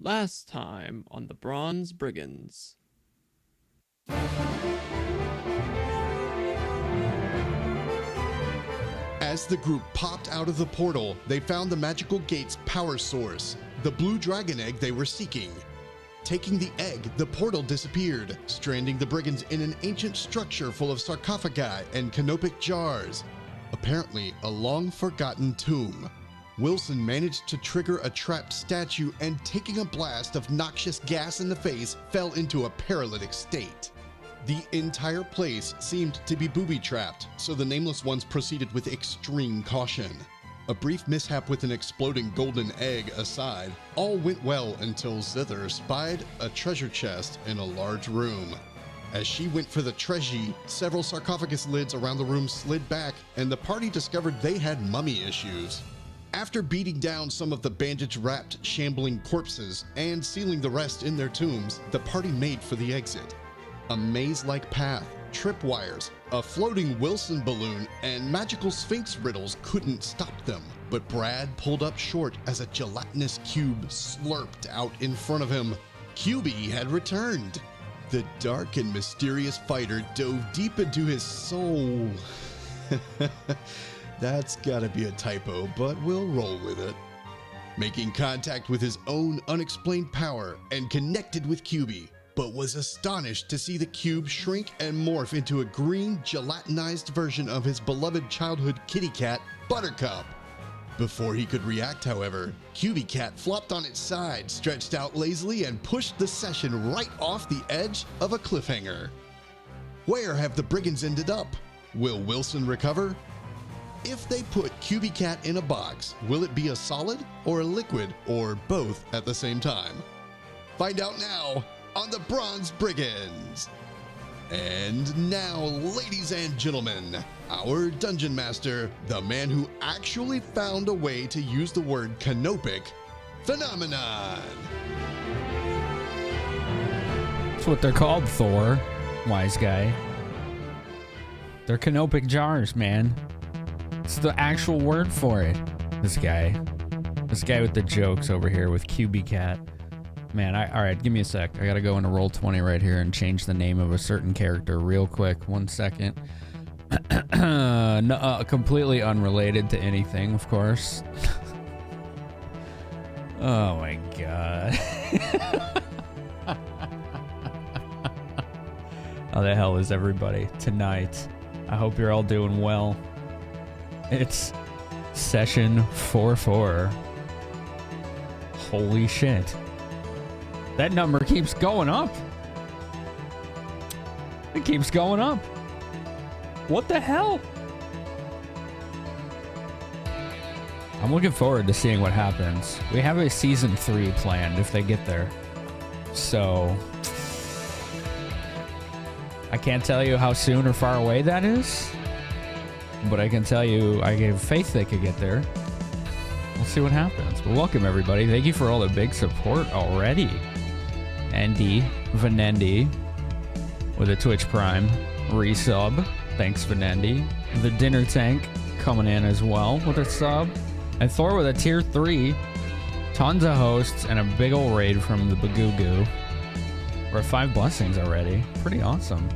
Last time on the Bronze Brigands. As the group popped out of the portal, they found the magical gate's power source, the blue dragon egg they were seeking. Taking the egg, the portal disappeared, stranding the brigands in an ancient structure full of sarcophagi and canopic jars. Apparently, a long-forgotten tomb. Wilson managed to trigger a trapped statue and, taking a blast of noxious gas in the face, fell into a paralytic state. The entire place seemed to be booby-trapped, so the Nameless Ones proceeded with extreme caution. A brief mishap with an exploding golden egg aside, all went well until Zither spied a treasure chest in a large room. As she went for the treasure, several sarcophagus lids around the room slid back, and the party discovered they had mummy issues. After beating down some of the bandage-wrapped, shambling corpses and sealing the rest in their tombs, the party made for the exit. A maze-like path, tripwires, a floating Wilson balloon, and magical Sphinx riddles couldn't stop them. But Brad pulled up short as a gelatinous cube slurped out in front of him. QB had returned. The dark and mysterious fighter dove deep into his soul. That's gotta be a typo, but we'll roll with it. Making contact with his own unexplained power and connected with QB, but was astonished to see the cube shrink and morph into a green, gelatinized version of his beloved childhood kitty cat, Buttercup. Before he could react, however, QB Cat flopped on its side, stretched out lazily, and pushed the session right off the edge of a cliffhanger. Where have the brigands ended up? Will Wilson recover? If they put QB Cat in a box, will it be a solid or a liquid or both at the same time? Find out now on the Bronze Brigands. And now, ladies and gentlemen, our Dungeon Master, the man who actually found a way to use the word canopic, Phenomenon. That's what they're called, Thor, wise guy. They're canopic jars, man. It's the actual word for it. This guy with the jokes over here with QB Cat. Man, all right, give me a sec. I gotta go into Roll20 right here and change the name of a certain character real quick. 1 second. No, completely unrelated to anything, of course. Oh my god. How the hell is everybody tonight? I hope you're all doing well. It's session 4-4. Holy shit. That number keeps going up. It keeps going up. What the hell? I'm looking forward to seeing what happens. We have a season 3 planned if they get there. So I can't tell you how soon or far away that is, but I can tell you I have faith they could get there. We'll see what happens. But welcome everybody. Thank you for all the big support already. Andy Venendi with a Twitch Prime resub. Thanks, Venendi. The Dinner Tank coming in as well with a sub. And Thor with a tier 3. Tons of hosts and a big ol' raid from the Bagugu. We're at 5 blessings already. Pretty awesome.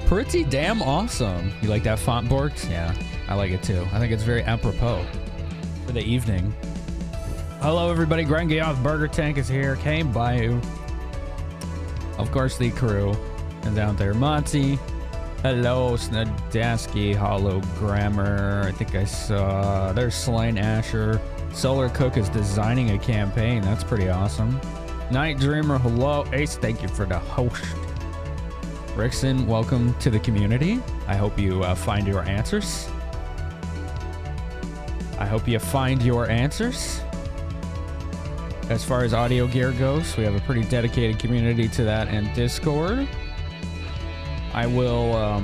Pretty damn awesome. You like that font, Borks? Yeah, I like it too. I think it's very apropos for the evening. Hello everybody, Grengioth Burger Tank is here. Came by you. Of course the crew. And down there, Monty. Hello, Snadaski, Hologrammer. I think I saw. There's Slain Asher. Solar Cook is designing a campaign. That's pretty awesome. Night Dreamer, hello. Ace, thank you for the host. Rickson, welcome to the community. I hope you find your answers. As far as audio gear goes, we have a pretty dedicated community to that and Discord. I will,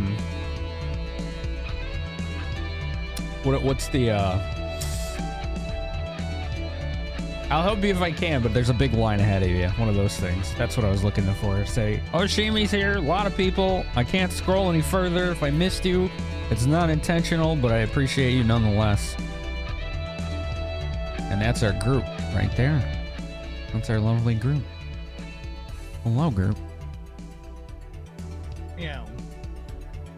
what's the, I'll help you if I can, but there's a big line ahead of you. One of those things. That's what I was looking for. Say, Oshimi's here, a lot of people. I can't scroll any further. If I missed you, it's not intentional, but I appreciate you nonetheless. And that's our group right there. That's our lovely group. Hello, group. Meow.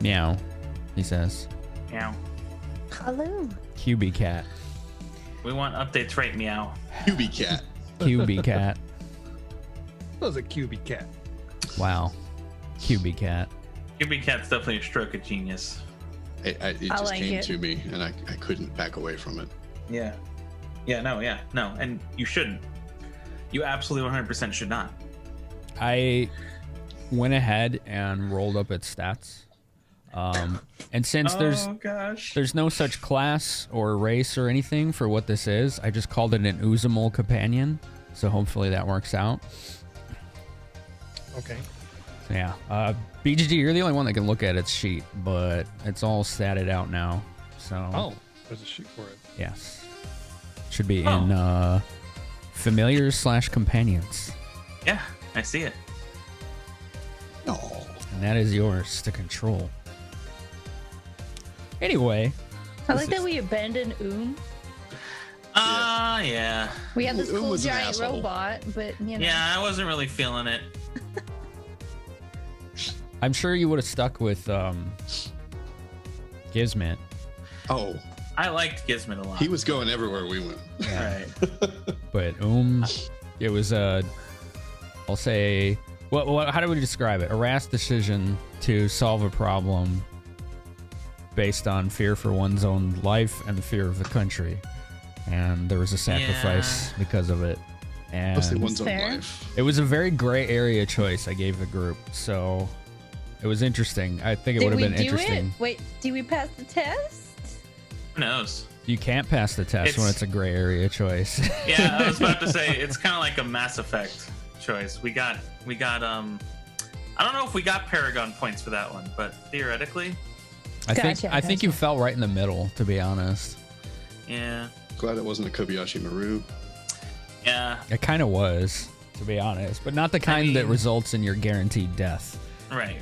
Meow, he says. Meow. Hello. QB cat. We want updates right meow. QB cat. QB cat. That was a QB cat. Wow. QB cat. QB Cat's definitely a stroke of genius. It I just like came it. to me, and I couldn't back away from it. Yeah. No, and you shouldn't. You absolutely 100% should not. I went ahead and rolled up its stats. And since there's no such class or race or anything for what this is, I just called it an Uzimal companion. So hopefully that works out. Okay. So yeah. BGG, you're the only one that can look at its sheet, but it's all statted out now. So Oh, there's a sheet for it. yes. Should be in familiars / companions. Yeah, I see it. No. And that is yours to control. Anyway. I like that we abandoned Yeah. We had this Oom cool was an giant asshole. robot, but you know. Yeah, I wasn't really feeling it. I'm sure you would have stuck with Gizmit. Oh, I liked Gizmit a lot. he was going everywhere we went. Right. But it was I'll say, how do we describe it? A rash decision to solve a problem based on fear for one's own life and the fear of the country. And there was a sacrifice because of it. And Mostly one's own Fair. life. it was a very gray area choice I gave the group. So it was interesting. I think it would have been interesting. Wait, did we pass the test? Who knows? You can't pass the test when it's a gray area choice. Yeah, I was about to say it's kind of like a Mass Effect choice. We got I don't know if we got Paragon points for that one, but theoretically, I Gotcha, think you gotcha. fell right in the middle, to be honest. yeah. Glad it wasn't a Kobayashi Maru. Yeah, It kind of was, to be honest, but not the kind that mean- results in your guaranteed death. right.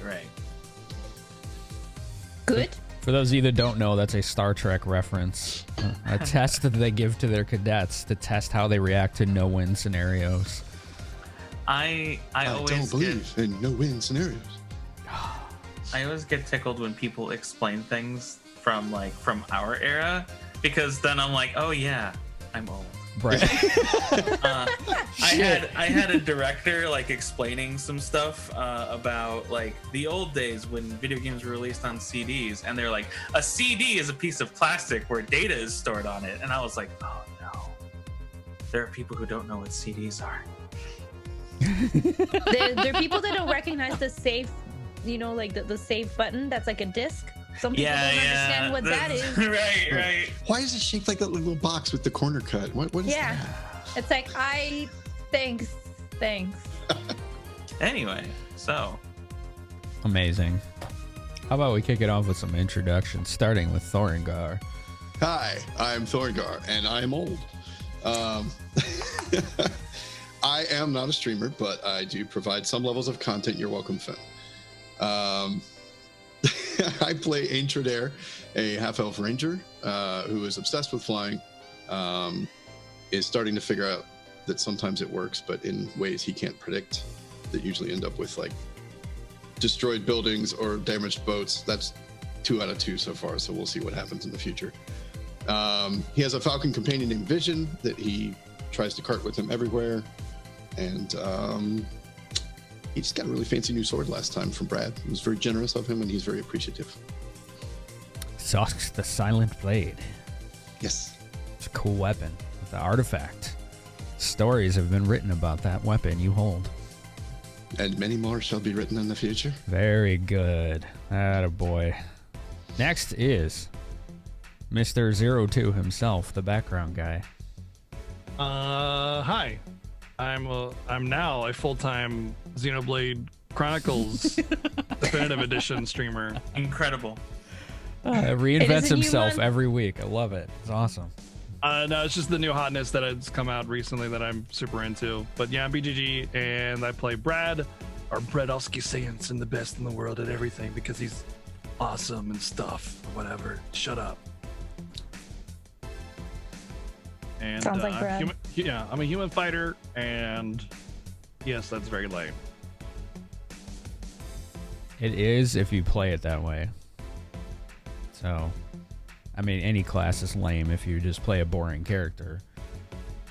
Good. For those of you that don't know, that's a Star Trek reference. A test that they give to their cadets to test how they react to no-win scenarios. I I always don't get believe in no-win scenarios. I always get tickled when people explain things from our era, because then I'm like, oh yeah, I'm old. Right. I had a director explaining some stuff about the old days when video games were released on CDs, and they're like, a CD is a piece of plastic where data is stored on it, and I was like, oh no, there are people who don't know what CDs are. There are people that don't recognize the save, the save button that's like a disc. Some people don't understand what that is. Right. Why is it shaped like that little box with the corner cut? What is Yeah. that? It's like, thanks. Anyway, so Amazing. How about we kick it off with some introductions, starting with Thoringar. Hi, I'm Thorgar, and I am old. I am not a streamer, but I do provide some levels of content. You're welcome, Finn. I play Aintradair, a half-elf ranger who is obsessed with flying, is starting to figure out that sometimes it works, but in ways he can't predict that usually end up with destroyed buildings or damaged boats. That's 2 out of 2 so far, so we'll see what happens in the future. He has a falcon companion named Vision that he tries to cart with him everywhere, and he just got a really fancy new sword last time from Brad. It was very generous of him, and he's very appreciative. Sox the Silent Blade. Yes. It's a cool weapon with the artifact. Stories have been written about that weapon you hold. And many more shall be written in the future. Very good. Attaboy. Next is Mr. 02 himself, the background guy. Hi. I'm now a full-time Xenoblade Chronicles Definitive Edition streamer. incredible. Reinvents It is a new himself one. every week. I love it. It's awesome. No, it's just the new hotness that has come out recently that I'm super into. But yeah, I'm BGG, and I play Brad, or Bradowski Science, and the best in the world at everything because he's awesome and stuff. Whatever. Shut up. And Sounds like Brad. yeah, I'm a human fighter, and yes, that's very lame. It is if you play it that way. So, I mean, any class is lame if you just play a boring character.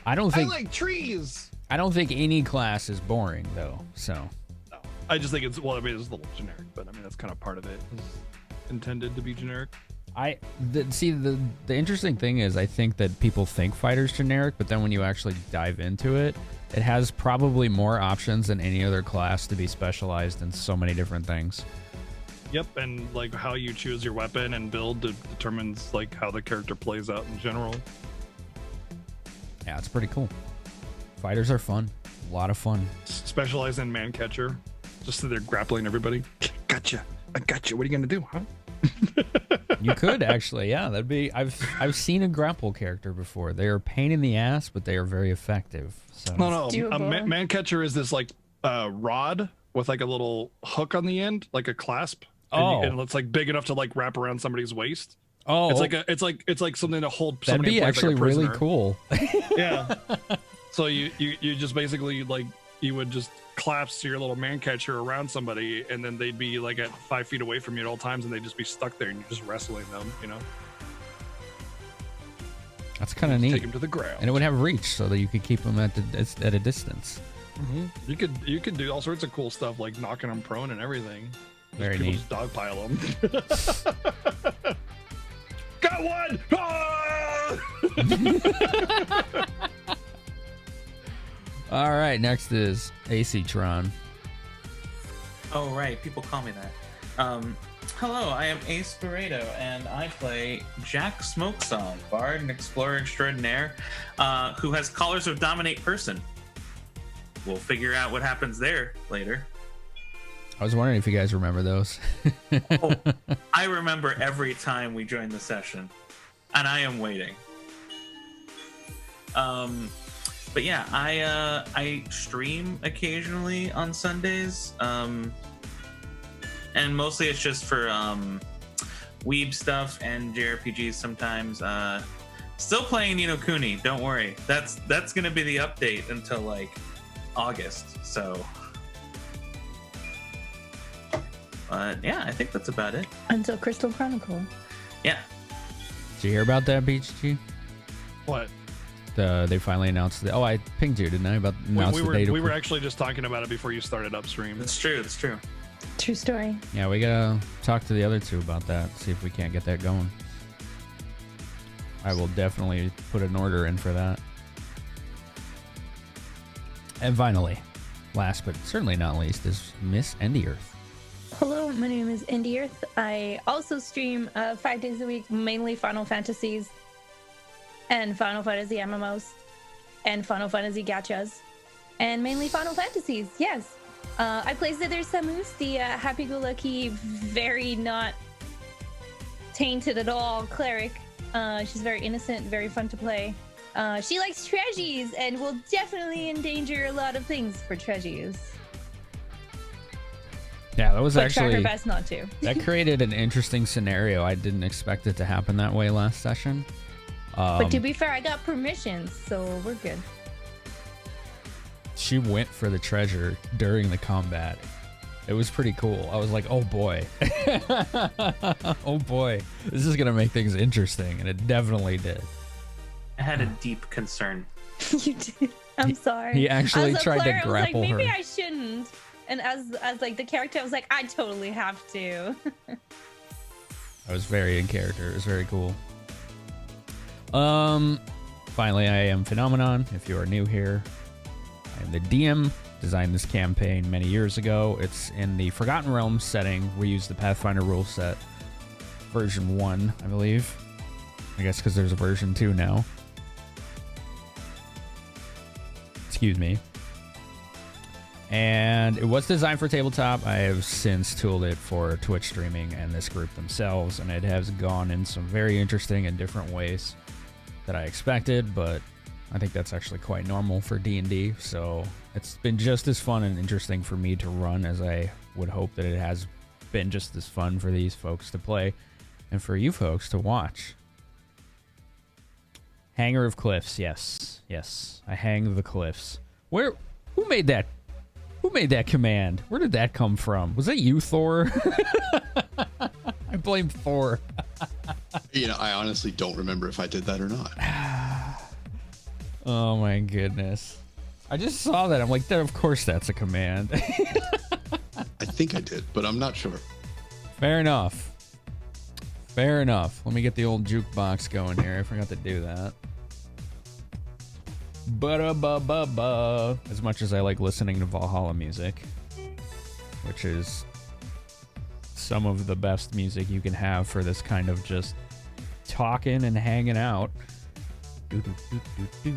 I like trees. I don't think any class is boring though. So, No, I just think it's it's a little generic, but I mean that's kind of part of it. It's intended to be generic. The interesting thing is I think that people think fighter's generic, but then when you actually dive into it, it has probably more options than any other class to be specialized in so many different things. Yep, and like how you choose your weapon and build determines like how the character plays out in general. Yeah, it's pretty cool. Fighters are fun. A lot of fun. Specialize in man catcher. Just so they're grappling everybody. Gotcha. I gotcha. What are you gonna do, huh? You could actually, yeah. That'd be. I've seen a grapple character before. They are a pain in the ass, but they are very effective. So. No. A man catcher is this like rod with like a little hook on the end, like a clasp. And it's like big enough to like wrap around somebody's waist. Oh, it's like something to hold. That'd be actually like really cool. Yeah. So you just basically like you would just clasp your little man catcher around somebody, and then they'd be like at 5 feet away from you at all times, and they'd just be stuck there, and you're just wrestling them, you know. That's kind of neat. Take them to the ground, and it would have reach so that you could keep them at a distance. Mm-hmm. You could do all sorts of cool stuff like knocking them prone and everything. Very people neat. Just dogpile them. Got one! Ah! All right, next is AC Tron. Oh, right. People call me that. Hello, I am Ace Burrito, and I play Jack Smokesong, Bard and Explorer Extraordinaire, who has Collars of Dominate Person. We'll figure out what happens there later. I was wondering if you guys remember those. Oh, I remember every time we join the session, and I am waiting. But yeah, I stream occasionally on Sundays, and mostly it's just for weeb stuff and JRPGs sometimes. Still playing Ni no Kuni, don't worry. That's gonna be the update until like August. So, yeah, I think that's about it. Until Crystal Chronicle. Yeah. Did you hear about that, BHG? What? They finally announced that. Oh, I pinged you, didn't I? About announced the date. We were actually just talking about it before you started upstream. That's true. That's true. True story. Yeah, we gotta talk to the other two about that. See if we can't get that going. I will definitely put an order in for that. And finally, last but certainly not least, is Miss Endy Earth. Hello, my name is Endy Earth. I also stream 5 days a week, mainly Final Fantasies and Final Fantasy MMOs and Final Fantasy Gachas and mainly Final Fantasies. Yes. I play Zither Samus, the happy-go-lucky, very not tainted at all cleric. She's very innocent, very fun to play. She likes treasures and will definitely endanger a lot of things for treasures. Yeah, that was but actually try her best not to. That created an interesting scenario. I didn't expect it to happen that way last session. But to be fair, I got permissions, so we're good. She went for the treasure during the combat. It was pretty cool. I was like, oh boy. Oh boy. This is going to make things interesting. And it definitely did. I had a deep concern. You did. I'm sorry. He actually as a tried player, to grapple I was like, maybe her. I shouldn't. And as like the character, I was like, I totally have to. I was very in character. It was very cool. Finally, I am Phenomenon. If you are new here, I am the DM. Designed this campaign many years ago. It's in the Forgotten Realms setting. We use the Pathfinder rule set, version 1, I believe. I guess because there's a version 2 now. Excuse me. And it was designed for tabletop. I have since tooled it for Twitch streaming and this group themselves, and it has gone in some very interesting and different ways that I expected, but I think that's actually quite normal for D&D, so it's been just as fun and interesting for me to run as I would hope that it has been just as fun for these folks to play and for you folks to watch. Hanger of cliffs. Yes, yes. I hang the cliffs. Where? Who made that? Who made that command? Where did that come from? Was that you, Thor? I blame Thor. I honestly don't remember if I did that or not. Oh my goodness. I just saw that. I'm like, of course that's a command. I think I did, but I'm not sure. Fair enough. Fair enough. Let me get the old jukebox going here. I forgot to do that. Ba-da-ba-ba-ba. As much as I like listening to Valhalla music, which is some of the best music you can have for this kind of just talking and hanging out. Doo-doo-doo-doo-doo.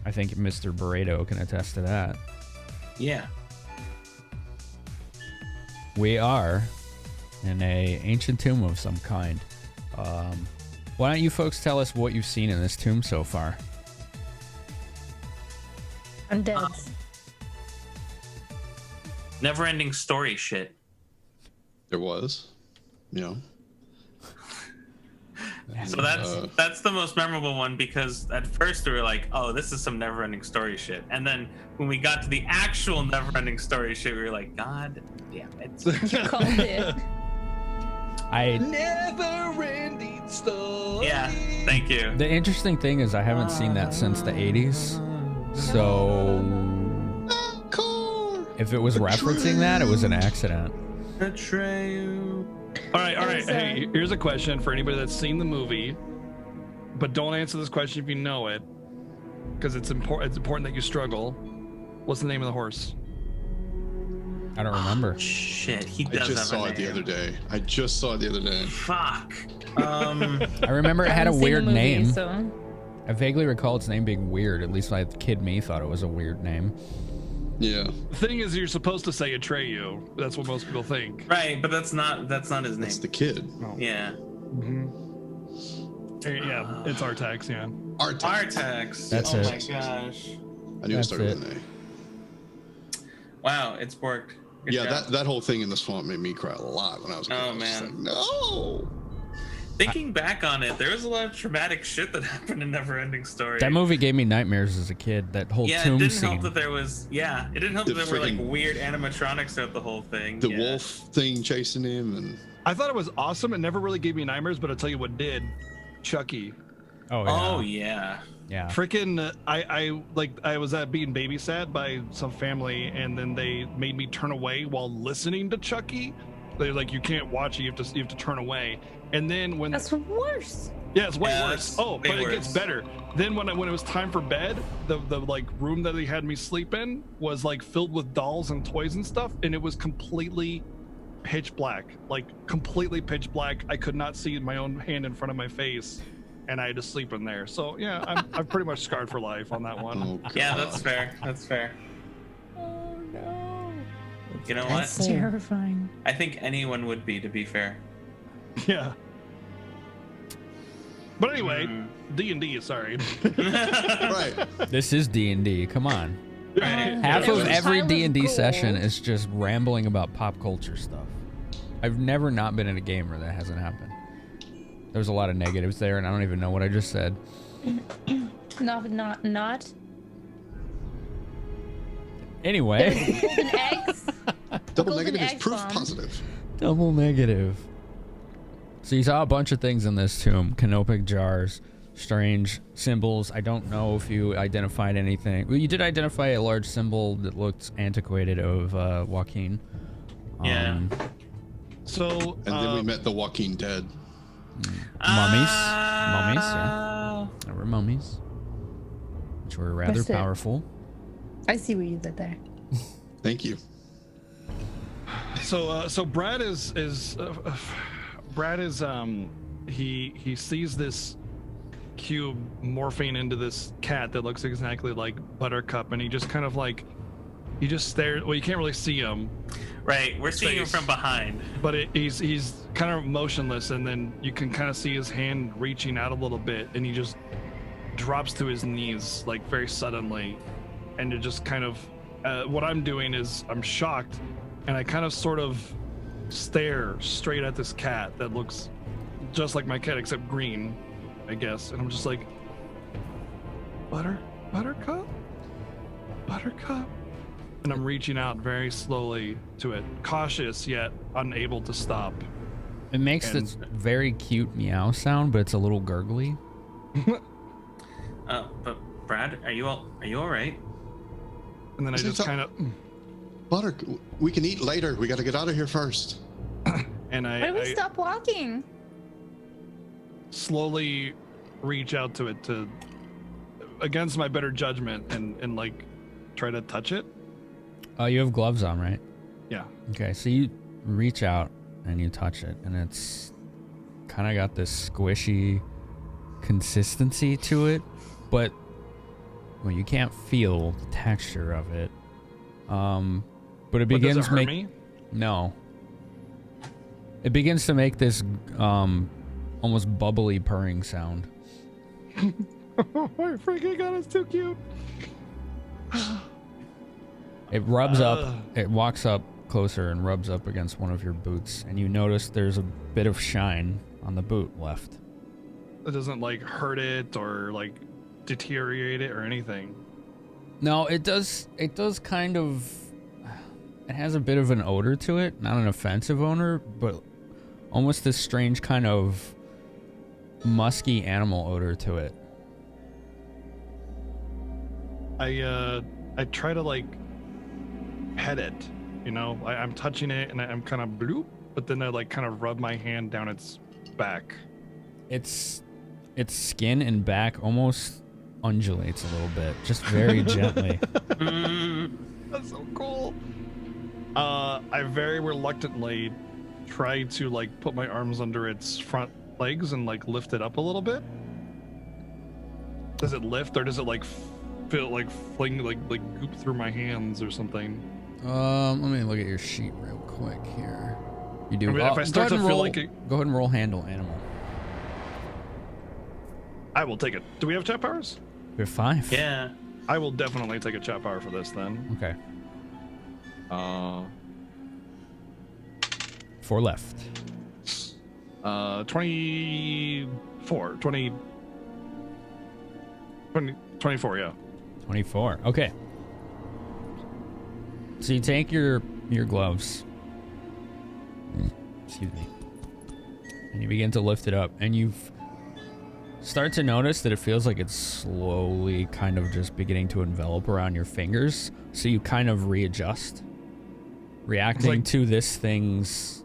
I think Mr. Burrito can attest to that. Yeah. We are in a ancient tomb of some kind. Why don't you folks tell us what you've seen in this tomb so far? Undeads. Never-ending story shit. There was, So that's the most memorable one, because at first we were like, oh, this is some never-ending story shit. And then when we got to the actual never-ending story shit, we were like, God damn it. You called it. Never-ending story. Yeah, thank you. The interesting thing is I haven't seen that since the 80s. So if it was referencing that, it was an accident. Atreyu. All right. Hey, here's a question for anybody that's seen the movie, but don't answer this question if you know it, because it's important that you struggle. What's the name of the horse? I don't remember. Shit, he I does just have saw a it the name. other day. Fuck. I remember it had a Haven't seen the weird movie, name. So. I vaguely recall its name being weird. At least my kid me thought it was a weird name. Yeah. The thing is, you're supposed to say Atreyu. That's what most people think. Right, but that's not his name. That's the kid. Yeah. Yeah, it's Artax. Yeah. Artax. That's oh it. my gosh. I knew it That's started it. with an Wow, it's worked. A. Good Yeah, job. that whole thing in the swamp made me cry a lot when I was a kid. Oh, I was just man. like, no. Thinking back on it, there was a lot of traumatic shit that happened in Neverending Story. That movie gave me nightmares as a kid. That whole Yeah, it tomb didn't scene. help that there was. Yeah, it didn't help The that there were like friggin- weird animatronics throughout the whole thing. The yeah. wolf thing chasing him, and I thought it was awesome. It never really gave me nightmares, but I'll tell you what did. Chucky. Oh yeah. Oh yeah. Yeah. Freaking, I was being babysat by some family, and then they made me turn away while listening to Chucky. They're like, you can't watch it. You have to turn away. And then when That's worse. yeah, it's way Yeah, worse. it's Oh, way but it gets worse. better. Then when it was time for bed, the like room that they had me sleep in was like filled with dolls and toys and stuff, and it was completely pitch black, like completely pitch black. I could not see my own hand in front of my face, and I had to sleep in there. So yeah, I'm pretty much scarred for life on that one. oh god. Yeah, that's fair. That's fair. Oh no. You know That's what? terrifying. I think anyone would be, to be fair. Yeah. But anyway, Mm. D&D. Sorry. Right. This is D&D. Come on. Right. Half There of was a every pile of D&D session gold. is just rambling about pop culture stuff. I've never not been in a game where that hasn't happened. There's a lot of negatives there, and I don't even know what I just said. Not. Anyway, Golden eggs. Double Golden negative is egg proof bomb. positive. double negative. So you saw a bunch of things in this tomb. Canopic jars, strange symbols. I don't know if you identified anything. Well, you did identify a large symbol that looked antiquated of Joaquin. Yeah. So And then we met the Walking Dead. Mummies. Mummies, yeah. Ah. There were mummies, which were rather That's it. powerful. I see what you did there. Thank you. So Brad is he sees this cube morphing into this cat that looks exactly like Buttercup, and he just kind of like he just stares. Well, you can't really see him, Right, we're seeing him Face. from behind. but he's kind of motionless, and then you can kind of see his hand reaching out a little bit, and he just drops to his knees like very suddenly, and it just kind of what I'm doing is I'm shocked, and I kind of sort of stare straight at this cat that looks just like my cat except green, I guess, and I'm just like, Buttercup? Buttercup? And I'm reaching out very slowly to it, cautious yet unable to stop. It makes this very cute meow sound, but it's a little gurgly. But Brad, are you all right? And then I just kind of Butter, we can eat later. We got to get out of here first. and Why do we stop walking? slowly reach out to it to, against my better judgment, and like try to touch it. Oh, you have gloves on, right? Yeah. Okay, so you reach out and you touch it, and it's kind of got this squishy consistency to it, but well, you can't feel the texture of it. But it begins does it to hurt make me? no. It begins to make this almost bubbly purring sound. Oh my freaking god, it's too cute. It rubs up, it walks up closer and rubs up against one of your boots, and you notice there's a bit of shine on the boot left. It doesn't like hurt it or like deteriorate it or anything. No, it does kind of, it has a bit of an odor to it, not an offensive odor, but almost this strange kind of musky animal odor to it. I try to like pet it, you know, I'm touching it and I'm kind of bloop, but then I like kind of rub my hand down its back. Its skin and back almost undulates a little bit, just very gently. That's so cool. I very reluctantly try to like put my arms under its front legs and like lift it up a little bit. Does it lift, or does it like feel like fling like goop through my hands or something? Let me look at your sheet real quick here. You do. I mean, if I start to feel like go ahead and roll handle animal. I will take it. Do we have chat powers? You're 5. Yeah. I will definitely take a chat power for this then. Okay. 4 left. 24, 24, yeah. 24. Okay. So you take your gloves. Excuse me. And you begin to lift it up, and you start to notice that it feels like it's slowly kind of just beginning to envelop around your fingers. So you kind of readjust, reacting to this thing's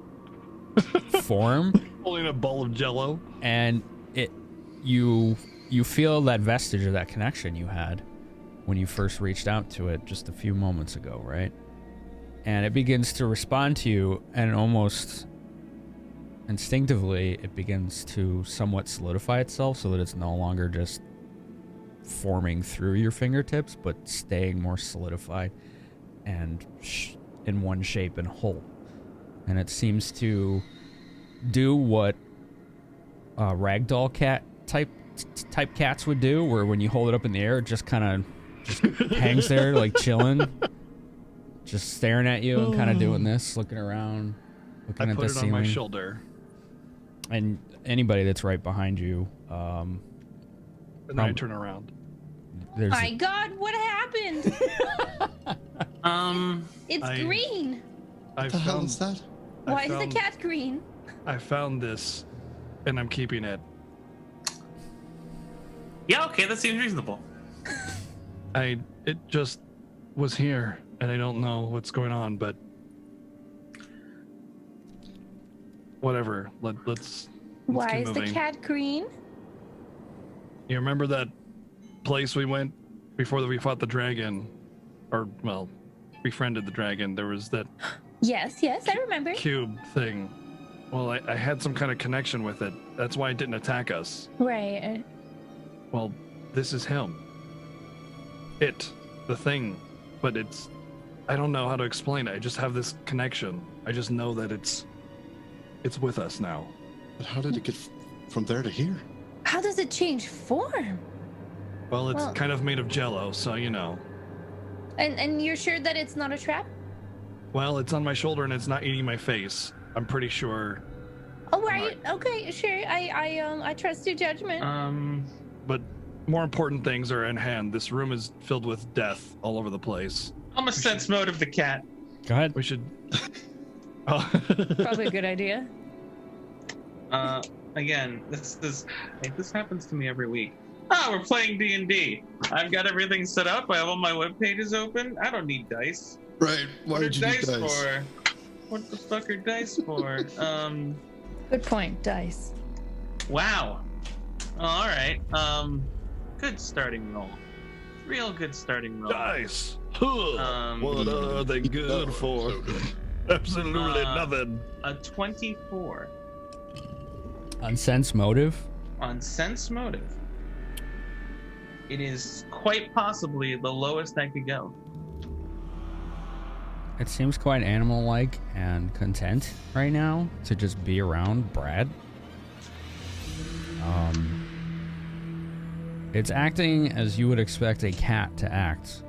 form. Holding a ball of jello. And you feel that vestige of that connection you had when you first reached out to it just a few moments ago, right? And it begins to respond to you, and almost instinctively it begins to somewhat solidify itself so that it's no longer just forming through your fingertips, but staying more solidified and in one shape and whole. And it seems to do what ragdoll cat type cats would do, where when you hold it up in the air, it just kind of just hangs there like chilling, just staring at you and kind of doing this, looking around, looking at the ceiling. I put it on my shoulder. And anybody that's right behind you, and then I turn around. My God, what happened? It's green. What the hell is that? Why is the cat green? I found this, and I'm keeping it. Yeah, okay, that seems reasonable. It just was here, and I don't know what's going on, but whatever. Let's Why keep is moving. the cat green? You remember that place we went before we fought the dragon, or well, befriended the dragon? There was that. Yes, I remember. Cube thing. Well, I had some kind of connection with it. That's why it didn't attack us. Right. Well, this is him. The thing. But I don't know how to explain it. I just have this connection. I just know that it's with us now. But how did it get from there to here? How does it change form? Well, it's kind of made of jello, so you know. And you're sure that it's not a trap? Well, it's on my shoulder and it's not eating my face. I'm pretty sure. Oh, right. Okay, sure. I trust your judgment. But more important things are in hand. This room is filled with death all over the place. I'm a sense mode of the cat. Go ahead. We should. Oh. Probably a good idea. Again, this happens to me every week. Ah, we're playing D&D. I've got everything set up. I have all my web pages open. I don't need dice. Right. Why What are would you need dice dice? for? What the fuck are dice for? Good point, dice. Wow. All right. Good starting roll. Real good starting roll. Dice. Huh. What are they good for? So good. Absolutely nothing. A 24 On sense motive. on sense motive. It is quite possibly the lowest I could go. It seems quite animal-like and content right now to just be around Brad. It's acting as you would expect a cat to act.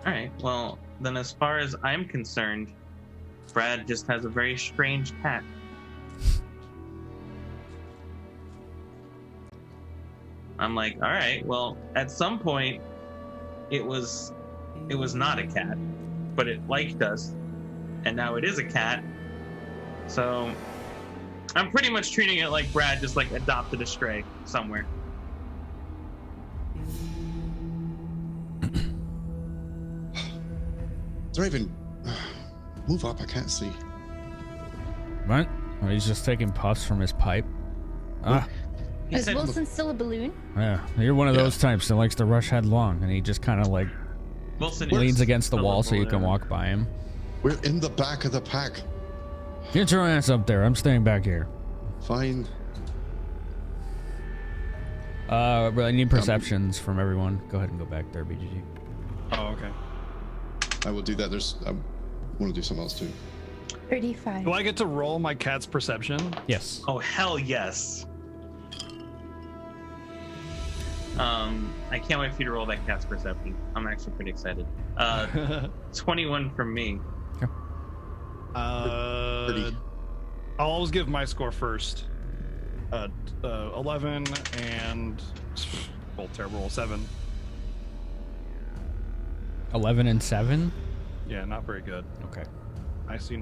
All right. Well, then, as far as I'm concerned, Brad just has a very strange cat. I'm like, all right. Well, at some point, it was not a cat, but it liked us, and now it is a cat. So I'm pretty much treating it like Brad just like adopted a stray somewhere. Is there even... Move up, I can't see. What? Oh, he's just taking puffs from his pipe. Ah, He Is said, Wilson still a balloon? yeah. You're one of those types that likes to rush headlong, and he just kind of like Wilson leans is against the still a wall so you can balloon. walk by him. We're in the back of the pack. Get your ass up there. I'm staying back here. Fine. But I need perceptions from everyone. Go ahead and go back there, BGG. Oh, okay. I will do that. I want to do something else too. 35. Do I get to roll my cat's perception? Yes. Oh, hell yes. I can't wait for you to roll that cat's perception. I'm actually pretty excited. 21 from me. Pretty. I'll always give my score first. 11 and well, terrible roll, 7. 11 and 7. Yeah, not very good. Okay.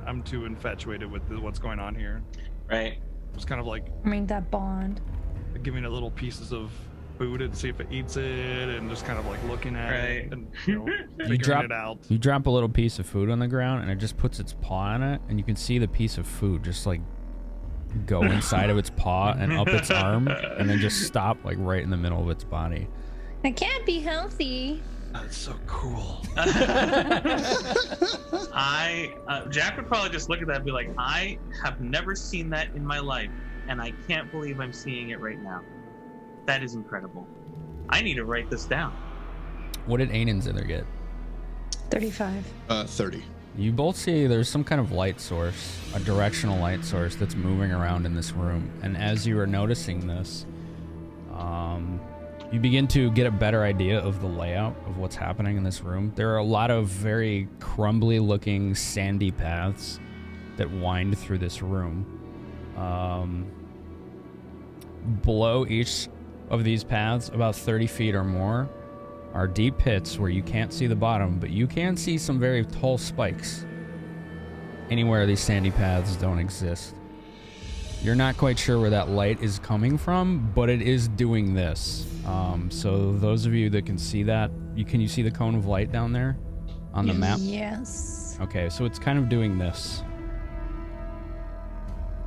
I'm too infatuated with what's going on here. Right. It's kind of like I mean, that bond. giving it little pieces of food and see if it eats it, and just kind of like looking at it Right. and You figuring drop it out. You drop a little piece of food on the ground, and it just puts its paw on it, and you can see the piece of food just like go inside of its paw and up its arm, and then just stop like right in the middle of its body. That can't be healthy. That's so cool. Jack would probably just look at that and be like, I have never seen that in my life, and I can't believe I'm seeing it right now. That is incredible. I need to write this down. What did Ainan's Zither get? 35. 30. You both see there's some kind of light source, a directional light source that's moving around in this room. And as you are noticing this, you begin to get a better idea of the layout of what's happening in this room. There are a lot of very crumbly looking sandy paths that wind through this room. Below each of these paths, about 30 feet or more, are deep pits where you can't see the bottom, but you can see some very tall spikes. Anywhere these sandy paths don't exist. You're not quite sure where that light is coming from, but it is doing this. So those of you that can see that, can you see the cone of light down there on the map? Yes. Okay, so it's kind of doing this.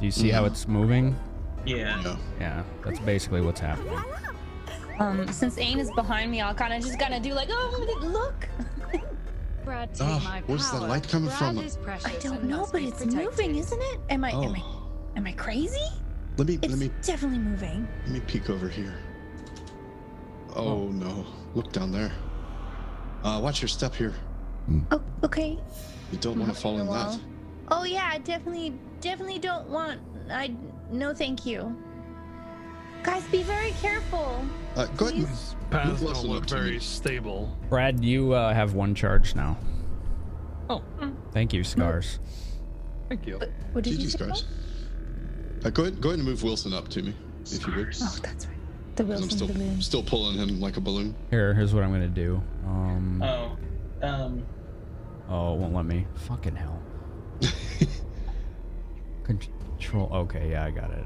Do you see how it's moving? Yeah. No. Yeah, that's basically what's happening. Since Ain is behind me, I'll kind of just do like, oh, look. Brad, take Oh, my where's the power. light coming Brad from? is precious I don't and know, must but be it's protected. moving, isn't it? Am I crazy? Let me It's definitely moving. peek over here. Oh no. Look down there. Watch your step here. Oh, okay. You don't want to fall in that. Well. Oh yeah, I definitely don't want. No, thank you. Guys, be very careful. Go ahead. Please. Paths Move don't Wilson look up to very me. stable. Brad, you have one charge now. Oh. Thank you, Scars. Thank you. What did you GG say? scars. Go ahead and move Wilson up to me. if you would. 'Cause Oh, that's right. The I'm Wilson balloon. still pulling him like a balloon. Here's what I'm gonna do. Oh, it won't let me. Fucking hell. Control. Okay, yeah, I got it.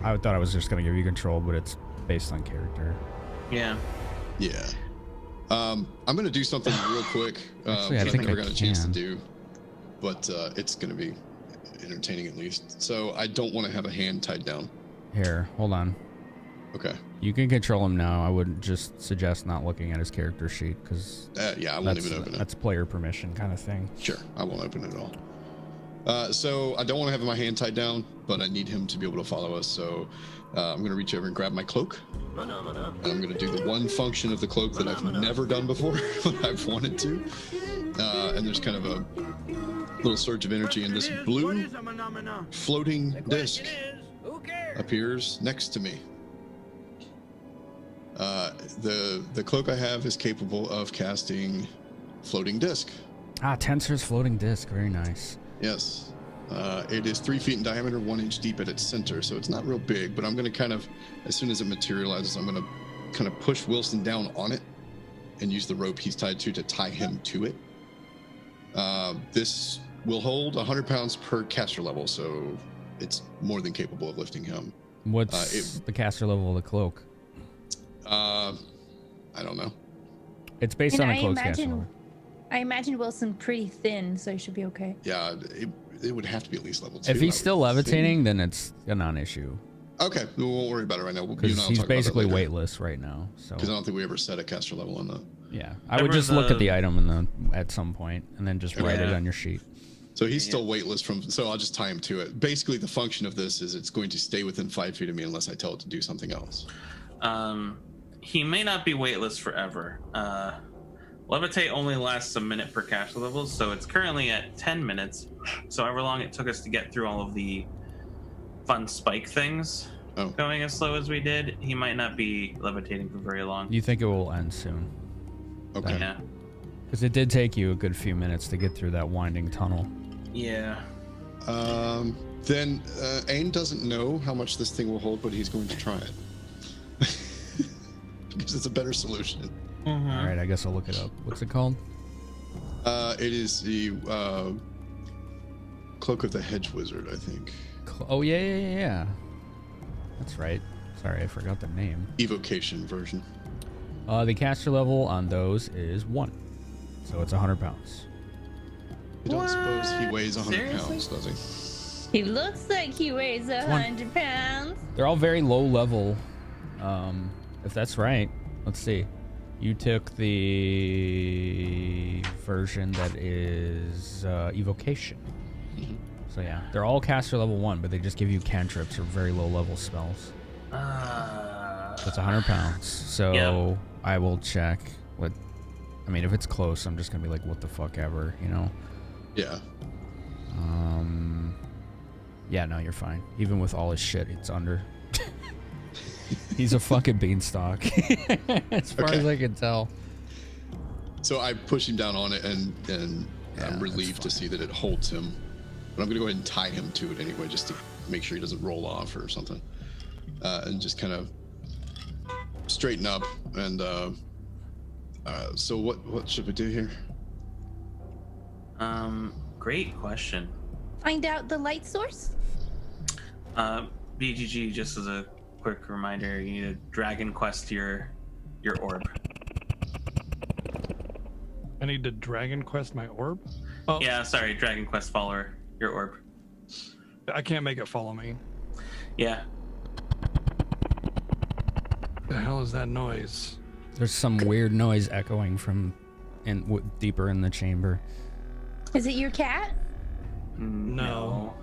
I thought I was just gonna give you control, but it's based on character. Yeah. Yeah. I'm gonna do something real quick. Actually, I which think I've never I got a chance to can. do, but it's gonna be entertaining at least. So I don't want to have a hand tied down. Here, hold on. Okay. You can control him now. I would just suggest not looking at his character sheet because Yeah, I won't even open it. that's player permission kind of thing. Sure, I won't open it at all. So I don't want to have my hand tied down, but I need him to be able to follow us. So I'm going to reach over and grab my cloak. And I'm going to do the one function of the cloak that I've never done before, but I've wanted to. And there's kind of a little surge of energy, and this blue floating disc appears next to me. The cloak I have is capable of casting floating disc. Ah, Tensor's floating disc. Very nice. Yes. It is 3 feet in diameter, 1 inch deep at its center, so it's not real big, but I'm going to kind of, as soon as it materializes, I'm going to kind of push Wilson down on it and use the rope he's tied to tie him to it. This will hold 100 pounds per caster level, so it's more than capable of lifting him. What's the caster level of the cloak? I don't know. It's based And on a cloak's caster level. I imagine Wilson pretty thin, so he should be okay. Yeah, it would have to be at least level 2. If he's I still would levitating, think. then it's a non-issue. Okay, we won't worry about it right now. Because he's basically weightless right now. So. Because I don't think we ever set a caster level on that. Yeah, I would just look at the item at some point and then just write it Yeah. on your sheet. So he's still weightless so I'll just tie him to it. Basically, the function of this is it's going to stay within 5 feet of me unless I tell it to do something else. He may not be weightless forever. Levitate only lasts a minute per caster level, so it's currently at 10 minutes. So however long it took us to get through all of the fun spike things, going as slow as we did, he might not be levitating for very long. You think it will end soon? Okay. Yeah. Because it did take you a good few minutes to get through that winding tunnel. Yeah. Then Ain doesn't know how much this thing will hold, but he's going to try it. Because it's a better solution. All right, I guess I'll look it up. What's it called? It is the Cloak of the Hedge Wizard, I think. Oh, yeah. That's right. Sorry, I forgot the name. Evocation version. The caster level on those is 1. So it's 100 pounds. I don't suppose he weighs 100 Seriously? pounds, does he? He looks like he weighs 100 pounds. They're all very low level. If that's right. Let's see. You took the version that is Evocation. So yeah, they're all caster level 1, but they just give you cantrips or very low level spells. So it's 100 pounds. So Yeah. I will check what. I mean, if it's close, I'm just gonna be like, what the fuck ever, you know? Yeah. Yeah, no, you're fine. Even with all his shit, it's under. He's a fucking beanstalk, as far as I can tell. So I push him down on it, and Yeah, I'm relieved to see that it holds him. But I'm going to go ahead and tie him to it anyway, just to make sure he doesn't roll off or something. And just kind of straighten up. And so what should we do here? Great question. Find out the light source. BGG, just as a quick reminder, you need to Dragon Quest your orb. I need to Dragon Quest my orb? Oh, Yeah, sorry, Dragon Quest follower, your orb. I can't make it follow me. Yeah. The hell is that noise? There's some weird noise echoing from deeper in the chamber. Is it your cat? No.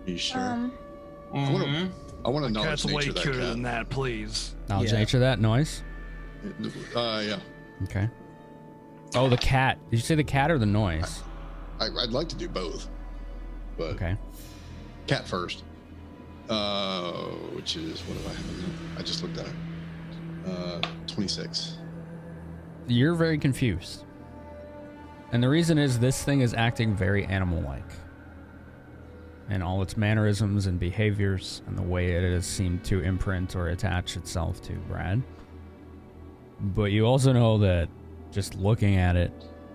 Are you sure? Mhm. I want to knowledge Cat's way nature that cuter cat. than that, please. Knowledge Yeah. nature that noise? Yeah. Okay. Oh, the cat. Did you say the cat or the noise? I'd like to do both. But Okay. cat first. Which is, what do I have in there? I just looked at it. 26. You're very confused. And the reason is this thing is acting very animal-like. and all its mannerisms and behaviors and the way it has seemed to imprint or attach itself to Brad. But you also know that just looking at it,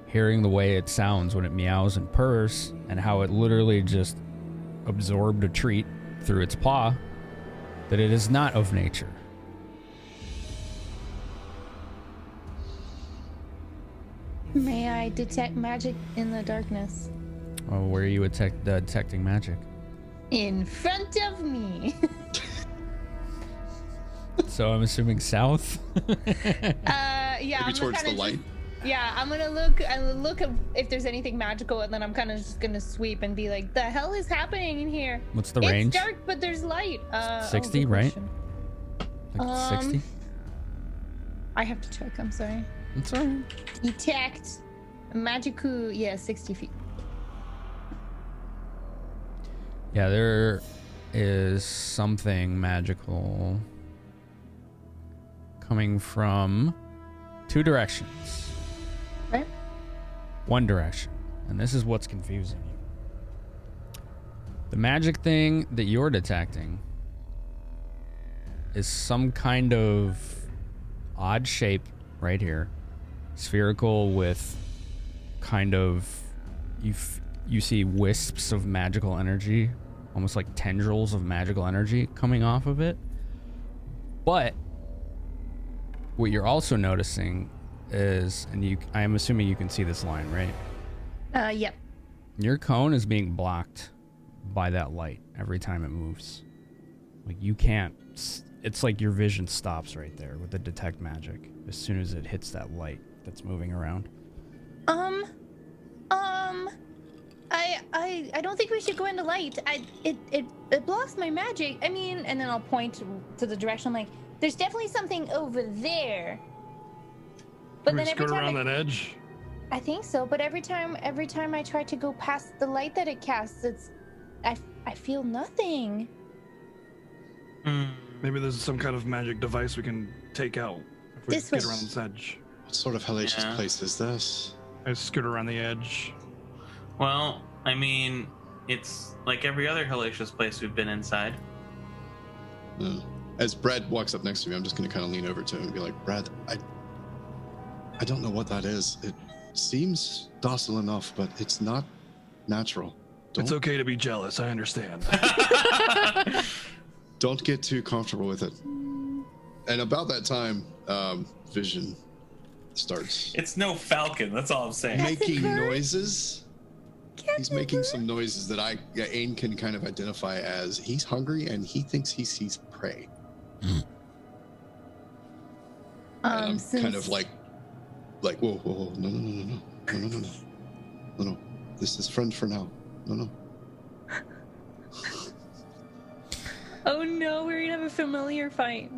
hearing the way it sounds when it meows and purrs, and how it literally just absorbed a treat through its paw, that it is not of nature. May I detect magic in the darkness? Oh, where are you detecting magic? In front of me. So I'm assuming south? Yeah. Maybe I'm towards the kinda light. Yeah, I'm gonna look at if there's anything magical, and then I'm kind of just gonna sweep and be like, the hell is happening in here? What's the range? It's dark, but there's light. 60, good right? question. Like 60? I have to check, I'm sorry. It's alright. Detect magical, yeah, 60 feet. Yeah, there is something magical coming from two directions. Right? One direction. And this is what's confusing you. The magic thing that you're detecting is some kind of odd shape right here. Spherical with kind of... You see wisps of magical energy, almost like tendrils of magical energy coming off of it. But what you're also noticing is, and I am assuming you can see this line, right? Yep. Your cone is being blocked by that light every time it moves. Like you can't, it's like your vision stops right there with the detect magic as soon as it hits that light that's moving around. I don't think we should go into light. It blocks my magic. I mean, and then I'll point to the direction. I'm like, there's definitely something over there. But Can we then every skirt time around that edge? I think so. But every time I try to go past the light that it casts, I feel nothing. Maybe there's some kind of magic device we can take out if we This get way. around this edge. What sort of hellacious Yeah. place is this? I skirt around the edge. Well, I mean, it's like every other hellacious place we've been inside. As Brad walks up next to me, I'm just going to kind of lean over to him and be like, Brad, I don't know what that is. It seems docile enough, but it's not natural. It's okay to be jealous. I understand. Don't get too comfortable with it. And about that time, Vision starts It's no falcon, that's all I'm saying. making bird. noises. He's making some noises that Ain can kind of identify as he's hungry and he thinks he sees prey. And I'm kind of like, whoa, no. This is friend for now. No. Oh no, we're gonna have a familiar fight.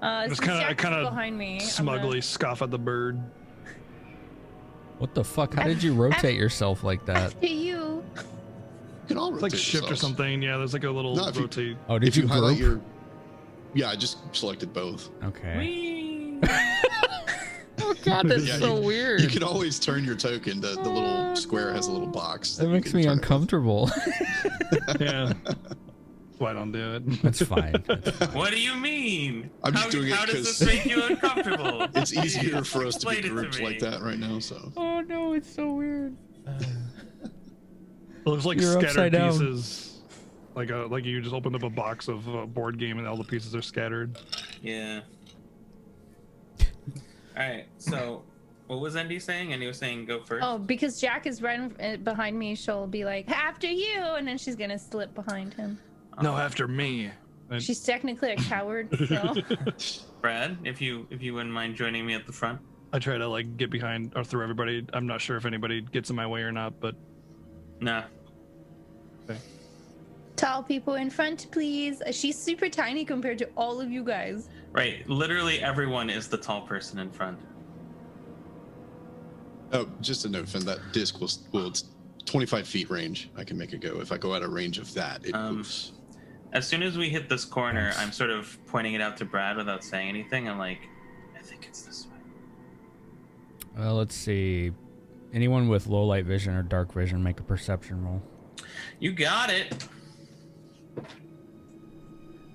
I Since kind Jack's of behind me. I'm smugly scoff at the bird. What the fuck? How did you rotate yourself like gonna, that? after you. You can all It's like rotate shift or yourselves. something. Yeah, there's like a little No, if you- rotate. Oh, did If you you highlight group? Yeah, I just selected both. Okay. Whee! Oh god, that's Yeah, so weird. You can always turn your token. The little square has a little box. That you makes can me turn it with. uncomfortable. Yeah. Why don't do it? That's fine. What do you mean? I'm just doing it how does 'cause- this make you uncomfortable? It's easier for us to be Explain it to grouped me. like that right now, so. Oh no, it's so weird. Well, there's like You're upside scattered down. pieces. Like you just opened up a box of a board game and all the pieces are scattered. Yeah. Alright, so what was Andy saying? Andy was saying go first. Oh, because Jack is right behind me, she'll be like, after you, and then she's gonna slip behind him. No, after me. And- She's technically a coward, so. Brad, if you wouldn't mind joining me at the front. I try to like get behind or through everybody. I'm not sure if anybody gets in my way or not, but Nah. Tall people in front, please. She's super tiny compared to all of you guys. Right, literally everyone is the tall person in front. Oh, just a note, Finn, that disc will it's 25 feet range. I can make it go. If I go out of range of that, it moves. As soon as we hit this corner, I'm sort of pointing it out to Brad without saying anything. I'm like, I think it's this way. Well, let's see. Anyone with low light vision or dark vision, make a perception roll. You got it.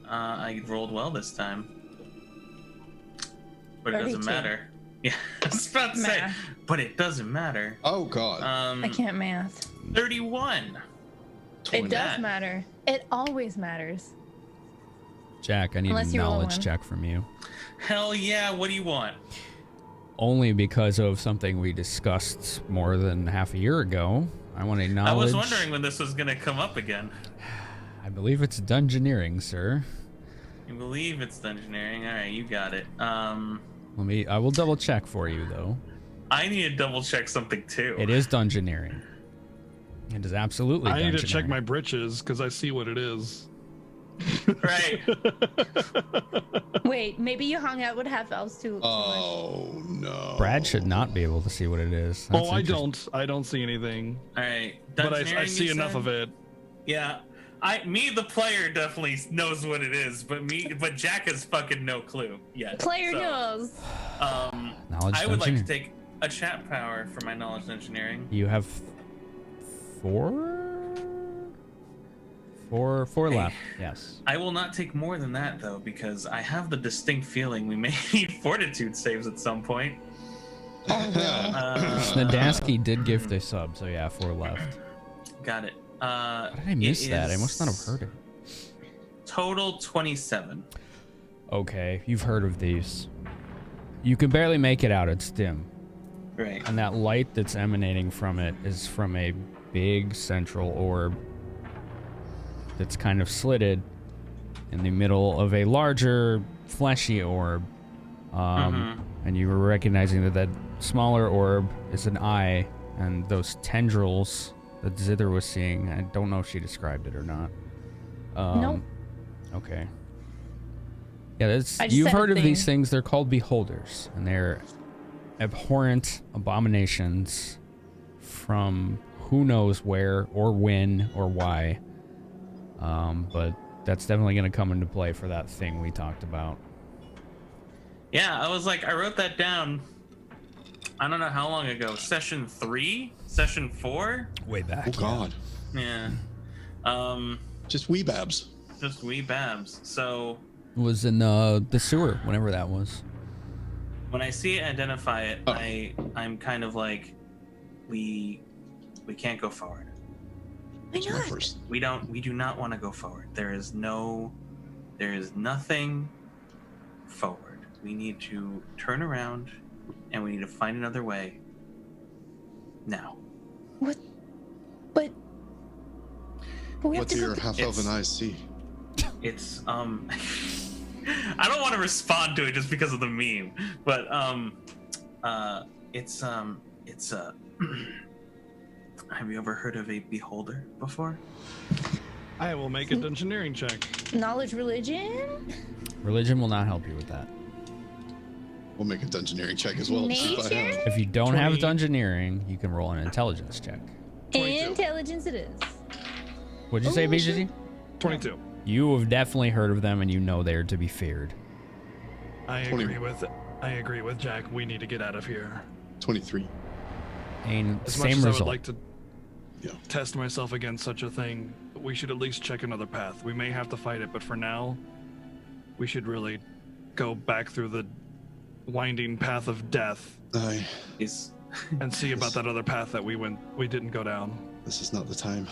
I rolled well this time. But it doesn't 32. matter. Yeah, I was about to say, Math. but it doesn't matter. Oh God. I can't math. 31. It does That. matter. It always matters. Jack, I need Unless a you roll knowledge one. check from you. Hell yeah, what do you want? Only because of something we discussed more than half a year ago. I want a knowledge. I was wondering when this was gonna come up again. I believe it's dungeoneering, sir. You believe it's dungeoneering? All right, you got it. I will double check for you though. I need to double check something too. It is dungeoneering. It is absolutely I need to check dungeoneering. my britches because I see what it is. Right. Wait, maybe you hung out with half elves too. Oh no. Brad should not be able to see what it is. That's Oh, I interesting. don't. I don't see anything. All right. But I Dungeoneering, see you enough said? of it. Yeah. The player definitely knows what it is, but Jack has fucking no clue yet. Player So, knows. Knowledge I would like to dungeoneering. take a chat power for my knowledge engineering. You have four Hey. left. Yes. I will not take more than that though, because I have the distinct feeling we may need fortitude saves at some point. Snadaski did give the sub, so yeah, 4 left. Got it. How did I miss that? I must not have heard it. Total 27. Okay, you've heard of these. You can barely make it out. It's dim. Right. And that light that's emanating from it is from a big central orb that's kind of slitted in the middle of a larger fleshy orb. And you were recognizing that smaller orb is an eye, and those tendrils that Zither was seeing, I don't know if she described it or not. Nope. Okay. Yeah, that's, I just you've said a heard of thing. these things. They're called beholders, and they're abhorrent abominations from who knows where or when or why. But that's definitely going to come into play for that thing we talked about. Yeah, I was like, I wrote that down. I don't know how long ago. Session 3? Session 4? Way back. Oh God. Yeah. Just wee babs. Just wee babs. So It was in the sewer, whenever that was. when I see it, identify it, I'm kind of like, we can't go forward. Why It's my not? first. We do not want to go forward. There is nothing forward. We need to turn around and we need to find another way now. What? But we have What to do go your th- half elven eyes see? It's I don't want to respond to it just because of the meme, but it's have you ever heard of a beholder before? I will make a dungeoneering check. knowledge religion? Religion will not help you with that. We'll make a dungeoneering check as well to see if I have. If you don't have 20. dungeoneering, you can roll an intelligence check. 22. Intelligence it is. What'd you say, Oh, BGG? 22. You have definitely heard of them, and you know they're to be feared. I 20. agree with Jack. We need to get out of here. 23. And As much same as I result. would like to Yeah. test myself against such a thing, we should at least check another path. We may have to fight it, but for now, we should really go back through the winding path of death Is and see about that other path that we didn't go down. This is not the time.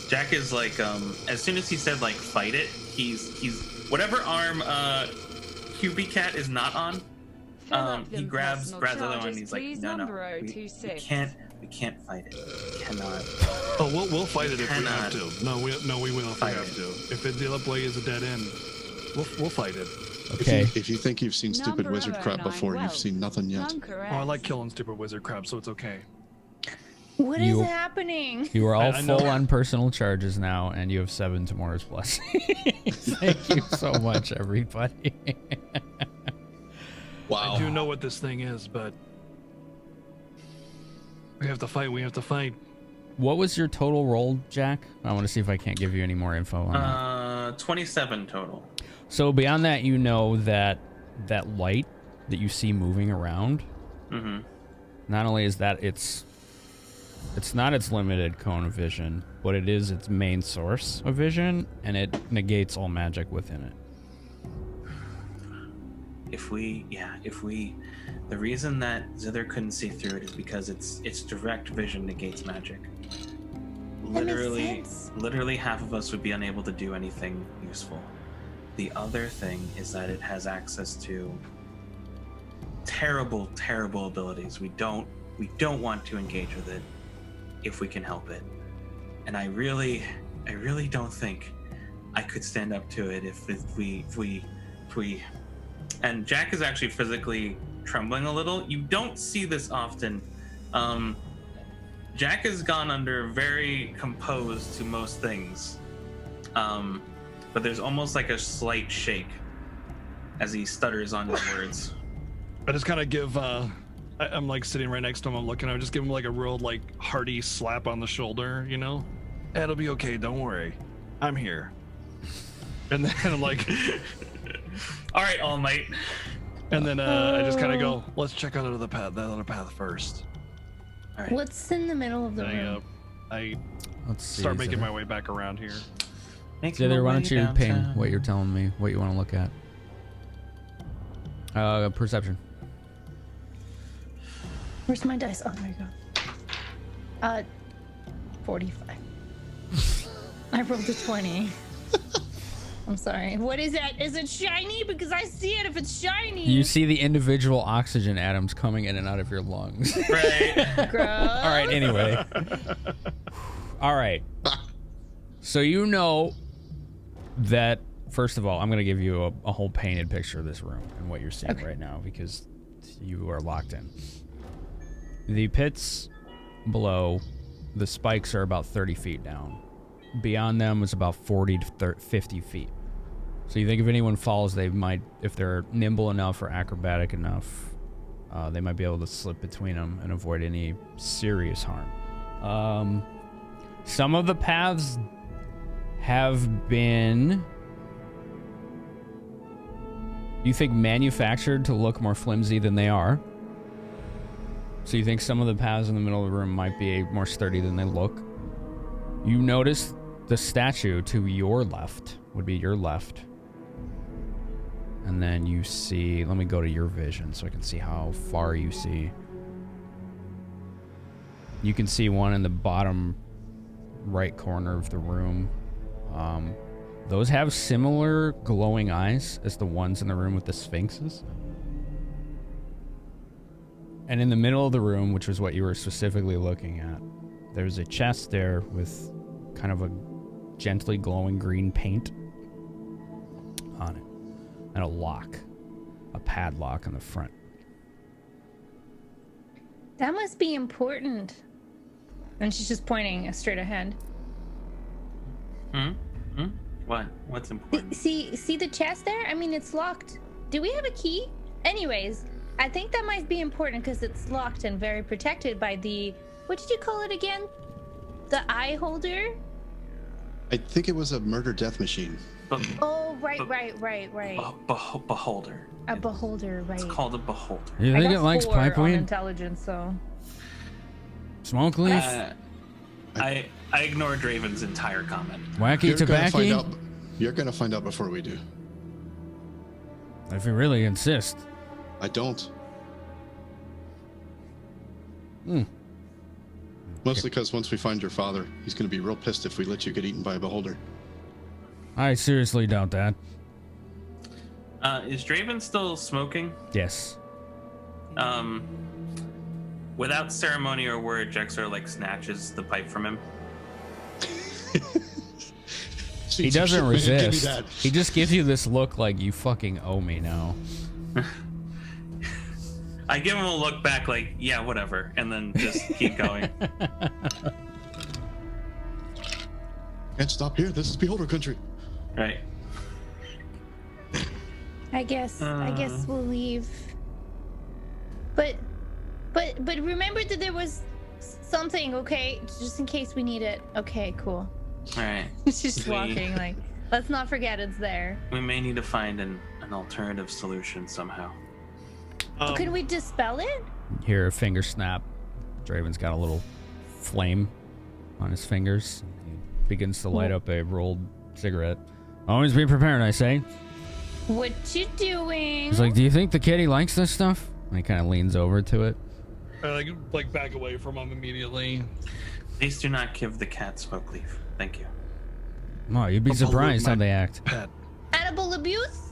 Jack is like as soon as he said like fight it, he's whatever arm QB Cat is not on, he grabs the other one and he's like, no, we can't fight it. We cannot. Oh, we'll fight it if we have Cannot. to. No, we will if we Fight have it. to. If the other way is a dead end, we'll fight it. Okay. If you think you've seen stupid Number wizard crap 09, before, well, you've seen nothing yet. Oh, I like killing stupid wizard crab, so it's okay. What is You- happening? You are all I know. full on personal charges now, and you have 7 tomorrow's blessing. Thank you so much, everybody. Wow. I do know what this thing is, but we have to fight. We have to fight. What was your total roll, Jack? I want to see if I can't give you any more info on that. 27 total. So beyond that, you know that that light that you see moving around, Mm-hmm. not only is that it's It's not its limited cone of vision, but it is its main source of vision, and it negates all magic within it. The reason that Zither couldn't see through it is because its direct vision negates magic. That makes sense. Literally half of us would be unable to do anything useful. The other thing is that it has access to terrible, terrible abilities. We don't want to engage with it if we can help it. And I really don't think I could stand up to it if we. And Jack is actually physically trembling a little. You don't see this often. Jack has gone under very composed to most things. But there's almost like a slight shake as he stutters on his words. I just kind of give, I'm like sitting right next to him. I'm looking, I just give him like a real like hearty slap on the shoulder, you know? It'll be okay. Don't worry. I'm here. And then I'm like, all right, All Might. And then I just kind of go, let's check out that other path first. All right. What's in the middle of the room? I Let's see, start making my way back around here. Zither, why don't you ping what you're telling me, what you want to look at? Perception. Where's my dice? Oh, there you go. 45. I rolled a 20. I'm sorry. What is that? Is it shiny? Because I see it if it's shiny. You see the individual oxygen atoms coming in and out of your lungs. Right. Gross. All right, anyway. All right. So you know that, first of all, I'm going to give you a whole painted picture of this room and what you're seeing right now because you are locked in. The pits below, the spikes are about 30 feet down. Beyond them is about 40 to 50 feet. So you think if anyone falls, they might, if they're nimble enough or acrobatic enough, they might be able to slip between them and avoid any serious harm. Some of the paths have been, you think, manufactured to look more flimsy than they are. So you think some of the paths in the middle of the room might be more sturdy than they look. You notice the statue to your left would be your left. And then you see, let me go to your vision so I can see how far you see. You can see one in the bottom right corner of the room. Those have similar glowing eyes as the ones in the room with the sphinxes. And in the middle of the room, which was what you were specifically looking at, there's a chest there with kind of a gently glowing green paint on it. And a lock, a padlock on the front. That must be important. And she's just pointing straight ahead. What? What's important? See the chest there? I mean, it's locked. Do we have a key? Anyways, I think that might be important because it's locked and very protected by the, what did you call it again? The eye holder? I think it was a murder death machine. Oh, right. Beholder. A beholder, right. It's called a beholder. You think it likes pipe on weed? Intelligence, so. Smoke leaf? I ignored Draven's entire comment. Wacky tobacco? You're gonna find out before we do. If you really insist. I don't. Hmm. Mostly because once we find your father, he's gonna be real pissed if we let you get eaten by a beholder. I seriously doubt that. Is Draven still smoking? Yes. Without ceremony or word, Jexer like snatches the pipe from him. He doesn't resist. He just gives you this look like you fucking owe me now. I give him a look back like, yeah, whatever, and then just keep going. Can't stop here. This is beholder country. Right. I guess we'll leave. But remember that there was something, okay? Just in case we need it. Okay, cool. All right. She's just walking like, let's not forget it's there. We may need to find an alternative solution somehow. Can we dispel it? Hear a finger snap. Draven's got a little flame on his fingers. He begins to light up a rolled cigarette. Always be prepared, I say. What you doing? He's like, do you think the kitty likes this stuff? And he kind of leans over to it. I like back away from him immediately. Please do not give the cat smoke leaf. Thank you. Oh, you'd be surprised how they act. Pet. Animal abuse?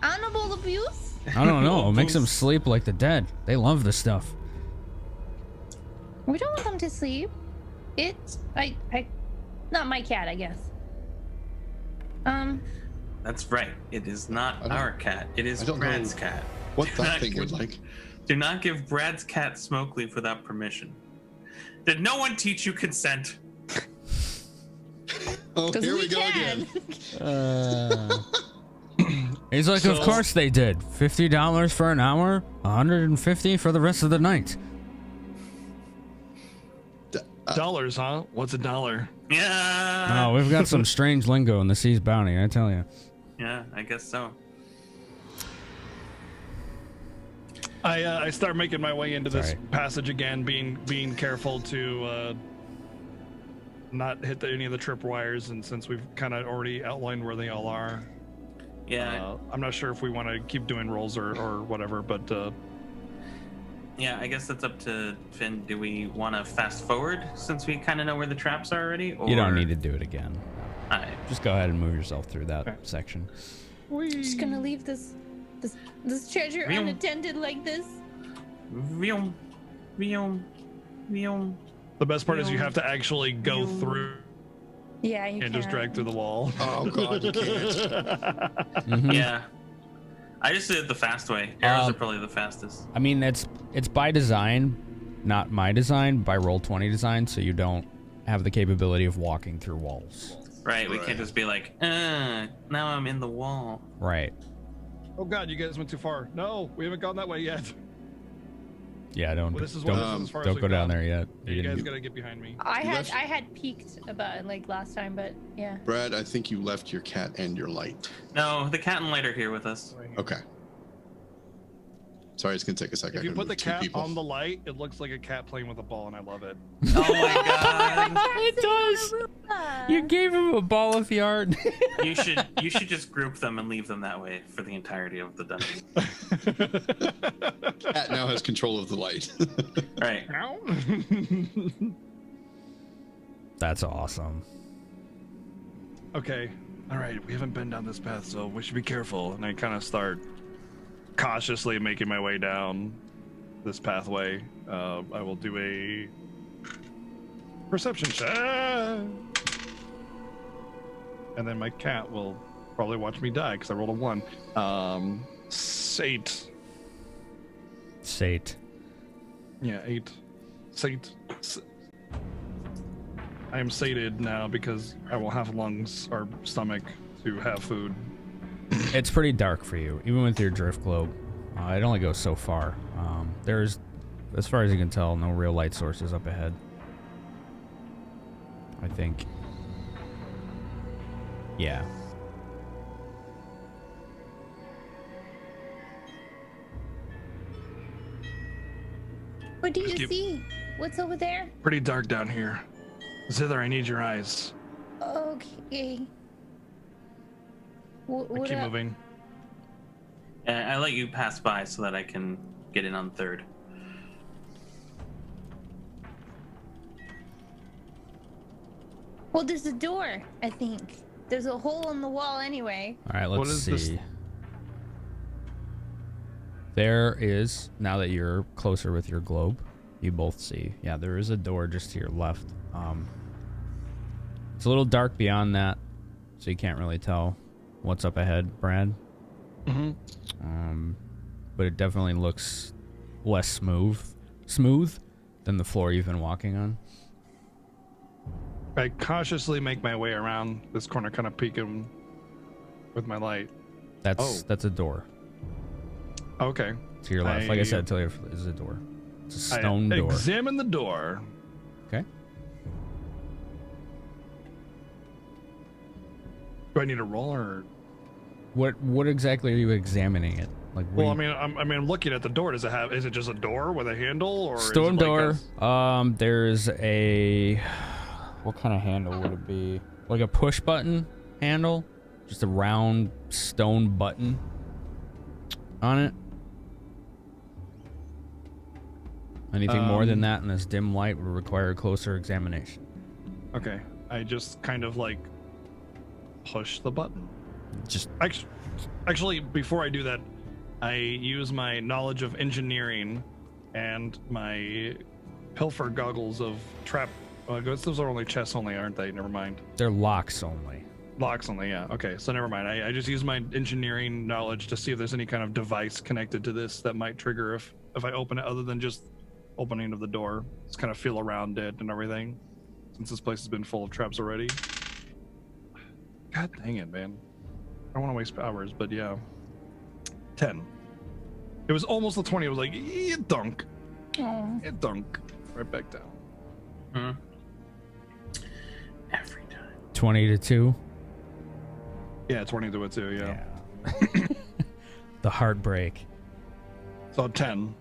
Animal abuse? I don't know. It makes them sleep like the dead. They love the stuff. We don't want them to sleep. It's not my cat, I guess. That's right. It is not our cat. It is Brad's cat. What that thing would like. Do not give Brad's cat smoke leaf without permission. Did no one teach you consent? Oh, here we go can. again. He's like, of course they did. $50 for an hour, $150 for the rest of the night. Dollars, huh? What's a dollar? Yeah. Oh, we've got some strange lingo in the Sea's Bounty, I tell you. Yeah, I guess so. I start making my way into this passage again, being careful to not hit any of the tripwires, and since we've kind of already outlined where they all are, Yeah. I'm not sure if we want to keep doing rolls or whatever, but Yeah, I guess that's up to Finn. Do we want to fast forward since we kind of know where the traps are already? Or... You don't need to do it again. Alright. Just go ahead and move yourself through that section. Just gonna leave this treasure unattended like this. Vroom, vroom, vroom. the best part is you have to actually go through Yeah, you and can. just drag through the wall. Oh god, you can't. Yeah. I just did it the fast way. Arrows are probably the fastest. I mean, it's by design, not my design, by Roll20 design, so you don't have the capability of walking through walls. Right, we can't just be like, now I'm in the wall. Right. Oh god, you guys went too far. No, we haven't gone that way yet. Yeah, don't Well, this is don't, as far as don't we've go down gone. there yet. You guys gotta get behind me. I left- had peeked about it like last time, but yeah. Brad, I think you left your cat and your light. No, the cat and light are here with us. Okay. Sorry, it's gonna take a second. If you I put gotta the move two cat people. on the light, it looks like a cat playing with a ball, and I love it. Oh my god. It does. You gave him a ball of yard. You should just group them and leave them that way for the entirety of the dungeon. Cat now has control of the light. Right. That's awesome. Okay. All right. We haven't been down this path, so we should be careful. And I kind of start cautiously making my way down this pathway. I will do a perception check. And then my cat will probably watch me die because I rolled a 1. Sate. Sate. Yeah, 8. Sate. I am sated now because I will have lungs or stomach to have food. It's pretty dark for you, even with your drift globe. It only goes so far. There's, as far as you can tell, no real light sources up ahead. I think. Yeah. What do you Skip. see? What's over there? Pretty dark down here. Zither, I need your eyes. Okay. I What keep up? moving. I let you pass by so that I can get in on third. Well, there's a door, I think. There's a hole in the wall anyway. All right, What let's is see. this? There is, now that you're closer with your globe, you both see. Yeah, there is a door just to your left. It's a little dark beyond that, so you can't really tell what's up ahead, Brad. Mm-hmm. But it definitely looks less smooth than the floor you've been walking on. I cautiously make my way around this corner, kind of peeking with my light. That's a door Okay. to your left. Like I said, to your left is a door. It's a stone I door. Examine the door. Okay. Do I need a roll or? What exactly are you examining it? Like, Well, I'm looking at the door. Is it just a door with a handle, or stone is it like door. There's a, what kind of handle would it be? Like a push button handle, just a round stone button on it. Anything more than that in this dim light would require a closer examination. Okay, I just kind of like push the button. Just Actually, before I do that, I use my knowledge of engineering and my pilfer goggles of trap. Those are only chests only, aren't they? Never mind. they're locks only. Locks only, yeah. Okay, so never mind. I just use my engineering knowledge to see if there's any kind of device connected to this that might trigger if I open it, other than just opening of the door. Just kind of feel around it and everything, since this place has been full of traps already. God dang it, man. I don't want to waste powers, but yeah. 10. It was almost a 20. It was like, dunk. It dunk. Right back down. Every time. 20 to 2. Yeah, 20 to a 2, yeah. The heartbreak. So 10.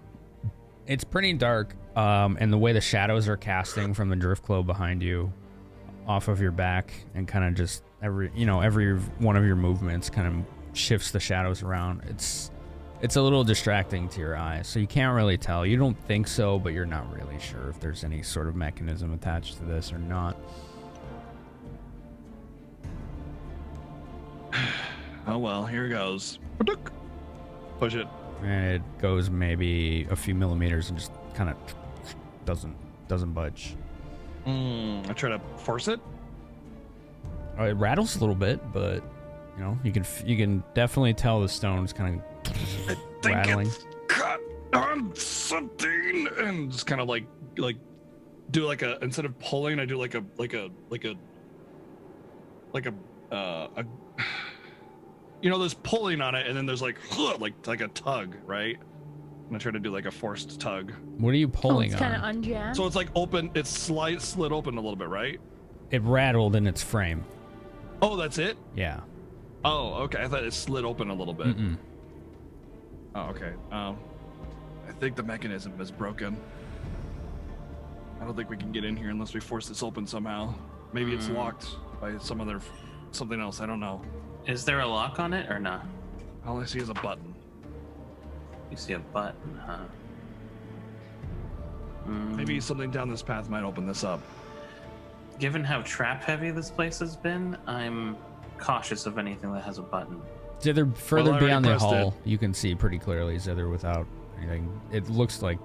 It's pretty dark, and the way the shadows are casting from the drift globe behind you off of your back, and kind of just every one of your movements kind of shifts the shadows around. It's a little distracting to your eyes, so you can't really tell. You don't think so, but you're not really sure if there's any sort of mechanism attached to this or not. Oh well, here goes. Push it. And it goes maybe a few millimeters and just kind of doesn't budge. I try to force it. It rattles a little bit, but you can definitely tell the stone's kind of rattling. It's cut on something, and just kind of like do like a, instead of pulling, I do like a there's pulling on it, and then there's like a tug, right? And I try to do like a forced tug. What are you pulling it's kind of on? unjammed. So it's like open, it's slid open a little bit, right? It rattled in its frame. Oh, that's it? Yeah. Oh, okay. I thought it slid open a little bit. Mm-mm. Oh, okay. I think the mechanism is broken. I don't think we can get in here unless we force this open somehow. Maybe it's locked by something else. I don't know. Is there a lock on it or not? All I see is a button. You see a button, huh? Maybe something down this path might open this up. Given how trap heavy this place has been, I'm cautious of anything that has a button. Zither, further Well, I already beyond the pressed hall, you can see pretty clearly Zither without anything. It looks like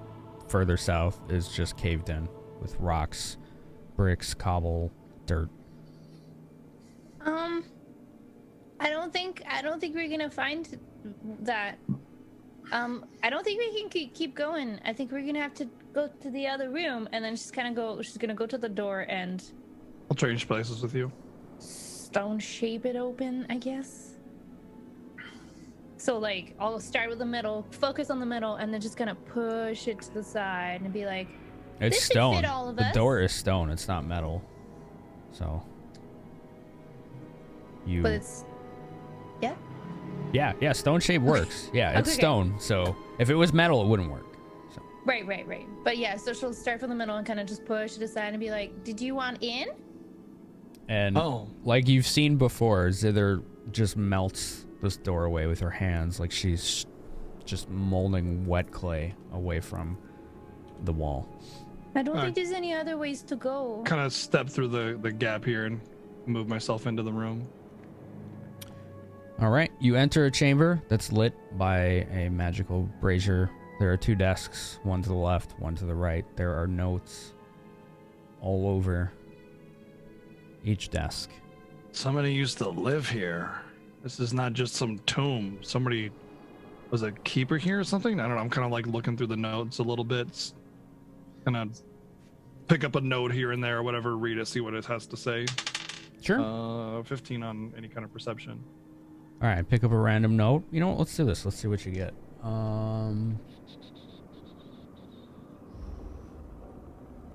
further south is just caved in with rocks, bricks, cobble, dirt. I don't think we're gonna find that. I don't think we can keep going. I think we're gonna have to go to the other room and then she's gonna go to the door and I'll change places with you. stone shape it open, I guess. So like I'll start with the middle, focus on the middle, and then just gonna push it to the side and be like, It's this should stone. fit all of The us. door is stone. It's not metal. So you. But it's Yeah. Stone shape works. Yeah, it's Okay. stone. So if it was metal, it wouldn't work. So right. But yeah, so she'll start from the middle and kind of just push it aside and be like, did you want in? and like you've seen before, Zither just melts this doorway with her hands, like she's just molding wet clay away from the wall. I don't think there's any other ways to go. Kind of step through the gap here and move myself into the room. All right, you enter a chamber that's lit by a magical brazier. There are 2 desks, one to the left, one to the right. There are notes all over each desk. Somebody used to live here. This is not just some tomb. Somebody was a keeper here or something? I don't know. I'm kind of like looking through the notes a little bit. Kind of pick up a note here and there or whatever, read it, see what it has to say. Sure. 15 on any kind of perception. All right, pick up a random note. You know what? Let's do this. Let's see what you get. Why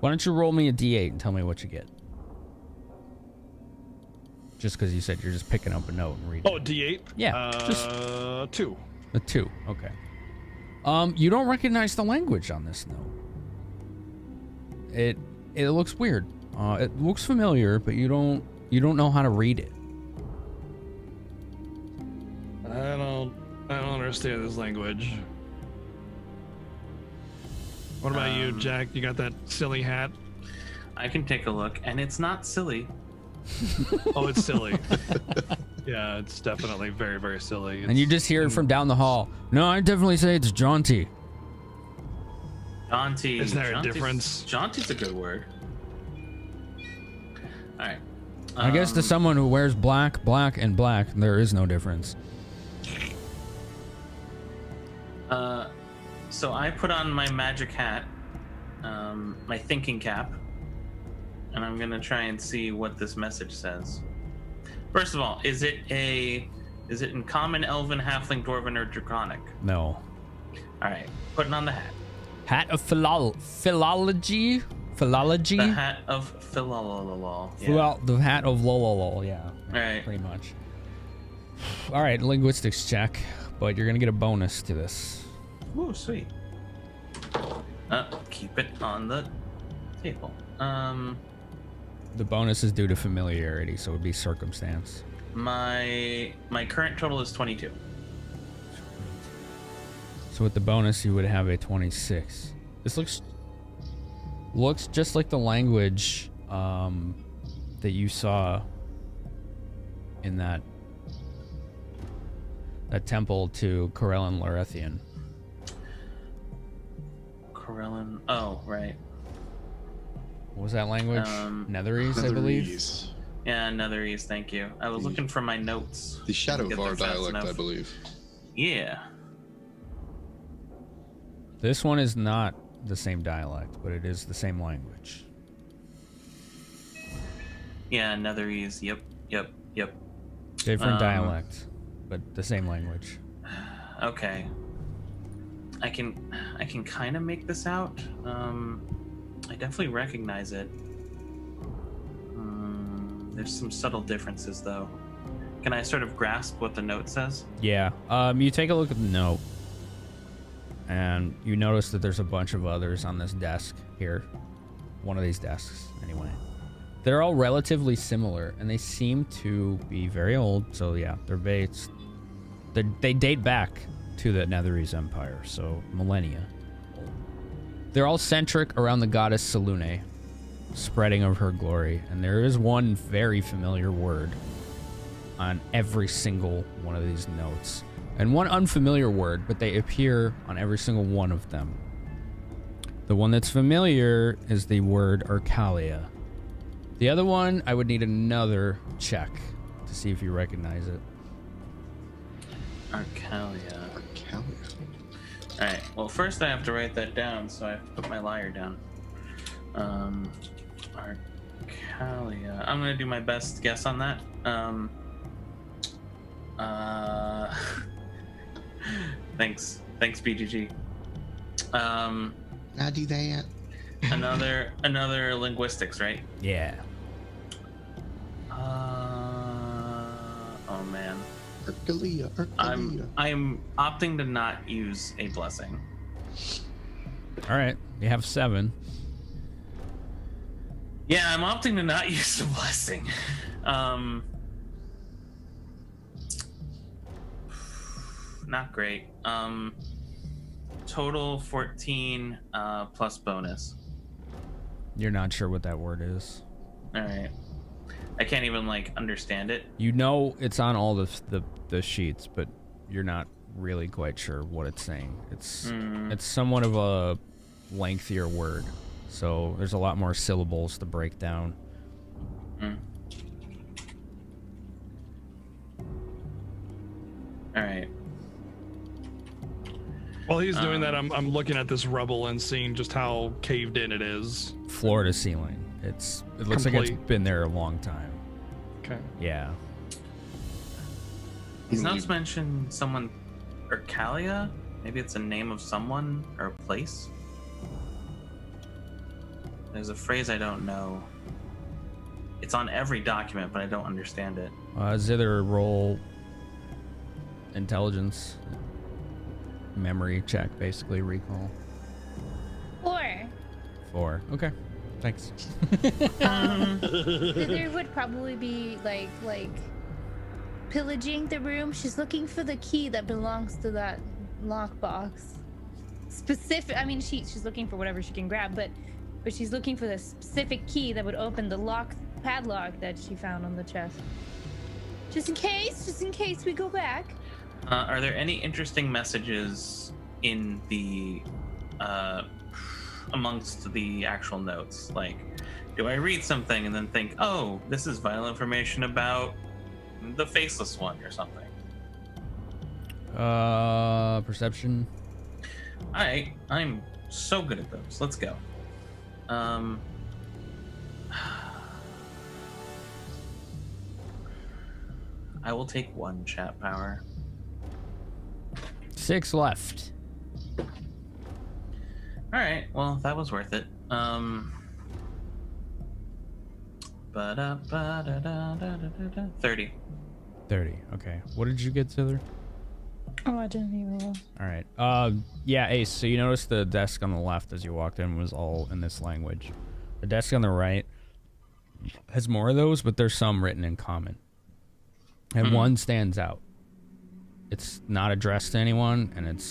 don't you roll me a d8 and tell me what you get? Just because you said you're just picking up a note and reading. Oh, D8? Yeah, just 2. A 2. Okay. You don't recognize the language on this note. It looks weird. It looks familiar, but you don't know how to read it. I don't understand this language. What about you, Jack? You got that silly hat? I can take a look, and it's not silly. Oh, it's silly. Yeah, it's definitely very, very silly. And you just hear it from down the hall. No, I definitely say it's jaunty. Jaunty. Is there a difference? Jaunty's a good word. All right. I guess to someone who wears black, and black, there is no difference. So I put on my magic hat, my thinking cap, and I'm gonna try and see what this message says. First of all, is it in common, elven, halfling, dwarven, or draconic? No. All right, putting on the hat. Hat of philology? Philology? The hat of philololol. Well, the hat of lololol, yeah. All right. Pretty much. All right, linguistics check, but you're going to get a bonus to this. Ooh, sweet. Keep it on the table. The bonus is due to familiarity, so it would be circumstance. My current total is 22. So with the bonus, you would have a 26. This looks just like the language that you saw in that temple to Corellin Larethian. Corellin. Oh, right. What was that language? Netherese, I believe. Netherese. Yeah, Netherese. Thank you. I was looking for my notes. The Shadow Get there Var fast dialect, enough. I believe. Yeah. This one is not the same dialect, but it is the same language. Yeah, Netherese. Yep. Different dialect, but the same language. Okay. I can kind of make this out. I definitely recognize it. There's some subtle differences, though. Can I sort of grasp what the note says? Yeah. You take a look at the note, and you notice that there's a bunch of others on this desk here. One of these desks, anyway. They're all relatively similar, and they seem to be very old. So yeah, they date back to the Netherese Empire, so millennia. They're all centric around the goddess Selune, spreading of her glory, and there is one very familiar word on every single one of these notes, and one unfamiliar word, but they appear on every single one of them. The one that's familiar is the word Arcalia. The other one, I would need another check to see if you recognize it. Arcalia. Arcalia. All right. Well, first I have to write that down, so I have to put my lyre down. Arcalia. I'm gonna do my best guess on that. Thanks, BGG. I'll do that. Another linguistics, right? Yeah. Oh man. Arcalia. I'm opting to not use a blessing. All right. You have 7. Yeah, I'm opting to not use the blessing. Not great. Total 14 plus bonus. You're not sure what that word is. All right. I can't even understand it. You know it's on all the sheets, but you're not really quite sure what it's saying. It's somewhat of a lengthier word, so there's a lot more syllables to break down. All right. While he's doing that, I'm looking at this rubble and seeing just how caved in it is. Floor to ceiling. It looks like it's been there a long time. Okay. Yeah. These notes mention someone, Arcalia. Maybe it's a name of someone or a place. There's a phrase I don't know. It's on every document, but I don't understand it. Zither, roll intelligence. memory check, basically recall. 4. 4. Okay. Thanks. There would probably be like pillaging the room. She's looking for the key that belongs to that lockbox. Specific. I mean, she's looking for whatever she can grab, but she's looking for the specific key that would open the padlock that she found on the chest. Just in case we go back. Are there any interesting messages in the amongst the actual notes? Like, do I read something and then think, oh, this is vital information about the faceless one or something? Perception. I'm so good at those. Let's go. I will take 1 chat power. 6 left. All right. Well, that was worth it. 30. 30. Okay. What did you get, Zither? Oh, I didn't even roll. All right. Yeah, Ace. So you noticed the desk on the left as you walked in was all in this language. The desk on the right has more of those, but there's some written in common. And one stands out. It's not addressed to anyone, and it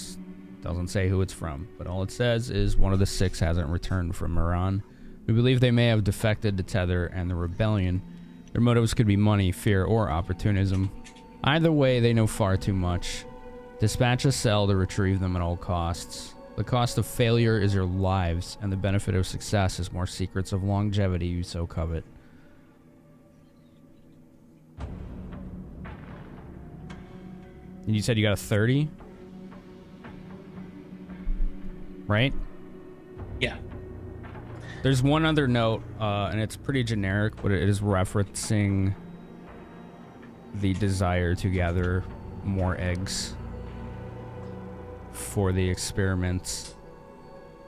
doesn't say who it's from. But all it says is one of the 6 hasn't returned from Moran. We believe they may have defected to Tether and the rebellion. Their motives could be money, fear, or opportunism. Either way, they know far too much. Dispatch a cell to retrieve them at all costs. The cost of failure is your lives, and the benefit of success is more secrets of longevity you so covet. And you said you got a 30? Right? Yeah. There's one other note, and it's pretty generic, but it is referencing the desire to gather more eggs for the experiments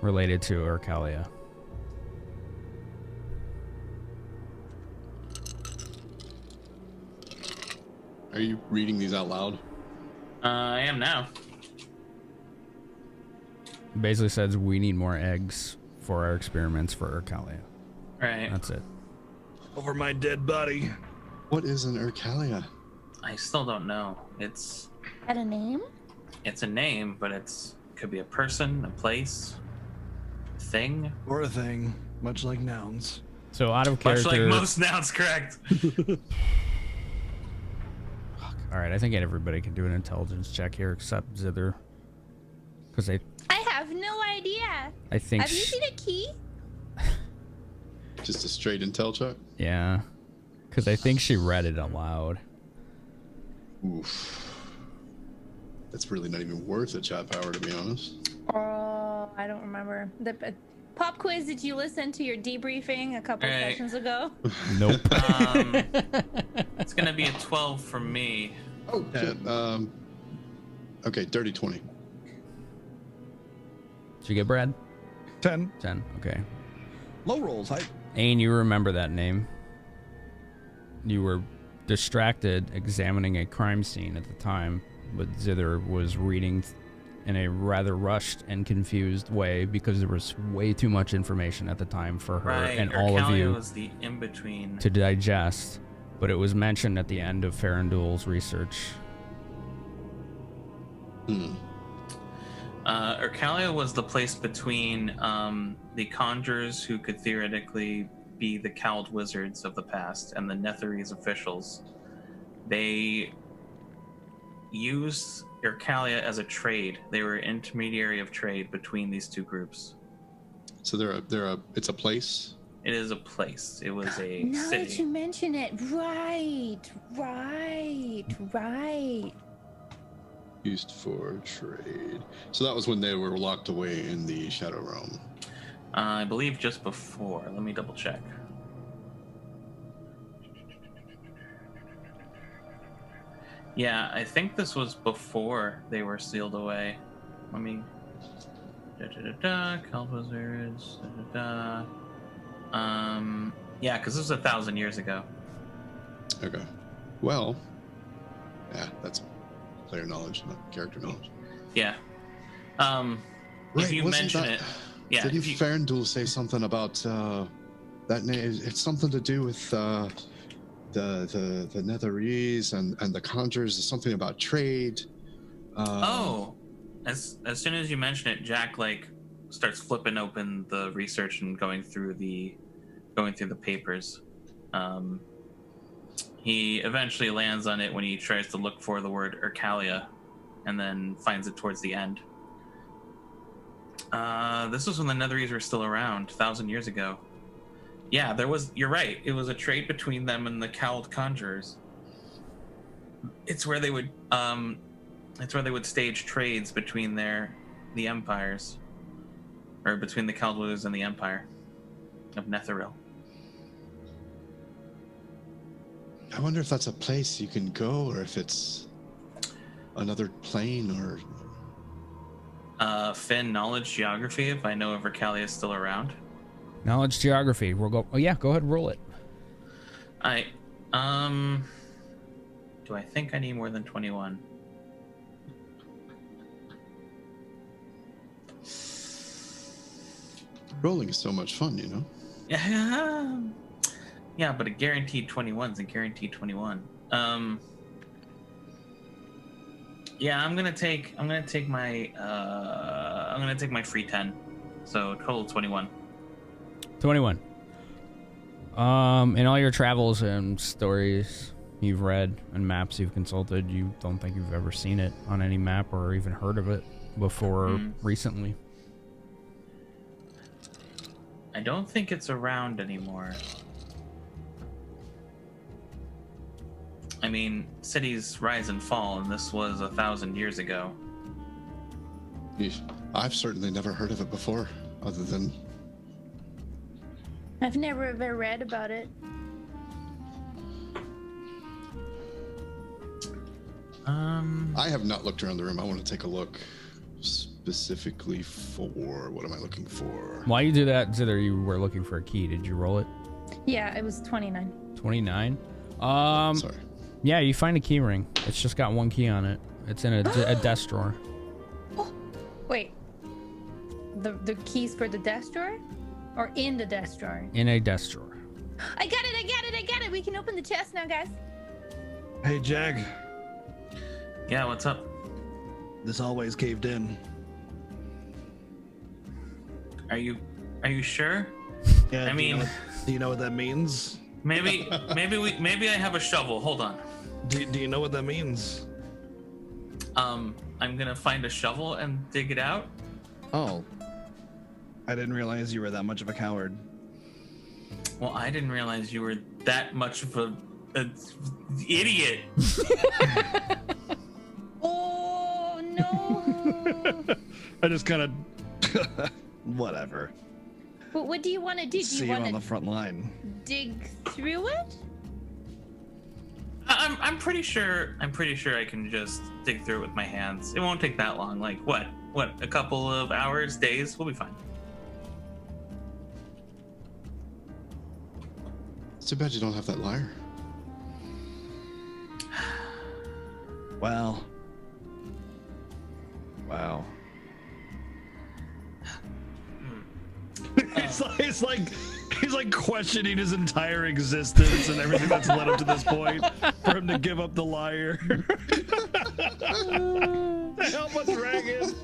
related to Urcalia. Are you reading these out loud? I am now. Basically says we need more eggs for our experiments for Urcalia. Right. That's it. Over my dead body. What is an Urcalia? I still don't know. It's Had a name? a name, but could be a person, a place, a thing. Or a thing, much like nouns. So out of Much character. like most nouns, correct. All right, I think everybody can do an intelligence check here except Zither, because I have no idea. I think. Have you seen a key? Just a straight intel check? Yeah, because I think she read it aloud. Oof. That's really not even worth a chat power, to be honest. Oh, I don't remember. The pop quiz, did you listen to your debriefing a couple of Right. sessions ago? Nope. It's gonna be a 12 from me. Oh, shit. Okay, dirty 20. Did you get Brad? 10. 10. Okay. Low rolls. Ain, you remember that name. You were distracted examining a crime scene at the time, but Zither was reading in a rather rushed and confused way because there was way too much information at the time for her Right. and all of Urcalia you was the in-between. to digest, but it was mentioned at the end of Farandul's research. Urcalia was the place between the conjurers who could theoretically be the cowled wizards of the past and the Netherese officials. They used Urcalia as a trade. They were an intermediary of trade between these two groups. So it's a place? It is a place. It was a Now that you city. mention it, right. Used for trade. So that was when they were locked away in the Shadow Realm. I believe just before. Let me double check. Yeah, I think this was before they were sealed away. Let me. Cowled wizards. Yeah, because this was 1,000 years ago. Okay. Well, yeah, that's player knowledge, not character knowledge. Yeah. If you wasn't mention that- it, yeah. Didn't If you, Ferndul say something about that name? It's something to do with the Netherese and the Conjures. Something about trade. as soon as you mention it, Jack like starts flipping open the research and going through the papers. He eventually lands on it when he tries to look for the word Urcalia, and then finds it towards the end. This was when the Netherese were still around, 1,000 years ago. Yeah, there was. You're right. It was a trade between them and the Cowled Conjurers. It's where they would. It's where they would stage trades between the empires, or between the Caldwellers and the Empire of Netheril. I wonder if that's a place you can go, or if it's another plane, or. Finn, knowledge geography. If I know if Urcalia is still around. Knowledge geography. We'll go. Oh yeah, go ahead and roll it. Do I think I need more than 21? Rolling is so much fun, you know. Yeah, but a guaranteed 21 is a guaranteed 21. Yeah, I'm gonna take my free 10. So total 21. 21. In all your travels and stories you've read and maps you've consulted, you don't think you've ever seen it on any map or even heard of it before recently. I don't think it's around anymore. I mean, cities rise and fall, and this was 1,000 years ago. Yeesh. I've certainly never heard of it before, other than. I've never ever read about it. I have not looked around the room. I want to take a look specifically for what am I looking for? While you do that, Zither, you were looking for a key. Did you roll it? Yeah, it was 29. 29. Sorry. Yeah, you find a key ring. It's just got one key on it. It's in a desk drawer. Oh, wait. The keys for the desk drawer? Or in the desk drawer? In a desk drawer. I got it! We can open the chest now, guys. Hey, Jag. Yeah, what's up? This always caved in. Are you sure? Yeah. I mean, do you know what that means? maybe I have a shovel. Hold on. Do you know what that means? I'm gonna find a shovel and dig it out. Oh. I didn't realize you were that much of a coward. Well, I didn't realize you were that much of a idiot. Oh no! I just kind of whatever. But what do you want to do? Do See you you on the want to front line. dig through it? I'm pretty sure I can just dig through it with my hands. It won't take that long. Like what? A couple of hours, days? We'll be fine. It's too bad you don't have that lyre. Well. Wow. He's like questioning his entire existence and everything that's led up to this point for him to give up the lyre. To help a dragon.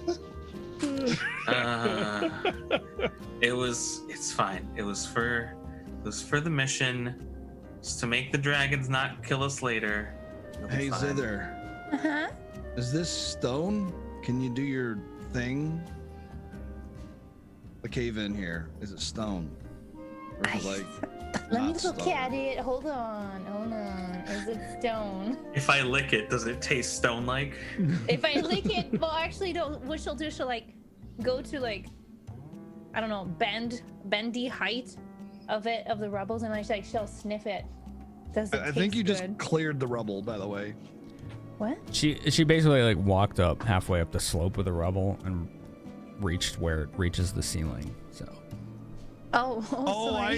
It's fine. It was for the mission. Just to make the dragons not kill us later. It'll be Hey, fine. Zither. Uh-huh. Is this stone? Can you do your thing? The cave in here. Is it stone? Or is it like Let me not look stone? at it. Hold on. Is it stone? If I lick it, does it taste stone-like? If I lick it, well, actually, what she'll do, she'll like go to like, I don't know, bendy height of the rubbles, and she'll sniff it. Does it I think taste you just good? cleared the rubble, by the way. What? She basically like walked up halfway up the slope of the rubble and reached where it reaches the ceiling. So Oh, Oh, sorry.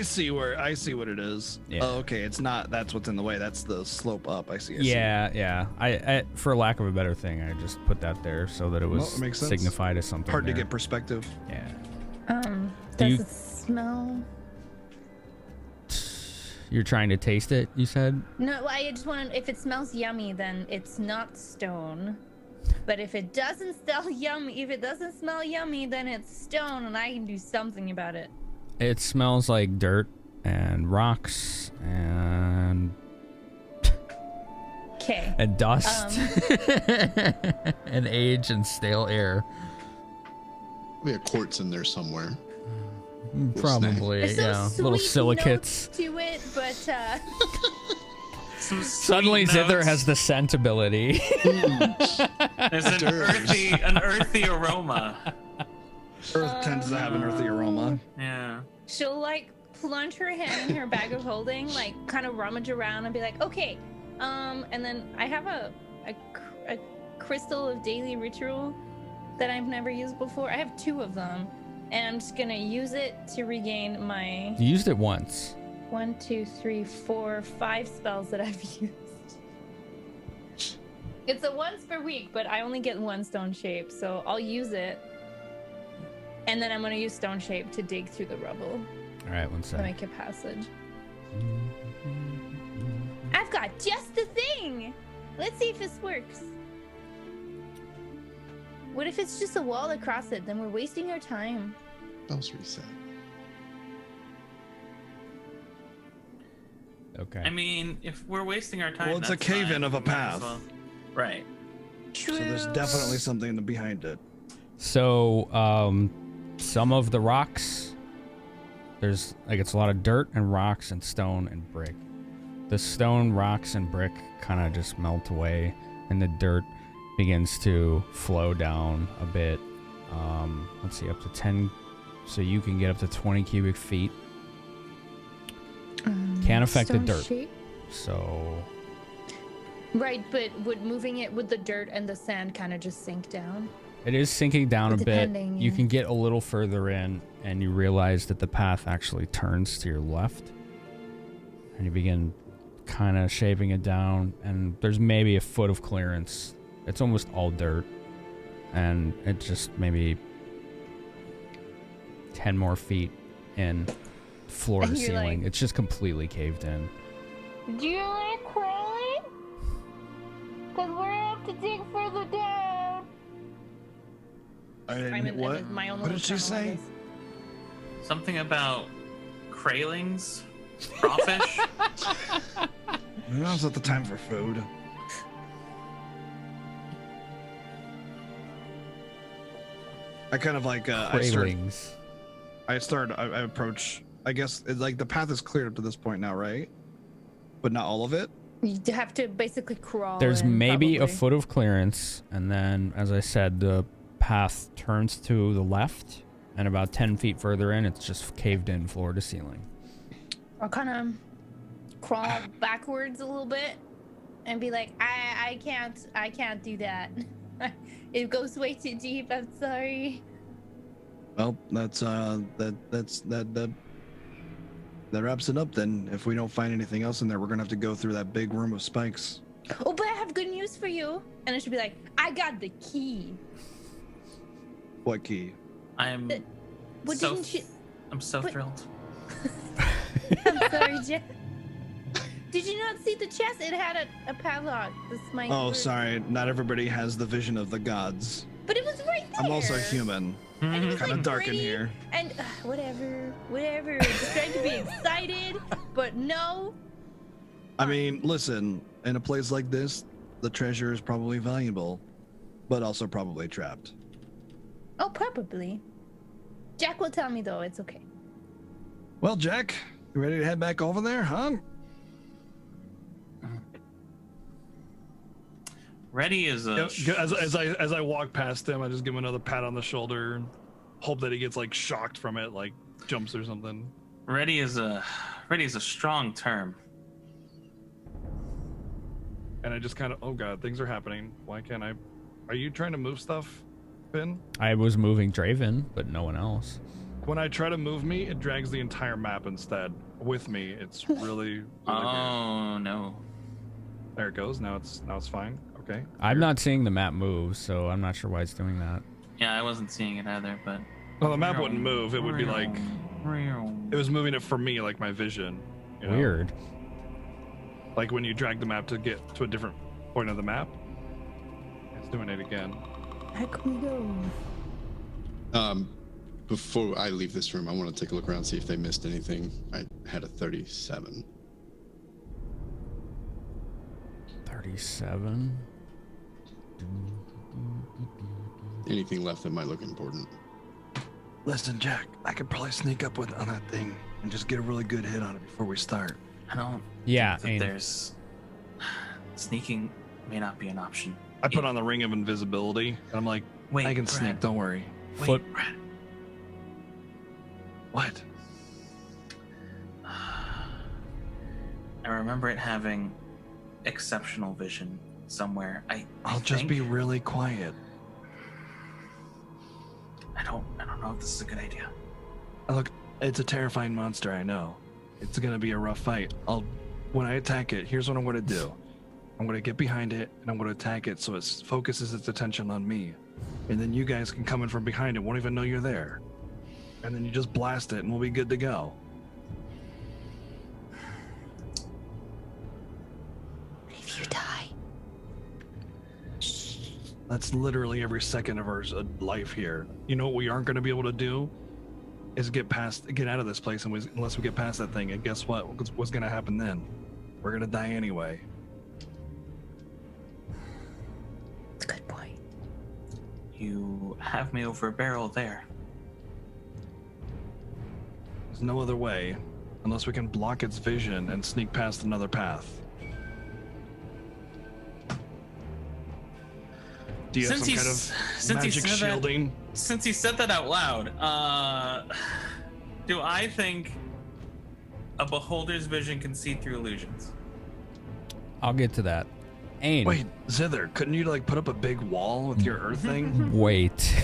I see what it is. Yeah. Oh, okay. It's not. That's what's in the way. That's the slope up. I see. I see. Yeah. I for lack of a better thing, I just put that there so that it was Well, it makes sense. signified as something. Hard to there. get perspective. Yeah. Does you- it smell? You're trying to taste it, you said? No, I just want to. If it smells yummy, then it's not stone. But if it doesn't smell yummy, then it's stone, and I can do something about it. It smells like dirt and rocks and Okay. and dust and age and stale air. We have quartz in there somewhere. Probably, There's yeah. some Little sweet silicates. notes to it, but Some Suddenly, sweet Zither notes. has the scent ability. There's an earthy aroma. Earth tends to have an earthy aroma. Yeah. she'll like plunge her hand in her bag of holding, like kind of rummage around and be like, okay, and then I have a crystal of daily ritual that I've never used before. I have 2 of them, and I'm just gonna use it to regain my You used it once. 1, 2, 3, 4, 5 spells that I've used. It's a once per week, but I only get 1 stone shape, so I'll use it. And then I'm gonna use stone shape to dig through the rubble All right, one to sec. make a passage. I've got just the thing! Let's see if this works. What if it's just a wall across it? Then we're wasting our time. Spells reset. Okay. I mean, if we're wasting our time, Well, it's a that's cave-in fine. of a We might as path. well- Right. True. So there's definitely something behind it. So, some of the rocks, there's like it's a lot of dirt and rocks and stone and brick. The stone, rocks, and brick kind of just melt away, and the dirt begins to flow down a bit. Let's see, up to 10, so you can get up to 20 cubic feet. Can't affect the Stone dirt. shape? So, Right, but would moving it with the dirt and the sand kind of just sink down? it is sinking down a bit. Depending, You yeah. can get a little further in, and you realize that the path actually turns to your left. And you begin kind of shaving it down, and there's maybe a foot of clearance. It's almost all dirt. And it's just maybe 10 more feet in, floor to And you're ceiling. like- It's just completely caved in. Do you like crawling? Because we're gonna have to dig further down. I'm in What? my own What little did she tunnel, I say? guess. Something about craylings, crawfish. Now's not the time for food. I kind of like I Railings. approach. I guess it's like the path is cleared up to this point now, right? But not all of it. You have to basically crawl. There's in, maybe a probably. foot of clearance, and then, as I said, the path turns to the left, and about 10 feet further in, it's just caved in floor to ceiling. I'll kind of crawl backwards a little bit and be like, I can't do that. It goes way too deep. I'm sorry. Well, that wraps it up then. If we don't find anything else in there, we're gonna have to go through that big room of spikes. Oh, but I have good news for you. And it should be like, I got the key. What key? I'm What so didn't you? I'm so But- thrilled. I'm sorry, Jeff. Did you not see the chest? It had a padlock. This might. Oh, work. sorry. Not everybody has the vision of the gods. But it was right there. I'm also human. And it was, Kind of like, dark in pretty, here. And whatever. Just trying to be excited, but no. I mean, listen. In a place like this, the treasure is probably valuable, but also probably trapped. Oh, probably. Jack will tell me though. It's okay. Well, Jack, you ready to head back over there, huh? Ready is a As I walk past him, I just give him another pat on the shoulder, and hope that he gets like shocked from it, like jumps or something. ready is a strong term. And I just kind of, oh god, things are happening. Why can't I? Are you trying to move stuff, Finn? I was moving Draven, but no one else. When I try to move me, it drags the entire map instead with me. It's really, really weird. Oh no. There it goes. Now it's fine. Okay. I'm not seeing the map move, so I'm not sure why it's doing that. Yeah, I wasn't seeing it either, but. Well, the map wouldn't move. It would be like it was moving it for me, like my vision. You know? Weird. Like when you drag the map to get to a different point of the map. It's doing it again. Heck we go. Before I leave this room, I want to take a look around, see if they missed anything. I had a 37. 37. Anything left that might look important? Listen, Jack, I could probably sneak up on that thing and just get a really good hit on it before we start. I don't Yeah, think that there's sneaking may not be an option. I put on the ring of invisibility, and I'm like, Wait, I can Brad. sneak, don't worry. Foot. Wait, Brad. What? I remember it having exceptional vision somewhere. I'll just be really quiet. I don't know if this is a good idea. Look, it's a terrifying monster, I know. It's gonna be a rough fight. When I attack it, here's what I'm gonna do. I'm gonna get behind it and I'm gonna attack it so it focuses its attention on me. And then you guys can come in from behind it, won't even know you're there. And then you just blast it and we'll be good to go. If you die. That's literally every second of our life here. You know what we aren't gonna be able to do? Is get out of this place unless we get past that thing. And guess what? What's gonna happen then? We're gonna die anyway. That's a good point. You have me over a barrel there. There's no other way unless we can block its vision and sneak past another path. Do you have some kind of magic shielding? Since he said that out loud, do I think a beholder's vision can see through illusions? I'll get to that. Ain. Wait, Zither, couldn't you like put up a big wall with your earth thing? Wait.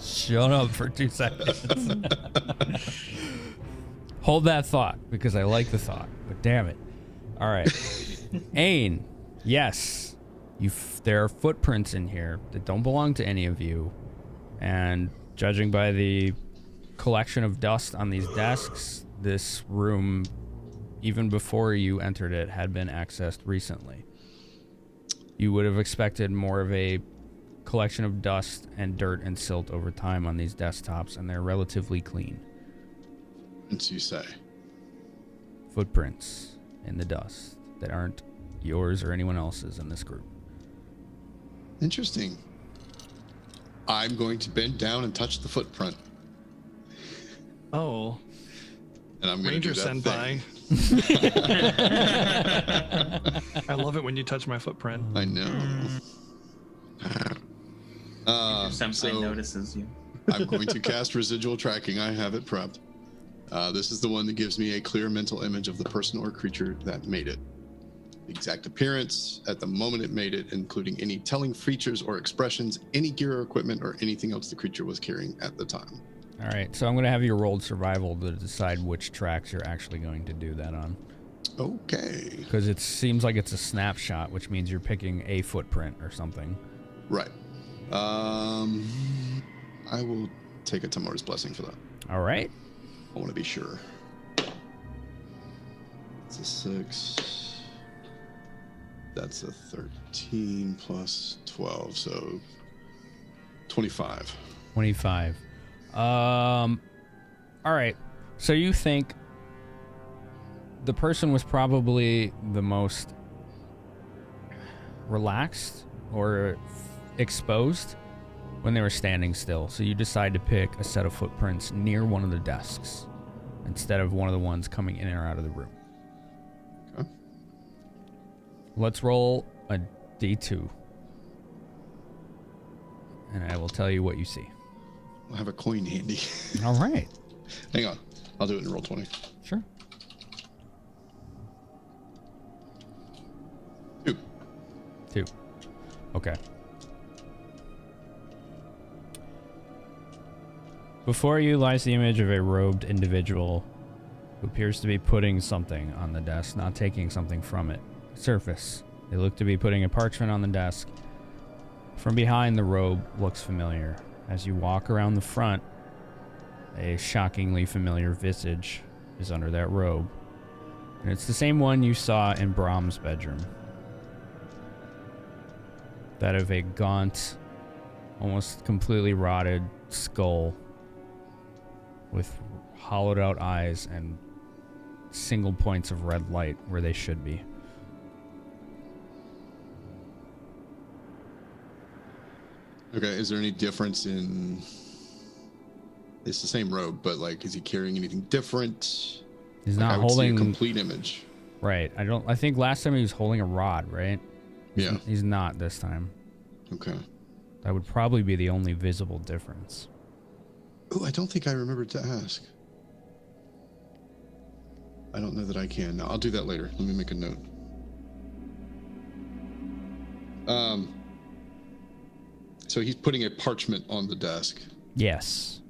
Shut up for 2 seconds. Hold that thought, because I like the thought, but damn it. All right. Ain, yes. There are footprints in here that don't belong to any of you. And judging by the collection of dust on these desks, this room, even before you entered it, had been accessed recently. You would have expected more of a collection of dust and dirt and silt over time on these desktops, and they're relatively clean. As you say. Footprints in the dust that aren't yours or anyone else's in this group. Interesting. I'm going to bend down and touch the footprint. Oh. And I'm going to Ranger do that Senpai. thing. I love it when you touch my footprint. I know. Senpai notices you. I'm going to cast residual tracking. I have it prepped. This is the one that gives me a clear mental image of the person or creature that made it. The exact appearance at the moment it made it, including any telling features or expressions, any gear or equipment, or anything else the creature was carrying at the time. All right, so I'm going to have you roll survival to decide which tracks you're actually going to do that on. Okay. Because it seems like it's a snapshot, which means you're picking a footprint or something. Right. I will take a Tamara's blessing for that. All right. I want to be sure. It's a 6. That's a 13 plus 12, so 25. 25. All right. So you think the person was probably the most relaxed or exposed when they were standing still. So you decide to pick a set of footprints near one of the desks instead of one of the ones coming in or out of the room. Okay. Let's roll a D2. And I will tell you what you see. I'll have a coin handy. All right. Hang on. I'll do it in roll 20. Sure. 2. 2. Okay. Before you lies the image of a robed individual who appears to be putting something on the desk, not taking something from it. Surface. They look to be putting a parchment on the desk. From behind, the robe looks familiar. As you walk around the front, a shockingly familiar visage is under that robe. And it's the same one you saw in Brahm's bedroom. That of a gaunt, almost completely rotted skull with hollowed out eyes and single points of red light where they should be. Okay, is there any difference in... It's the same robe, but like, is he carrying anything different? He's Like, not I would see holding a complete image. Right. I think last time he was holding a rod, right? Yeah. He's not this time. Okay. That would probably be the only visible difference. Oh, I don't think I remembered to ask. I don't know that I can. No, I'll do that later. Let me make a note. So he's putting a parchment on the desk. Yes.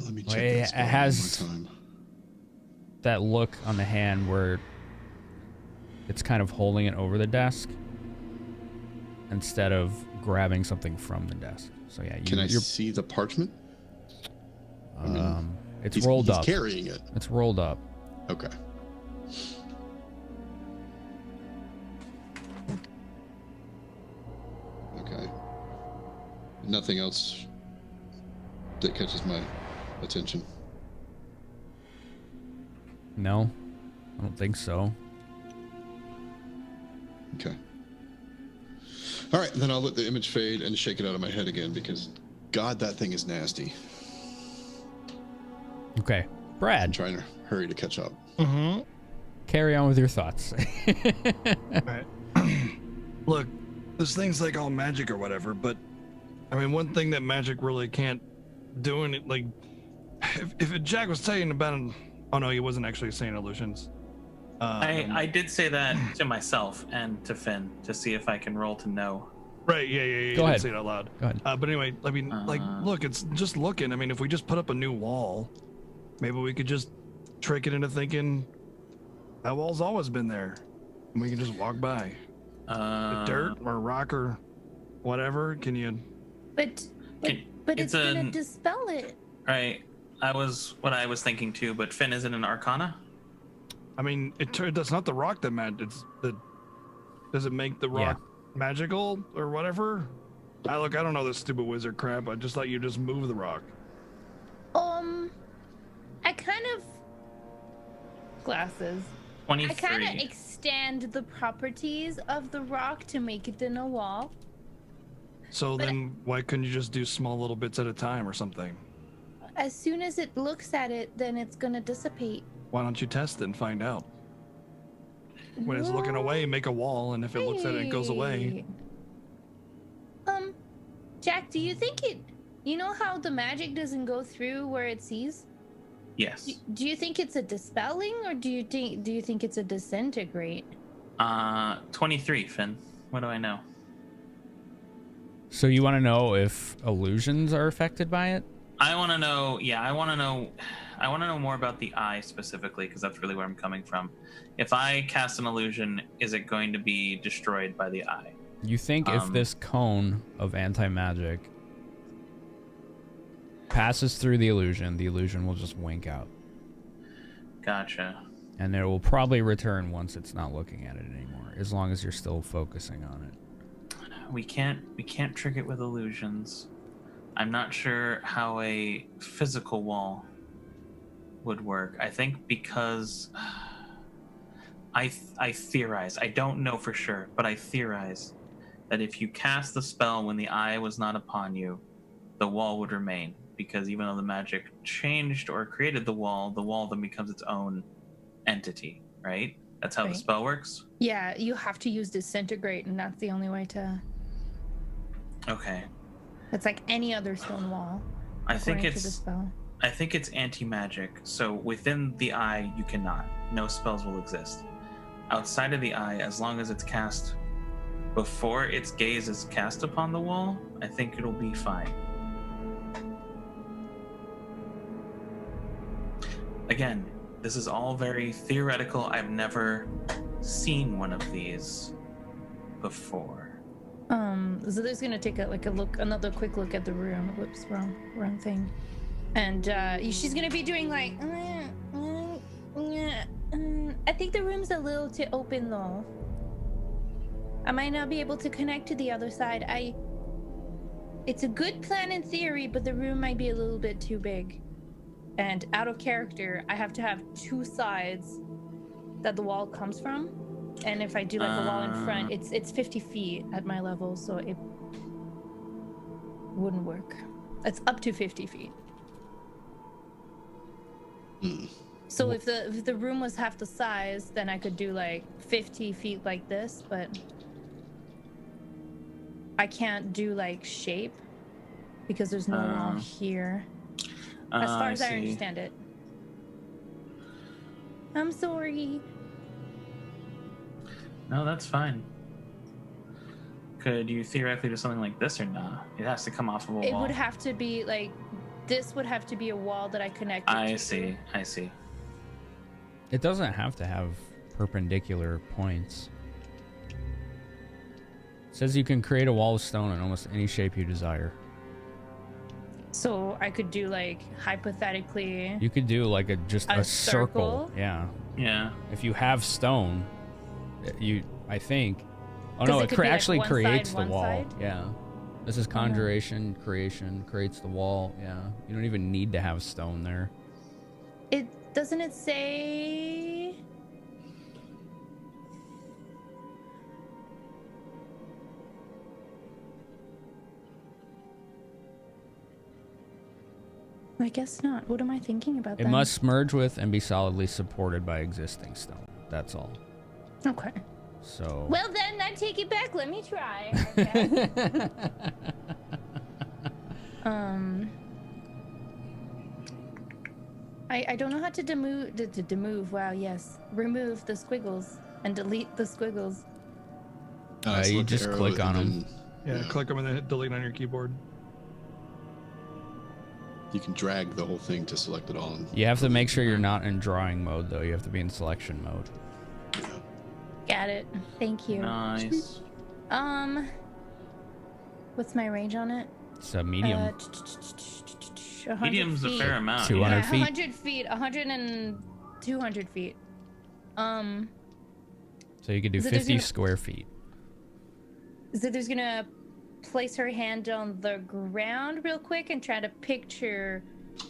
Let me check Well, it that spell has one more time. that look on the hand where it's kind of holding it over the desk instead of grabbing something from the desk. So yeah, Can I see the parchment? it's rolled up. He's carrying it. It's rolled up. Okay. Okay. Nothing else that catches my attention. No, I don't think so. Okay. All right, then I'll let the image fade and shake it out of my head again because, God, that thing is nasty. Okay, I'm Brad, trying to hurry to catch up. Mm-hmm. carry on with your thoughts. Right. Look, this thing's like all magic or whatever, but I mean, one thing that magic really can't do, and like, if Jack was saying about it, oh no, he wasn't actually saying illusions. I did say that to myself and to Finn to see if I can roll to know. Right, yeah. Go You ahead. didn't say it out loud. Go ahead. But anyway, I mean, like, look, it's just looking. I mean, if we just put up a new wall, maybe we could just trick it into thinking that wall's always been there, and we can just walk by. The dirt or rock or whatever. Can you? But it's gonna dispel it. Right. I was thinking too, but Finn, is it an Arcana? I mean, that's not the rock that it's the. Does it make the rock magical or whatever? I don't know this stupid wizard crap. I just thought you just move the rock. I kind of glasses. 23. I kind of extend the properties of the rock to make it in a wall. So But- then, why couldn't you just do small little bits at a time or something? As soon as it looks at it, then it's gonna dissipate. Why don't you test it and find out? When it's looking away, make a wall, and if it looks at it and goes away. Jack, do you think it? You know how the magic doesn't go through where it sees? Yes. Do you think it's a dispelling, or do you think it's a disintegrate? 23, Finn. What do I know? So you want to know if illusions are affected by it? I want to know. Yeah, I want to know more about the eye specifically, because that's really where I'm coming from. If I cast an illusion, is it going to be destroyed by the eye? You think if this cone of anti-magic passes through the illusion will just wink out. Gotcha. And it will probably return once it's not looking at it anymore, as long as you're still focusing on it. We can't trick it with illusions. I'm not sure how a physical wall would work. I think because I theorize. I don't know for sure, but I theorize that if you cast the spell when the eye was not upon you, the wall would remain. Because even though the magic changed or created the wall then becomes its own entity, right? That's how the spell works? Yeah, you have to use disintegrate, and that's the only way to. Okay. It's like any other stone wall. I think according to the spell. I think it's anti-magic. So within the eye, you cannot. No spells will exist. Outside of the eye, as long as it's cast before its gaze is cast upon the wall, I think it'll be fine. again, this is all very theoretical. I've never seen one of these before. Zither's gonna take another quick look at the room. Whoops, wrong thing. And she's gonna be doing like, I think the room's a little too open though. I might not be able to connect to the other side. It's a good plan in theory, but the room might be a little bit too big. And out of character, I have to have two sides that the wall comes from. And if I do like a wall in front, it's 50 feet at my level, so it wouldn't work. It's up to 50 feet. So if the room was half the size, then I could do like 50 feet like this, but I can't do like shape because there's no wall here. As far as I understand it. I'm sorry. No, that's fine. Could you theoretically do something like this or not? It has to come off of a wall. It would have to be like, this would have to be a wall that I connected to. I see. It doesn't have to have perpendicular points. It says you can create a wall of stone in almost any shape you desire. So I could do like, hypothetically... You could do like a circle. Yeah. Yeah. If you have stone, I think... Oh no, it actually creates the wall. Side? Yeah. This is conjuration, creation, creates the wall. Yeah. You don't even need to have stone there. Doesn't it say... I guess not. What am I thinking about? It must merge with and be solidly supported by existing stone. That's all. Okay. So. Well then, I take it back. Let me try. Okay. I don't know how to remove. Wow. Yes. Remove the squiggles and delete the squiggles. You just click on them. Yeah, click them and then hit delete on your keyboard. You can drag the whole thing to select it all. You have to make sure you're not in drawing mode, though. You have to be in selection mode. Yeah. Got it. Thank you. Nice. What's my range on it? It's a medium. Medium's a fair amount. 200 feet. 100 feet. 100 and 200 feet. So you could do 50 square feet. Zither's gonna place her hand on the ground real quick and try to picture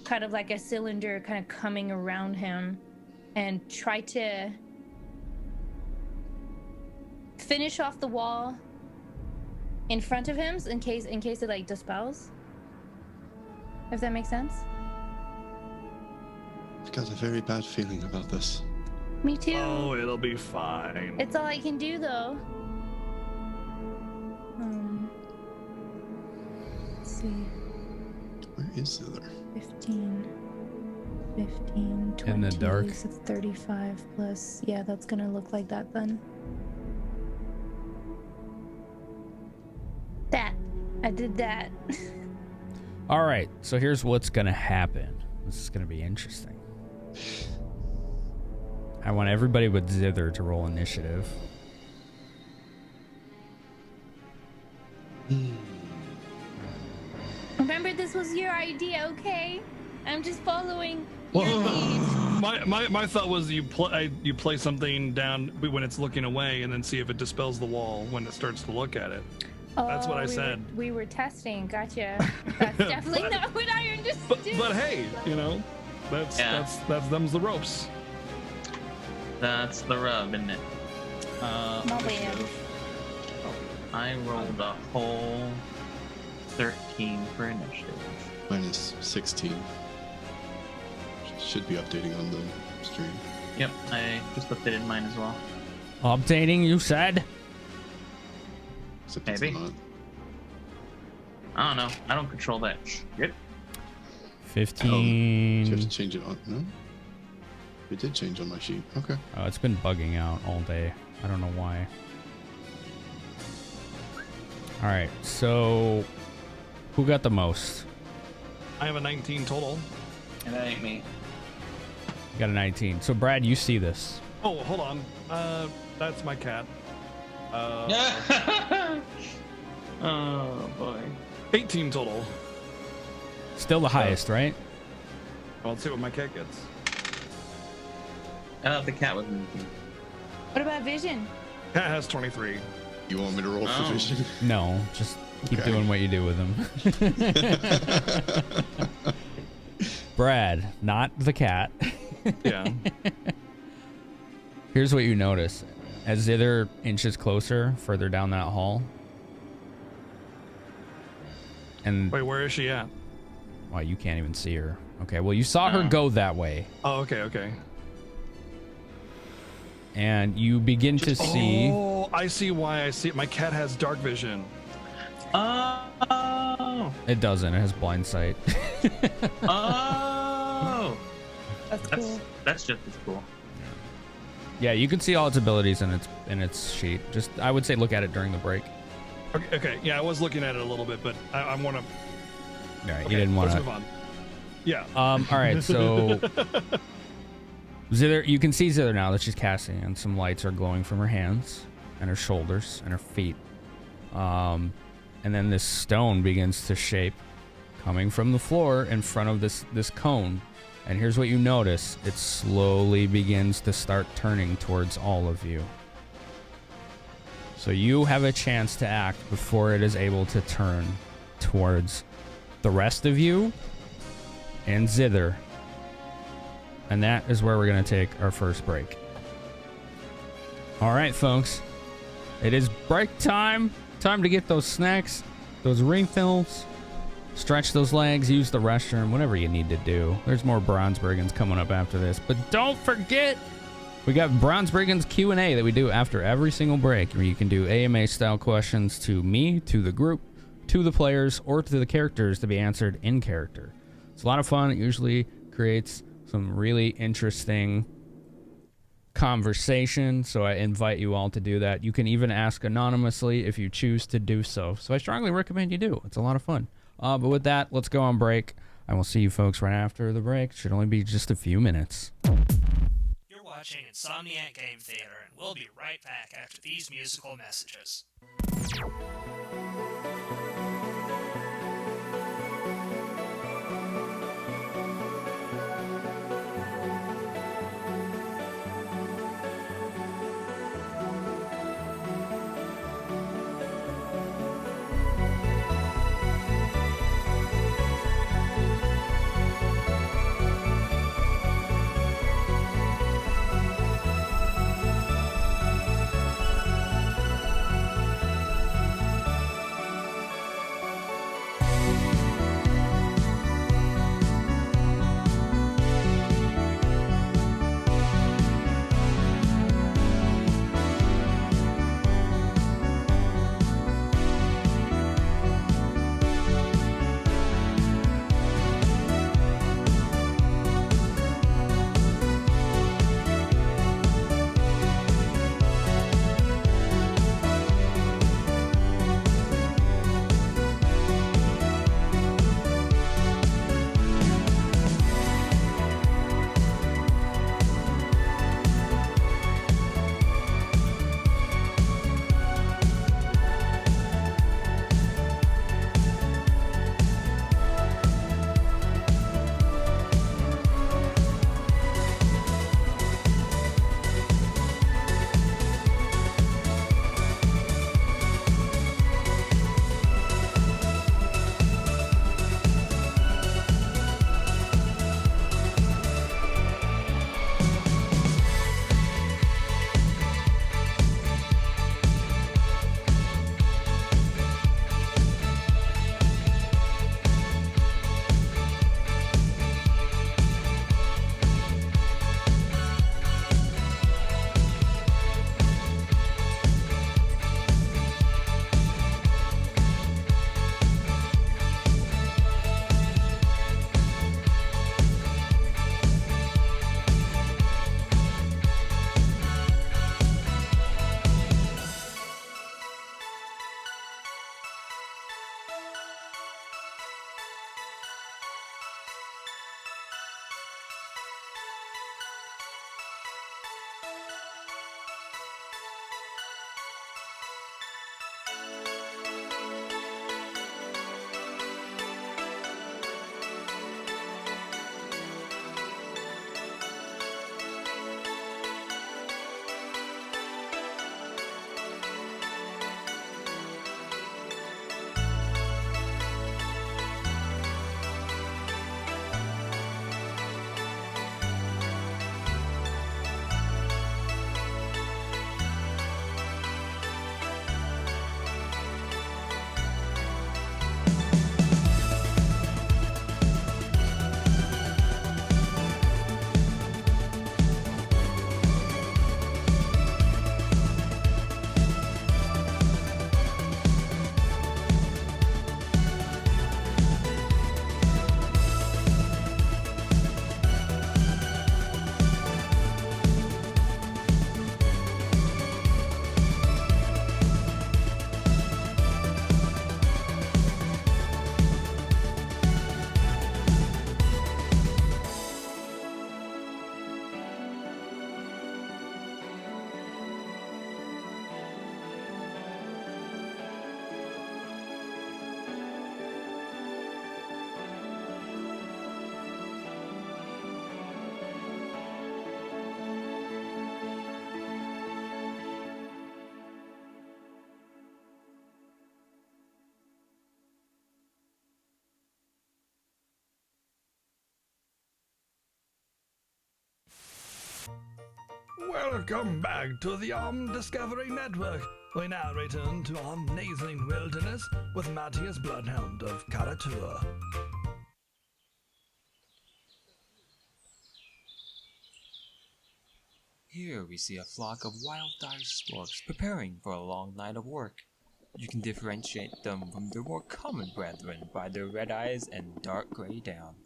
kind of like a cylinder kind of coming around him and try to finish off the wall in front of him in case it like dispels, if that makes sense. I've got a very bad feeling about this. Me too. Oh, it'll be fine. It's all I can do though. Let's see. Where is the other? 15, 20. In the dark. So it's 35 plus. Yeah, that's gonna look like that then. I did that. All right, so here's what's gonna happen. This is gonna be interesting. I want everybody but Zither to roll initiative. Remember, this was your idea, okay? I'm just following Well, your lead. my thought was you play something down when it's looking away and then see if it dispels the wall when it starts to look at it. That's what I said. We were testing. Gotcha. That's definitely not what I understood. But hey, you know, that's them's the ropes. That's the rub, isn't it? My bad. I rolled a whole 13 for initiative. Minus 16. Should be updating on the stream. Yep, I just updated mine as well. Updating, you said? Except it's Maybe. not. I don't know. I don't control that shit. 15. Do you have to change it on? No? It did change on my sheet. Okay. Oh, it's been bugging out all day. I don't know why. All right, so who got the most? I have a 19 total. And that ain't me. You got a 19. So Brad, you see this. Oh, hold on. That's my cat. Oh boy. 18 total. Still the highest, right? Well, let's see what my cat gets. I thought the cat was moving. What about vision? Cat has 23. You want me to roll for Oh. vision? No, just keep Okay. doing what you do with them. Brad, not the cat. Yeah. Here's what you notice. As Zither inches closer, further down that hall. And, Wait, where is she at? well, you can't even see her. Okay, well, you saw her go that way. Oh, okay. And you begin to see... Oh, I see why I see it. My cat has dark vision. Oh. It doesn't. It has blind sight. Oh. That's cool. That's just as cool. Yeah, you can see all its abilities in its sheet. Just, I would say look at it during the break. Okay. Yeah, I was looking at it a little bit, but I want to. All right, Okay, you didn't want let's to... move on. Yeah. All right, so Zither, you can see Zither now that she's casting, and some lights are glowing from her hands and her shoulders and her feet. And then this stone begins to shape, coming from the floor in front of this cone. And here's what you notice: it slowly begins to start turning towards all of you. So you have a chance to act before it is able to turn towards the rest of you and Zither. And that is where we're going to take our first break. All right, folks. It is break time. Time to get those snacks, those refills, stretch those legs, use the restroom, whatever you need to do. There's more Bronze Brigands coming up after this. But don't forget, we got Bronze Brigands Q&A that we do after every single break, where you can do AMA-style questions to me, to the group, to the players, or to the characters to be answered in character. It's a lot of fun. It usually creates some really interesting conversation, so I invite you all to do that. You can even ask anonymously if you choose to do so. So I strongly recommend you do. It's a lot of fun. But with that, let's go on break. I will see you folks right after the break. Should only be just a few minutes. You're watching Insomniac Game Theater, and we'll be right back after these musical messages. Welcome back to the Discovery Network. We now return to our amazing wilderness with Matthias Bloodhound of Karatua. Here we see a flock of wild dire storks preparing for a long night of work. You can differentiate them from their more common brethren by their red eyes and dark gray down.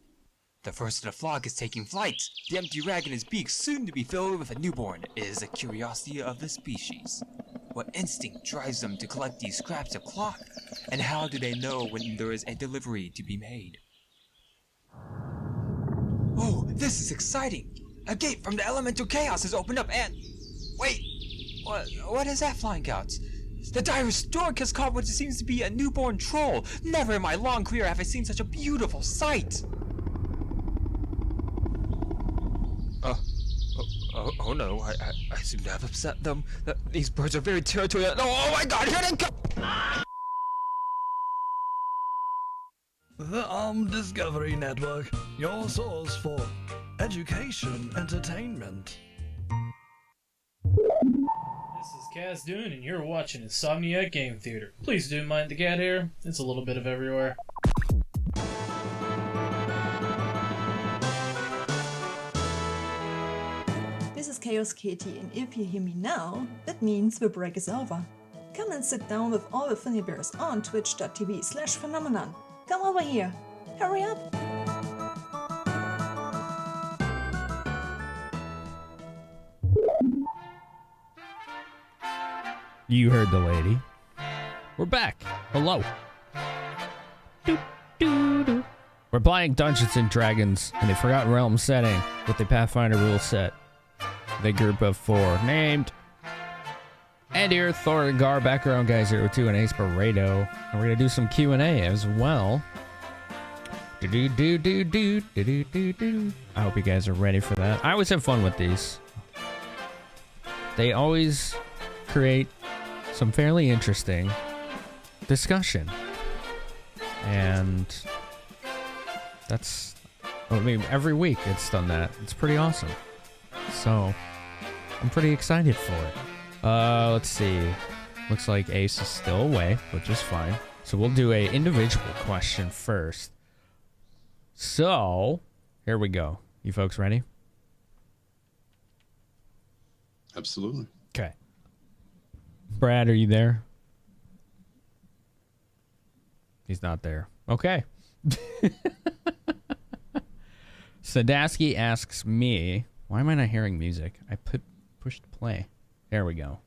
The first of the flock is taking flight. The empty rag in his beak soon to be filled with a newborn. It is a curiosity of the species. What instinct drives them to collect these scraps of cloth? And how do they know when there is a delivery to be made? Oh, this is exciting! A gate from the elemental chaos has opened up and... Wait! What is that flying out? The dire stork has caught what seems to be a newborn troll. Never in my long career have I seen such a beautiful sight! Oh no, I seem to have upset them. These birds are very territorial. Oh my god, here they come! The Discovery Network, your source for education, entertainment. This is Kaz Dune, and you're watching Insomniac Game Theater. Please do mind the cat hair. It's a little bit of everywhere. This is Chaos Katie, and if you hear me now, that means the break is over. Come and sit down with all the Funny Bears on twitch.tv/phenomenon. Come over here. Hurry up! You heard the lady. We're back. Hello. Doop, doo, doo. We're playing Dungeons and Dragons in the Forgotten Realms setting with the Pathfinder rule set. The group of four named Andir, Thor, and Gar, background guy 02, and Ace Barredo. And we're gonna do some Q&A as well. I hope you guys are ready for that. I always have fun with these. They always create some fairly interesting discussion. And that's, I mean, every week it's done that. It's pretty awesome. So, I'm pretty excited for it. Let's see. Looks like Ace is still away, which is fine. So we'll do a individual question first. So, here we go. You folks ready? Absolutely. Okay. Brad, are you there? He's not there. Okay. Sadasky asks me, why am I not hearing music? I pushed play. There we go.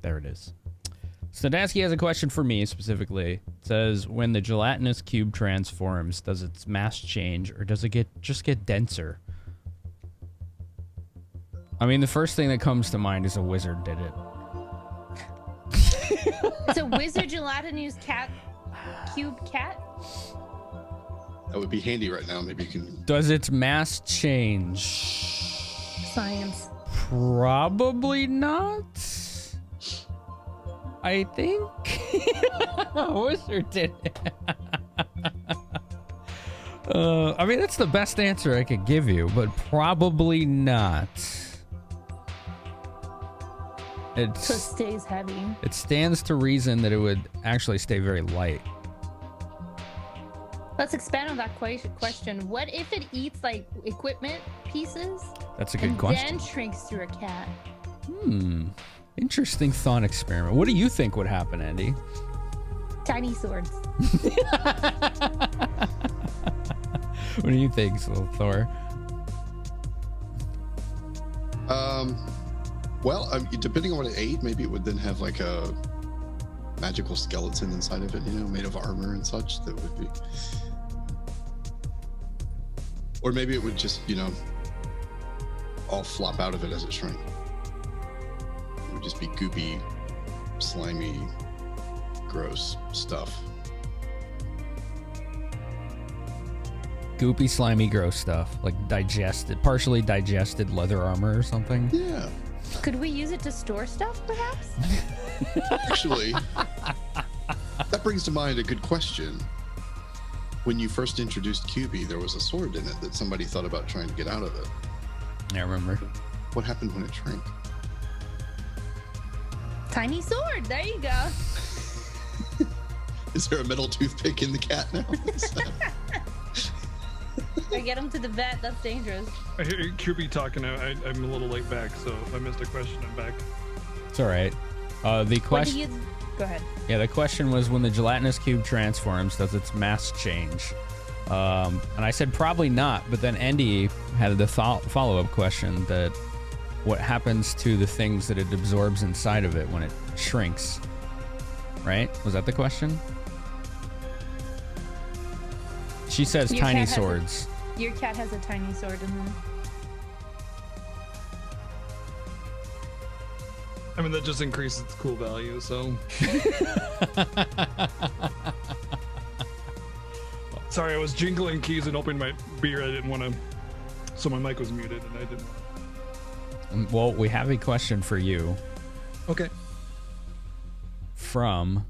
There it is. Sadasky has a question for me specifically. It says, when the gelatinous cube transforms, does its mass change or does it just get denser? I mean, the first thing that comes to mind is a wizard did it. It's a wizard gelatinous cube cat? That would be handy right now. Maybe you can... Does its mass change? Science. Probably not. I think. Wizard did it. I mean, that's the best answer I could give you, but probably not. So it stays heavy. It stands to reason that it would actually stay very light. Let's expand on that question. What if it eats like equipment pieces? That's a good question. And then shrinks through a cat. Interesting thought experiment. What do you think would happen, Andy? Tiny swords. What do you think, Thor? Well, depending on what it ate, maybe it would then have like a magical skeleton inside of it, you know, made of armor and such. That would be, or maybe it would just, you know, all flop out of it as it shrank. It would just be goopy, slimy, gross stuff. Goopy, slimy, gross stuff, like partially digested leather armor or something. Yeah. Could we use it to store stuff, perhaps? Actually, that brings to mind a good question. When you first introduced QB, there was a sword in it that somebody thought about trying to get out of it. I remember. What happened when it shrank? Tiny sword. There you go. Is there a metal toothpick in the cat now? I get him to the vet. That's dangerous. I hear QB talking. I'm a little late back, so if I missed a question, I'm back. It's all right. The question. Go ahead. Yeah, the question was, when the gelatinous cube transforms, does its mass change? And I said probably not, but then Andy had the follow-up question that what happens to the things that it absorbs inside of it when it shrinks? Right? Was that the question? She says Your tiny cat has swords. Your cat has a tiny sword in there. I mean, that just increases its cool value, so. Sorry, I was jingling keys and opening my beer. I didn't want to, so my mic was muted, and I didn't. Well, we have a question for you. Okay. From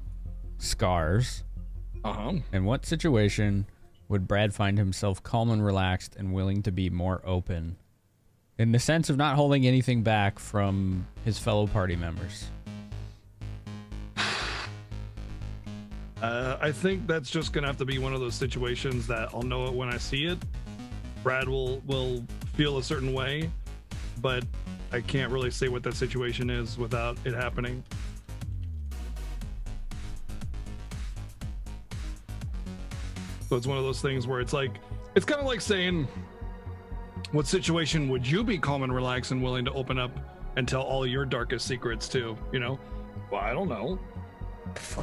Scars. In what situation would Brad find himself calm and relaxed and willing to be more open? In the sense of not holding anything back from his fellow party members. I think that's just gonna have to be one of those situations that I'll know it when I see it. Brad will feel a certain way, but I can't really say what that situation is without it happening. So it's one of those things where it's like, it's kind of like saying, what situation would you be calm and relaxed and willing to open up and tell all your darkest secrets to, you know? Well, I don't know.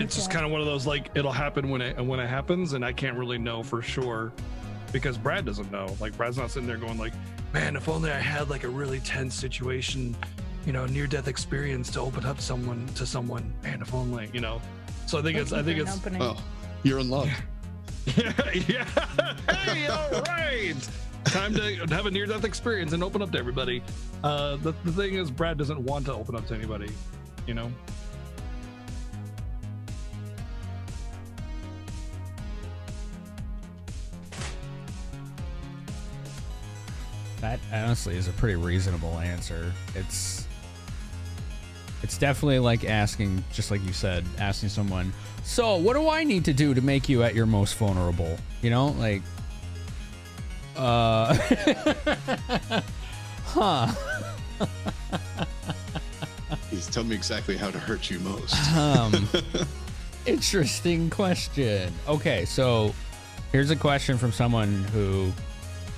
It's just kind of one of those, like, it'll happen when it happens, and I can't really know for sure because Brad doesn't know. Like, Brad's not sitting there going like, man, if only I had like a really tense situation, you know, near-death experience to open up to someone, man, if only, you know. So I think it's oh, you're in love. Yeah. Hey, all right. Time to have a near-death experience and open up to everybody. The thing is, Brad doesn't want to open up to anybody, you know? That honestly is a pretty reasonable answer. It's definitely like asking, just like you said, asking someone, so what do I need to do to make you at your most vulnerable? You know, like, huh. He's telling me exactly how to hurt you most. Interesting question. Okay, so here's a question from someone who,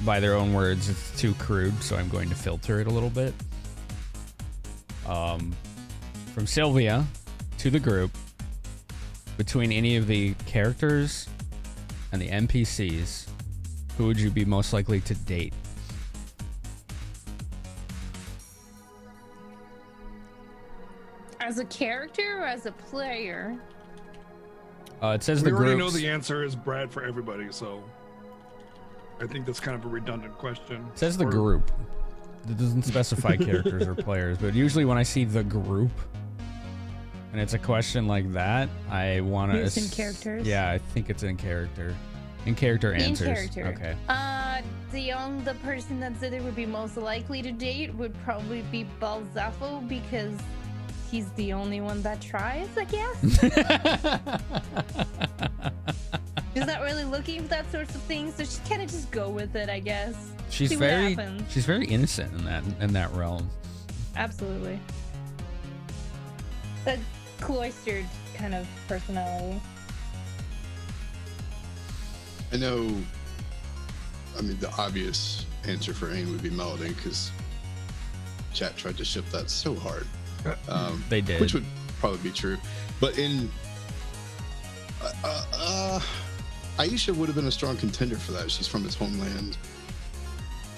by their own words, it's too crude, so I'm going to filter it a little bit. From Sylvia to the group, between any of the characters and the NPCs, who would you be most likely to date? As a character or as a player? It says we the already groups. know the answer is Brad for everybody, so I think that's kind of a redundant question. It says the group. It doesn't specify characters or players, but usually when I see the group and it's a question like that, I want to. It's in characters? Yeah, I think it's in character. In character answers. In character. Okay. The person that said they would be most likely to date would probably be Balzafo because he's the only one that tries, I guess. She's not really looking for that sorts of things, so she kind of just go with it, I guess. She's See very what happens. she's very innocent in that realm. Absolutely. A cloistered kind of personality. I know, I mean, the obvious answer for Aang would be Melody, because chat tried to ship that so hard. They did. Which would probably be true. But in... Aisha would have been a strong contender for that. She's from his homeland.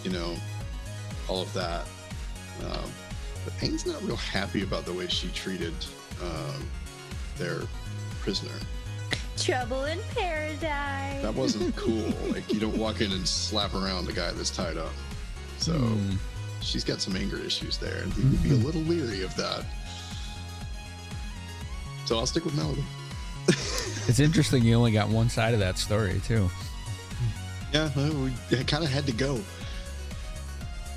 You know, all of that. But Aang's not real happy about the way she treated their prisoner. Trouble in paradise. That wasn't cool. Like, you don't walk in and slap around the guy that's tied up. So she's got some anger issues there, and he would be a little leery of that. So I'll stick with Melody. It's interesting you only got one side of that story too. Yeah, we kind of had to go.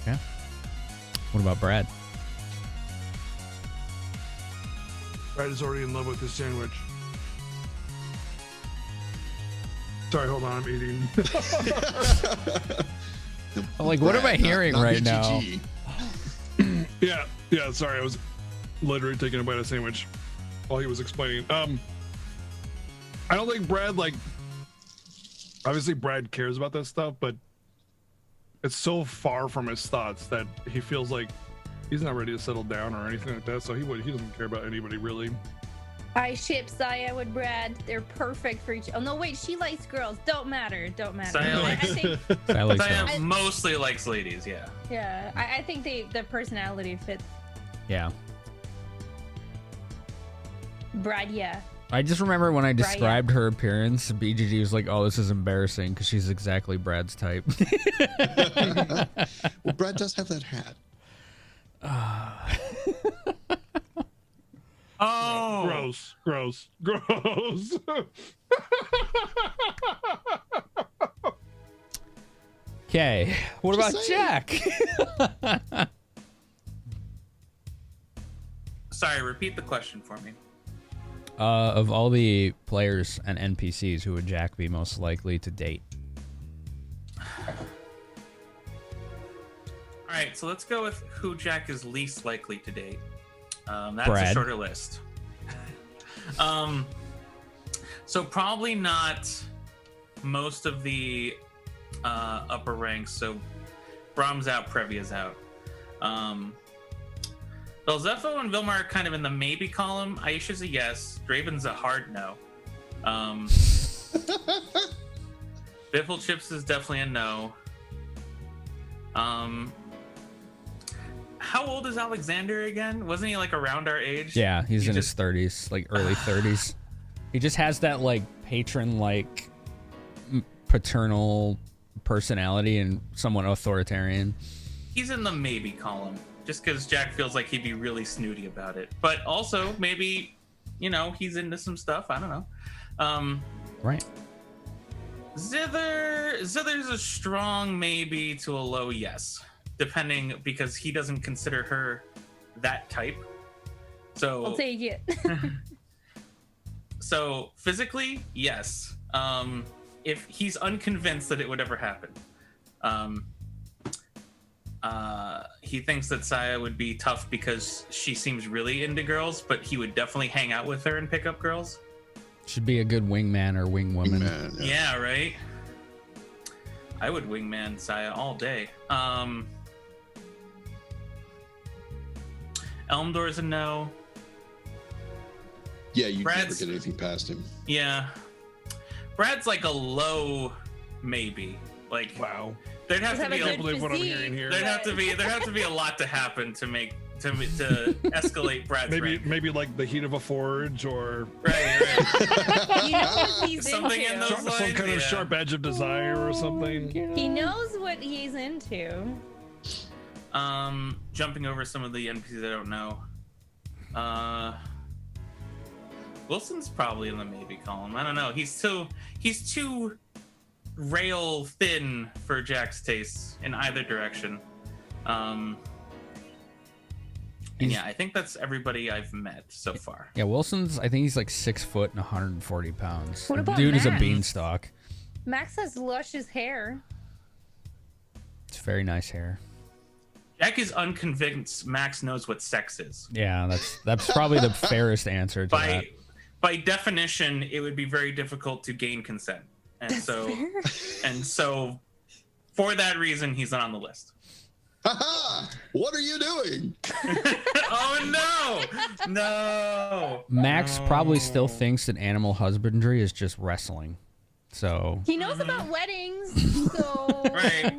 Yeah. What about Brad? Brad is already in love with his sandwich. Sorry, hold on, I'm eating. I'm like, what am I hearing not right now? BGG. Yeah, sorry, I was literally taking a bite of sandwich while he was explaining. I don't think Brad, like, obviously Brad cares about that stuff, but it's so far from his thoughts that he feels like he's not ready to settle down or anything like that, so he doesn't care about anybody really. I ship Saya with Brad. They're perfect for each. Oh no, wait, she likes girls. Don't matter. Saya I think. Saya mostly likes ladies. Yeah. Yeah, I think the personality fits. Yeah. Brad, yeah. I just remember when I Brian. described her appearance, BGG was like, "Oh, this is embarrassing," because she's exactly Brad's type. Well, Brad does have that hat. Oh, Gross. Okay, what Just about saying. Jack? sorry. Repeat the question for me. Of all the players and NPCs, who would Jack be most likely to date? All right, so let's go with who Jack is least likely to date. That's Brad. a shorter list. So probably not most of the upper ranks. So Brahm's out, Previa's out. Belzepho and Vilmar are kind of in the maybe column. Aisha's a yes. Draven's a hard no. Biffle Chips is definitely a no. How old is Alexander again? Wasn't he like around our age? Yeah, he's in his 30s, like early 30s. He just has that like patron-like paternal personality and somewhat authoritarian. He's in the maybe column, just because Jack feels like he'd be really snooty about it. But also, maybe, he's into some stuff. I don't know. Right. Zither's a strong maybe to a low yes, depending, because he doesn't consider her that type. So I'll take it. So physically, yes. If he's unconvinced that it would ever happen. He thinks that Saya would be tough because she seems really into girls, but he would definitely hang out with her and pick up girls. Should be a good wingman or wingwoman. Man, Yeah, right? I would wingman Saya all day. Elmdor's a no. Yeah, you'd never Brad's- get anything past him. Yeah. Brad's like a low maybe. Like, Wow. there'd have Does to be have a I can't believe what I'm physique, hearing here. there'd have to be a lot to happen to escalate Brad's rank. Maybe like the heat of a forge or Right. You know what he's Something into. in those some kind of yeah. sharp edge of desire or something. He knows what he's into. Jumping over some of the NPCs I don't know. Wilson's probably in the maybe column. I don't know. He's too rail thin for Jack's tastes in either direction. And yeah, I think that's everybody I've met so far. Yeah, Wilson's, I think he's like 6 foot and 140 pounds. What The about dude is a Max? beanstalk. Max has luscious hair. It's very nice hair. Jack is unconvinced Max knows what sex is. Yeah, that's probably the fairest answer to that. By definition, it would be very difficult to gain consent. And so for that reason, he's not on the list. Haha! What are you doing? Oh no! Max probably still thinks that animal husbandry is just wrestling. So He knows about weddings, so Right.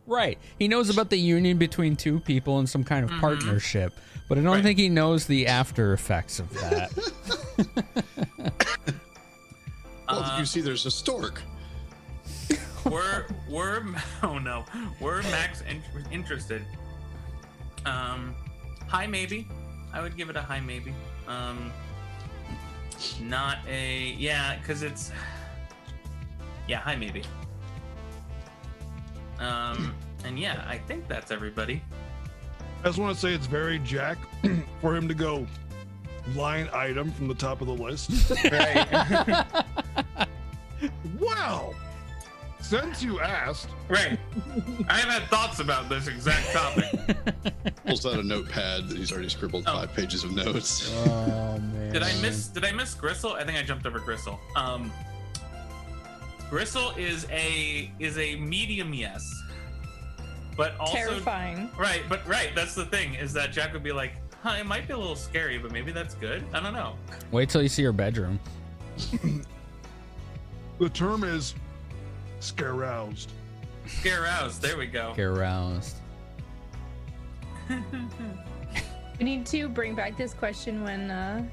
right, he knows about the union between two people and some kind of partnership, but I don't think he knows the after effects of that. Well, you see, there's a stork. We're Max interested. High maybe. I would give it a high maybe. Not a because it's high maybe. And yeah, I think that's everybody. I just want to say it's very Jack for him to go line item from the top of the list. Right. Wow. Since you asked. Right. I have had thoughts about this exact topic. Pulls out a notepad that he's already scribbled 5 pages of notes. Oh man. Did I miss Gristle? I think I jumped over Gristle. Gristle is a medium yes. But also Terrifying. Right, but that's the thing, is that Jack would be like, huh, it might be a little scary, but maybe that's good. I don't know. Wait till you see her bedroom. The term is scare-roused. Scare-roused, there we go. Get aroused. We need to bring back this question when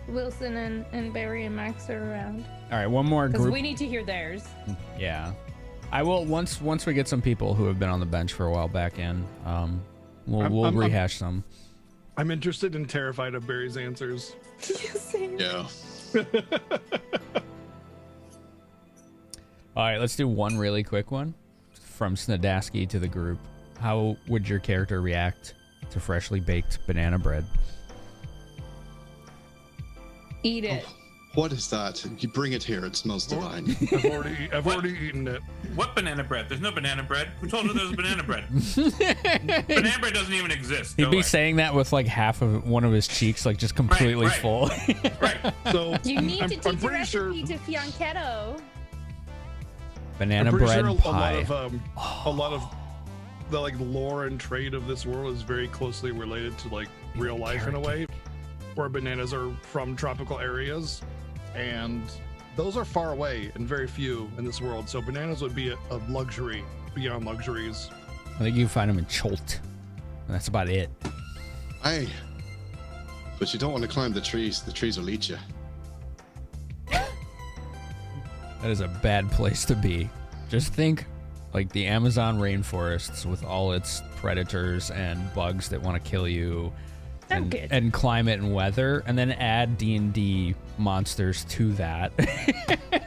Wilson and Barry and Max are around. All right, one more Because group. we need to hear theirs. Yeah, I will once we get some people who have been on the bench for a while back in. We'll rehash some. I'm interested and terrified of Barry's answers. Yeah. All right, let's do one really quick one from Snadaski to the group. How would your character react to freshly baked banana bread? Eat it. What is that? You bring it here. It smells divine. I've already eaten it. What banana bread? There's no banana bread. Who told her there's banana bread? Banana bread doesn't even exist. He'd Go be away. saying that with like half of one of his cheeks, like just completely right. full. Right. So You need to I'm teach the pretty sure. recipe to Fianchetto. Banana I'm pretty bread sure pie. a lot of the like lore and trade of this world is very closely related to like real life in a way, where bananas are from tropical areas, and those are far away and very few in this world. So bananas would be a luxury beyond luxuries. I think you find them in Cholt. And that's about it. Aye. But you don't want to climb the trees. The trees will eat you. That is a bad place to be. Just think like the Amazon rainforests with all its predators and bugs that want to kill you, and climate and weather, and then add D&D monsters to that.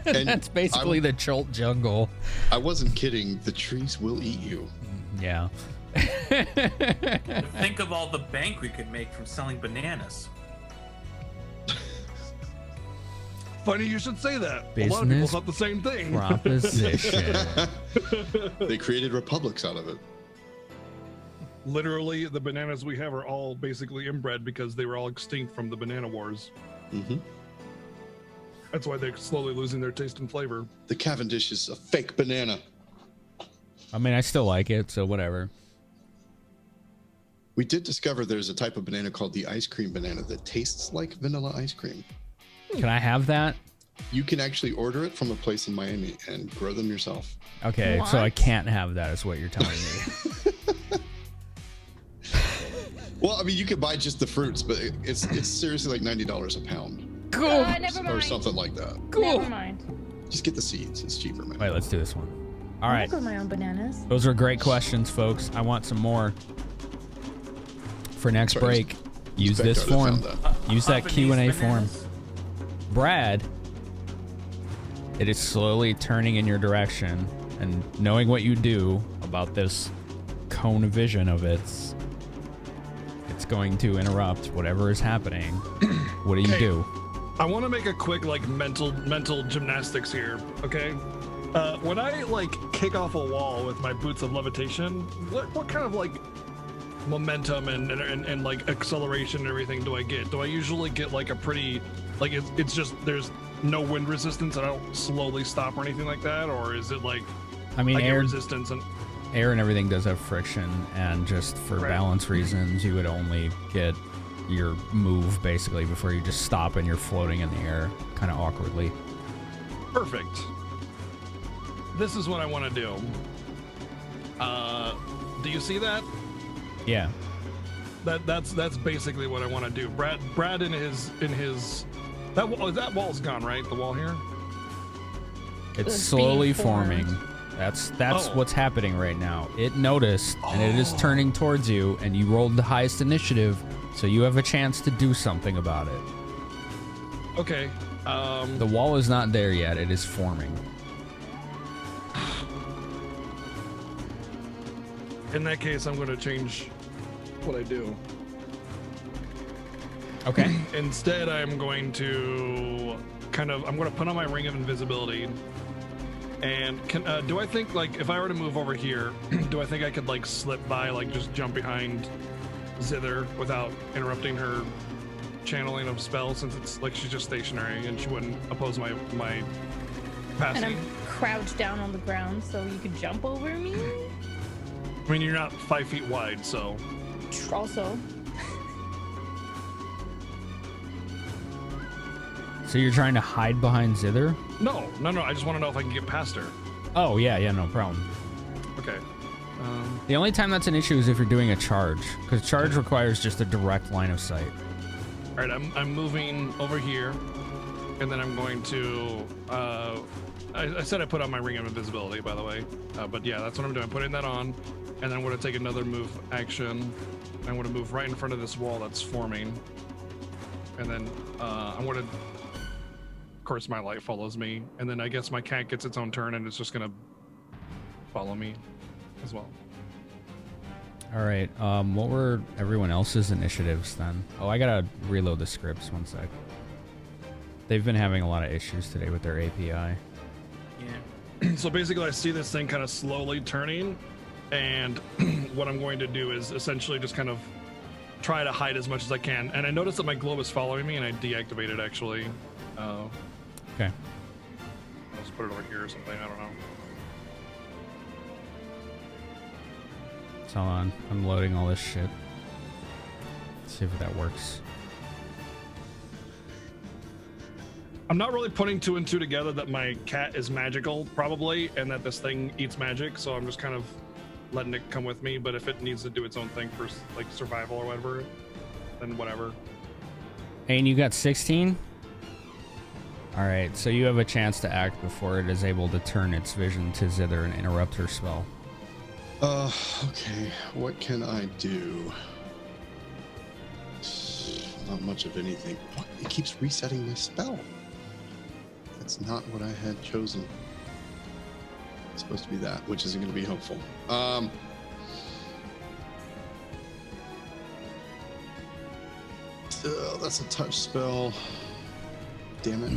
And that's basically the Cholt jungle. I wasn't kidding. The trees will eat you. Yeah. Think of all the bank we could make from selling bananas. Funny you should say that. A lot of people thought the same thing. Proposition. They created republics out of it. Literally, the bananas we have are all basically inbred because they were all extinct from the banana wars. Mm-hmm. That's why they're slowly losing their taste and flavor. The Cavendish is a fake banana. I mean, I still like it, so whatever. We did discover there's a type of banana called the ice cream banana that tastes like vanilla ice cream. Can I have that? You can actually order it from a place in Miami and grow them yourself. Okay, so I can't have that is what you're telling me. Well, I mean, you could buy just the fruits, but it's seriously like $90 a pound. Cool. Never Or mind. something like that. Cool. Never mind. Just get the seeds. It's cheaper, man. Wait, let's do this one. All I'll right. grow my own bananas. Those are great questions, folks. I want some more. For next Sorry, break, use this Spectre form. found Use that Japanese Q&A form. bananas. Brad, it is slowly turning in your direction, and knowing what you do about this cone vision of it's going to interrupt whatever is happening. What do you Okay. do? I want to make a quick like mental gymnastics here, okay? When I like kick off a wall with my boots of levitation, what kind of like momentum and like acceleration and everything do I get? Do I usually get like a pretty like it's just there's no wind resistance and I don't slowly stop or anything like that, or is it like I mean, I get air resistance and and everything does have friction, and just for Right. balance reasons, you would only get your move basically before you just stop and you're floating in the air kind of awkwardly. perfect? This is what I want to do. Do you see that? Yeah. That's basically what I want to do. Brad in his that wall's gone, right? The wall here. It's It's slowly being formed. forming. That's Oh. what's happening right now. It noticed, and it is turning towards you, and you rolled the highest initiative, so you have a chance to do something about it. Okay. The wall is not there yet. It is forming. In that case, I'm going to change what I do. Okay. Instead, I'm going to I'm going to put on my ring of invisibility. And do I think, like, if I were to move over here, do I think I could, like, slip by, like, just jump behind Zither without interrupting her channeling of spells, since it's like she's just stationary and she wouldn't oppose my passing? And I'm crouched down on the ground, so you could jump over me? I mean, you're not 5 feet wide, so. Also. So you're trying to hide behind Zither? No. I just want to know if I can get past her. Oh, yeah, no problem. Okay. The only time that's an issue is if you're doing a charge, because charge requires just a direct line of sight. All right, I'm moving over here, and then I'm going to. I said I put on my ring of invisibility, by the way, but yeah, that's what I'm doing. I'm putting that on, and then I'm going to take another move action. I'm going to move right in front of this wall that's forming, and then I'm going to. Of course, my light follows me, and then I guess my cat gets its own turn, and it's just going to follow me as well. All right. What were everyone else's initiatives then? Oh, I gotta reload the scripts. 1 sec. They've been having a lot of issues today with their API. Yeah. So basically, I see this thing kind of slowly turning, and what I'm going to do is essentially just kind of try to hide as much as I can. And I noticed that my globe is following me, and I deactivate it actually. Okay. I'll just put it over here or something. I don't know. Hold on, I'm loading all this shit. Let's see if that works. I'm not really putting 2 and 2 together that my cat is magical, probably, and that this thing eats magic, so I'm just kind of letting it come with me, but if it needs to do its own thing for, like, survival or whatever, then whatever. And you got 16? Alright, so you have a chance to act before it is able to turn its vision to Zither and interrupt her spell. Okay, what can I do? Not much of anything. What? It keeps resetting my spell. That's not what I had chosen. It's supposed to be that, which isn't going to be helpful. That's a touch spell. Damn it.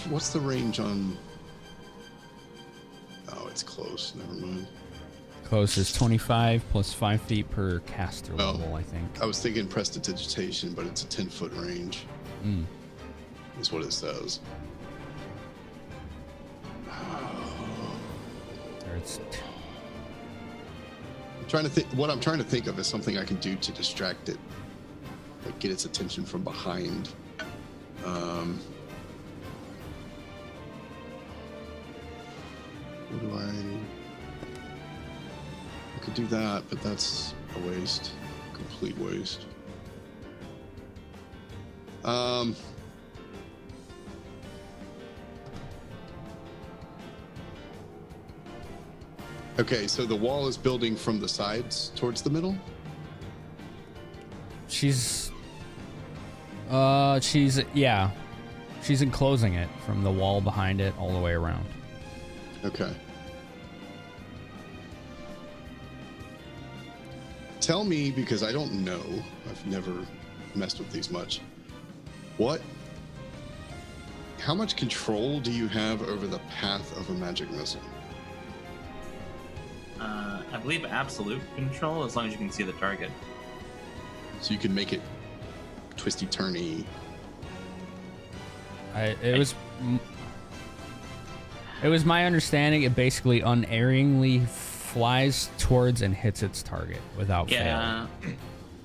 What's the range on? Oh, it's close. Never mind. Close is 25 plus 5 feet per caster level, I think. I was thinking prestidigitation, but it's a 10-foot range. Is what it says. There it's. I'm trying to think. What I'm trying to think of is something I can do to distract it, like get its attention from behind. What do I could do that, but that's a waste. Complete waste. Okay, so the wall is building from the sides towards the middle? She's enclosing it from the wall behind it all the way around. Okay. Tell me, because I don't know, I've never messed with these much. How much control do you have over the path of a magic missile? I believe absolute control, as long as you can see the target. So you can make it twisty turny. It was my understanding it basically unerringly flies towards and hits its target without failing.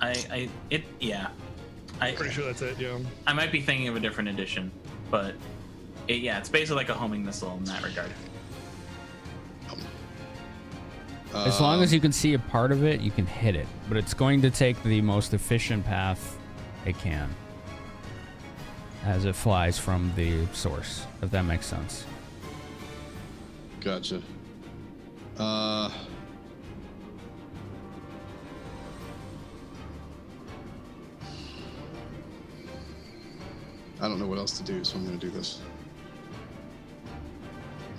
I'm Pretty sure that's it, yeah. I might be thinking of a different edition, but it's basically like a homing missile in that regard. As long as you can see a part of it, you can hit it, but it's going to take the most efficient path it can as it flies from the source, if that makes sense. Gotcha. I don't know what else to do, so I'm going to do this.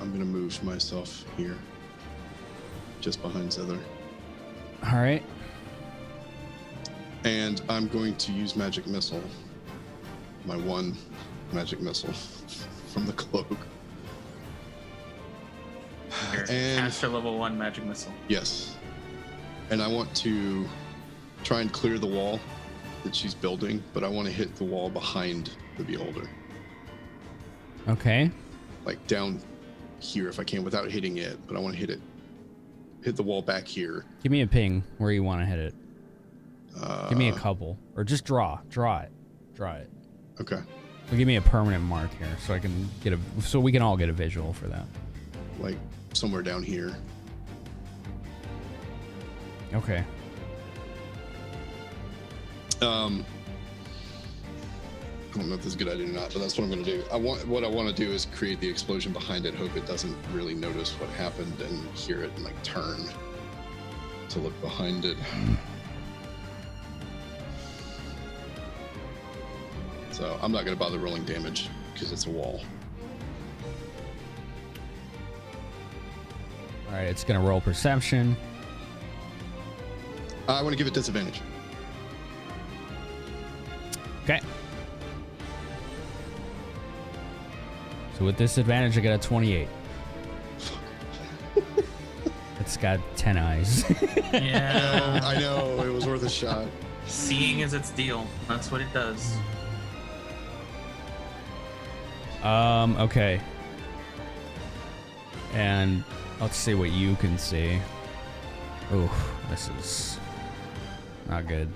I'm going to move myself here. just behind Zither. All right. And I'm going to use Magic Missile. My one Magic Missile from the cloak. Caster level 1 Magic Missile. Yes. And I want to try and clear the wall that she's building, but I want to hit the wall behind the beholder. Okay. Like down here if I can without hitting it, but I want to hit the wall back here. Give me a ping where you want to hit it. Give me a couple, or just draw it. Okay. So give me a permanent mark here, so I can so we can all get a visual for that. Like somewhere down here. Okay. I don't know if this is a good idea or not, but that's what I'm going to do. What I want to do is create the explosion behind it, hope it doesn't really notice what happened, and hear it and like turn to look behind it. So I'm not going to bother rolling damage because it's a wall. All right, it's going to roll perception. I want to give it disadvantage. Okay. So with disadvantage, I got a 28. It's got 10 eyes. Yeah. I know, it was worth a shot. Seeing is its deal. That's what it does. Okay. And let's see what you can see. Oh, this is not good.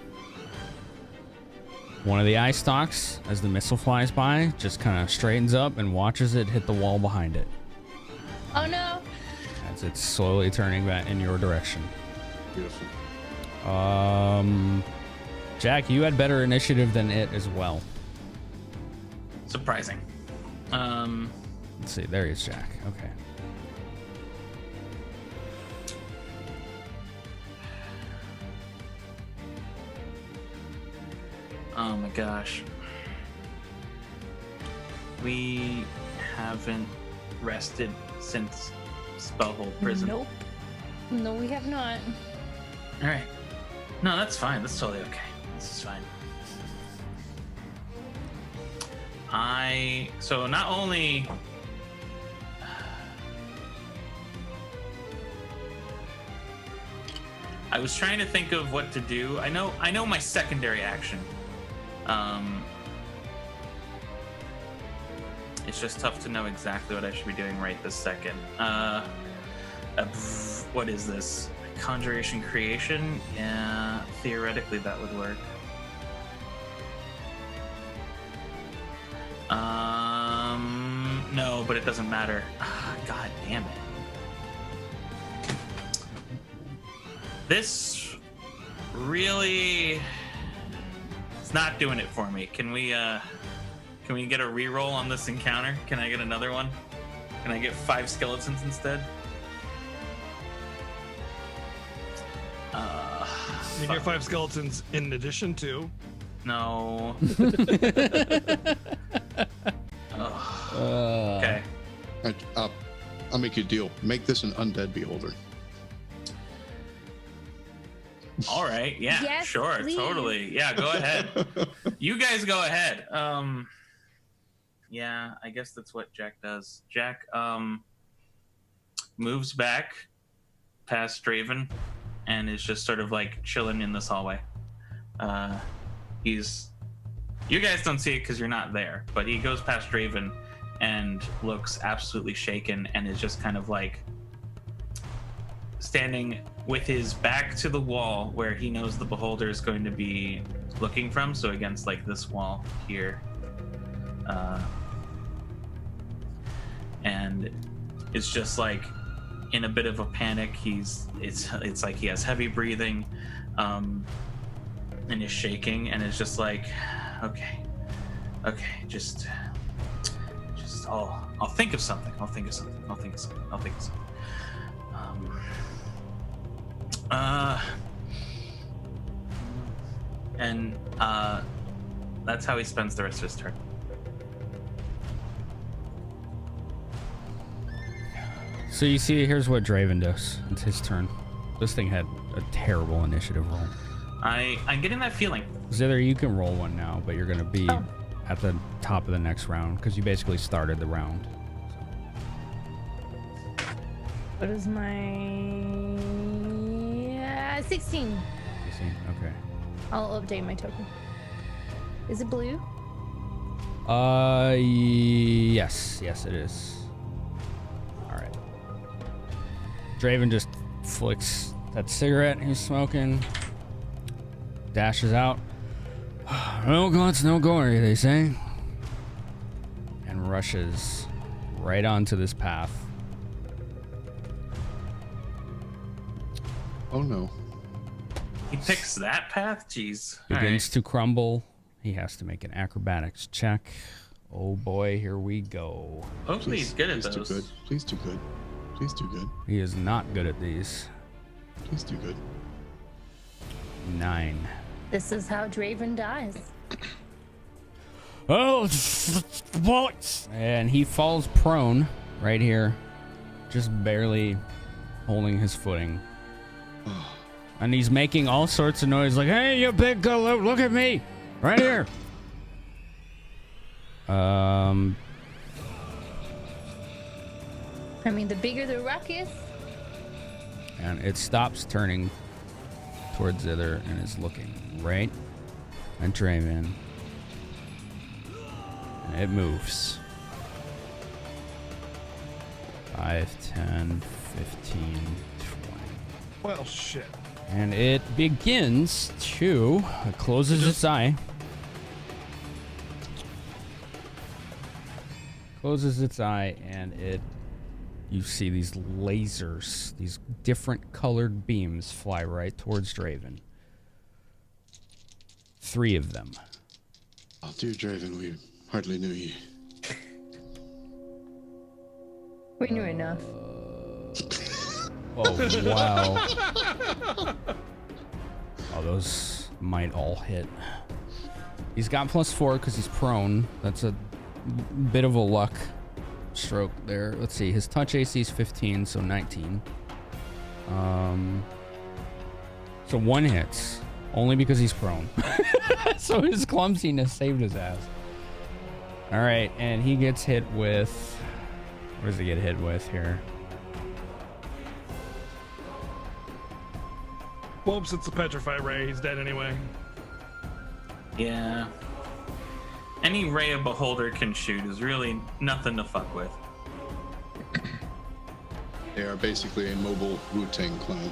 One of the eye stalks, as the missile flies by, just kind of straightens up and watches it hit the wall behind it. Oh no! As it's slowly turning back in your direction. Beautiful. Jack, you had better initiative than it as well. Surprising. Let's see, there is Jack. Okay. Oh my gosh. We haven't rested since Spellhold Prison. Nope. No, we have not. Alright. No, that's fine. That's totally okay. This is fine. So not only I was trying to think of what to do. I know my secondary action. It's just tough to know exactly what I should be doing right this second. What is this? Conjuration Creation? Yeah, theoretically that would work. No, but it doesn't matter. God damn it. This really it's not doing it for me. Can we get a reroll on this encounter? Can I get another one? Can I get 5 skeletons instead? You get 5 skeletons in addition to. No. Okay. I'll make you a deal. Make this an undead beholder. All right. Yeah. Yes, sure. please. Totally. Yeah. Go ahead. You guys go ahead. Yeah. I guess that's what Jack does. Jack moves back past Draven and is just sort of like chilling in this hallway. You guys don't see it because you're not there, but he goes past Draven and looks absolutely shaken and is just kind of like standing with his back to the wall where he knows the beholder is going to be looking from, so against like this wall here, and it's just like in a bit of a panic. It's like he has heavy breathing and is shaking, and it's just like, okay, just I'll think of something. And that's how he spends the rest of his turn. So you see, here's what Draven does. It's his turn. This thing had a terrible initiative roll. I'm getting that feeling. Zither, you can roll one now, but you're going to be at the top of the next round because you basically started the round. What is my 16? 16, okay. I'll update my token. Is it blue? Yes, it is. All right. Draven just flicks that cigarette he's smoking, dashes out. No guts, no glory, they say, and rushes right onto this path. Oh no. He picks that path? Jeez. Begins to crumble. He has to make an acrobatics check. Oh boy, here we go. Hopefully he's good at Please those. do good. Please do good. Please do good. He is not good at these. Please do good. 9. This is how Draven dies. Oh, and he falls prone right here, just barely holding his footing. And he's making all sorts of noise like, hey, you big galoot, look at me, right here. I mean, the bigger the rock is. And it stops turning towards Zither and is looking right at Draven. And it moves. 5, 10, 15, 20. Well, shit. And it begins to... It closes its eye. Closes its eye, and it... You see these lasers, these different colored beams fly right towards Draven. 3 of them. Oh, dear Draven, we hardly knew you. We knew enough. Oh, wow. Oh, those might all hit. He's got +4 because he's prone. That's a bit of a luck stroke there. Let's see. His touch AC is 15, so 19. So 1 hits. Only because he's prone. So his clumsiness saved his ass. All right, and he gets hit with... What does he get hit with here? Whoops, it's a petrify ray. He's dead anyway. Yeah. Any ray a beholder can shoot is really nothing to fuck with. They are basically a mobile Wu-Tang clan.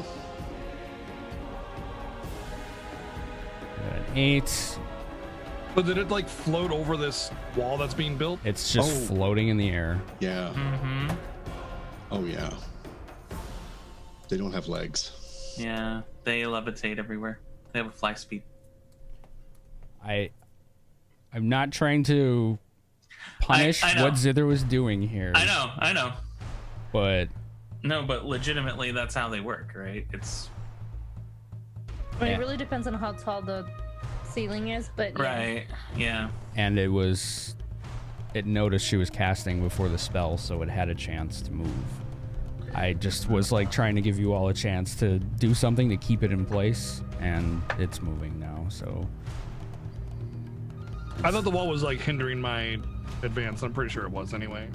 8. But did it like float over this wall that's being built? It's just floating in the air. Yeah. Mm-hmm. Oh, yeah. They don't have legs. Yeah, they levitate everywhere. They have a fly speed. I'm not trying to punish I know. what Zither was doing here. I know. But No, but legitimately, that's how they work, right? It's I mean, it really depends on how tall the ceiling is, but yeah. right. Yeah. and it noticed she was casting before the spell, so it had a chance to move. I just was like trying to give you all a chance to do something to keep it in place, and it's moving now, so I thought the wall was like hindering my advance. I'm pretty sure it was anyway.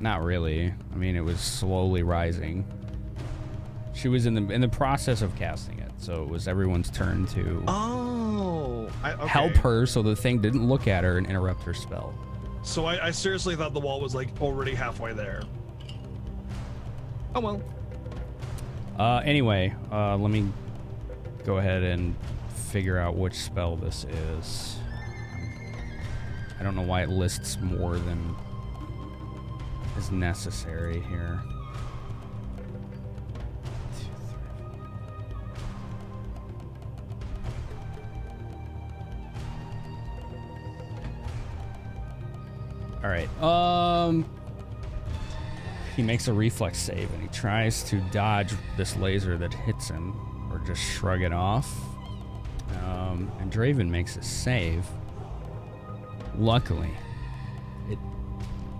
not really. I mean, it was slowly rising. She was in the process of casting it, so it was everyone's turn to help her so the thing didn't look at her and interrupt her spell. So I seriously thought the wall was like already halfway there. Oh well. Anyway, let me go ahead and figure out which spell this is. I don't know why it lists more than is necessary here. All right. He makes a reflex save and he tries to dodge this laser that hits him, or just shrug it off. And Draven makes a save. Luckily, it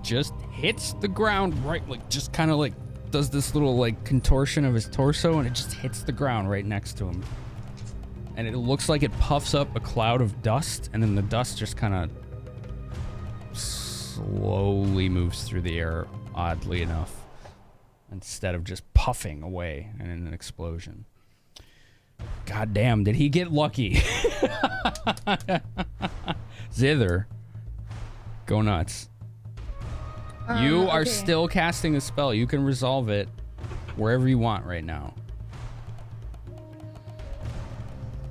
just hits the ground right, like just kind of like does this little like contortion of his torso, and it just hits the ground right next to him. And it looks like it puffs up a cloud of dust, and then the dust just kind of slowly moves through the air, oddly enough, instead of just puffing away in an explosion. God damn, did he get lucky? Zither, go nuts. You are still casting a spell. You can resolve it wherever you want right now.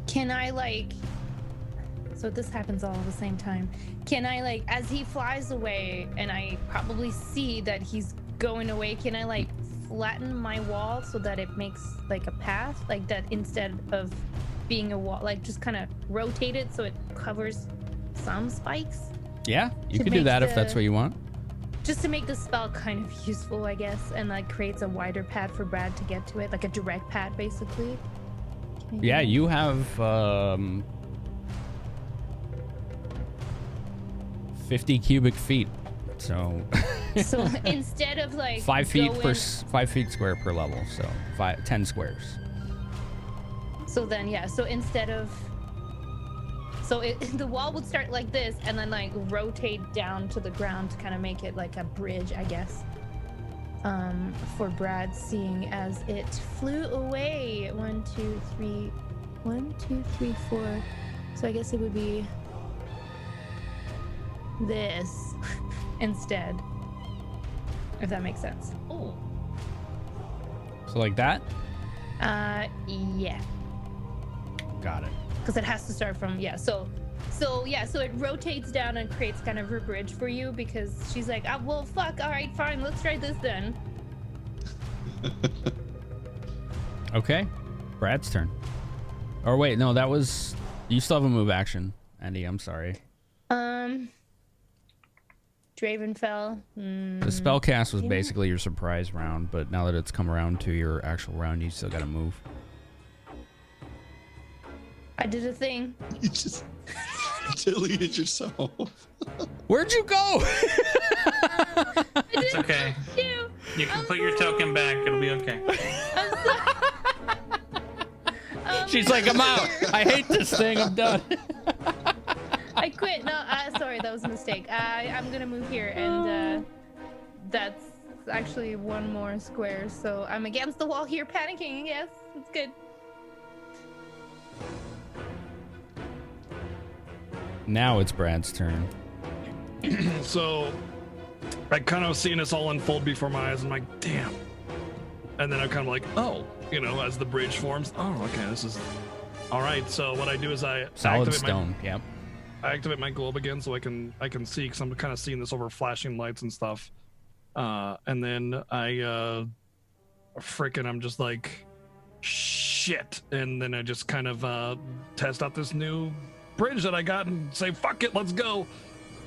Can I, like... So this happens all at the same time. Can I, like, as he flies away, and I probably see that he's going away, can I, like, flatten my wall so that it makes, like, a path? Like, that instead of being a wall, like, just kind of rotate it so it covers some spikes? Yeah, you can do that if that's what you want. Just to make the spell kind of useful, I guess, and, like, creates a wider path for Brad to get to it, like a direct path, basically. Yeah, you have 50 cubic feet, so So instead of like 5 feet per 5 feet square per level, so 10 squares. So then yeah, so instead of the wall would start like this and then like rotate down to the ground to kind of make it like a bridge, I guess. For Brad, seeing as it flew away. 1, 2, 3, 1, 2, 3, 4. So I guess it would be this instead, if that makes sense. Oh. So like that? Yeah. Got it. Because it has to start from so it rotates down and creates kind of a bridge for you, because she's like, oh, well, fuck, all right, fine, let's try this then. Okay, Brad's turn. Or wait, no, that was, you still have a move action, Andy. I'm sorry. Dravenfell. The spell cast was basically your surprise round, but now that it's come around to your actual round, you still got to move. I did a thing. You just deleted yourself. Where'd you go? It's okay. You can put your token back. It'll be okay. She's like, I'm out. I hate this thing. I'm done. I quit. No, sorry, that was a mistake. I'm gonna move here, and that's actually one more square, so I'm against the wall here, panicking. Yes, it's good. Now it's Brad's turn. So I kind of seeing this all unfold before my eyes. I'm like, damn. And then I'm kind of like, oh, as the bridge forms. Oh, okay, this is all right. So what I do is I solid activate stone. Yep. I activate my globe again so I can see, because I'm kind of seeing this over flashing lights and stuff. And then I'm just like, shit. And then I just kind of test out this new bridge that I got and say, fuck it, let's go.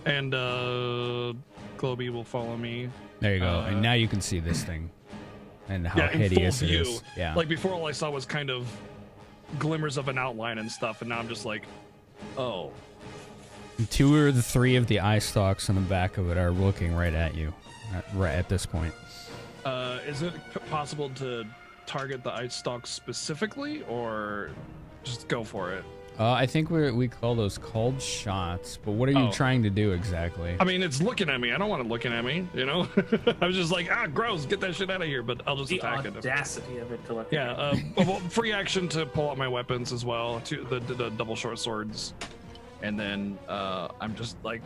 And Globy will follow me. There you go. And now you can see this thing and how hideous it is. Yeah. Like before, all I saw was kind of glimmers of an outline and stuff, and now I'm just like, oh. 2 or 3 of the eye stalks on the back of it are looking right at you, right at this point. Is it possible to target the eye stalks specifically, or just go for it? I think we call those called shots, but what are you trying to do exactly? I mean, it's looking at me. I don't want it looking at me, I was just like, gross, get that shit out of here, but I'll just attack it. The audacity of it to look at me. Well, free action to pull out my weapons as well, the double short swords. And then I'm just like,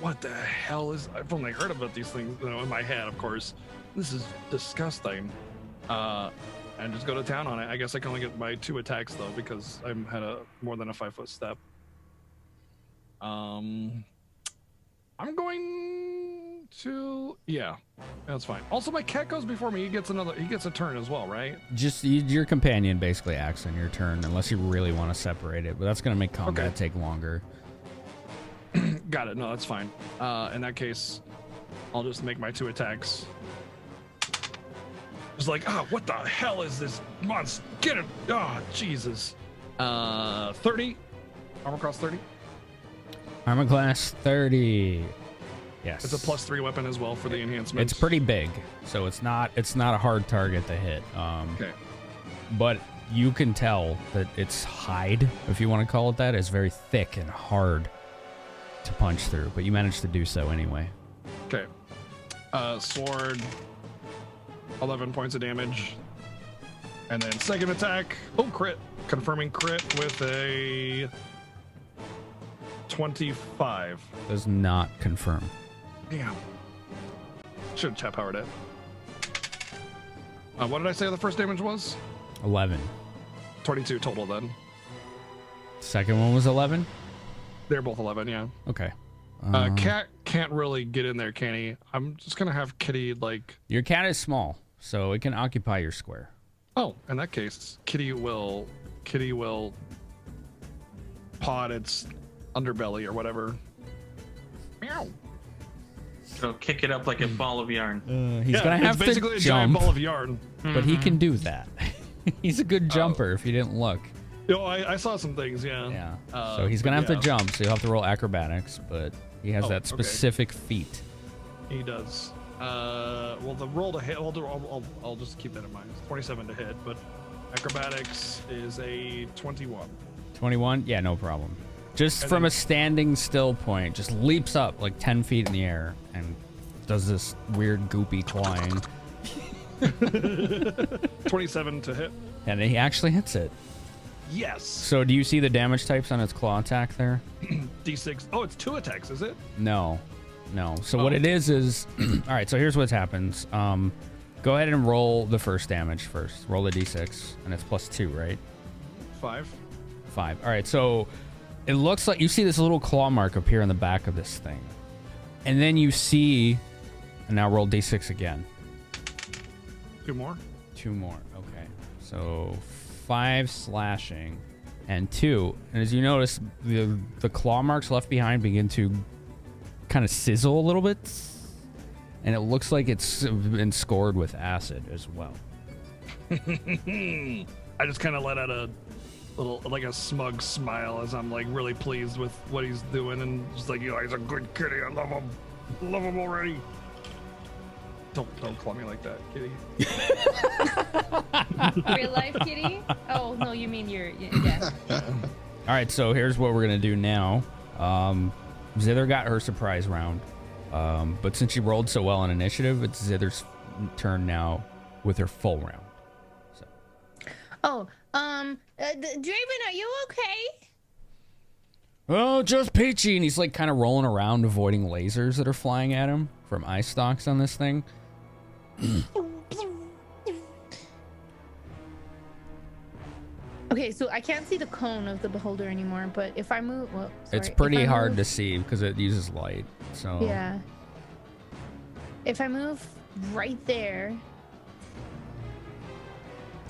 what the hell is... I've only heard about these things, in my head, of course. This is disgusting. And just go to town on it. I guess I can only get my 2 attacks though, because I'm had more than a 5-foot step. I'm going to that's fine. Also, my cat goes before me. He gets a turn as well, right? Just your companion basically acts on your turn, unless you really want to separate it. But that's gonna make combat take longer. Got it. No, that's fine. In that case, I'll just make my 2 attacks. It's like, what the hell is this monster? Get it! Jesus. 30. Armor class 30. Armor class 30. Yes. It's a +3 weapon as well for the enhancements. It's pretty big, so it's not a hard target to hit. Okay. But you can tell that its hide, if you want to call it that, is very thick and hard to punch through. But you managed to do so anyway. Okay. Sword, 11 points of damage. And then second attack. Oh, crit. Confirming crit with a 25. Does not confirm. Damn. Should have chat powered it. What did I say the first damage was? 11. 22 total then. Second one was 11? They're both 11, yeah. Okay. Cat can't really get in there, can he? I'm just going to have Kitty, like... Your cat is small, so it can occupy your square. Oh, in that case, Kitty will paw at its underbelly or whatever. Meow. So kick it up like a ball of yarn. He's gonna have to basically a jump, giant ball of yarn. but he can do that. He's a good jumper if you didn't look. Yo, I saw some things, yeah. Yeah. So he's gonna have to jump, so you'll have to roll acrobatics, but he has that specific feat. He does. Well, the roll to hit, I'll just keep that in mind. It's 27 to hit, but acrobatics is a 21. 21? Yeah, no problem. Just from a standing still point, just leaps up like 10 feet in the air and does this weird goopy clawing. 27 to hit. And he actually hits it. Yes. So do you see the damage types on its claw attack there? D6. Oh, it's 2 attacks, is it? No. So what it is all right, so here's what happens. Go ahead and roll the first damage first. Roll the D6, and it's +2, right? 5. 5. All right, so it looks like you see this little claw mark appear in the back of this thing. And then you see, and now roll D6 again. 2 more? 2 more, okay. So 5 slashing and 2. And as you notice, the claw marks left behind begin to kind of sizzle a little bit. And it looks like it's been scored with acid as well. I just kind of let out a little, like a smug smile as I'm like really pleased with what he's doing and just like, he's a good kitty. I love him. Love him already. Don't claw me like that, kitty. Real life kitty? Oh, no, you mean yeah. All right, so here's what we're going to do now. Zither got her surprise round. But since she rolled so well on initiative, it's Zither's turn now with her full round. So. Oh, Draven, are you okay? Oh, just Peachy. And he's like kind of rolling around, avoiding lasers that are flying at him from eye stalks on this thing. Okay, so I can't see the cone of the beholder anymore, but if I move, it's pretty hard to see because it uses light. So yeah. If I move right there.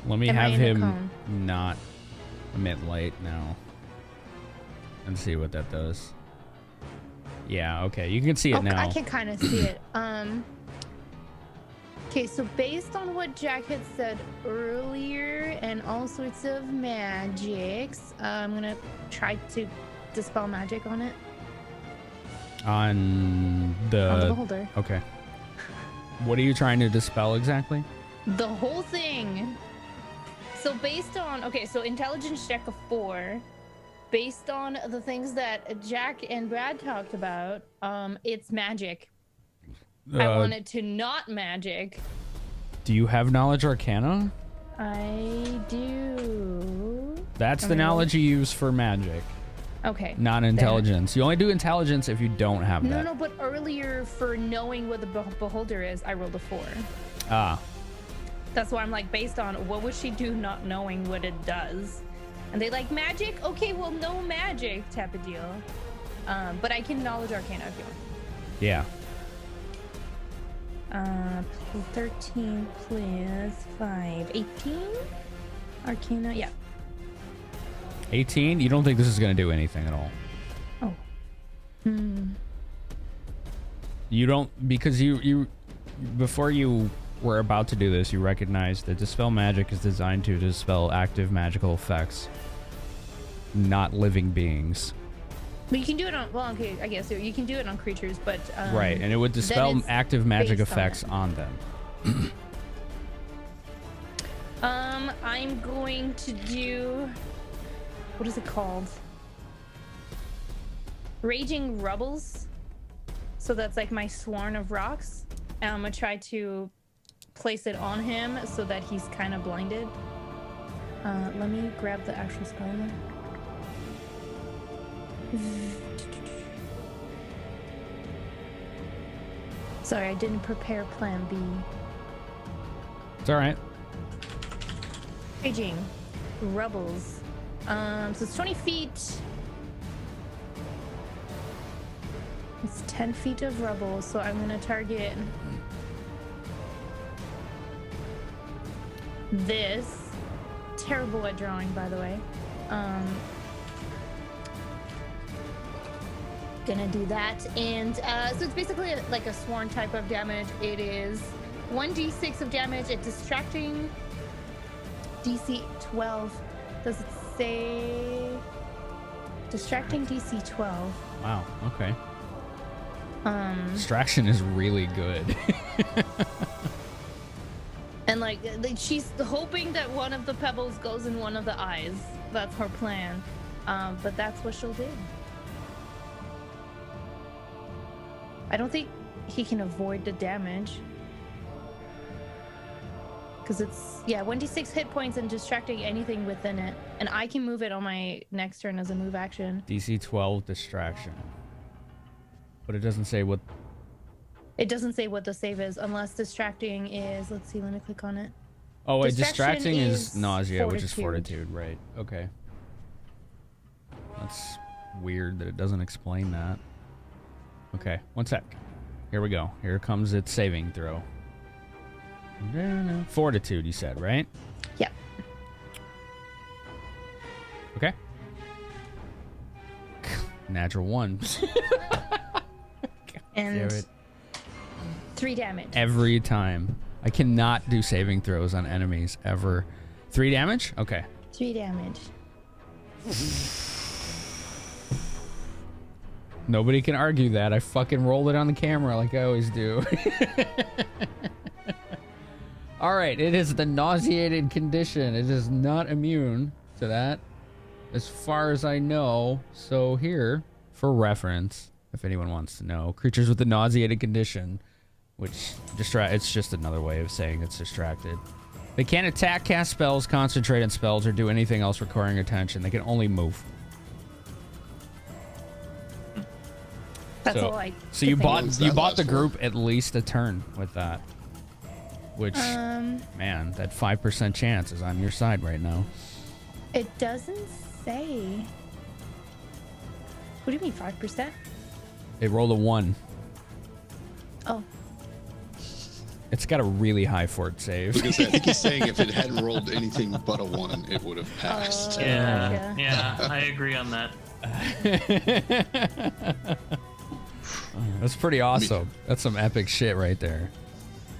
Let me have him not emit light now. And see what that does. Yeah, okay. You can see it now. I can kind of see it. Okay, so based on what Jack had said earlier and all sorts of magics, I'm going to try to dispel magic on it. On the beholder. Okay. What are you trying to dispel exactly? The whole thing. So based on, so intelligence check of 4. Based on the things that Jack and Brad talked about, it's magic. I want it to not magic. Do you have knowledge arcana? I do. That's the knowledge you use for magic. Okay. Not intelligence. You only do intelligence if you don't have that. No, but earlier for knowing what the beholder is, I rolled a 4. Ah. That's why I'm like, based on what would she do not knowing what it does? And they like, magic? Okay, well, no magic type of deal. But I can knowledge arcana if you want. Yeah. 13 plus 5. 18? Arcana, yeah. 18? You don't think this is going to do anything at all? Oh. You don't, because you before you were about to do this, you recognized that Dispel Magic is designed to dispel active magical effects, not living beings. But you can do it on, well, okay, I guess you can do it on creatures, but right, and it would dispel active magic effects on them. I'm going to do, what is it called? Raging Rubbles. So that's like my swarm of rocks. And I'm gonna try to place it on him so that he's kind of blinded. Let me grab the actual spell then. Sorry, I didn't prepare plan B. It's all right. Raging Rubbles. So it's 20 feet. It's 10 feet of rubble, so I'm gonna target this. Terrible at drawing, by the way. Gonna do that, and so it's basically like a swarm type of damage. It is 1d6 of damage. It's distracting. DC 12. Does it say distracting DC 12? Wow. Okay. Distraction is really good. And like she's hoping that one of the pebbles goes in one of the eyes. That's her plan. But that's what she'll do. I don't think he can avoid the damage. Because it's, 1d6 hit points and distracting anything within it. And I can move it on my next turn as a move action. DC 12 distraction. But it doesn't say what... It doesn't say what the save is, unless distracting is... Let's see, let me click on it. Oh, wait, distracting is nausea, which is fortitude, right. Okay. That's weird that it doesn't explain that. Okay, one sec. Here we go. Here comes its saving throw. Fortitude, you said, right? Yep. Okay. Natural 1. And 3 damage. Every time. I cannot do saving throws on enemies, ever. 3 damage? Okay. 3 damage. Nobody can argue that. I fucking rolled it on the camera like I always do. Alright, it is the nauseated condition. It is not immune to that, as far as I know. So here, for reference, if anyone wants to know, creatures with the nauseated condition, which it's just another way of saying it's distracted. They can't attack, cast spells, concentrate on spells, or do anything else requiring attention. They can only move. That's all I. So you bought the group at least a turn with that. Which, man, that 5% chance is on your side right now. It doesn't say. What do you mean 5%? It rolled a 1. Oh. It's got a really high fort save. Because I think he's saying if it hadn't rolled anything but a 1, it would have passed. Yeah, I agree on that. That's pretty awesome. That's some epic shit right there.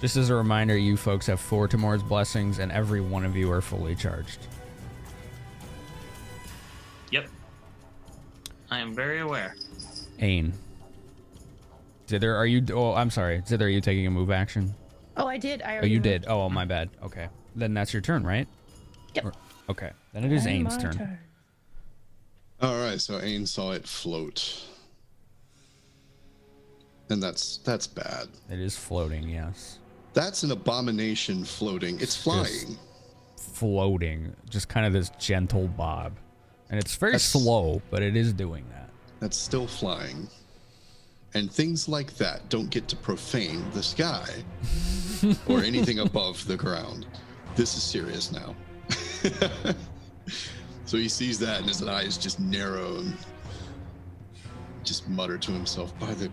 Just as a reminder, you folks have 4 Tamor's blessings, and every one of you are fully charged. Yep. I am very aware. Ain. Zither, are you... Oh, I'm sorry. Zither, are you taking a move action? Oh, I did. Oh, you did. Oh, my bad. Okay. Then that's your turn, right? Yep. Okay. Then it is Ain's turn. All right, so Ain saw it float. And that's bad. It is floating, yes. That's an abomination floating. It's flying. Just floating. Just kind of this gentle bob. And it's very slow, but it is doing that. That's still flying. And things like that don't get to profane the sky or anything above the ground. This is serious now. So he sees that and his eyes just narrow and just mutter to himself, by the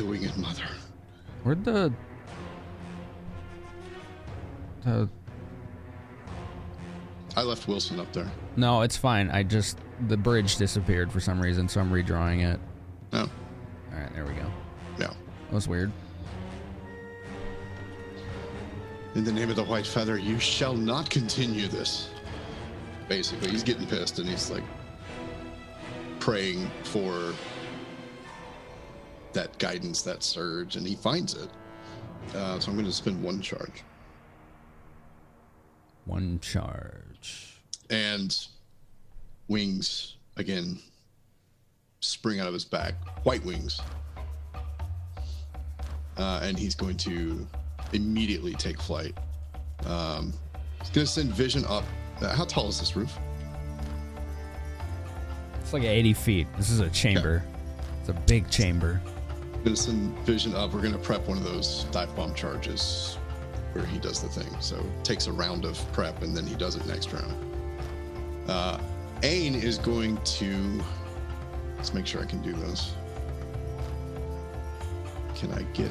winged mother. Where'd the I left Wilson up there. No, it's fine. The bridge disappeared for some reason, so I'm redrawing it. Oh. All right, there we go. Yeah. That was weird. In the name of the White Feather, you shall not continue this. Basically, he's getting pissed and he's like praying for that guidance, that surge, and he finds it. So I'm going to spend 1 charge. 1 charge. And wings, again, spring out of his back. White wings. And he's going to immediately take flight. He's going to send vision up. How tall is this roof? It's like 80 feet. This is a chamber. Okay. It's a big chamber. I'm going to send vision up. We're going to prep one of those dive bomb charges where he does the thing. So it takes a round of prep, and then he does it next round. Ain is going to... Let's make sure I can do this. Can I get...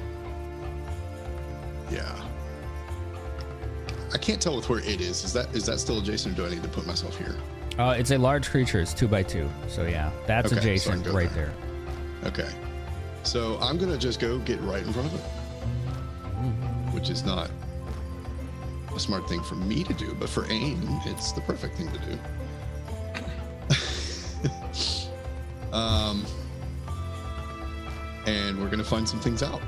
Yeah. I can't tell with where it is. Is that still adjacent, or do I need to put myself here? It's a large creature. It's 2x2. So yeah, that's okay, adjacent right there. Okay. So I'm going to just go get right in front of it, which is not a smart thing for me to do, but for Ain, it's the perfect thing to do. And we're going to find some things out.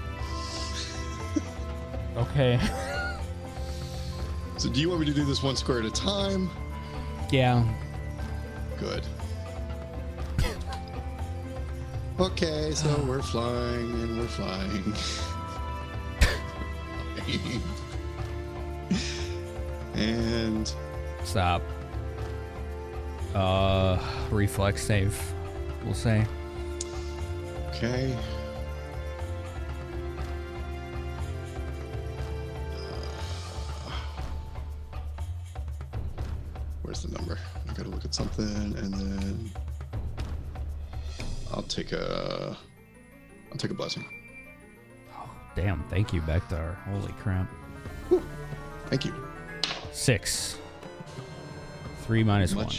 Okay. So do you want me to do this 1 square at a time? Yeah. Good. Okay, so we're flying and we're flying. And stop. Reflex save, we'll say. Okay. Where's the number? I gotta look at something, and then I'll take a blessing. Oh, damn! Thank you, Bektar. Holy crap! Whew. Thank you. 6. 3 minus 1.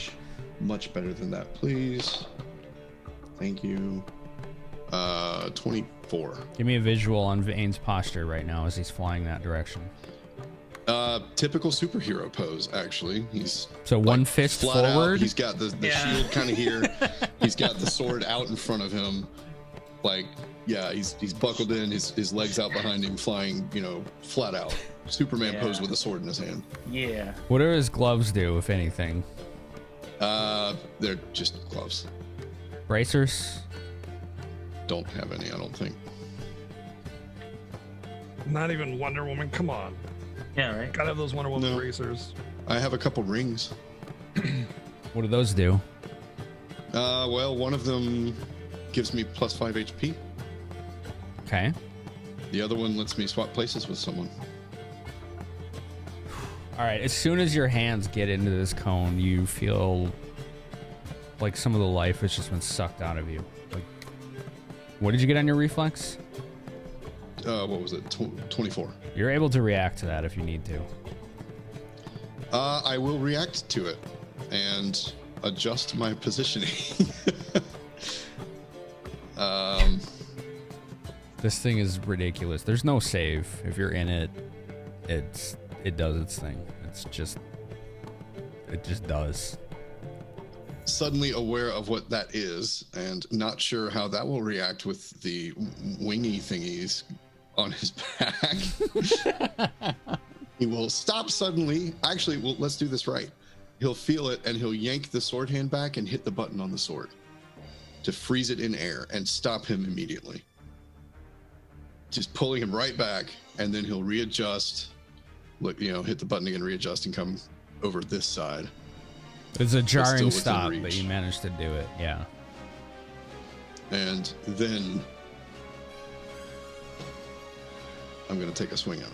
Much better than that, please. Thank you. 24. Give me a visual on Vane's posture right now as he's flying that direction. Typical superhero pose, actually. He's so one fist flat forward. Out. He's got the shield kind of here. He's got the sword out in front of him. Like, yeah, he's buckled in, his legs out behind him, flying, flat out. Superman pose with a sword in his hand. Yeah. What do his gloves do, if anything? They're just gloves. Bracers? Don't have any, I don't think. Not even Wonder Woman. Come on. Yeah, right. Gotta have those Wonder Woman bracers. I have a couple rings. What do those do? Well, one of them gives me plus 5 HP. Okay. The other one lets me swap places with someone. All right. As soon as your hands get into this cone, you feel like some of the life has just been sucked out of you. Like, what did you get on your reflex? What was it? 24. You're able to react to that if you need to. I will react to it and adjust my positioning. This thing is ridiculous. There's no save. If you're in it, it does its thing. It just does. Suddenly aware of what that is and not sure how that will react with the wingy thingies on his back. He will stop suddenly. Actually, well, let's do this right. He'll feel it and he'll yank the sword hand back and hit the button on the sword to freeze it in air and stop him immediately. Just pulling him right back, and then he'll readjust. Look, hit the button again, readjust, and come over this side. It's a jarring stop, but you managed to do it. Yeah. And then I'm going to take a swing at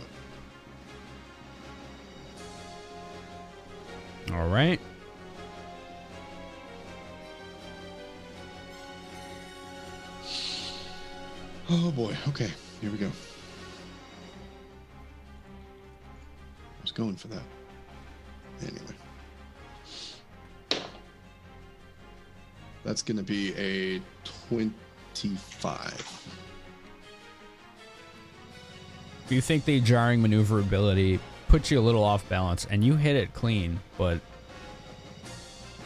it. All right. Oh boy. Okay, here we go. I was going for that. Anyway. That's going to be a 25. You think the jarring maneuverability puts you a little off balance, and you hit it clean, but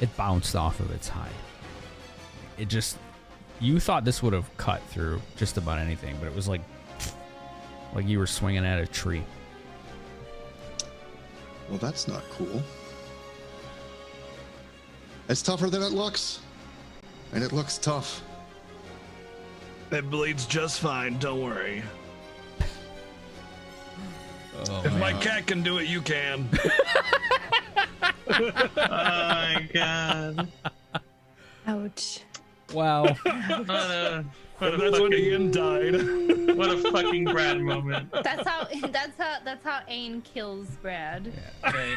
it bounced off of its high. it just, you thought this would have cut through just about anything, but it was like you were swinging at a tree. Well, that's not cool. It's tougher than it looks. And it looks tough. It bleeds just fine, don't worry. Oh, if man. my cat can do it, you can. Oh my god. Ouch. Wow. That's when Ian died. What a fucking Brad moment. That's how Ain kills Brad. Right.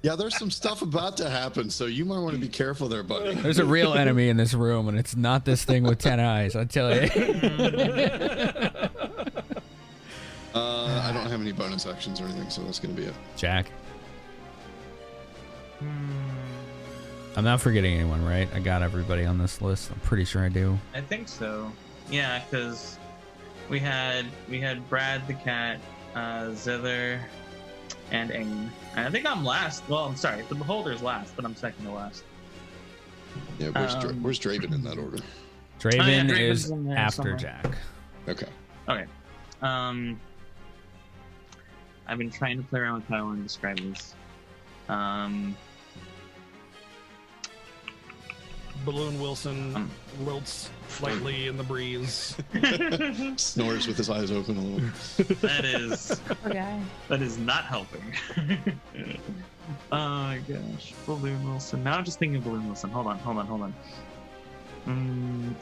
Yeah, there's some stuff about to happen, so you might want to be careful there, buddy. There's a real enemy in this room, and it's not this thing with 10 eyes, I tell you. I don't have any bonus actions or anything, so that's going to be it. Jack. I'm not forgetting anyone, right? I got everybody on this list. I'm pretty sure I do. I think so. Yeah, because we had Brad the cat, Zither, and Ain. And I think I'm last. Well, I'm sorry, the Beholder's last, but I'm second to last. Yeah, where's Draven in that order? Draven Draven's is in there after somewhere. Jack. Okay. Okay. I've been trying to play around with how I want to describe this. Balloon Wilson lilts lightly in the breeze. Snores with his eyes open a little. That is not helping. Oh my gosh, Balloon Wilson. Now I'm just thinking of Balloon Wilson. Hold on.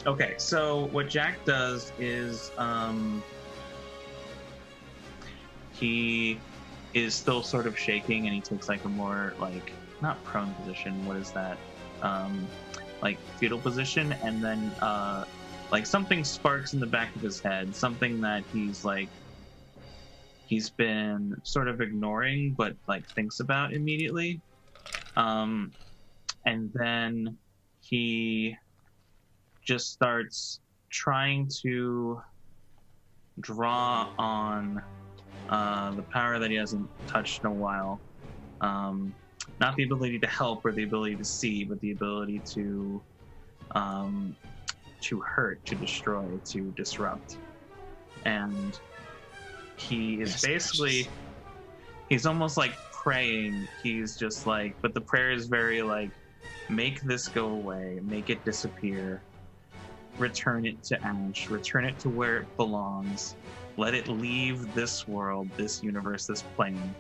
Okay, so what Jack does is he is still sort of shaking, and he takes like a more like not prone position. What is that? Like fetal position, and then like something sparks in the back of his head, something that he's been sort of ignoring but like thinks about immediately, and then he just starts trying to draw on the power that he hasn't touched in a while. Not the ability to help or the ability to see, but the ability to hurt, to destroy, to disrupt. And he is basically, he's almost like praying. He's just like, but the prayer is very like, make this go away, make it disappear, return it to ash, return it to where it belongs, let it leave this world, this universe, this plane.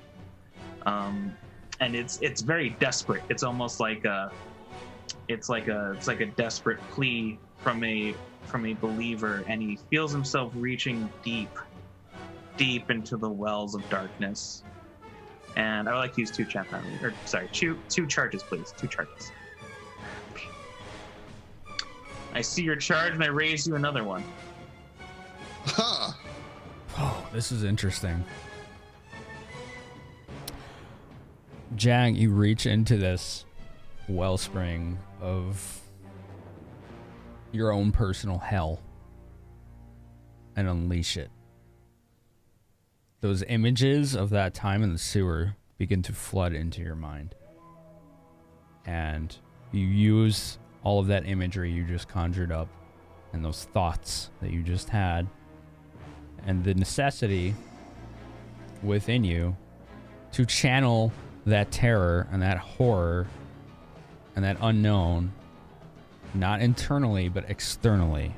And it's very desperate. It's almost like it's like a desperate plea from a believer, and he feels himself reaching deep into the wells of darkness. And I would like to use two charges, please. 2 charges. I see your charge, and I raise you another one. Ha! Oh, this is interesting. Jack, you reach into this wellspring of your own personal hell and unleash it. Those images of that time in the sewer begin to flood into your mind. And you use all of that imagery you just conjured up and those thoughts that you just had and the necessity within you to channel that terror and that horror and that unknown, not internally but externally.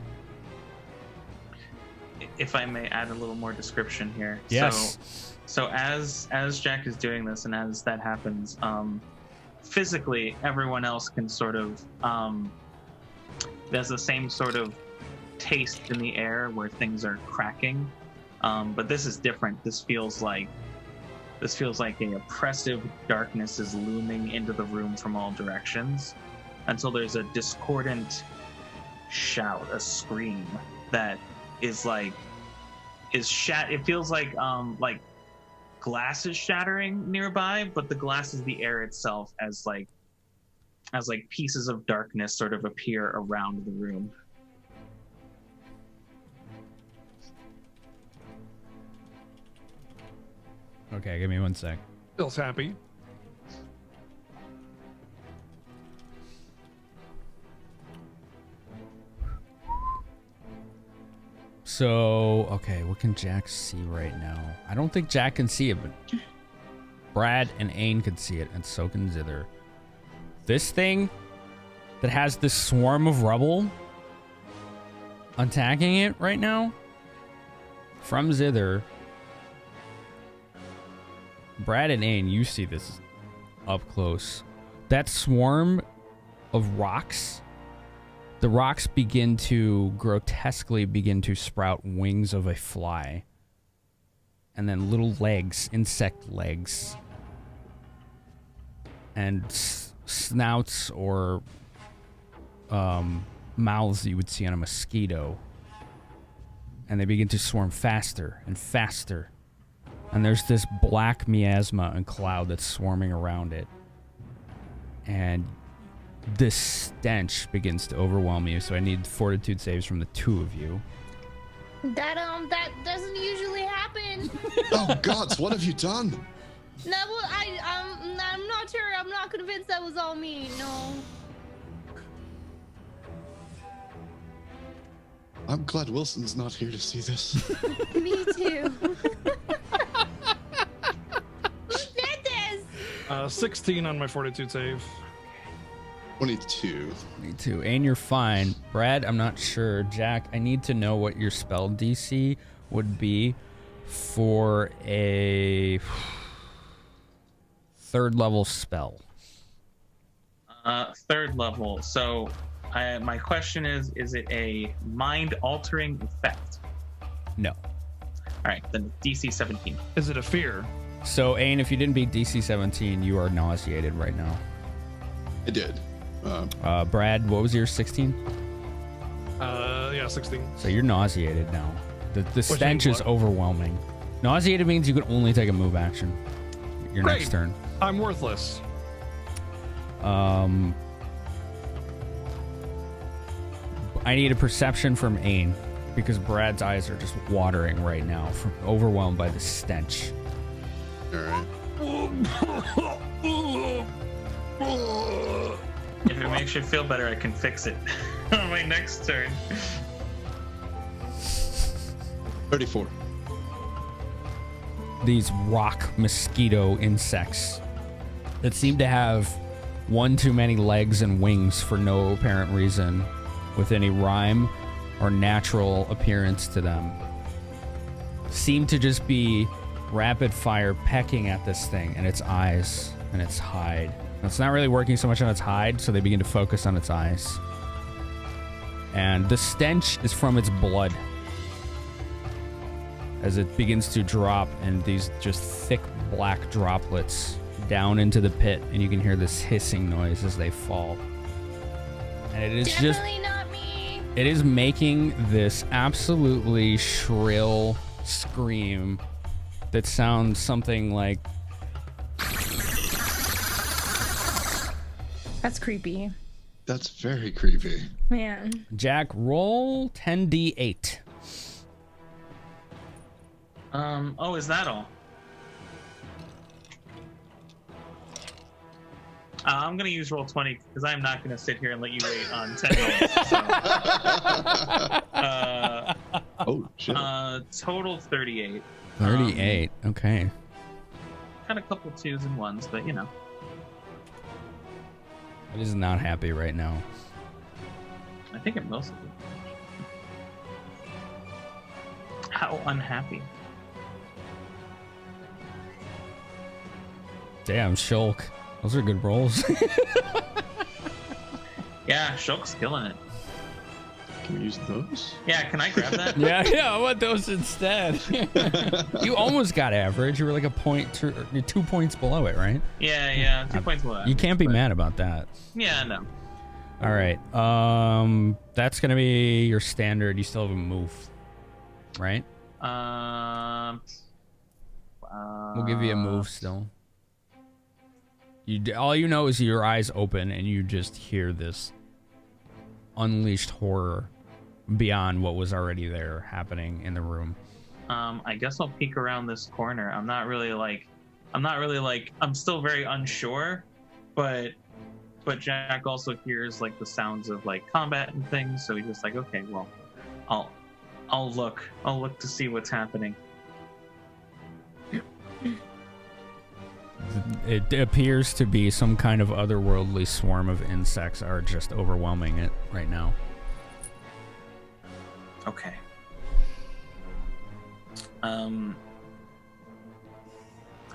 If I may add a little more description here. Yes. So as Jack is doing this, and as that happens, physically everyone else can sort of there's the same sort of taste in the air where things are cracking, but this is different. This feels like a oppressive darkness is looming into the room from all directions until there's a discordant shout, a scream that is it feels like glass is shattering nearby, but the glass is the air itself as pieces of darkness sort of appear around the room. Okay, give me 1 sec. Feels happy. So, okay, what can Jack see right now? I don't think Jack can see it, but Brad and Ain can see it, and so can Zither. This thing that has this swarm of rubble attacking it right now from Zither. Brad and Ain, you see this up close. That swarm of rocks, the rocks grotesquely begin to sprout wings of a fly. And then little legs, insect legs. And snouts or mouths that you would see on a mosquito. And they begin to swarm faster and faster. And there's this black miasma and cloud that's swarming around it. And this stench begins to overwhelm you, so I need fortitude saves from the two of you. That doesn't usually happen. Oh gods, what have you done? No, well, I'm not sure. I'm not convinced that was all me. No. I'm glad Wilson's not here to see this. Me too. Who did this? 16 on my fortitude save. 22. Me too. Ain, you're fine. Brad, I'm not sure. Jack, I need to know what your spell DC would be for a 3rd level spell. 3rd level. So my question is it a mind-altering effect? No. All right, then DC 17. Is it a fear? So, Ain, if you didn't beat DC 17, you are nauseated right now. I did. Brad, what was your 16? Yeah, 16. So you're nauseated now. The stench is overwhelming. Nauseated means you can only take a move action. Your Great. next turn. I'm worthless. I need a perception from Ain because Brad's eyes are just watering right now, from overwhelmed by the stench. All right. If it makes you feel better, I can fix it on my next turn. 34. These rock mosquito insects that seem to have one too many legs and wings for no apparent reason, with any rhyme or natural appearance to them, seem to just be rapid fire pecking at this thing and its eyes and its hide. It's not really working so much on its hide, so they begin to focus on its eyes. And the stench is from its blood as it begins to drop, and these just thick black droplets down into the pit, and you can hear this hissing noise as they fall. And it is Definitely not me. It is making this absolutely shrill scream that sounds something like... That's creepy. That's very creepy. Man. Jack, roll 10d8. Oh, is that all? I'm gonna use roll 20 because I'm not gonna sit here and let you wait on 10 rolls. So. Oh shit. Total 38. 38. Okay. Had a couple 2s and 1s, but you know. It is not happy right now. I think it mostly. How unhappy. Damn, Shulk. Those are good rolls. Yeah, Shulk's killing it. Can we use those? Yeah, can I grab that? yeah, I want those instead. You almost got average. You were like a point, you're 2 points below it, right? Yeah, 2 points below. You can't be mad about that. Yeah, no. All right. That's gonna be your standard. You still have a move, right? We'll give you a move still. All you know is your eyes open and you just hear this unleashed horror beyond what was already there happening in the room. I guess I'll peek around this corner. I'm still very unsure, but Jack also hears like the sounds of like combat and things, so he's just like, okay, well, I'll look to see what's happening. It appears to be some kind of otherworldly swarm of insects are just overwhelming it right now. Okay.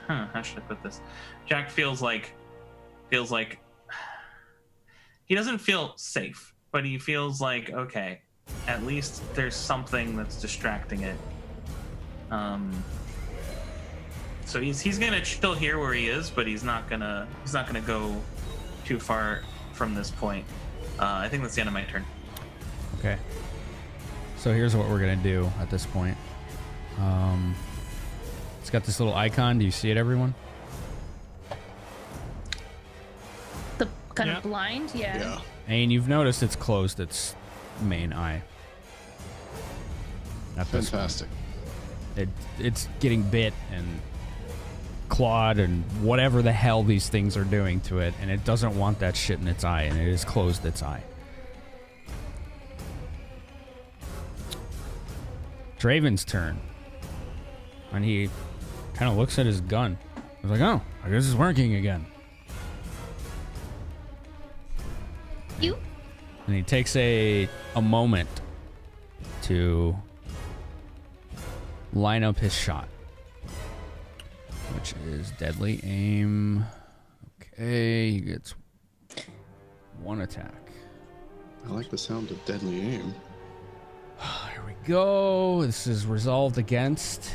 How should I put this? Jack feels like he doesn't feel safe, but he feels like, okay, at least there's something that's distracting it. So he's gonna chill here where he is, but he's not gonna go too far from this point. I think that's the end of my turn. Okay. So here's what we're gonna do at this point. It's got this little icon. Do you see it, everyone? The kind of blind, yeah. And you've noticed it's closed its main eye. Fantastic. It's getting bit and clawed and whatever the hell these things are doing to it, and it doesn't want that shit in its eye, and it has closed its eye. Draven's turn. And he kind of looks at his gun. He's like, oh, I guess it's working again. You? And he takes a moment to line up his shot, which is deadly aim. Okay, he gets one attack. I like the sound of deadly aim. Here we go. This is resolved against.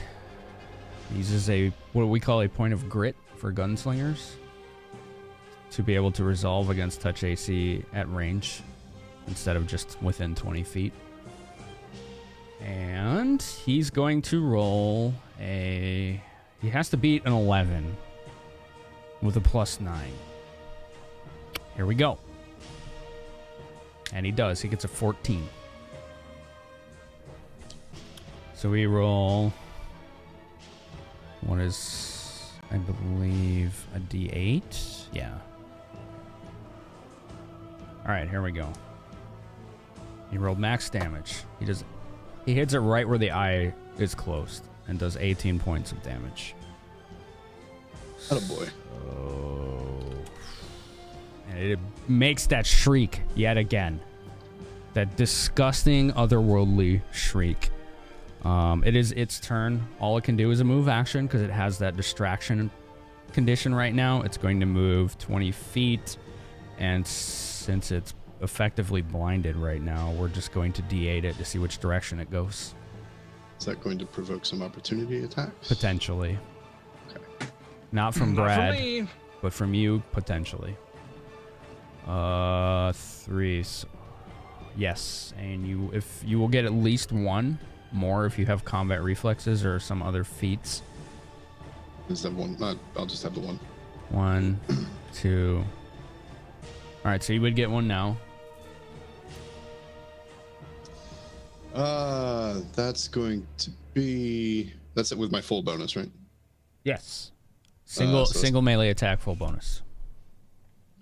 He uses what we call a point of grit for gunslingers to be able to resolve against touch AC at range instead of just within 20 feet. And he's going to roll he has to beat an 11 with a +9. Here we go. And he does. He gets a 14. So we roll what is, I believe, a D8? Yeah. All right, here we go. He rolled max damage. He hits it right where the eye is closed and does 18 points of damage. Attaboy. And it makes that shriek yet again. That disgusting, otherworldly shriek. It is its turn. All it can do is a move action because it has that distraction condition right now. It's going to move 20 feet. And since it's effectively blinded right now, we're just going to D8 it to see which direction it goes. Is that going to provoke some opportunity attacks? Potentially. Okay. Not from Brad, Not from me. but from you, potentially. 3. Yes, and if you will get at least one more if you have combat reflexes or some other feats. Is that one? I'll just have the one. 1, 2. All right, so you would get one now. That's going to be. That's it with my full bonus, right? Yes. Single melee attack, full bonus.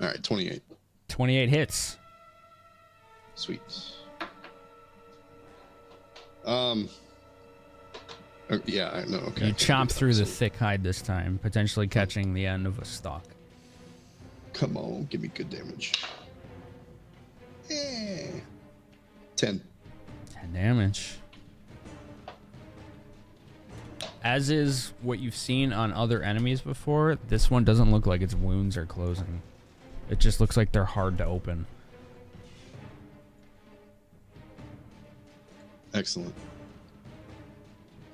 All right, 28. 28 hits. Sweet. Yeah, I know. Okay. You chomp through the thick hide this time, potentially catching the end of a stalk. Come on, give me good damage. Yeah. 10. 10 damage. As is what you've seen on other enemies before, this one doesn't look like its wounds are closing. It just looks like they're hard to open. Excellent.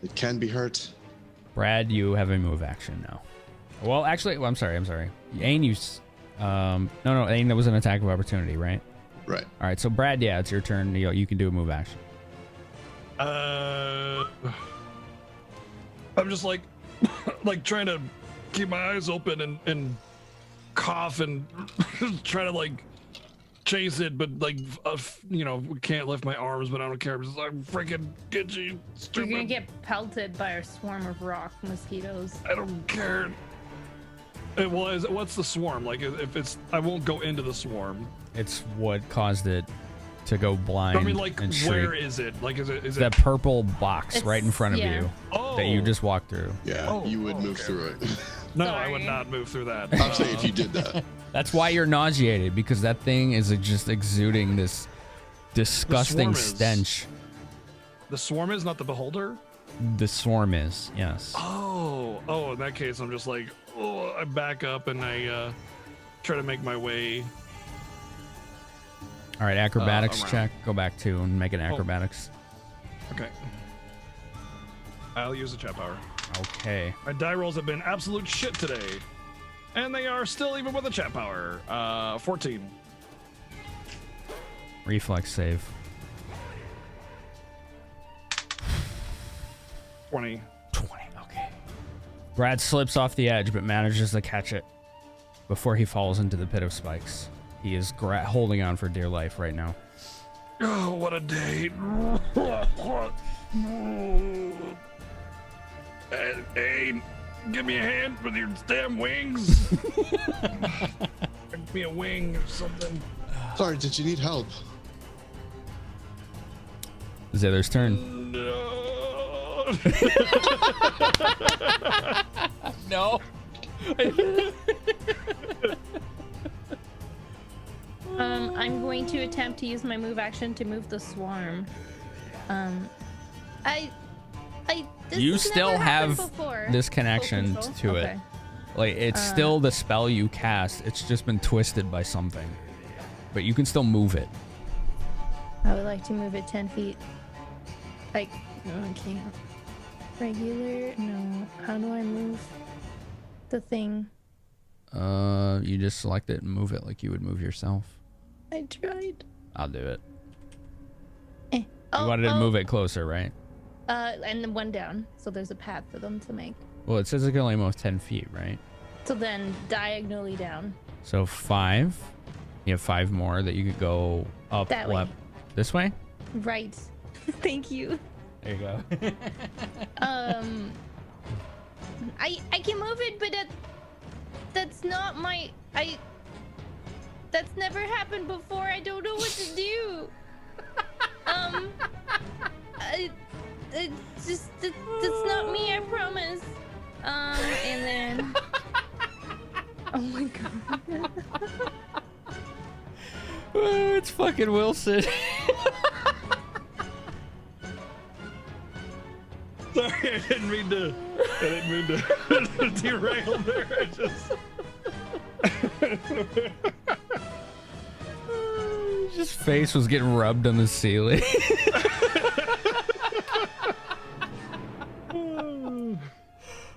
It can be hurt. Brad, you have a move action now. Well, actually, I'm sorry. Ain, no, Ain, that was an attack of opportunity, right? Right. All right, so Brad, yeah, it's your turn. You can do a move action. I'm just like trying to keep my eyes open and cough and try to like chase it, but like can't lift my arms, but I don't care because I'm freaking itchy. Stupid. You're gonna get pelted by a swarm of rock mosquitoes. I don't care. What's the swarm? Like if it's, I won't go into the swarm. It's what caused it to go blind. I mean, like, and where shriek. is it? Like, is it That purple box right in front of yeah. you that you just walked through. Yeah, you would move okay. through it. No, I Sorry. would not move through that. I'm saying if you did that. That's why you're nauseated, because that thing is just exuding this disgusting swarm is. stench. The swarm is not the beholder? The swarm is, yes. Oh, in that case, I'm just like, oh, I back up and I try to make my way. All right, acrobatics around. check. Go back to and make an acrobatics. Okay. I'll use the chat power. Okay. My die rolls have been absolute shit today. And they are still even with the chat power. 14. Reflex save. 20. 20, okay. Brad slips off the edge but manages to catch it before he falls into the pit of spikes. He is holding on for dear life right now. Oh, what a day. Hey, give me a hand with your damn wings. Give me a wing or something. Sorry, did you need help? Zither's turn. No. No. I'm going to attempt to use my move action to move the swarm. This You has still never happened have before. this connection Full to control? it. Okay. Like, it's still the spell you cast. It's just been twisted by something. But you can still move it. I would like to move it 10 feet. Like, no, I can't. Regular? No. How do I move the thing? You just select it and move it like you would move yourself. I tried. I'll do it. You wanted to move it closer, right? And then one down. So there's a path for them to make. Well, it says it can only move 10 feet, right? So then diagonally down. So 5. You have 5 more that you could go up, That way. left. This way? Right. Thank you. There you go. I can move it, but that's not my that's never happened before. I don't know what to do. It's just that's not me, I promise. And then oh my god. It's fucking Wilson. Sorry, I didn't mean to derail there. I just. His face was getting rubbed on the ceiling.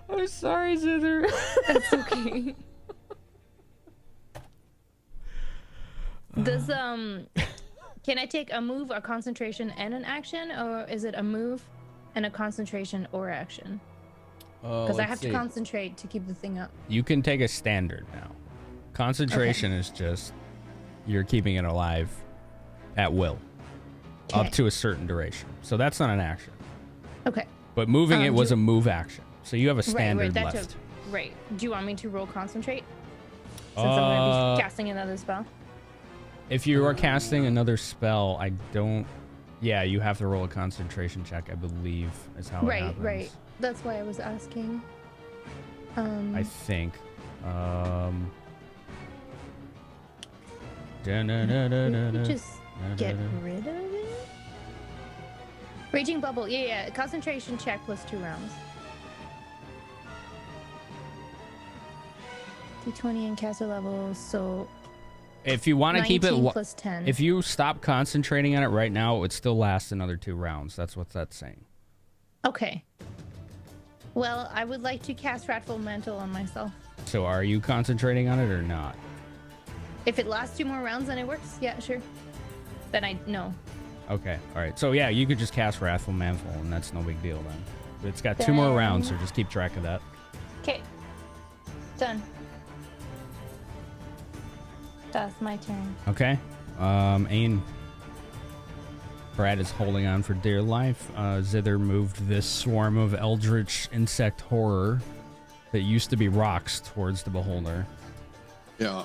I'm sorry, Zither. That's okay. Does can I take a move, a concentration, and an action, or is it a move and a concentration or action? Because I have to concentrate to keep the thing up. You can take a standard now. Concentration is just you're keeping it alive at will up to a certain duration. So that's not an action. Okay. But moving it was a move action. So you have a standard right, left. Right. Do you want me to roll concentrate? Since I'm going to be casting another spell. If you are casting another spell, I don't. Yeah, you have to roll a concentration check, I believe, is how it happens. Right. That's why I was asking. I think. Just get rid of it. Raging bubble. Yeah. Concentration check plus 2 rounds. D20 and caster level. So. If you want to keep it, plus 10. If you stop concentrating on it right now, it would still last another 2 rounds. That's what that's saying. Okay. Well, I would like to cast Wrathful Mantle on myself. So are you concentrating on it or not? If it lasts 2 more rounds, then it works. Yeah, sure. Then I know. Okay. All right. So yeah, you could just cast Wrathful Mantle, and that's no big deal then. But it's got 2 more rounds, so just keep track of that. Okay. Done. That's my turn. Okay. Ain. Brad is holding on for dear life. Zither moved this swarm of eldritch insect horror that used to be rocks towards the beholder. Yeah.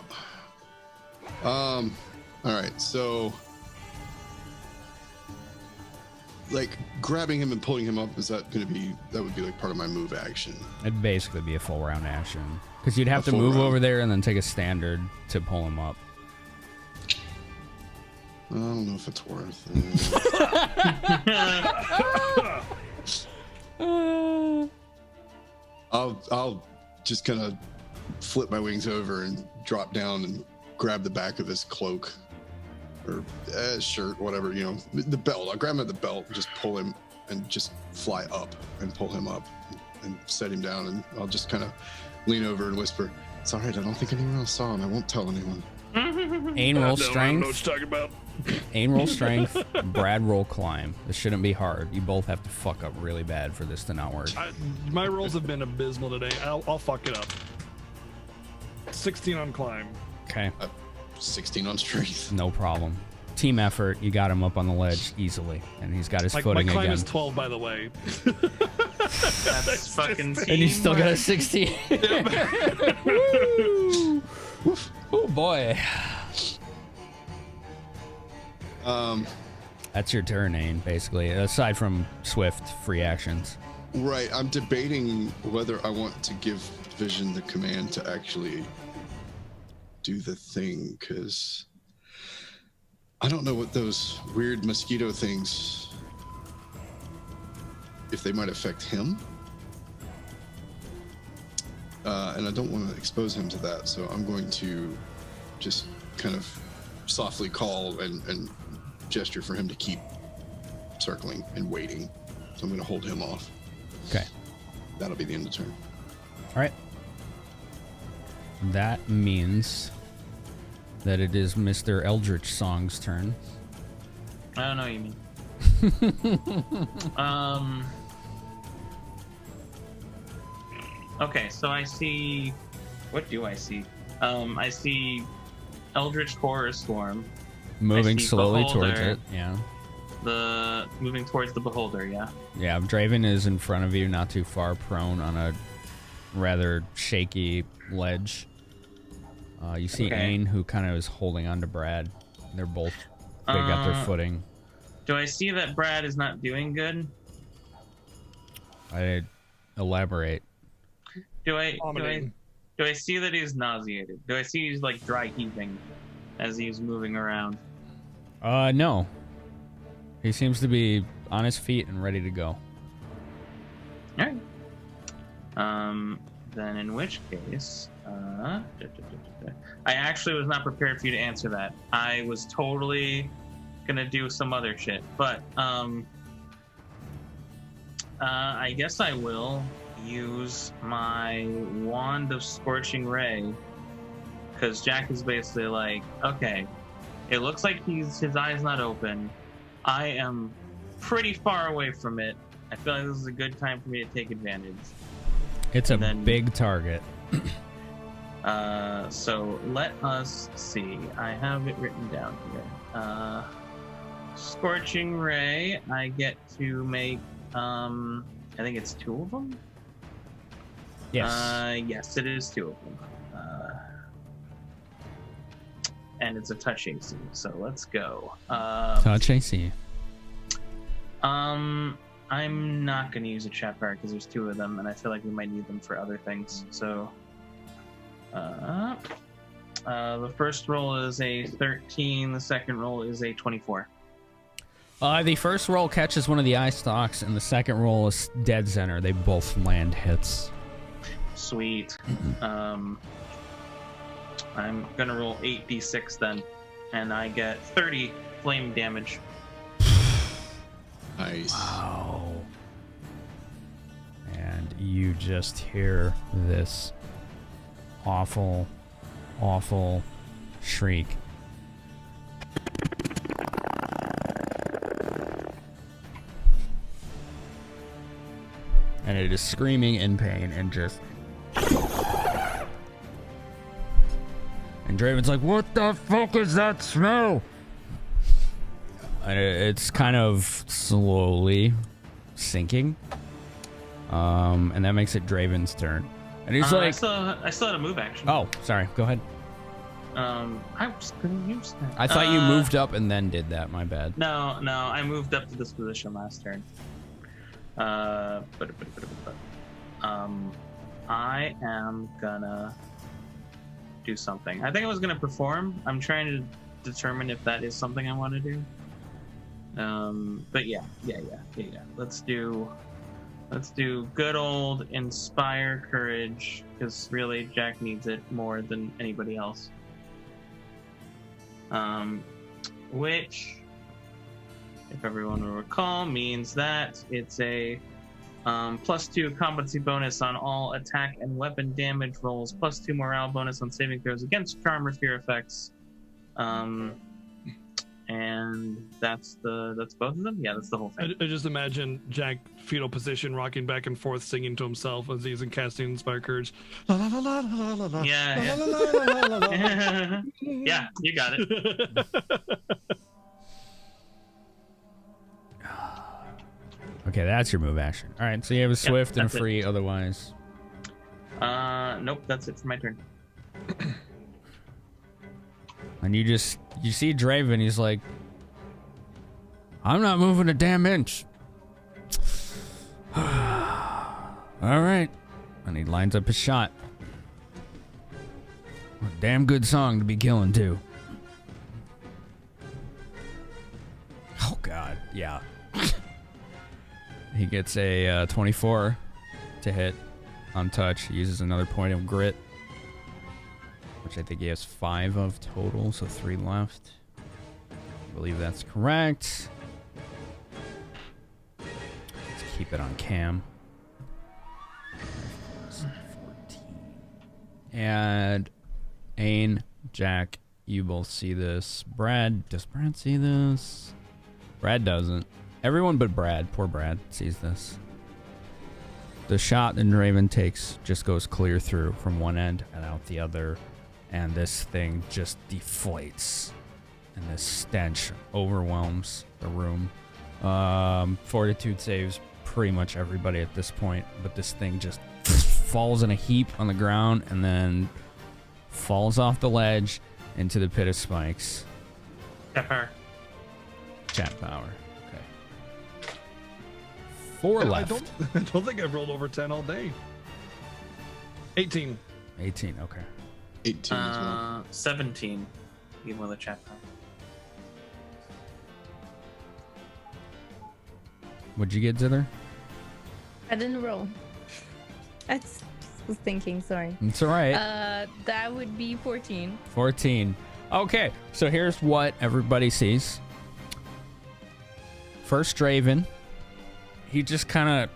All right. So like grabbing him and pulling him up, that would be like part of my move action? It'd basically be a full round action. Because you'd have A to full move round. over there and then take a standard to pull him up. I don't know if it's worth it. I'll just kind of flip my wings over and drop down and grab the back of his cloak or shirt, whatever, the belt. I'll grab him at the belt and just pull him and just fly up and pull him up and set him down. And I'll just kind of lean over and whisper, "It's all right. I don't think anyone else saw him. I won't tell anyone." Ain roll I know what strength. you're talking about. Ain roll strength. Brad roll climb. This shouldn't be hard. You both have to fuck up really bad for this to not work. My rolls have been abysmal today. I'll fuck it up. 16 on climb. Okay. 16 on strength. No problem. Team effort. You got him up on the ledge easily, and he's got his footing my climb again. is 12, by the way. That's fucking teamwork. And you still got a 16. Woo! Oh boy. That's your turn, Ain, basically. Aside from swift free actions. Right. I'm debating whether I want to give Vision the command to actually do the thing, because I don't know what those weird mosquito things, if they might affect him. And I don't want to expose him to that, so I'm going to just kind of softly call and gesture for him to keep circling and waiting. So I'm going to hold him off. Okay. That'll be the end of the turn. All right. That means that it is Mr. Eldritch Song's turn. I don't know what you mean. Okay, so I see. What do I see? I see Eldritch Horror Swarm. Moving I see slowly Beholder, towards it. Yeah. Moving towards the Beholder, yeah. Yeah, Draven is in front of you, not too far, prone on a rather shaky ledge. You see Okay. Ain, who kind of is holding on to Brad. They're both, they got their footing. Do I see that Brad is not doing good? I elaborate. Do I see that he's nauseated? Do I see he's like dry heaving as he's moving around? No. He seems to be on his feet and ready to go. All right. Then in which case, I actually was not prepared for you to answer that. I was totally gonna do some other shit, but I guess I will use my Wand of Scorching Ray, because Jack is basically like, okay, it looks like his eye's not open. I am pretty far away from it. I feel like this is a good time for me to take advantage. It's a big target. So let us see. I have it written down here. Scorching Ray, I get to make, I think it's 2 of them? Yes. Yes, it is 2 of them. And it's a touch AC, so let's go. Touch AC. I'm not going to use a chat bar because there's 2 of them, and I feel like we might need them for other things. So, the first roll is a 13. The second roll is a 24. The first roll catches one of the eye stalks, and the second roll is dead center. They both land hits. Sweet. I'm gonna roll 8d6 then, and I get 30 flame damage. Nice. Wow. And you just hear this awful, awful shriek. And it is screaming in pain and just... And Draven's like, what the fuck is that smell? And it's kind of slowly sinking. And that makes it Draven's turn. And he's like... I still had a move action. Oh, sorry. Go ahead. I was gonna use that. I thought you moved up and then did that. My bad. No, I moved up to this position last turn. I am gonna do something. I think I was gonna perform. I'm trying to determine if that is something I want to do. But yeah. Let's do good old inspire courage, because really Jack needs it more than anybody else. Which, if everyone will recall, means that it's a +2 competency bonus on all attack and weapon damage rolls, +2 morale bonus on saving throws against charm or fear effects. And that's both of them. Yeah, that's the whole thing. I just imagine Jack fetal position, rocking back and forth, singing to himself as he's casting Inspire Courage. La, la, la, la, la, la, la. Yeah. La, la, la, la, la, la. Yeah, you got it. Okay, that's your move action. All right, so you have a swift and free. Otherwise, nope, that's it for my turn. and you see Draven. He's like, I'm not moving a damn inch. All right, and he lines up his shot. A damn good song to be killing too. Oh God, yeah. He gets a 24 to hit on touch. He uses another point of grit, which I think he has 5 of total, so 3 left. I believe that's correct. Let's keep it on cam. 14. And Ain, Jack, you both see this. Brad, does Brad see this? Brad doesn't. Everyone but Brad, poor Brad, sees this. The shot that Draven takes just goes clear through from one end and out the other, and this thing just deflates, and this stench overwhelms the room. Fortitude saves pretty much everybody at this point, but this thing just falls in a heap on the ground and then falls off the ledge into the pit of spikes. Chat power. 4 left. I don't think I've rolled over 10 all day. 18. 18, okay. 18 as well. 17. Even with a chat power. What'd you get, Zither? I didn't roll. I was thinking, sorry. It's all right. That would be 14. 14. Okay, so here's what everybody sees. First, Draven. He just kind of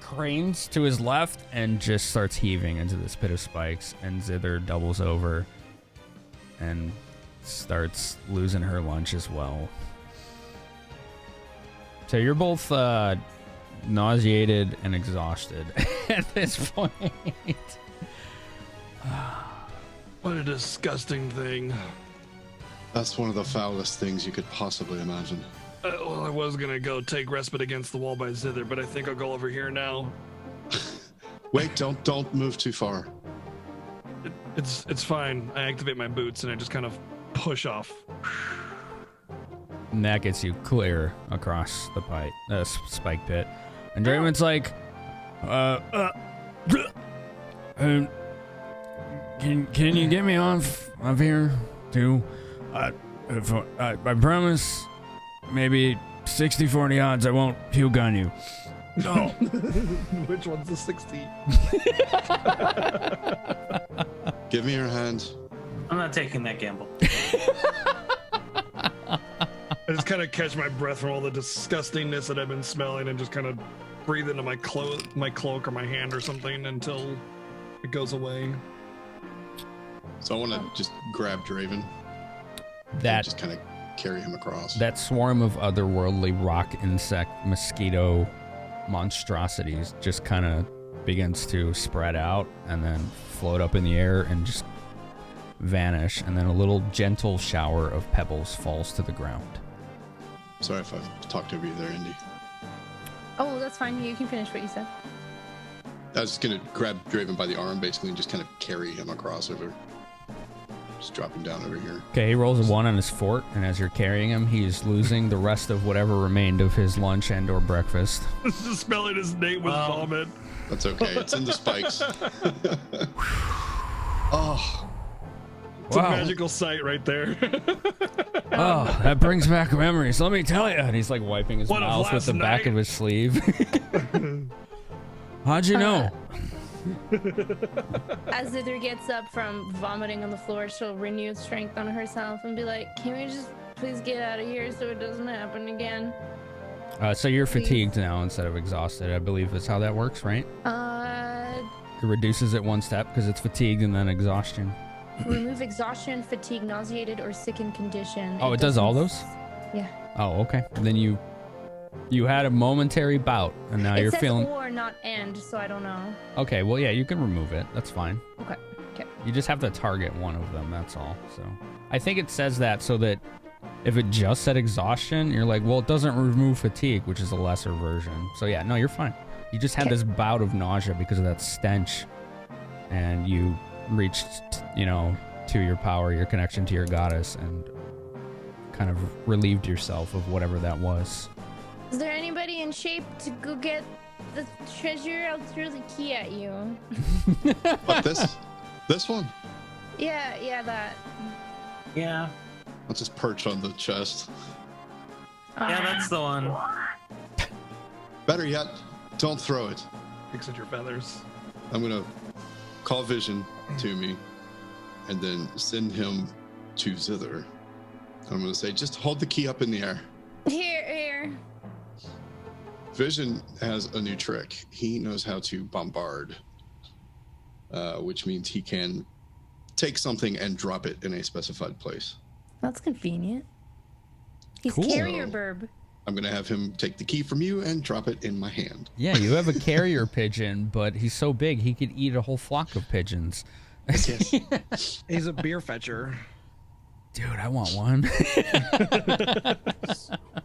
cranes to his left and just starts heaving into this pit of spikes, and Zither doubles over and starts losing her lunch as well. So you're both nauseated and exhausted at this point. What a disgusting thing. That's one of the foulest things you could possibly imagine. Well, I was gonna go take respite against the wall by Zither, but I think I'll go over here now. Wait, don't move too far. It's fine. I activate my boots and I just kind of push off. And that gets you clear across the spike pit. And Draven's like, can you get me off here too? I promise, maybe 60-40 odds I won't puke on you. No. Which one's the 60? Give me your hand. I'm not taking that gamble. I just kind of catch my breath from all the disgustingness that I've been smelling and just kind of breathe into my cloak or my hand or something until it goes away. So I want to just grab Draven. That just kind of carry him across. That swarm of otherworldly rock insect mosquito monstrosities just kind of begins to spread out and then float up in the air and just vanish, and then a little gentle shower of pebbles falls to the ground. Sorry if I've talked over you there, Indy. Oh, that's fine. You can finish what you said. I was just going to grab Draven by the arm, basically, and just kind of carry him across over. Just drop him down over here. Okay, he rolls a 1 on his fort, and as you're carrying him, he's losing the rest of whatever remained of his lunch and or breakfast. Just spelling his name with vomit. That's okay. It's in the spikes. Oh. It's a magical sight right there. Oh, that brings back memories. Let me tell you. And he's like wiping his What of mouth with the last back of night? his sleeve. How'd you know? As Zither gets up from vomiting on the floor, she'll renew strength on herself and be like, "Can we just please get out of here so it doesn't happen again?" So you're Please. fatigued now instead of exhausted. I believe is how that works, right? It reduces it 1 step because it's fatigued and then exhaustion. Remove exhaustion, fatigue, nauseated, or sickened condition. Oh, it does all those? Yeah. Oh, okay. Then you had a momentary bout, and now It you're says feeling. or, not end, so I don't know. Okay, well, yeah, you can remove it. That's fine. Okay. Okay. You just have to target one of them. That's all. So I think it says that so that if it just said exhaustion, you're like, well, it doesn't remove fatigue, which is a lesser version. So yeah, no, you're fine. You just had this bout of nausea because of that stench, and you reached, to your power, your connection to your goddess, and kind of relieved yourself of whatever that was. Is there anybody in shape to go get the treasure? I'll throw the key at you. What, this one? Yeah, that. Yeah. I'll just perch on the chest. Yeah, that's the one. Better yet, don't throw it. Fix your feathers. I'm gonna call Vision to me and then send him to Zither. I'm gonna say, just hold the key up in the air. Here. Vision has a new trick. He knows how to bombard, which means he can take something and drop it in a specified place. That's convenient. He's Cool. carrier burb. I'm gonna have him take the key from you and drop it in my hand. Yeah, you have a carrier pigeon, but he's so big he could eat a whole flock of pigeons. He's a beer fetcher. Dude, I want one.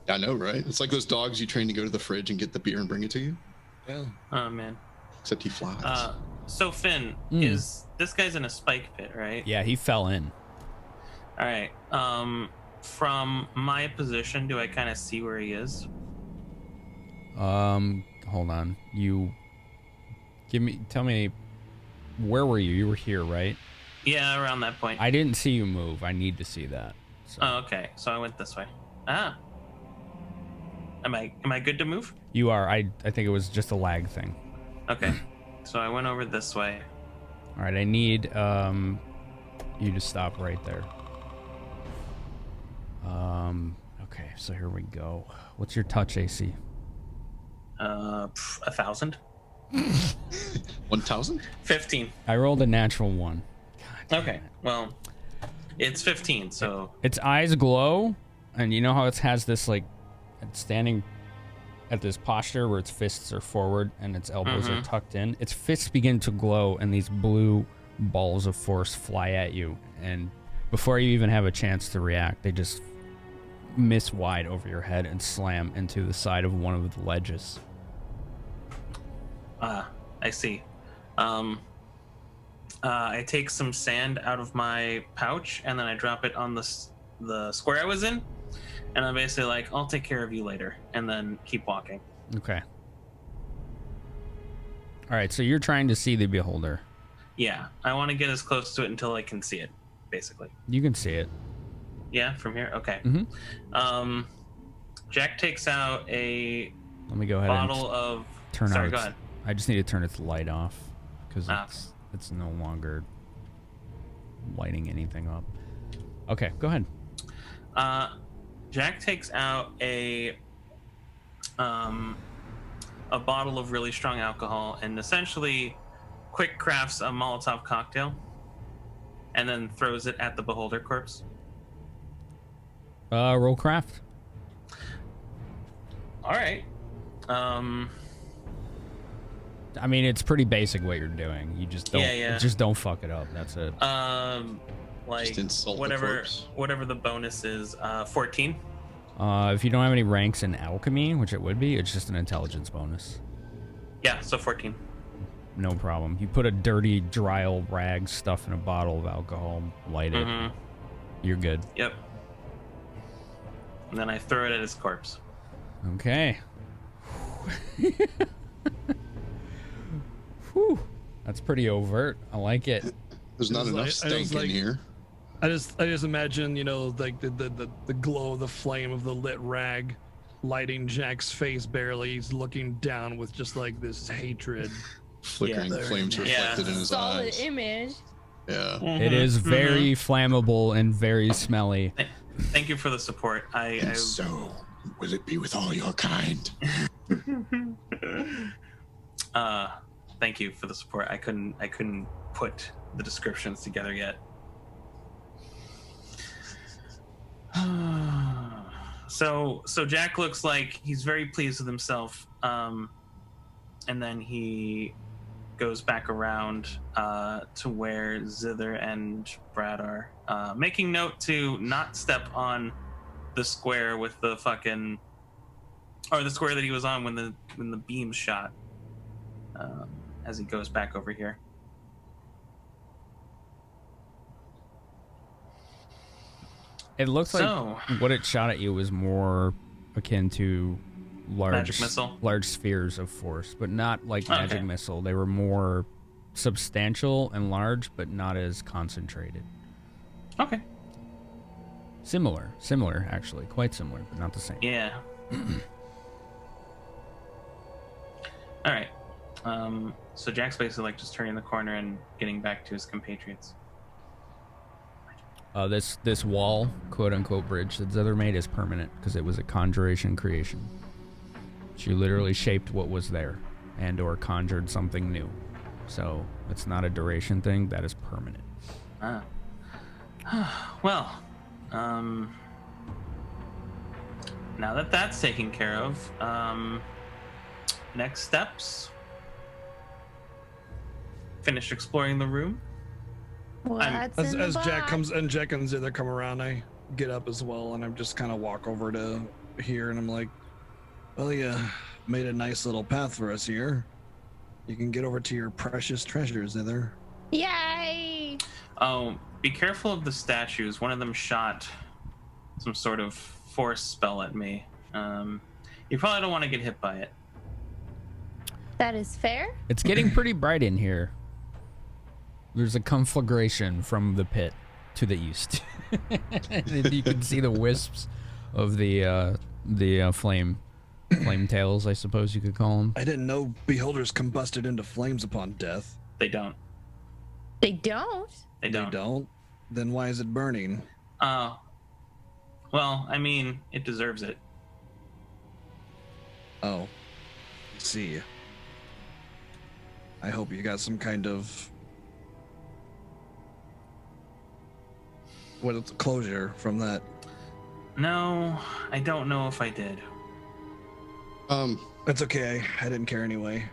I know, right? It's like those dogs you train to go to the fridge and get the beer and bring it to you. Yeah. Oh man. Except he flies. So Finn, is this guy's in a spike pit, right? Yeah, he fell in. All right. From my position, do I kind of see where he is? Hold on. Tell me, where were you? You were here, right? Yeah, around that point. I didn't see you move. I need to see that. So. Oh, okay. So I went this way. Ah. Am I good to move? You are. I think it was just a lag thing. Okay. So I went over this way. All right. I need you to stop right there. Okay. So here we go. What's your touch AC? 1,000. 1,000? 15. I rolled a natural 1. Okay. Well, it's 15. So Its eyes glow, and you know how it has this like, it's standing at this posture where its fists are forward and its elbows are tucked in. Its fists begin to glow, and these blue balls of force fly at you. And before you even have a chance to react, they just miss wide over your head and slam into the side of one of the ledges. I see. I take some sand out of my pouch and then I drop it on the square I was in, and I'm basically like, I'll take care of you later, and then keep walking. Okay. All right, so you're trying to see the beholder. Yeah, I want to get as close to it until I can see it, basically. You can see it. Yeah, from here? Okay. Mm-hmm. Jack takes out a Let me go ahead bottle and of... turn Sorry, out go its- ahead. I just need to turn its light off because Ah. it's no longer lighting anything up. Okay, go ahead. Jack takes out a bottle of really strong alcohol and essentially quick crafts a Molotov cocktail and then throws it at the beholder corpse. Roll craft. All right. I mean, it's pretty basic what you're doing. You just don't. Yeah. Just don't fuck it up. That's it. Like Just insult the whatever corpse. whatever the bonus is. 14. If you don't have any ranks in alchemy, which it would be, it's just an intelligence bonus. Yeah, so 14. no problem. You put a dirty, dry old rag stuffed in a bottle of alcohol, light it. Mhm. You're good. Yep. And then I throw it at his corpse. Okay. Whew. That's pretty overt. I like it. There's not enough stank in here. I just imagine, you know, like the glow of the flame of the lit rag lighting Jack's face barely. He's looking down with just like this hatred. Flickering flames reflected in his Solid eyes. image. Yeah. It is very flammable and very smelly. Thank you for the support. I So, will it be with all your kind? Thank you for the support. I couldn't put the descriptions together yet. So Jack looks like he's very pleased with himself, and then he goes back around to where Zither and Brad are, making note to not step on the square with the fucking, or the square that he was on when the beam shot, as he goes back over here. It looks like what it shot at you was more akin to Magic missile? large spheres of force, but not like magic missile. They were more substantial and large, but not as concentrated. Okay. Similar actually, quite similar, but not the same. Yeah. All right. So Jack's basically like just turning the corner and getting back to his compatriots. This wall, quote unquote, bridge that Zither made is permanent because it was a conjuration creation. She literally shaped what was there and or conjured something new. So it's not a duration thing, that is permanent. Well, now that that's taken care of, next steps. Finish exploring the room. As Jack comes and Jack and Zither come around, I get up as well, and I'm just kind of walk over to here, and I'm like, well, you made a nice little path for us here. You can get over to your precious treasures, Zither. Yay! Oh, be careful of the statues. One of them shot some sort of force spell at me. You probably don't want to get hit by it. That is fair. It's getting pretty bright in here. There's a conflagration from the pit to the east. You can see the wisps of the flame tails, I suppose you could call them. I didn't know beholders combusted into flames upon death. They don't. They don't? They don't. They don't? Then why is it burning? Well, I mean, it deserves it. Oh. See. I hope you got some kind of closure from that. No, I don't know if I did. That's okay. I didn't care anyway.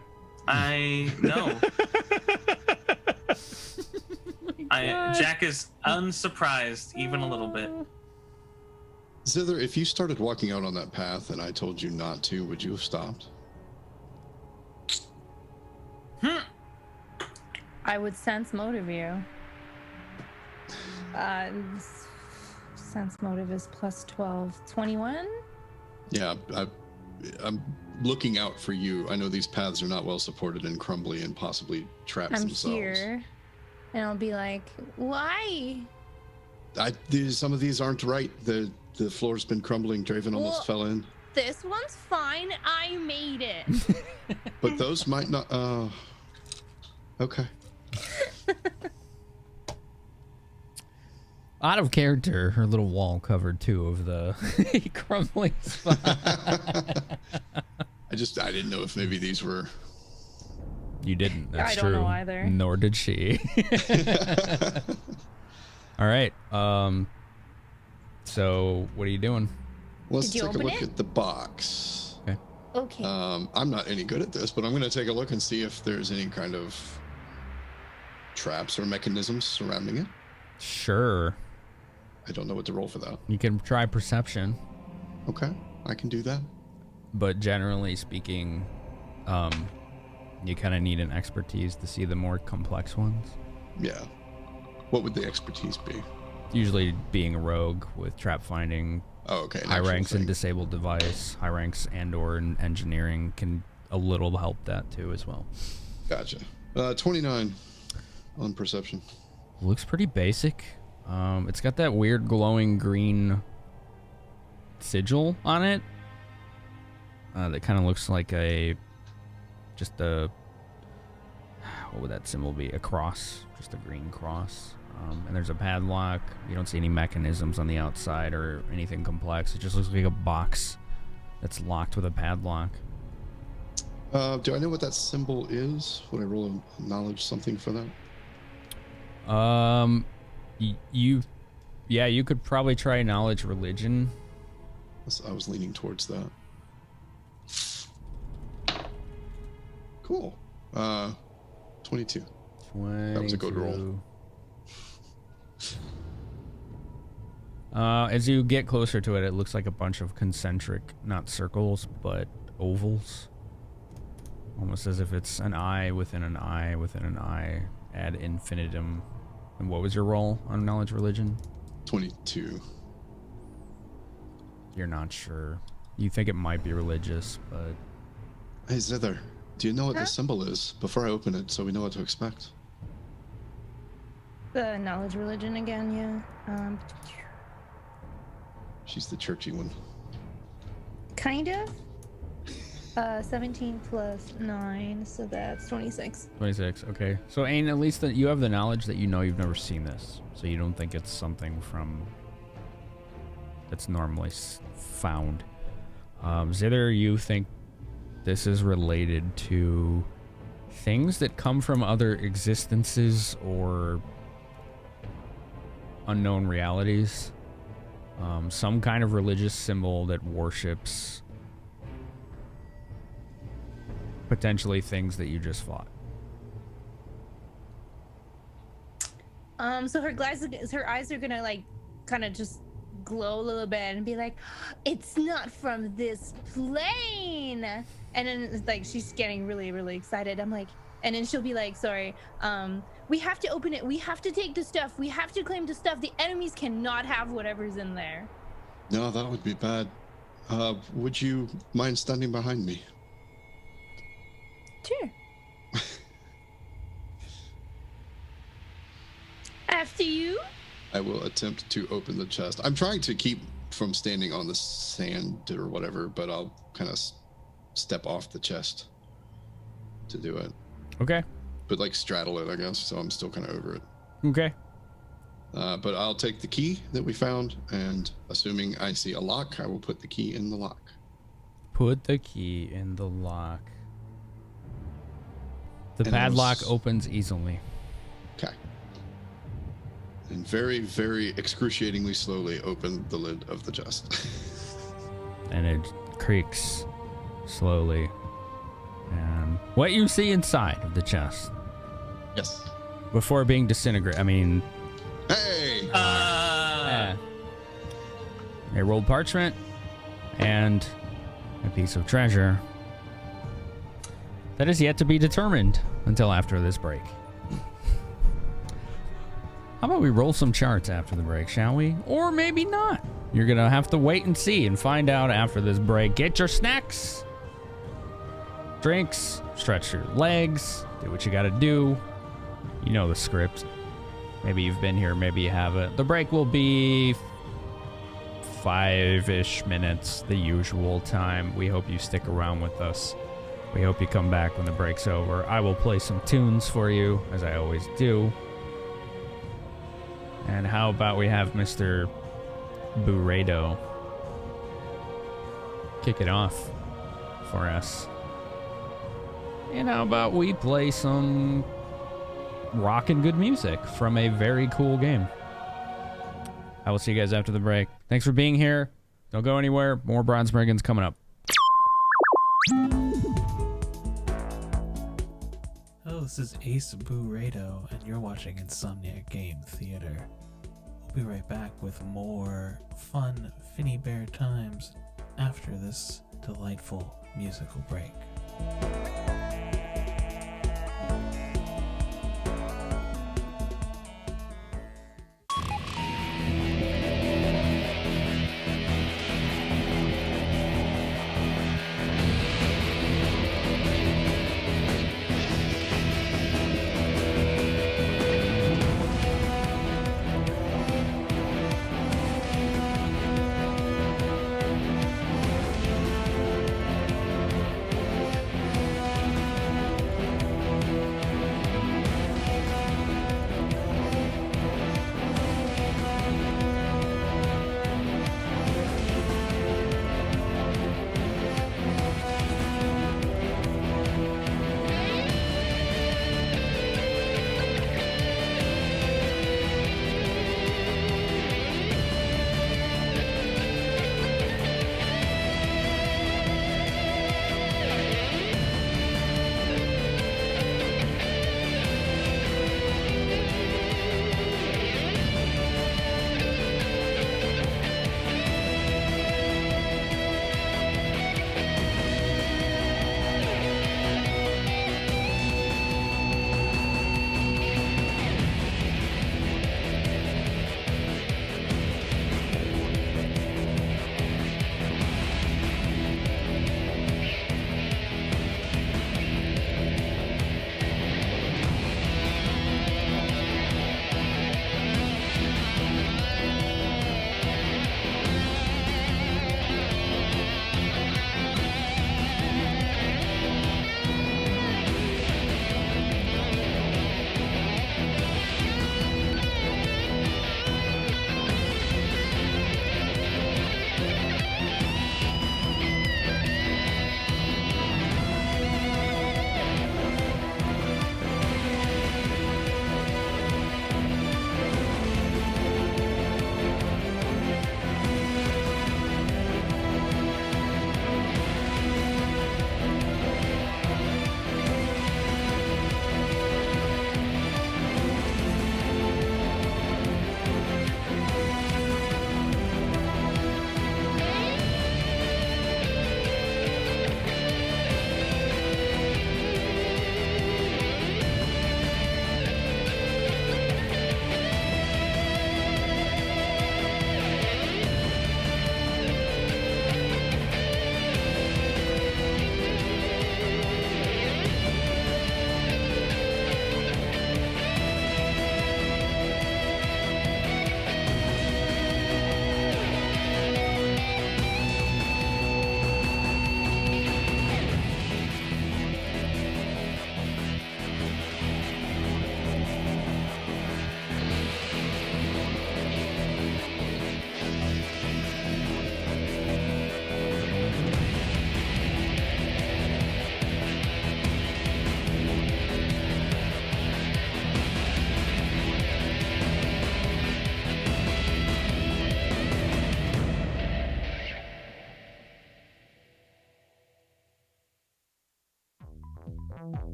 I know. Jack is unsurprised, even a little bit. Zither, if you started walking out on that path and I told you not to, would you have stopped? I would sense motive you. Sense motive is plus 12. 21? Yeah, I'm looking out for you. I know these paths are not well supported and crumbly and possibly traps I'm themselves. here, and I'll be like, why? Some of these aren't right. The floor's been crumbling. Draven almost fell in. This one's fine. I made it. But those might not. Okay. Out of character, her little wall covered two of the crumbling spot. I didn't know if maybe these were. You didn't. That's I true. don't know either. Nor did she. All right. So what are you doing? Let's Did you take a open look it? at the box. Okay. Okay. I'm not any good at this, but I'm going to take a look and see if there's any kind of traps or mechanisms surrounding it. Sure. I don't know what to roll for that. You can try perception. Okay, I can do that. But generally speaking, You kind of need an expertise to see the more complex ones. Yeah. What would the expertise be? Usually being a rogue with trap finding. Oh, okay. High ranks in disabled device, high ranks and/or in engineering can a little help that too as well. Gotcha. 29 on perception. Looks pretty basic. It's got that weird glowing green sigil on it. That kind of looks like what would that symbol be? A cross, just a green cross. And there's a padlock. You don't see any mechanisms on the outside or anything complex. It just looks like a box that's locked with a padlock. Do I know what that symbol is? Would I roll a knowledge something for that? You could probably try knowledge religion. I was leaning towards that. Cool. 22. That was a good roll. As you get closer to it, it looks like a bunch of concentric, not circles, but ovals. Almost as if it's an eye within an eye within an eye ad infinitum. And what was your roll on knowledge religion? 22. You're not sure. You think it might be religious, but... Hey, Zither, do you know what the symbol is before I open it so we know what to expect? The knowledge religion again, yeah. She's the churchy one. Kind of. 17 plus 9, so that's 26. 26, okay. So, Ain, at least you have the knowledge that you know you've never seen this. So you don't think it's something from... that's normally found. Zither, you think this is related to things that come from other existences or unknown realities. Some kind of religious symbol that worships potentially things that you just fought. So her eyes are gonna like kind of just glow a little bit and be like, it's not from this plane. And then it's like she's getting really, really excited. I'm like, and then she'll be like, sorry, we have to open it. We have to take the stuff. We have to claim the stuff. The enemies cannot have whatever's in there. No, that would be bad. Would you mind standing behind me? Sure. After you? I will attempt to open the chest. I'm trying to keep from standing on the sand or whatever, but I'll kind of step off the chest to do it. Okay. But like straddle it, I guess, so I'm still kind of over it. Okay. But I'll take the key that we found, and assuming I see a lock, I will put the key in the lock. Put the key in the lock. The padlock opens easily. Okay. And very, very excruciatingly slowly open the lid of the chest. And it creaks slowly. And what you see inside of the chest. Yes. Before being disintegrated, I mean... Hey! Yeah. A rolled parchment and a piece of treasure that is yet to be determined until after this break. How about we roll some charts after the break, shall we? Or maybe not. You're going to have to wait and see and find out after this break. Get your snacks, drinks, stretch your legs, do what you got to do. You know the script. Maybe you've been here, maybe you haven't. The break will be 5-ish minutes, the usual time. We hope you stick around with us. We hope you come back when the break's over. I will play some tunes for you, as I always do. And how about we have Mr. Burrito kick it off for us? And how about we play some rockin' good music from a very cool game? I will see you guys after the break. Thanks for being here. Don't go anywhere. More Bronze Brigands coming up. Hello, this is Ace Burrito, and you're watching Insomniac Game Theater. We'll be right back with more fun Finny Bear times after this delightful musical break.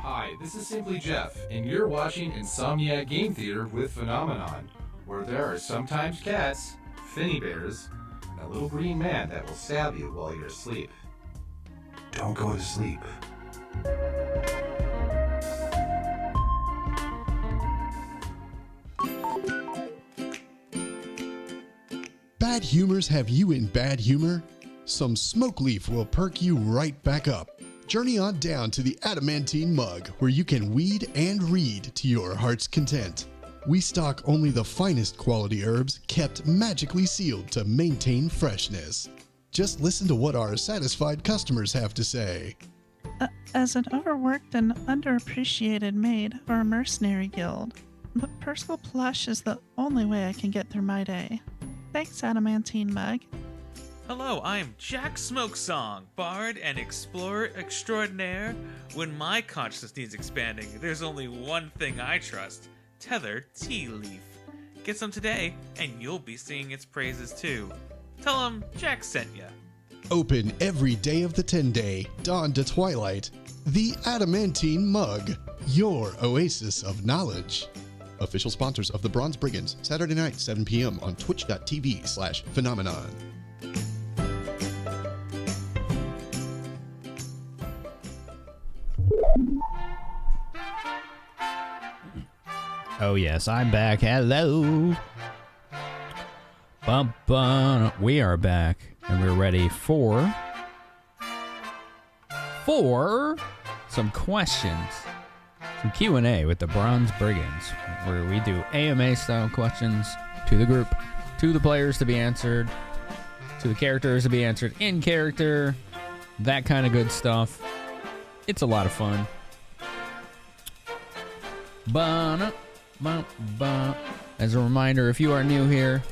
Hi, this is Simply Jeff, and you're watching Insomniac Game Theater with Phenomenon, where there are sometimes cats, finny bears, and a little green man that will stab you while you're asleep. Don't go to sleep. Bad humors have you in bad humor? Some smoke leaf will perk you right back up. Journey on down to the Adamantine Mug, where you can weed and read to your heart's content. We stock only the finest quality herbs kept magically sealed to maintain freshness. Just listen to what our satisfied customers have to say. As an overworked and underappreciated maid for a mercenary guild, but Percival Plush is the only way I can get through my day. Thanks, Adamantine Mug. Hello, I am Jack Smokesong, bard and explorer extraordinaire. When my consciousness needs expanding, there's only one thing I trust: Tether Tea Leaf. Get some today, and you'll be singing its praises too. Tell 'em Jack sent ya. Open every day of the 10-day, dawn to twilight. The Adamantine Mug, your oasis of knowledge. Official sponsors of the Bronze Brigands, Saturday night, 7 p.m. on twitch.tv/phenomenon. Oh yes, I'm back. Hello. Bum, bum. We are back, and we're ready for some questions, some Q&A with the Bronze Brigands, where we do AMA-style questions to the group, to the players to be answered, to the characters to be answered in character, that kind of good stuff. It's a lot of fun. As a reminder, if you are new here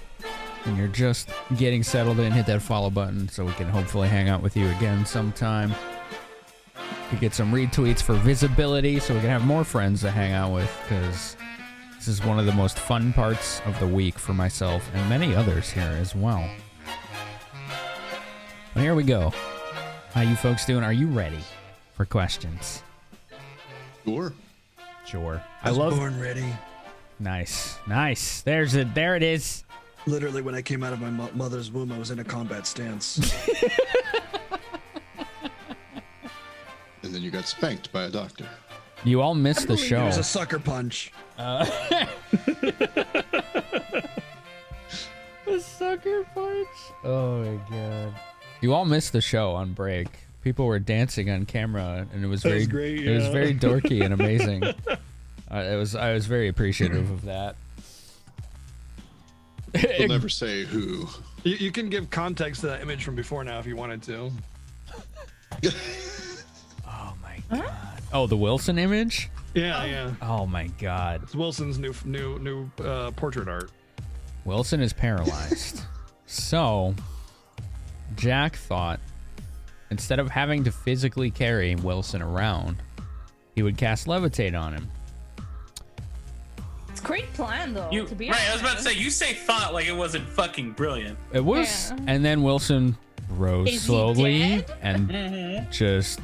and you're just getting settled in, hit that follow button so we can hopefully hang out with you again sometime. We get some retweets for visibility so we can have more friends to hang out with, because this is one of the most fun parts of the week for myself and many others here as well. Well, here we go. How you folks doing? Are you ready for questions? Sure. I was born ready. Nice. There it is. Literally, when I came out of my mother's womb, I was in a combat stance. And then you got spanked by a doctor. You all missed the show. It was a sucker punch. A sucker punch? Oh my god. You all missed the show on break. People were dancing on camera, and it was very great, It was very dorky and amazing. I was very appreciative of that. We'll never say who. You can give context to that image from before now if you wanted to. Oh my god. Oh, the Wilson image? Yeah. Oh my god. It's Wilson's new portrait art. Wilson is paralyzed. So, Jack thought instead of having to physically carry Wilson around, he would cast Levitate on him. It's a great plan, though, to be right, honest. I was about to say, you say thought like it wasn't fucking brilliant. It was, Yeah. and then Wilson rose Is he slowly dead? and just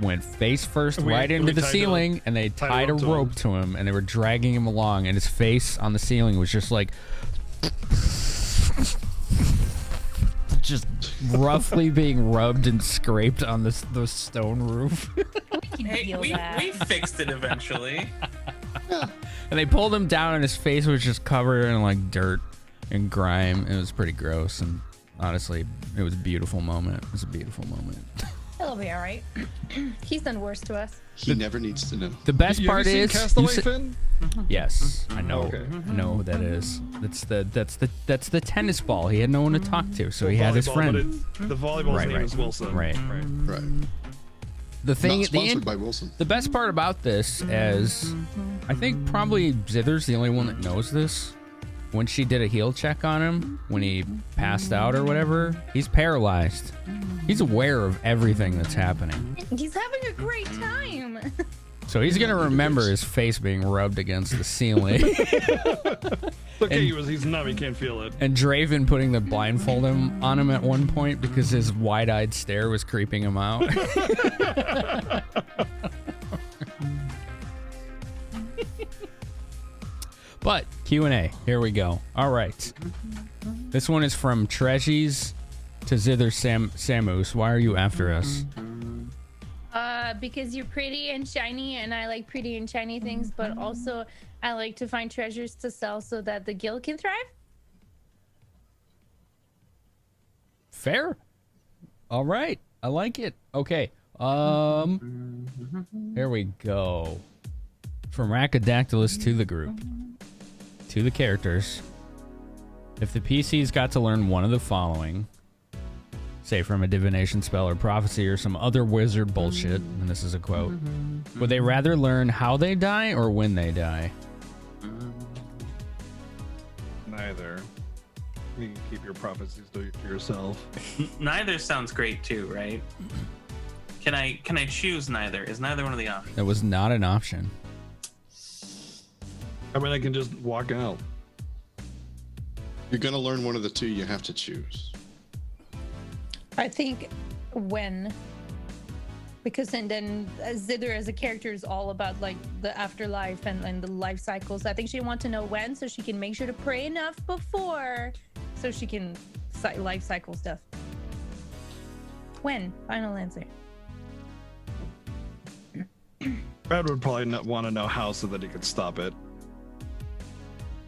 went face first We- right into we the tied ceiling, and they tied a rope to him, and they were dragging him along, and his face on the ceiling was just like just roughly being rubbed and scraped on the stone roof. Hey, we fixed it eventually. And they pulled him down, and his face was just covered in like dirt and grime. It was pretty gross, and honestly, it was a beautiful moment. It was a beautiful moment. He'll be all right. He's done worse to us. He never needs to know. The best You part ever seen is Castaway you sa- Finn? Yes, I know. Okay. I know who that is. That's the tennis ball. He had no one to talk to, so he had his Volleyball, friend. but the volleyball's Right, name right. is Wilson. Right. The thing, Not sponsored by Wilson. the best part about this is, I think probably Zither's the only one that knows this. When she did a heal check on him, when he passed out or whatever, he's paralyzed. He's aware of everything that's happening. He's having a great time. So he's gonna remember his face being rubbed against the ceiling. Okay, he's numb. He can't feel it. And Draven putting the blindfold on him at one point because his wide-eyed stare was creeping him out. But Q&A, here we go. All right. This one is from Trezies to Zither Samus. Why are you after us? Because you're pretty and shiny, and I like pretty and shiny things, but also I like to find treasures to sell so that the guild can thrive. Fair. All right. I like it. Okay. Here we go. From Rakadactylus to the group. To the characters. If the PCs got to learn one of the following, say from a divination spell or prophecy or some other wizard bullshit, and this is a quote, would they rather learn how they die or when they die? Neither. You can keep your prophecies to yourself. Neither sounds great too, right? Can I choose neither? Is neither one of the options? That was not an option. I mean, I can just walk out. You're gonna learn one of the two. You have to choose. I think when, because then Zither as a character is all about like the afterlife and the life cycles. I think she wants to know when so she can make sure to pray enough before so she can life cycle stuff. When? Final answer. Brad would probably not want to know how so that he could stop it.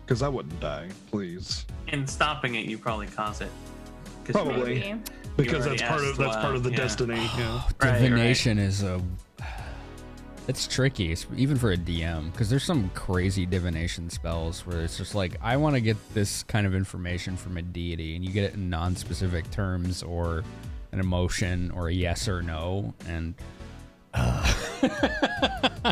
Because I wouldn't die, please. In stopping it, you probably cause it. 'Cause Probably. Maybe. Because You that's already part of asked the yeah. destiny. Yeah. Right, Divination is a... It's tricky, even for a DM, because there's some crazy divination spells where it's just like, I want to get this kind of information from a deity, and you get it in non-specific terms or an emotion or a yes or no, and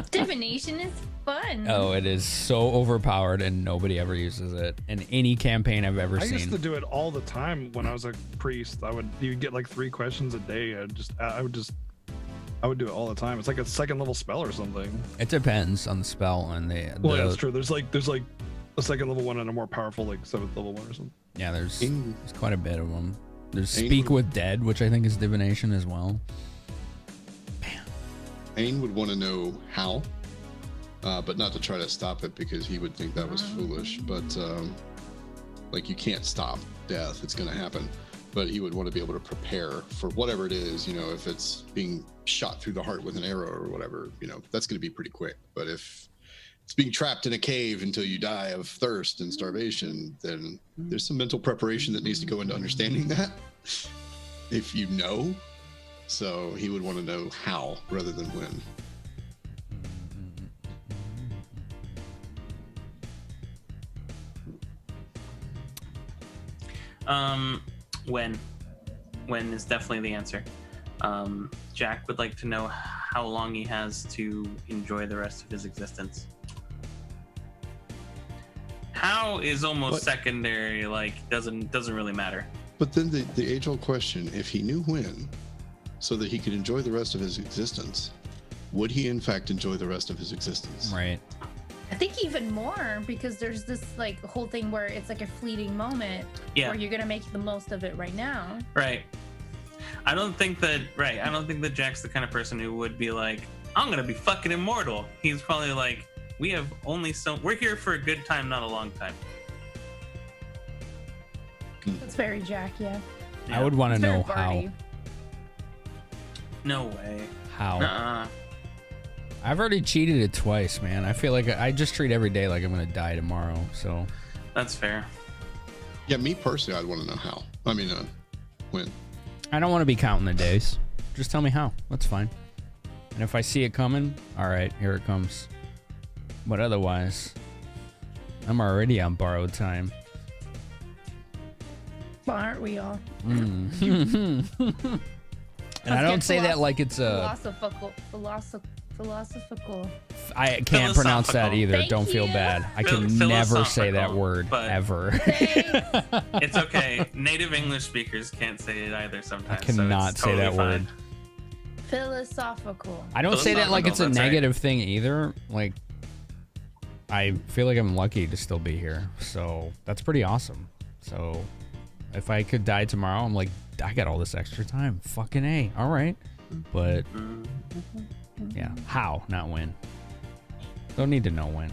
Divination is fun. oh, it is so overpowered, and nobody ever uses it in any campaign I've ever I seen. used to do it all the time when I was a priest. You get like 3 questions a day. I would do it all the time. It's like a 2nd level spell or something. It depends on the spell and Well, yeah, that's true. There's like a 2nd level one and a more powerful like 7th level one or something. Yeah, there's quite a bit of them. There's Speak with Dead, which I think is divination as well. Ain would want to know how, but not to try to stop it because he would think that was foolish. But like, you can't stop death; it's going to happen. But he would want to be able to prepare for whatever it is. You know, if it's being shot through the heart with an arrow or whatever, you know, that's going to be pretty quick. But if it's being trapped in a cave until you die of thirst and starvation, then there's some mental preparation that needs to go into understanding that. If you know. So he would want to know how rather than when. When is definitely the answer. Jack would like to know how long he has to enjoy the rest of his existence. How is almost secondary, like doesn't really matter. But then the age-old question, if he knew when, so that he could enjoy the rest of his existence, would he in fact enjoy the rest of his existence? Right. I think even more, because there's this like whole thing where it's like a fleeting moment where you're gonna make the most of it right now. Right. I don't think that Jack's the kind of person who would be like, I'm gonna be fucking immortal. He's probably like, we're here for a good time, not a long time. That's very Jack, yeah. I would want to know very how. Barty. No way. How? Nuh-uh. I've already cheated it twice, man. I feel like I just treat every day like I'm gonna die tomorrow. So that's fair. Yeah, me personally, I'd want to know how. I mean, when. I don't want to be counting the days. Just tell me how. That's fine. And if I see it coming, all right, here it comes. But otherwise, I'm already on borrowed time. Well, aren't we all? And I don't say that like it's a. Philosophical. I can't pronounce that either. Thank Don't feel you. bad. I can never say that word ever. It's okay. Native English speakers can't say it either sometimes. I cannot say that word. Philosophical. I don't say that like it's a negative thing either. Like, I feel like I'm lucky to still be here. So that's pretty awesome. So if I could die tomorrow, I'm like, I got all this extra time. Fucking A. All right. But yeah, how, not when. Don't need to know when.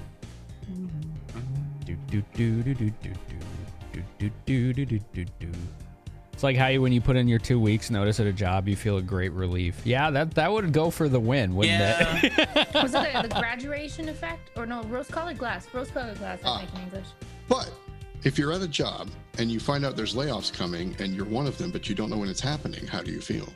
It's like how you, when you put in your 2 weeks notice at a job, you feel a great relief. Yeah, that would go for the win, wouldn't it? Was it the graduation effect? Or no, rose-colored glass. Rose-colored glass, I think, in English. But if you're at a job and you find out there's layoffs coming and you're one of them, but you don't know when it's happening, how do you feel?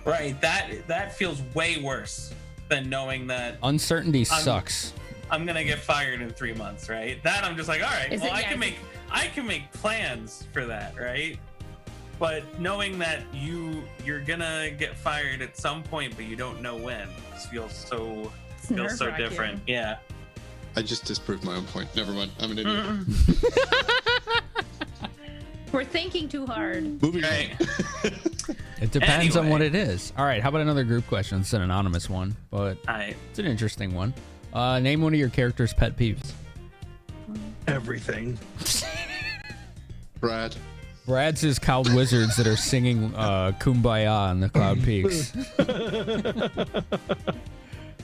Right, that feels way worse than knowing that Uncertainty sucks. I'm gonna get fired in 3 months, right? That I'm just like, all right, well, I can make plans for that, right? But knowing that you're gonna get fired at some point, but you don't know when, just feels so different. Yeah. I just disproved my own point. Never mind. I'm an idiot. We're thinking too hard. Moving on. It depends on what it is. All right, how about another group question? It's an anonymous one, but it's an interesting one. Name one of your character's pet peeves. Everything. Brad. Brad's is cowled wizards that are singing Kumbaya on the Cloud Peaks.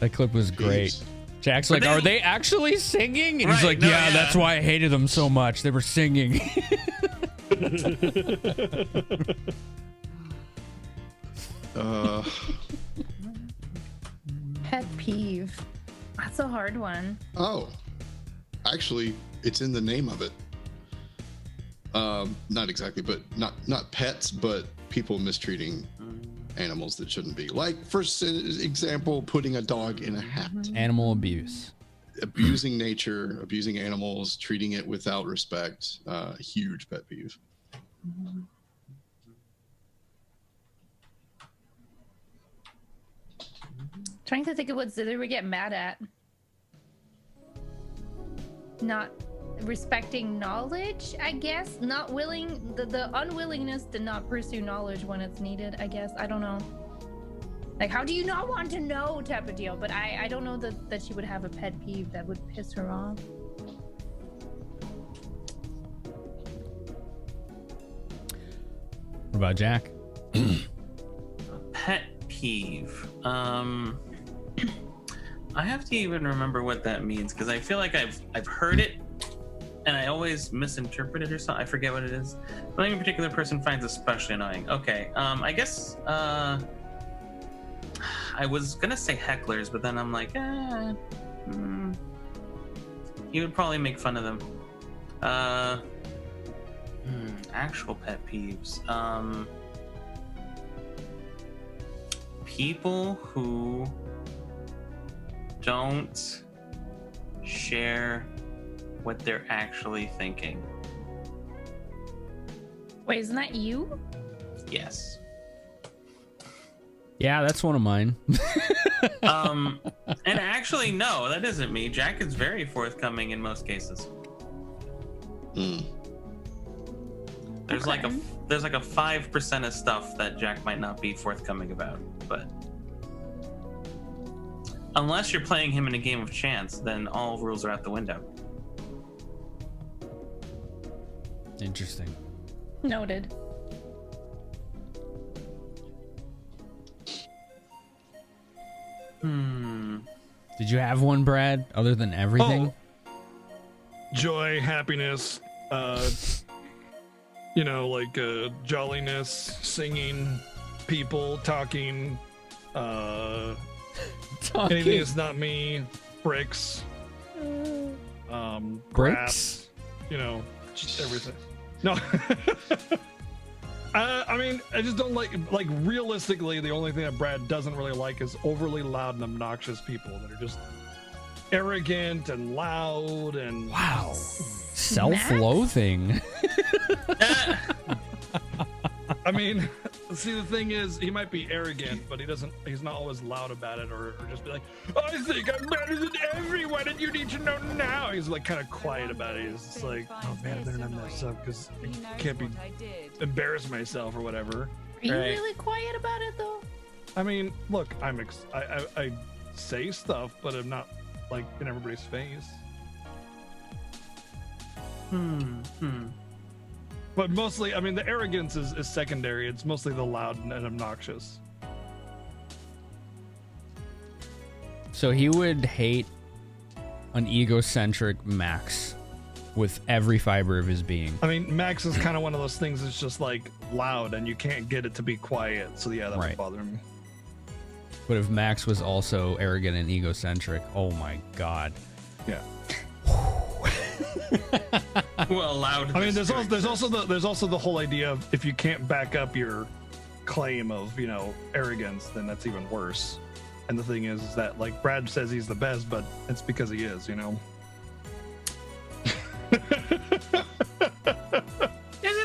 That clip was great. Jack's like, are they actually singing? And he's like, yeah, that's why I hated them so much. They were singing. Pet peeve. That's a hard one. Oh, actually, it's in the name of it. Not exactly, but not pets, but people mistreating animals that shouldn't be. Like, for example, putting a dog in a hat. Animal abuse. Abusing nature, abusing animals, treating it without respect. Huge pet peeve. Trying to think of what Zither would get mad at. Not respecting knowledge, I guess. Not willing, the unwillingness to not pursue knowledge when it's needed, I guess. I don't know. Like, how do you not want to know type of deal? But I don't know that she would have a pet peeve that would piss her off. What about Jack? Pet peeve. I have to even remember what that means because I feel like I've heard it and I always misinterpret it or something. I forget what it is. Something a particular person finds especially annoying. Okay, I guess I was gonna say hecklers, but then I'm like, you would probably make fun of them. Actual pet peeves. People who don't share what they're actually thinking. Wait, isn't that you? Yes. Yeah, that's one of mine. And actually, no, that isn't me. Jack is very forthcoming in most cases. There's like a 5% of stuff that Jack might not be forthcoming about, but unless you're playing him in a game of chance, then all rules are out the window. Interesting. Noted. Did you have one, Brad, other than everything? Joy, happiness, jolliness, singing, people, talking, anything that's not me, bricks, Bricks? grass, just everything. No. I mean, I just don't like realistically, the only thing that Brad doesn't really like is overly loud and obnoxious people that are just arrogant and loud and wow, self-loathing. I mean, see, the thing is, he might be arrogant, but he's not always loud about it or just be like, I think I'm better than everyone and you need to know now. He's like kind of quiet about it. He's just like, oh man, I better not mess up because I can't be embarrass myself or whatever. Are you really quiet about it though? I mean, look, I say stuff, but I'm not like in everybody's face. But mostly, I mean, the arrogance is secondary. It's mostly the loud and obnoxious. So he would hate an egocentric Max with every fiber of his being. I mean, Max is kind of one of those things that's just like loud and you can't get it to be quiet. So yeah, that would bother me. But if Max was also arrogant and egocentric, oh my god. Yeah. Well, loud. I mean, there's also the whole idea of if you can't back up your claim of arrogance, then that's even worse. And the thing is that like Brad says he's the best, but it's because he is, Is it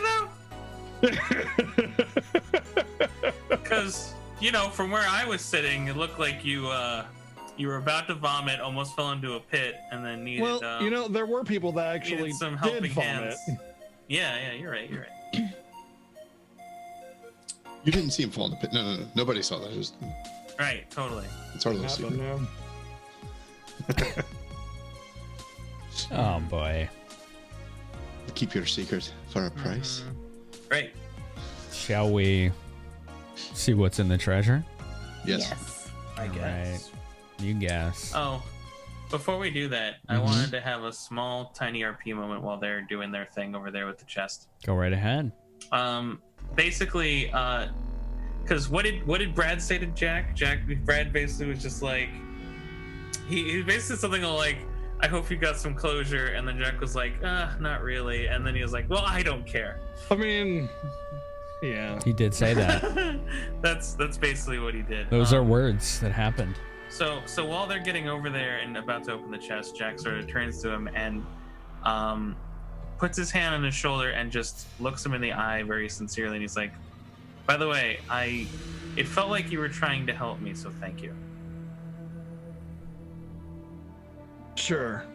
though? Because from where I was sitting, it looked like you were about to vomit, almost fell into a pit, and then needed. Well, there were people that actually some did helping vomit. hands. Yeah, you're right. You didn't see him fall in the pit. No. Nobody saw that. It was, Right, totally. it's our little secret. Oh boy. Keep your secret for a price. Right. Shall we see what's in the treasure? Yes. I guess. You guess. Oh, before we do that, I wanted to have a small, tiny RP moment while they're doing their thing over there with the chest. Go right ahead. Basically, because what did Brad say to Jack? Brad basically was just like, he basically said something like, I hope you got some closure, and then Jack was like, not really, and then he was like, well, I don't care. I mean, Yeah. He did say that. That's basically what he did. Those are words that happened. So while they're getting over there and about to open the chest, Jack sort of turns to him and puts his hand on his shoulder and just looks him in the eye very sincerely, and he's like, "By the way, it felt like you were trying to help me, so thank you." Sure.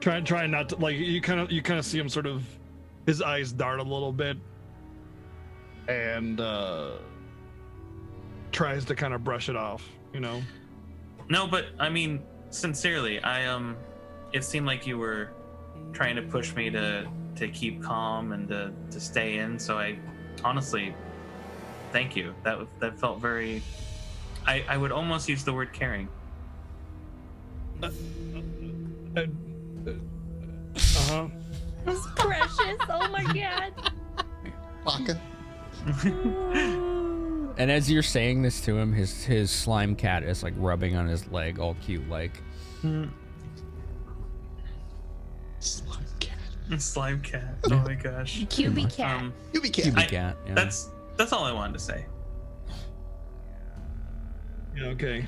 Try not to, like, you kind of see him sort of, his eyes dart a little bit, and tries to kind of brush it off, you know. No, but I mean, sincerely, it seemed like you were trying to push me to keep calm and to stay in. So I honestly, thank you. That felt very. I would almost use the word caring. Uh-huh. It's precious. Oh my god. Baka. And as you're saying this to him, his slime cat is like rubbing on his leg, all cute like. Slime cat. Slime cat. Oh my gosh. QB cat. QB cat. QB cat. Yeah. That's all I wanted to say. Yeah, okay.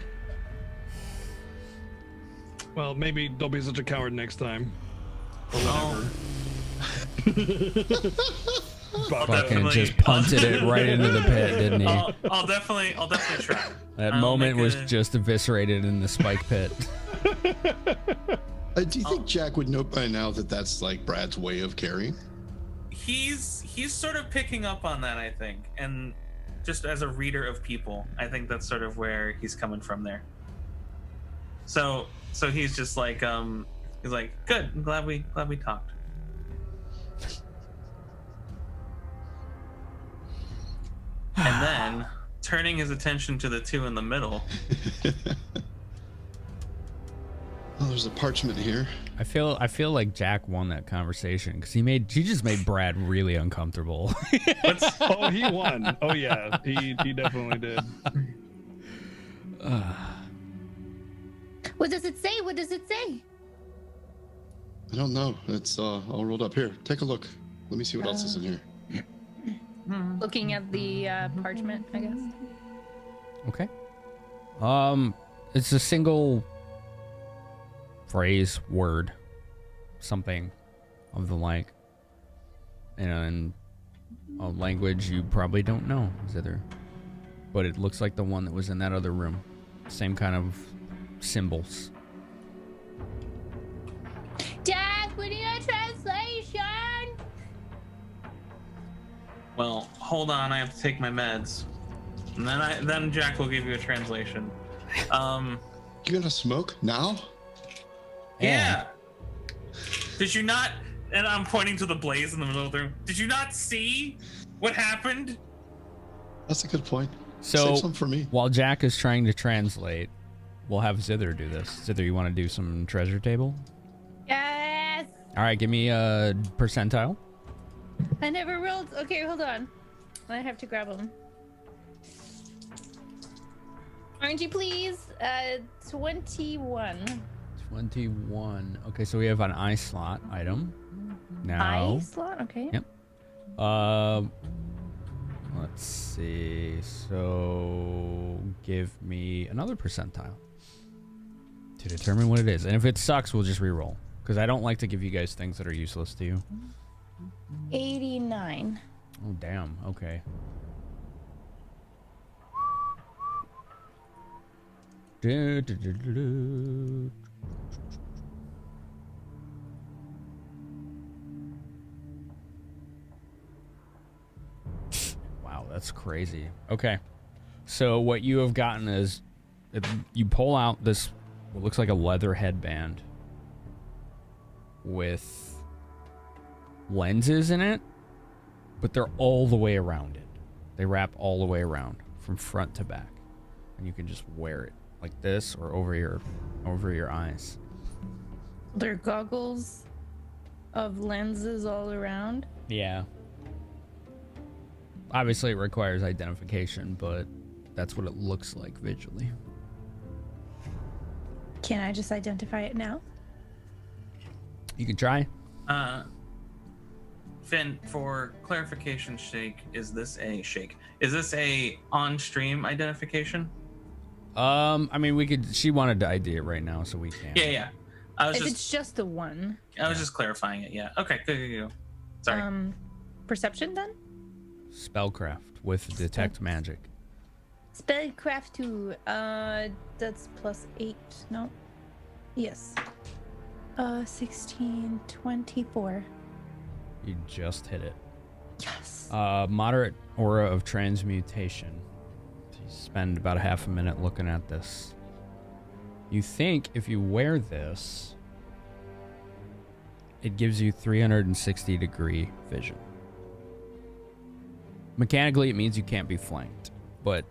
Well, maybe don't be such a coward next time. Or whatever. Fucking just punted it right into the pit, didn't he? I'll definitely try. That moment was just eviscerated in the spike pit. Do you think Jack would know by now that that's like Brad's way of carrying? He's sort of picking up on that, I think, and just as a reader of people, I think that's sort of where he's coming from there. So he's just like, he's like, good. I'm glad we talked. And then turning his attention to the two in the middle. Oh, there's a parchment here. I feel like Jack won that conversation because he just made Brad really uncomfortable. Oh, he won. Oh yeah, he definitely did. What does it say? What does it say? I don't know. It's all rolled up here. Take a look. Let me see what else is in here. Looking at the parchment, I guess. Okay. It's a single phrase, word, something of the like, in a language you probably don't know, Zither. But it looks like the one that was in that other room. Same kind of symbols. Dad, we need a translation. Well, hold on. I have to take my meds, and then Jack will give you a translation. You gonna smoke now? Yeah. Did you not? And I'm pointing to the blaze in the middle of the room. Did you not see what happened? That's a good point. So Save some for me. While Jack is trying to translate, we'll have Zither do this. Zither, you want to do some treasure table? Yes. All right, give me a percentile. I never rolled. Okay, hold on. I have to grab them. RNG, please. 21. 21. Okay, so we have an eye slot item. Now. Eye slot? Okay. Yep. Let's see. So give me another percentile to determine what it is. And if it sucks, we'll just re-roll. Because I don't like to give you guys things that are useless to you. 89. Oh, damn. Okay. Wow, that's crazy. Okay. So what you have gotten is you pull out this what looks like a leather headband with lenses in it, but they're all the way around it. They wrap all the way around from front to back, and you can just wear it like this or over your eyes. They're goggles of lenses all around. Yeah. Obviously it requires identification, but that's what it looks like visually. Can I just identify it now? You can try. Finn, for clarification, is this a on-stream identification? I mean, we could. She wanted to ID it right now, so we can. Yeah. If it's just the one. I was just clarifying it. Yeah. Okay. Good. Sorry. Perception then? Spellcraft with detect magic. Spellcraft 2. That's +8. No. Yes. 16, 24. You just hit it. Yes. Moderate aura of transmutation. So you spend about a half a minute looking at this. You think if you wear this, it gives you 360-degree vision. Mechanically, it means you can't be flanked, but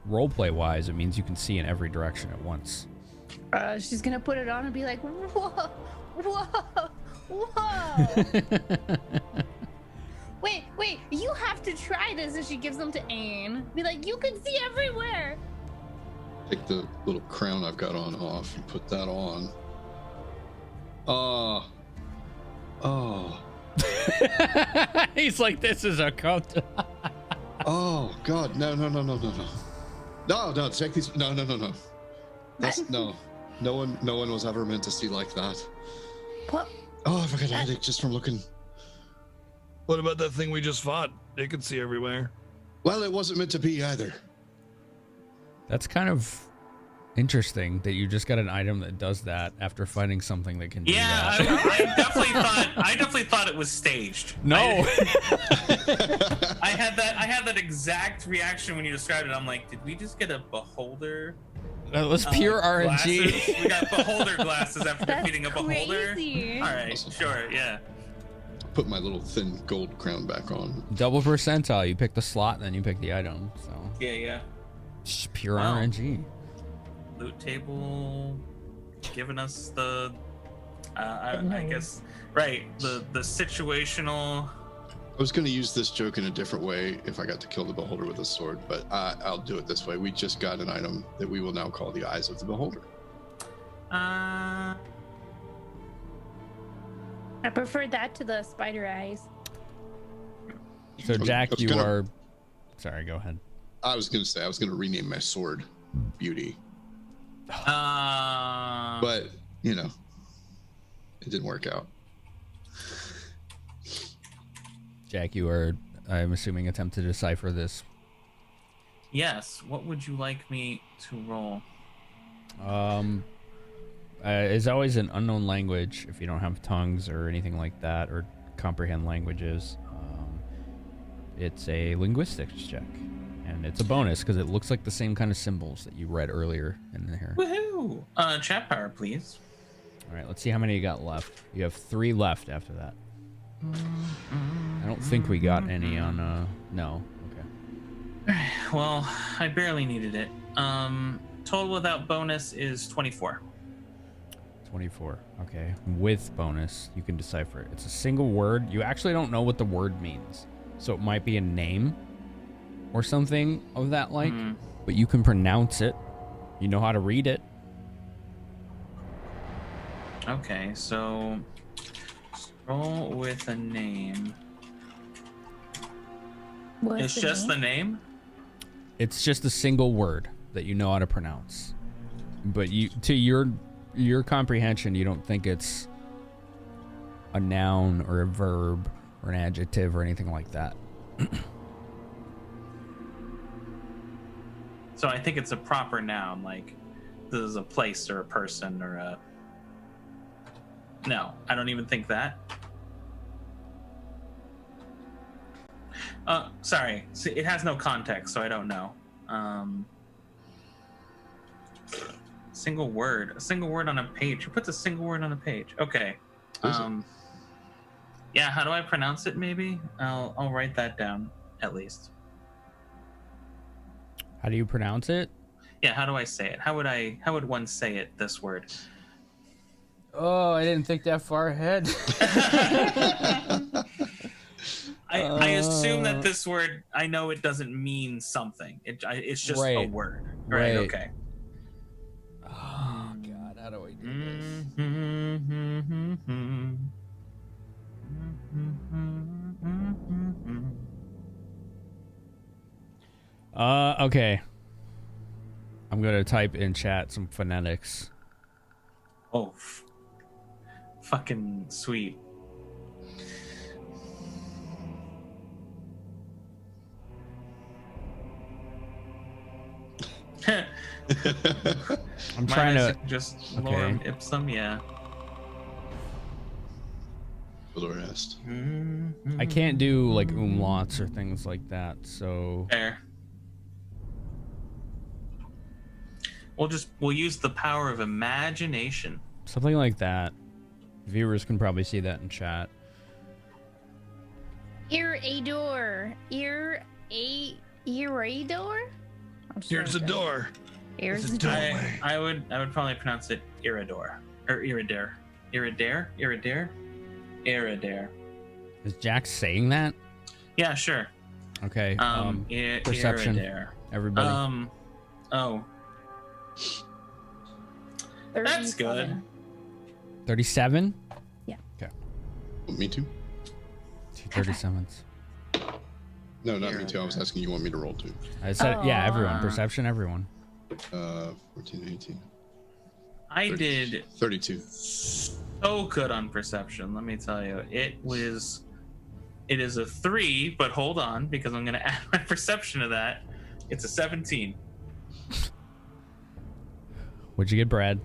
roleplay-wise, it means you can see in every direction at once. She's gonna put it on and be like, whoa, whoa, whoa. wait, you have to try this. And she gives them to Ain. Be like, you can see everywhere. Take the little crown I've got on off and put that on. He's like, this is a cult. Oh God, no! Take these. No. That's no. No one was ever meant to see like that. What? Oh, I forgot a headache just from looking. What about that thing we just fought? It could see everywhere. Well, it wasn't meant to be either. That's kind of interesting that you just got an item that does that after fighting something that can do that. I definitely thought it was staged. No. I had that exact reaction when you described it. I'm like, did we just get a beholder? That was pure RNG. Glasses? We got beholder glasses after defeating a beholder. Crazy. All right, sure, yeah. Put my little thin gold crown back on. Double percentile. You pick the slot, then you pick the item. So Yeah. just pure Wow. RNG. Loot table, giving us the, I guess, right, the situational. I was going to use this joke in a different way if I got to kill the beholder with a sword, but I'll do it this way. We just got an item that we will now call the eyes of the beholder. I prefer that to the spider eyes. So Jack, sorry, go ahead. I was going to rename my sword Beauty. But, it didn't work out. Jack, you are, I'm assuming, attempt to decipher this. Yes. What would you like me to roll? It's always an unknown language if you don't have tongues or anything like that, or comprehend languages. It's a linguistics check, and it's a bonus because it looks like the same kind of symbols that you read earlier in here. Woohoo! Chat power, please. All right, let's see how many you got left. You have 3 left after that. I don't think we got any on, no. Okay. Well, I barely needed it. Total without bonus is 24. 24. Okay. With bonus, you can decipher it. It's a single word. You actually don't know what the word means. So it might be a name or something of that like, but you can pronounce it. You know how to read it. Okay, so scroll with a name. It's just the name? It's just a single word that you know how to pronounce. But you, to your comprehension, you don't think it's a noun or a verb or an adjective or anything like that. So I think it's a proper noun, like this is a place or a person or a... No, I don't even think that. Sorry, see, it has no context, so I don't know. Single word. A single word on a page. Who puts a single word on a page? Okay. Yeah, how do I pronounce it, maybe? I'll write that down, at least. How do you pronounce it? Yeah, how do I say it? How would one say it, this word? Oh, I didn't think that far ahead. I assume that this word, I know it doesn't mean something. It's just a word. Right, okay. Oh, God, how do I do this? Okay. I'm gonna type in chat some phonetics. Oh, fucking sweet. I'm trying to just okay. lorem ipsum, yeah. For the rest. I can't do like umlauts or things like that, so Fair. We'll use the power of imagination. something like that. Viewers can probably see that in chat. Irador. Irador? Here's the door. Here's It's the a door. doorway. I would probably pronounce it Iridor or Iridare. Iridare. Is Jack saying that? Yeah, sure. Okay. Perception. Iridare. Everybody. Oh. That's good. 37? Yeah. Okay. Me too? 37s. No, not me too. I was asking you want me to roll too. I said, yeah, everyone. Perception, everyone. 14, 18. I did 32. so good on perception, let me tell you. It is a 3, but hold on, because I'm gonna add my perception to that. It's a 17. What'd you get, Brad?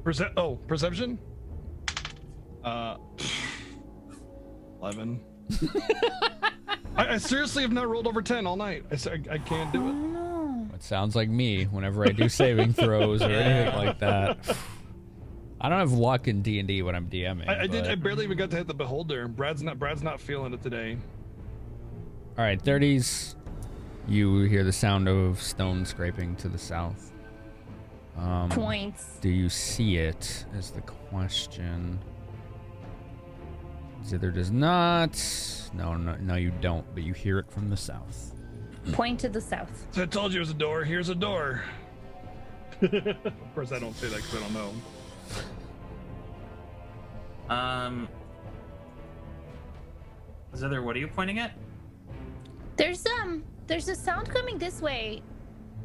Perception? 11. I seriously have not rolled over 10 all night. I can't do it. It sounds like me whenever I do saving throws or anything like that. I don't have luck in D&D when I'm DMing. I barely even got to hit the beholder. Brad's not feeling it today. All right, 30s. You hear the sound of stone scraping to the south. Points. Do you see it? Is the question. Zither does not. No, you don't. But you hear it from the south. Point to the south. So I told you it was a door. Here's a door. Of course, I don't say that because I don't know. Zither, what are you pointing at? There's a sound coming this way.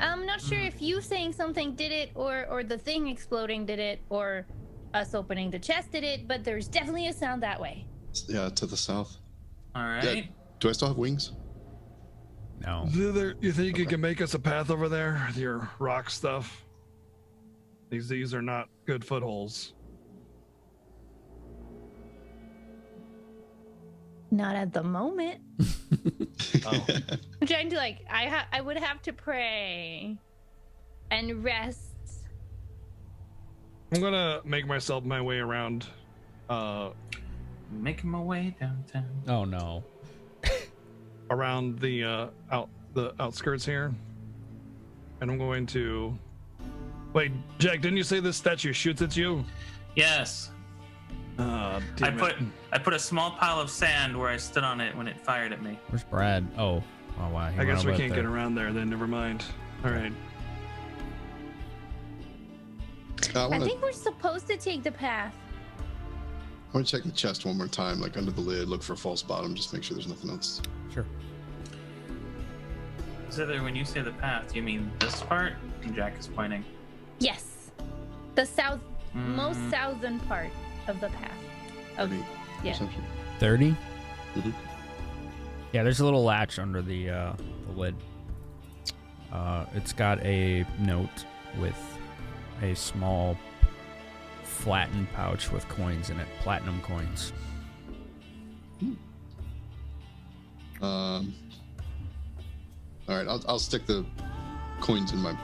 I'm not sure if you saying something did it or the thing exploding did it or us opening the chest did it, but there's definitely a sound that way. Yeah, to the south. All right. Yeah. Do I still have wings? No. You think you can make us a path over there with your rock stuff? These are not good footholds. Not at the moment. Oh. I'm trying to I would have to pray and rest. I'm gonna make myself my way around. Making my way downtown. Oh no. Around the outskirts here, and I'm going to. Wait, Jack, didn't you say this statue shoots at you? Yes. I put a small pile of sand where I stood on it when it fired at me. Where's Brad? Oh wow. I guess we can't get around there. Then never mind. All right. I think we're supposed to take the path. I want to check the chest one more time, like under the lid, look for false bottom, just make sure there's nothing else. Sure. Zither, when you say the path, do you mean this part? And Jack is pointing. Yes. The most southern part of the path. Okay. Yeah. 30? Mm-hmm. Yeah, there's a little latch under the lid. It's got a note with a small flattened pouch with coins in it, platinum coins. All right, I'll stick the coins in my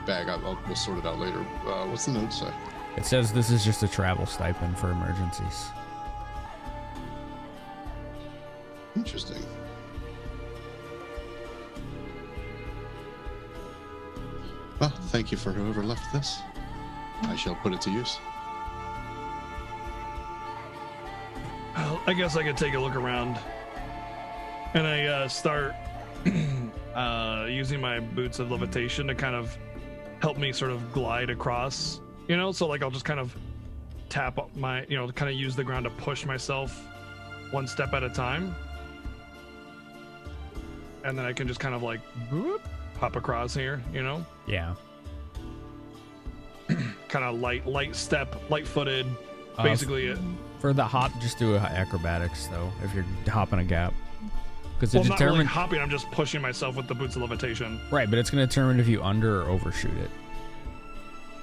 bag. We'll sort it out later. What's the note say? It says this is just a travel stipend for emergencies. Interesting. Well, thank you for whoever left this. I shall put it to use. Well, I guess I could take a look around. And I start using my boots of levitation to kind of help me sort of glide across, so like I'll just kind of tap my, kind of use the ground to push myself one step at a time. And then I can just kind of like whoop, hop across here, you know? Yeah. Kind of light step, light-footed, basically. For the hop, just do acrobatics though. If you're hopping a gap, because Well, not really hopping. I'm just pushing myself with the boots of levitation. Right, but it's going to determine if you under or overshoot it.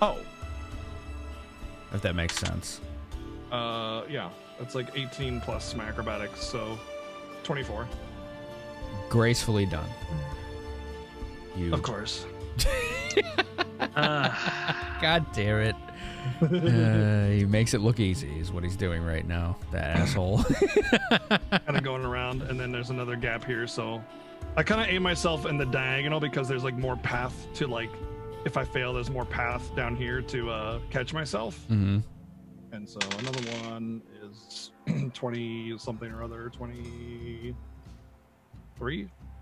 Oh. If that makes sense. Yeah, it's like 18 plus my acrobatics, so 24. Gracefully done. You. Of course. God damn it. He makes it look easy is what he's doing right now, that asshole. Kind of going around, and then there's another gap here, so I kind of aim myself in the diagonal because there's like more path to, like, if I fail, there's more path down here to catch myself. Mm-hmm. And so another one is 20 something or other, 23.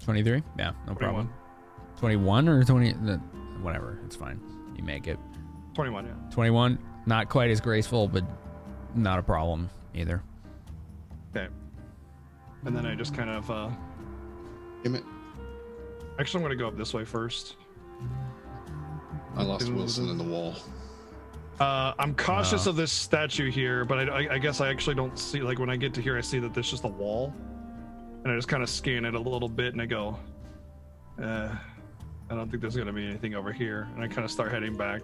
23? Yeah, no 21. problem. 21 or 20? Whatever, it's fine. You make it. 21, yeah. 21, not quite as graceful, but not a problem either. Okay. And then I just kind of Damn it. actually, I'm going to go up this way first. I lost Wilson in the wall. I'm cautious of this statue here, but I guess I actually don't see, like, when I get to here, I see that there's just a wall. And I just kind of scan it a little bit, and I go, I don't think there's going to be anything over here. And I kind of start heading back.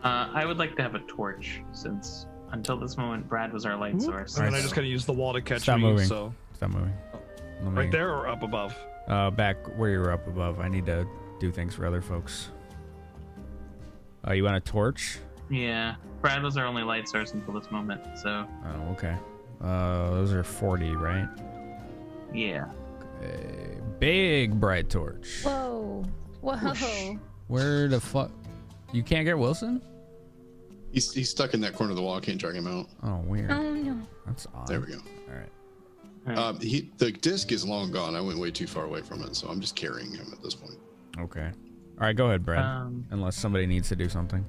I would like to have a torch, since until this moment, Brad was our light source. And then I just kind of use the wall to catch Stop me. moving. So Stop moving. Let me- right there or up above? Back where you were up above. I need to do things for other folks. You want a torch? Yeah, Brad was our only light source until this moment, so. Oh, okay. Those are 40, right? Yeah. Okay. Big bright torch. Whoa. Whoa. Where the fuck? You can't get Wilson? He's stuck in that corner of the wall. I can't drag him out. Oh, weird. Oh, no. That's odd. There we go. All right. The disc is long gone. I went way too far away from it, so I'm just carrying him at this point. Okay. All right, go ahead, Brad. Unless somebody needs to do something.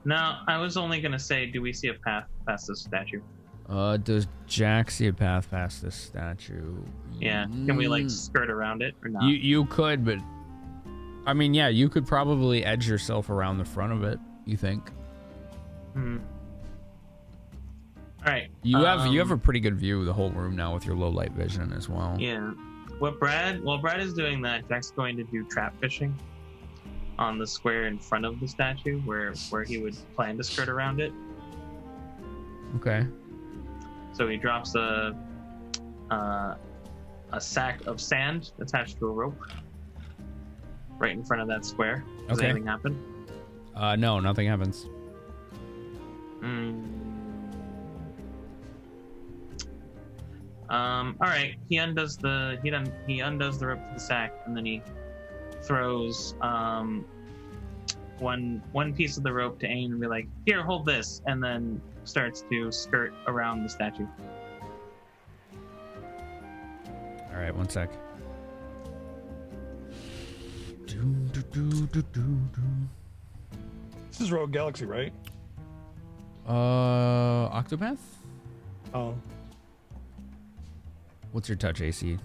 No, I was only going to say, do we see a path past this statue? Does Jack see a path past this statue? Yeah. Can we, like, skirt around it or not? You could, but I mean, yeah, you could probably edge yourself around the front of it. You think? Hmm. All right. You have a pretty good view of the whole room now with your low light vision as well. Yeah. While Brad is doing that, Jack's going to do trap fishing on the square in front of the statue, where he would plan to skirt around it. Okay. So he drops a sack of sand attached to a rope right in front of that square. Does Okay. anything happen? No, nothing happens. All right. He undoes the rope to the sack, and then he throws one piece of the rope to Ain and be like, "Here, hold this," and then starts to skirt around the statue. All right, one sec. This is Rogue Galaxy, right? Octopath? Oh. What's your touch AC,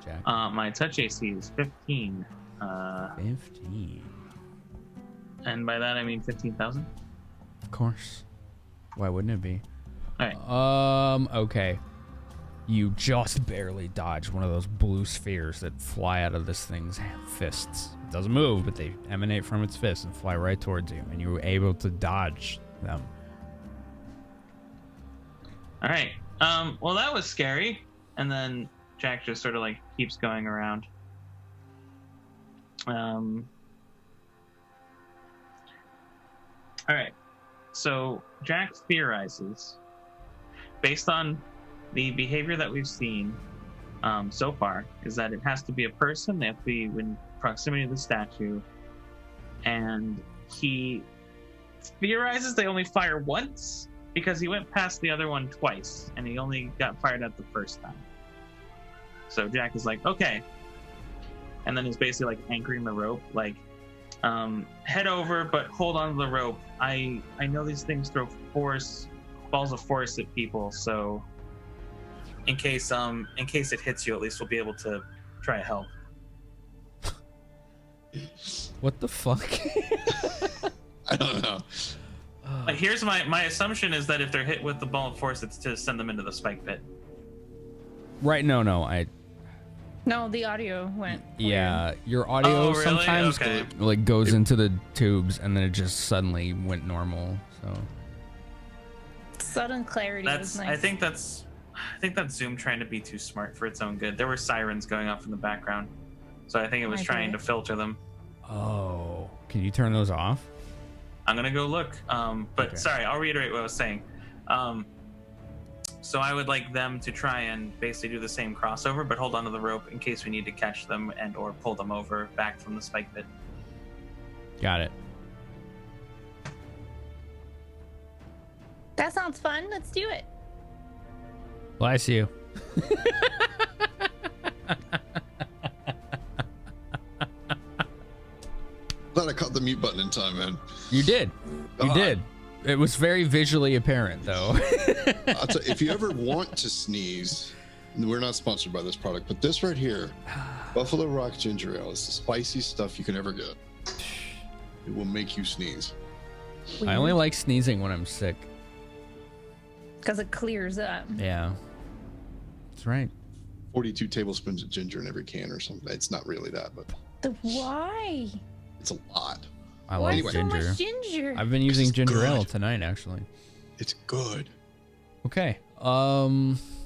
Jack? My touch AC is 15. 15. And by that I mean 15,000. Of course. Why wouldn't it be? All right. Okay. You just barely dodge one of those blue spheres that fly out of this thing's fists. It doesn't move, but they emanate from its fists and fly right towards you, and you were able to dodge them. All right. Well, that was scary. And then Jack just sort of like keeps going around. All right. So Jack theorizes, based on the behavior that we've seen so far, is that it has to be a person. They have to be in proximity to the statue. And he theorizes they only fire once because he went past the other one twice and he only got fired at the first time. So Jack is like, okay. And then he's basically like anchoring the rope, like, head over, but hold on to the rope. I know these things throw force balls of force at people. So in case it hits you, at least we'll be able to try to help. What the fuck? I don't know. Like, here's my assumption is that if they're hit with the ball of force, it's to send them into the spike pit. Right? No. No, the audio went. Yeah, your audio Oh, really? sometimes Okay. like goes into the tubes and then it just suddenly went normal. So Sudden clarity was nice. I think that's Zoom trying to be too smart for its own good. There were sirens going off in the background, so I think it was trying to filter them. oh, can you turn those off? I'm gonna go look. But Okay. sorry, I'll reiterate what I was saying. So I would like them to try and basically do the same crossover, but hold onto the rope in case we need to catch them and or pull them over back from the spike pit. Got it. That sounds fun. Let's do it. Bless you. Glad I caught the mute button in time, man. You did. You God. did. It was very visually apparent, though. I'll tell you, if you ever want to sneeze, we're not sponsored by this product, but this right here, Buffalo Rock Ginger Ale, is the spiciest stuff you can ever get. It will make you sneeze. I only like sneezing when I'm sick. Because it clears up. Yeah. That's right. 42 tablespoons of ginger in every can or something. It's not really that, but Why? it's a lot. I Why like so ginger. much ginger? I've been using ginger good. ale tonight, actually. It's good. Okay.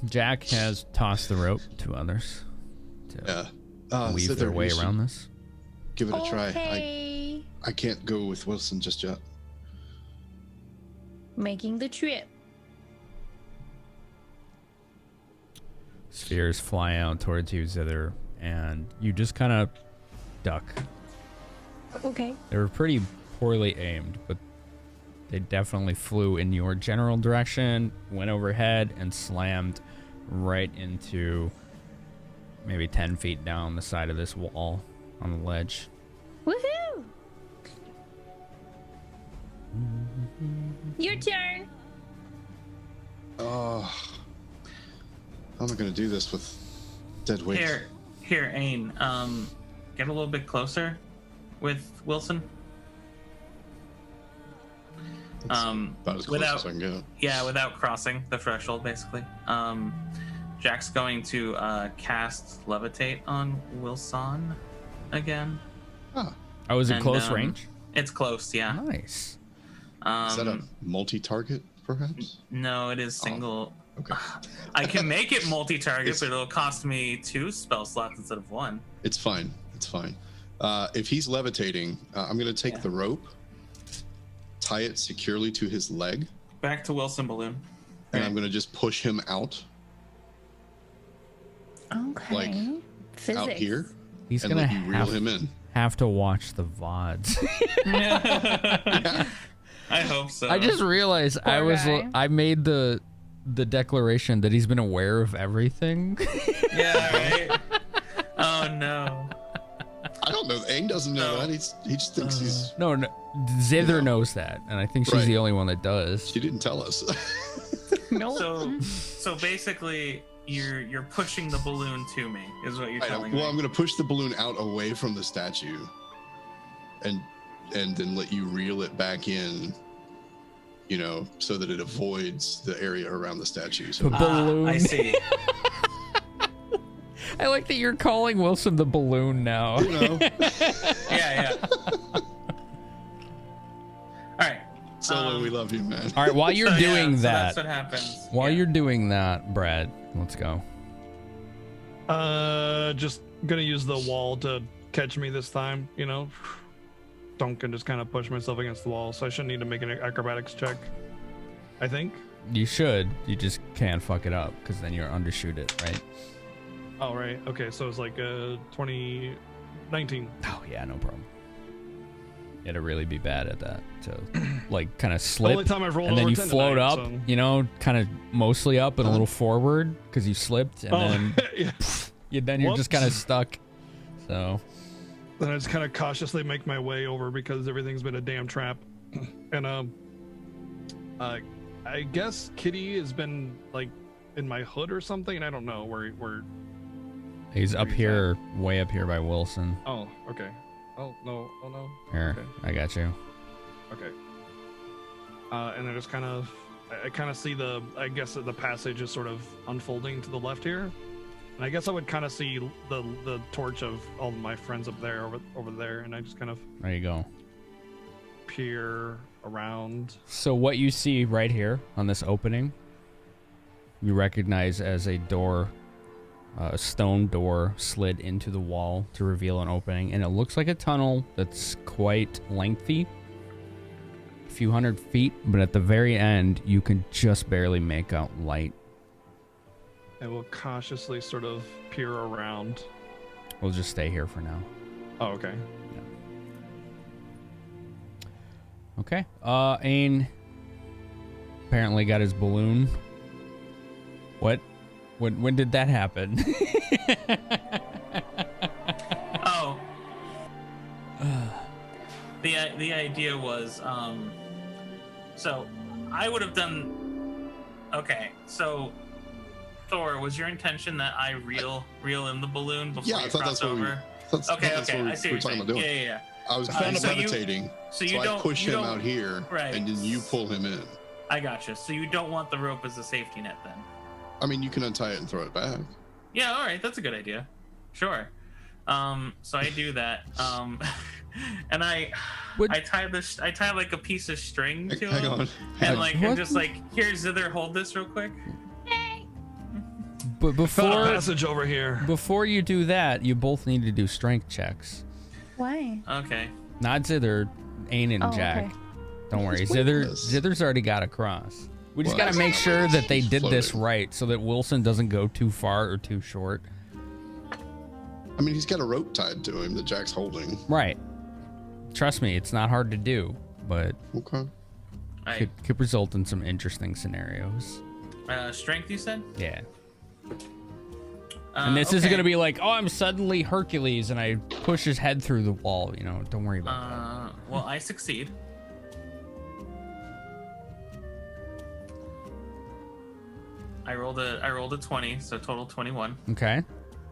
Jack has tossed the rope to others to weave sit their there, way you around should this. Give it a try. Okay. I can't go with Wilson just yet. Making the trip. Spheres fly out towards you, Zither, and you just kind of duck. Okay. They were pretty poorly aimed, but they definitely flew in your general direction, went overhead, and slammed right into maybe 10 feet down the side of this wall on the ledge. Woohoo! Your turn. Oh, how am I going to do this with dead weight? Here, Ain. Get a little bit closer with Wilson. About as close as I can get. Yeah, without crossing the threshold, basically. Jack's going to cast Levitate on Wilson again. Oh, is it close range? It's close, yeah. Nice. Is that a multi-target, perhaps? No, it is single. Okay. I can make it multi-target, but it'll cost me 2 spell slots instead of 1. It's fine. It's fine. If he's levitating, I'm going to take the rope, tie it securely to his leg. Back to Wilson Balloon. And I'm going to just push him out. Okay. Like, Physics. out here. He's and gonna let you reel him in. have to watch the VODs. I hope so. I just realized I made the declaration that he's been aware of everything. Yeah, right. Oh no. I don't know. Aang doesn't know that. He just thinks he's. No, Zither knows that, and I think she's Right. the only one that does. She didn't tell us. No. So basically, you're pushing the balloon to me, is what you're telling me. Well, I'm going to push the balloon out away from the statue, and then let you reel it back in. You know, so that it avoids the area around the statue. So balloon. I see. I like that you're calling Wilson the balloon now. You know. Yeah. All right. Solo, we love you, man. All right, while you're So, doing so that, that's what happens. while you're doing that, Brad, let's go. Just gonna use the wall to catch me this time, you know. Duncan just kind of push myself against the wall, so I shouldn't need to make an acrobatics check, I think. You should. You just can't fuck it up because then you're undershoot it, right? Oh, right. Okay, so it's like 19. Oh yeah, no problem. You had to really be bad at that to like kind of slip, only time I've rolled and then over you 10 float tonight, up, so- you know, kind of mostly up and a little forward because you slipped, and then yeah. you're just kind of Whoops. stuck. So Then I just kind of cautiously make my way over because everything's been a damn trap. And I guess Kitty has been like in my hood or something, and I don't know where. He's up here, way up here by Wilson. Oh, okay. Oh no! Oh no! Here, Okay. I got you. Okay. And I just I kind of see I guess the passage is sort of unfolding to the left here. And I guess I would kind of see the torch of all my friends up there, over there, and I just kind of... There you go. Peer around. So what you see right here on this opening, you recognize as a door, a stone door slid into the wall to reveal an opening. And it looks like a tunnel that's quite lengthy. Few hundred feet, but at the very end you can just barely make out light. I will cautiously sort of peer around. We'll just stay here for now. Oh, okay. Okay. Ain apparently got his balloon. What? When did that happen? Oh. The idea was so I would have done. Okay, so Thor, was your intention that I reel in the balloon before you cross over? Okay, I see what you're saying. Yeah. I was kind of meditating, so I push him out here, right, and then you pull him in. I gotcha. So you don't want the rope as a safety net, then? I mean, you can untie it and throw it back. Yeah, all right, that's a good idea. Sure. So I do that. And I tie like a piece of string to hang him, on. And like I'm just like, here, Zither, hold this real quick. But before passage over here. Before you do that, you both need to do strength checks. Why? Okay. Not Zither, Ain and Jack. Okay. Don't worry. Zither's already got across. We just got to make sure that they did this right so that Wilson doesn't go too far or too short. I mean, he's got a rope tied to him that Jack's holding. Right. Trust me, it's not hard to do, but could result in some interesting scenarios. Strength, you said? Yeah. And this isn't going to be like, oh, I'm suddenly Hercules and I push his head through the wall. You know, don't worry about that. Well, I succeed. I rolled a 20, so total 21. Okay.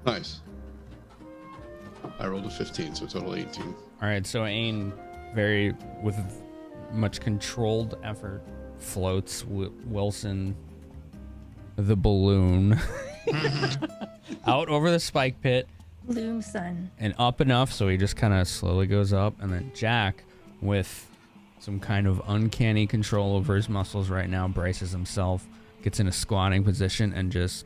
Nice. I rolled a 15, so total 18. All right, so Ain, with much controlled effort, floats Wilson, the balloon, out over the spike pit. Bloom sun. And up enough so he just kind of slowly goes up. And then Jack, with some kind of uncanny control over his muscles right now, braces himself, gets in a squatting position and just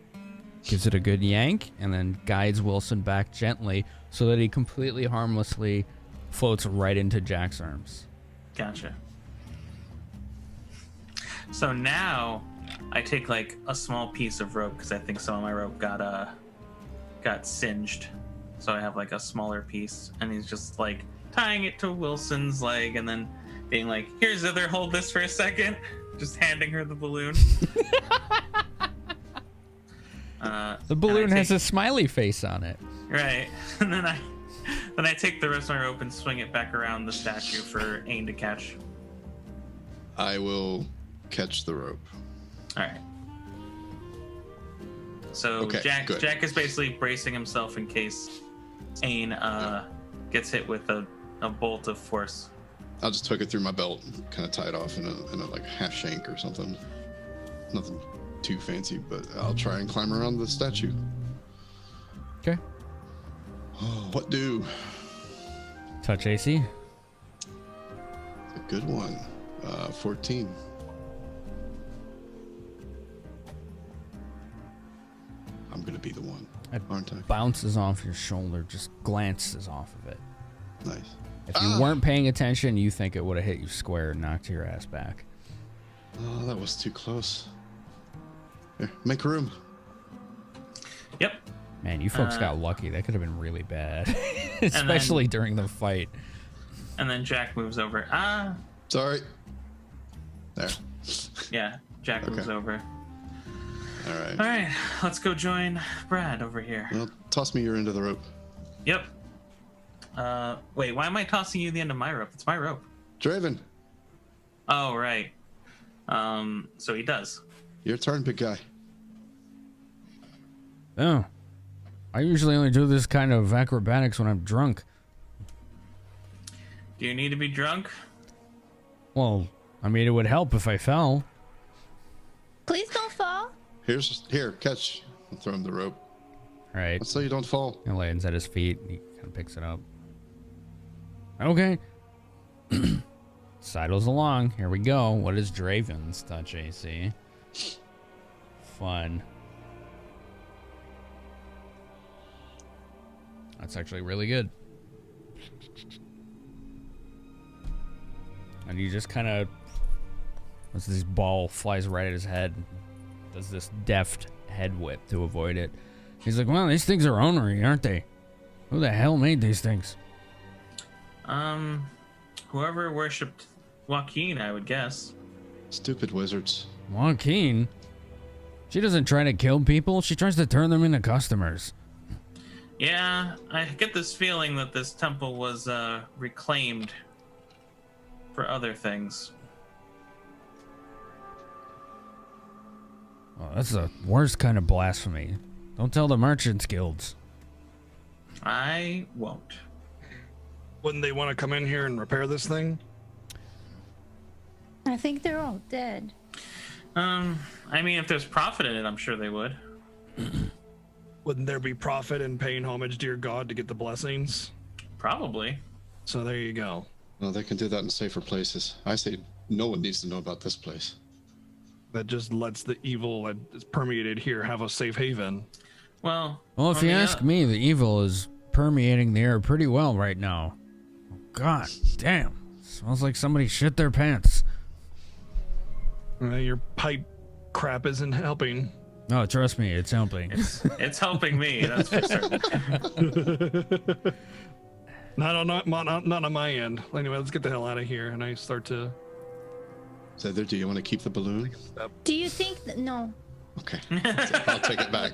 gives it a good yank, and then guides Wilson back gently so that he completely harmlessly floats right into Jack's arms. Gotcha. So now I take like a small piece of rope because I think some of my rope got singed. So I have like a smaller piece, and he's just like tying it to Wilson's leg and then being like, "Here's Zither, hold this for a second." Just handing her the balloon. The balloon has a smiley face on it. Right. And then I take the rest of my rope and swing it back around the statue for Ain to catch. I will catch the rope. All right. So Okay, Jack good. is basically bracing himself in case Ain gets hit with a bolt of force. I'll just hook it through my belt, kind of tie it off in a like half shank or something. Nothing too fancy, but I'll try and climb around the statue. Okay. Oh, what do? Touch AC. It's a good one. 14. I'm gonna be the one, aren't I? Bounces off your shoulder, just glances off of it. Nice. If you weren't paying attention, you think it would have hit you square and knocked your ass back. Oh, that was too close. Here, make room. Yep. Man, you folks got lucky. That could have been really bad, especially during the fight. And then Jack moves over. Sorry. There. Yeah, Jack moves over. All right. All right, let's go join Brad over here. Well, toss me your end of the rope. Yep. Wait, why am I tossing you the end of my rope? It's my rope. Draven. Oh, right. So he does. Your turn, big guy. Oh. I usually only do this kind of acrobatics when I'm drunk. Do you need to be drunk? Well, I mean, it would help if I fell. Please don't fall. Here, catch. I'll throw him the rope. All right. So you don't fall. He lands at his feet. He kind of picks it up. Okay. Sidles along. Here we go. What is Draven's touch AC? Fun. That's actually really good. And he just kind of, as this ball flies right at his head, does this deft head whip to avoid it. He's like, well, these things are ornery, aren't they? Who the hell made these things? Whoever worshipped Joaquin, I would guess. Stupid wizards. Joaquin? She doesn't try to kill people. She tries to turn them into customers. Yeah, I get this feeling that this temple was reclaimed for other things. Oh, that's the worst kind of blasphemy. Don't tell the merchants guilds. I won't. Wouldn't they want to come in here and repair this thing? I think they're all dead. I mean, if there's profit in it, I'm sure they would. Wouldn't there be profit in paying homage to your god to get the blessings? Probably. So there you go. Well, they can do that in safer places. I say no one needs to know about this place. That just lets the evil that is permeated here have a safe haven. Well, if you ask me, the evil is permeating the air pretty well right now. God damn. Smells like somebody shit their pants. Your pipe crap isn't helping. No, trust me, it's helping. It's helping me, that's for certain. Not on my end. Anyway, let's get the hell out of here. And I start to... Zither, do you want to keep the balloon? Do you think that... No. Okay. I'll take it back.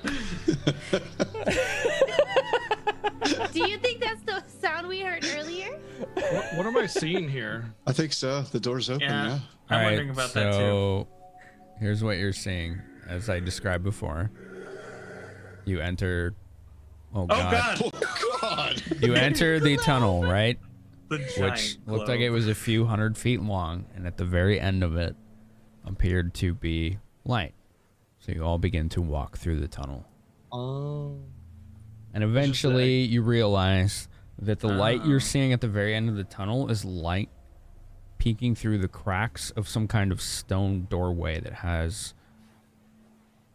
Do you think that's the sound we heard earlier? What am I seeing here? I think so. The door's open, yeah. I'm wondering about that too. So, here's what you're seeing, as I described before. You enter... Oh, God. Oh, God. You enter the tunnel, right? The Which giant looked like it was a few hundred feet long, and at the very end of it appeared to be light. So you all begin to walk through the tunnel. Oh. And eventually you realize that the light you're seeing at the very end of the tunnel is light peeking through the cracks of some kind of stone doorway that has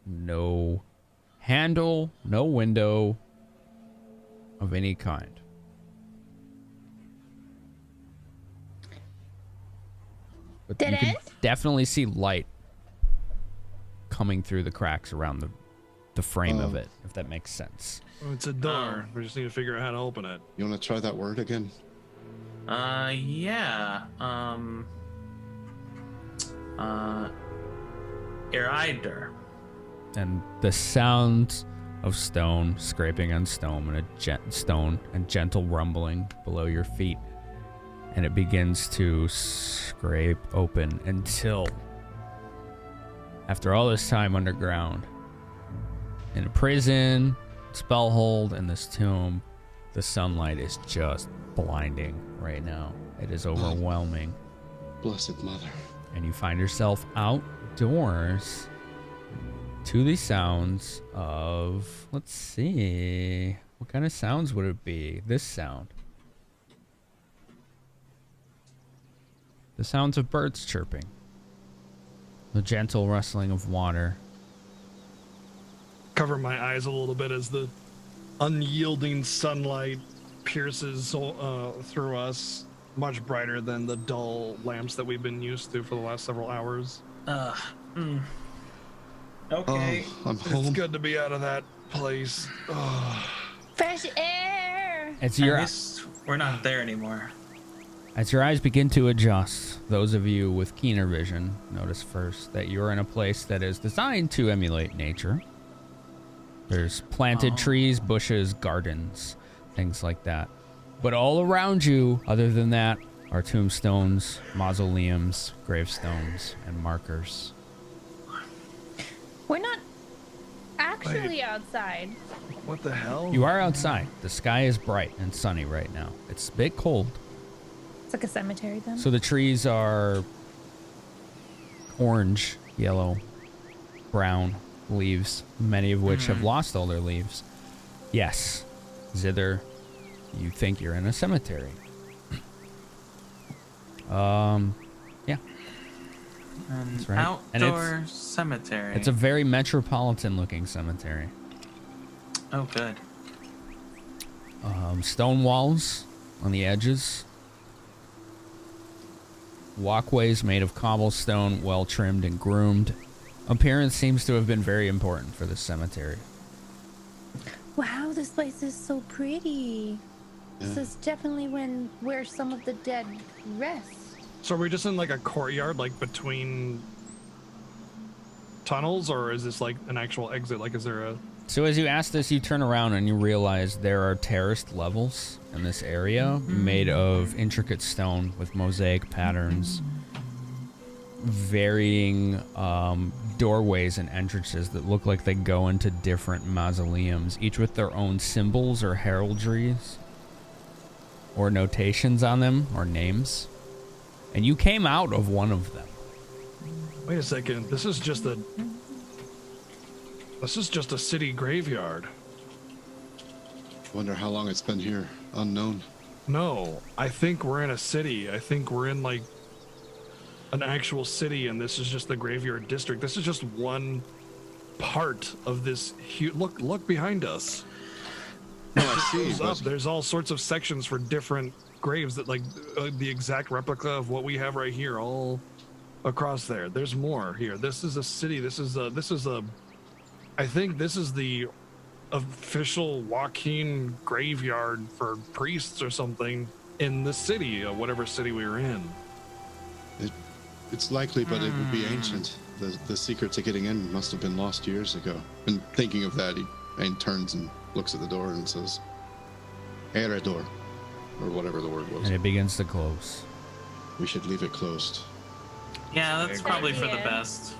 no handle, no window of any kind. But you can definitely see light coming through the cracks around the frame of it, if that makes sense. It's a door. We just need to figure out how to open it. You want to try that word again? Yeah. Erider. And the sounds of stone scraping on stone and gentle rumbling below your feet. And it begins to scrape open until, after all this time underground, in a prison, spellhold, and this tomb, the sunlight is just blinding right now. It is overwhelming. Blessed Mother. And you find yourself outdoors to the sounds of, let's see, what kind of sounds would it be? This sound. The sounds of birds chirping. The gentle rustling of water. Cover my eyes a little bit as the unyielding sunlight pierces through us, much brighter than the dull lamps that we've been used to for the last several hours. Okay. I'm home. It's good to be out of that place. Fresh air. It's At least we're not there anymore. As your eyes begin to adjust, those of you with keener vision notice first that you're in a place that is designed to emulate nature. There's planted trees, bushes, gardens, things like that. But all around you, other than that, are tombstones, mausoleums, gravestones, and markers. We're not actually outside. What the hell? You are outside. The sky is bright and sunny right now. It's a bit cold. It's like a cemetery then. So the trees are orange, yellow, brown leaves, many of which have lost all their leaves. Yes, zither, you think you're in a cemetery. Yeah. An right. outdoor cemetery. It's a very metropolitan-looking cemetery. Oh, good. Stone walls on the edges. Walkways made of cobblestone, well trimmed and groomed. Appearance seems to have been very important for this cemetery. Wow, this place is so pretty. This is definitely where some of the dead rest. So are we just in like a courtyard, like between tunnels, or is this like an actual exit? Like, is there a... So as you ask this, you turn around and you realize there are terraced levels in this area made of intricate stone with mosaic patterns, varying doorways and entrances that look like they go into different mausoleums, each with their own symbols or heraldries or notations on them or names. And you came out of one of them. Wait a second. This is just a city graveyard. Wonder how long it's been here. Unknown. No, I think we're in a city. I think we're in like an actual city, and this is just the graveyard district. This is just one part of this huge... Look behind us. No, I see. There's all sorts of sections for different graves that like the exact replica of what we have right here, all across there. There's more here. This is a city. This is a I think this is the official Joaquin graveyard for priests or something in the city, whatever city we were in. It's likely, but it would be ancient. The secret to getting in must have been lost years ago. And thinking of that, he turns and looks at the door and says, "Heredor," or whatever the word was. And it begins to close. We should leave it closed. Yeah, that's probably for the best.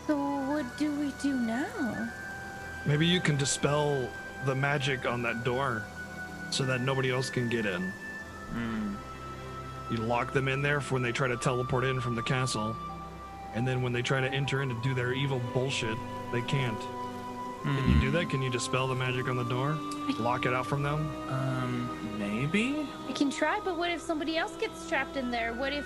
So what do we do now? Maybe you can dispel the magic on that door so that nobody else can get in. You lock them in there for when they try to teleport in from the castle, and then when they try to enter in to do their evil bullshit, they can't. Can you do that? Can you dispel the magic on the door? Lock it out from them? Maybe? I can try, but what if somebody else gets trapped in there? What if...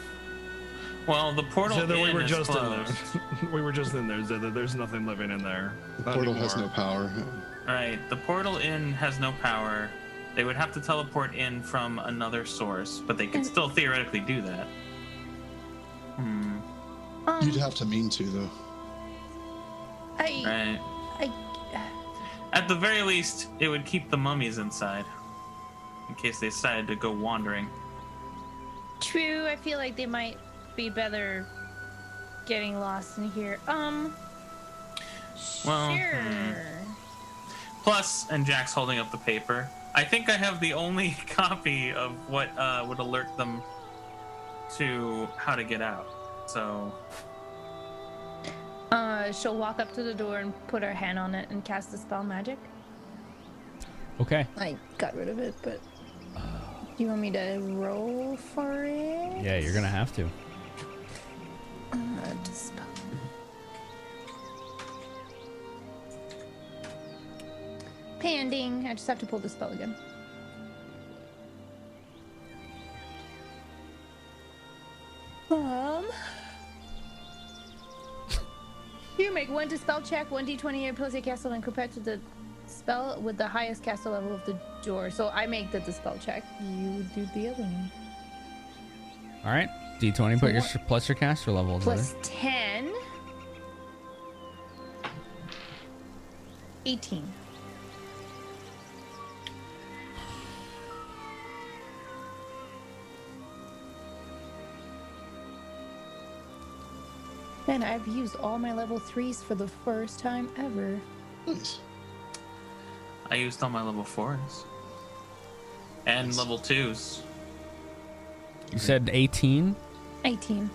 Well, the portal Zither, in we were is just closed. in there. We were just in there, Zither. There's nothing living in there. The portal has no power. Right, the portal in has no power. They would have to teleport in from another source, but they could still theoretically do that. You'd have to mean to, though. Right. At the very least, it would keep the mummies inside, in case they decided to go wandering. True, I feel like they might be better getting lost in here. Well, sure. Plus, and Jack's holding up the paper, I think I have the only copy of what would alert them to how to get out. So... she'll walk up to the door and put her hand on it and cast the spell magic. Okay. I got rid of it, but do you want me to roll for it? Yeah, you're gonna have to. Dispel. Pending. I just have to pull the spell again. You make one dispel check, 1d20 plus your castle, and compared to the spell with the highest castle level of the door. So I make the dispel check. You do the other one. All right. D20, put your plus your caster level. Plus 10. 18. And I've used all my level 3s for the first time ever. Nice. I used all my level 4s. And level 2s. You said 18? 18.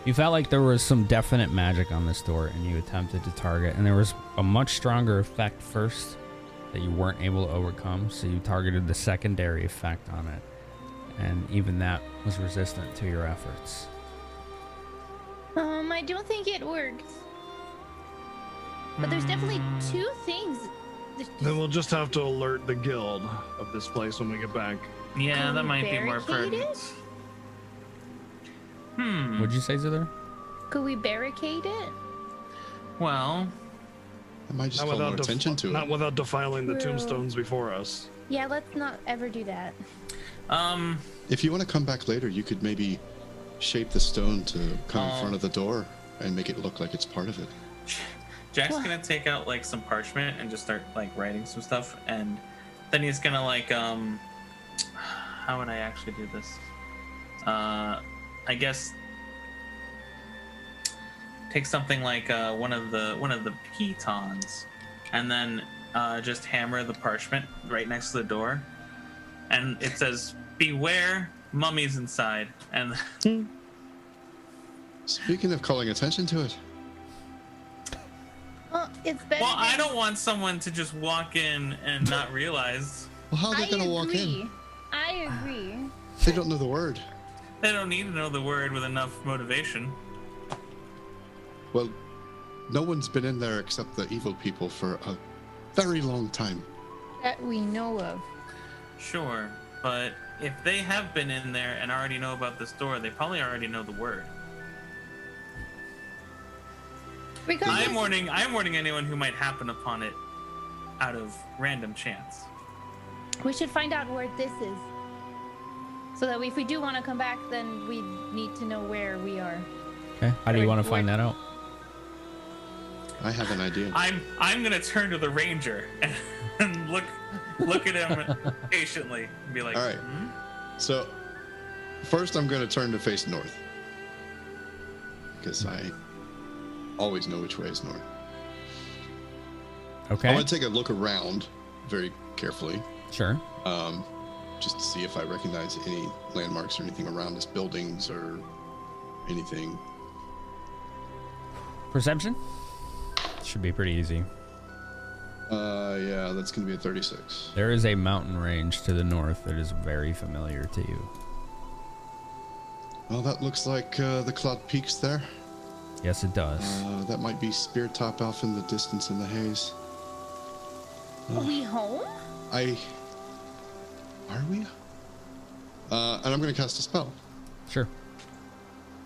You felt like there was some definite magic on this door, and you attempted to target, and there was a much stronger effect first that you weren't able to overcome, so you targeted the secondary effect on it, and even that was resistant to your efforts. I don't think it worked. But there's definitely two things. Then we'll just have to alert the guild of this place when we get back. Yeah, Can that we might be more barricade pertinent. What'd you say, Zither? Could we barricade it? Well, I might just call more attention to it. Not without defiling the True. tombstones before us. Yeah, let's not ever do that. If you want to come back later, you could maybe shape the stone to come in front of the door and make it look like it's part of it. Jack's gonna take out like some parchment and just start like writing some stuff, and then he's gonna like how would I actually do this? I guess take something like one of the pitons, and then just hammer the parchment right next to the door, and it says "Beware, mummies inside." And speaking of calling attention to it, Well, it's better. well, I don't want someone to just walk in and not realize. well, how are they going to walk in? I agree. They don't know the word. They don't need to know the word with enough motivation. Well, no one's been in there except the evil people for a very long time. That we know of. Sure, but if they have been in there and already know about this door, they probably already know the word. I'm warning anyone who might happen upon it out of random chance. We should find out where this is. So that if we do want to come back, then we need to know where we are. Okay. How do you want to find that out? I have an idea. I'm gonna turn to the ranger and look at him patiently and be like, all right. So first I'm going to turn to face north, because I always know which way is north. Okay. I want to take a look around very carefully. Sure. Just to see if I recognize any landmarks or anything around us, buildings or anything. Perception? Should be pretty easy. Yeah, that's going to be a 36. There is a mountain range to the north that is very familiar to you. Well, that looks like the Cloud Peaks there. Yes, it does. That might be Spear Top off in the distance in the haze. Are we home? Are we? And I'm going to cast a spell. Sure.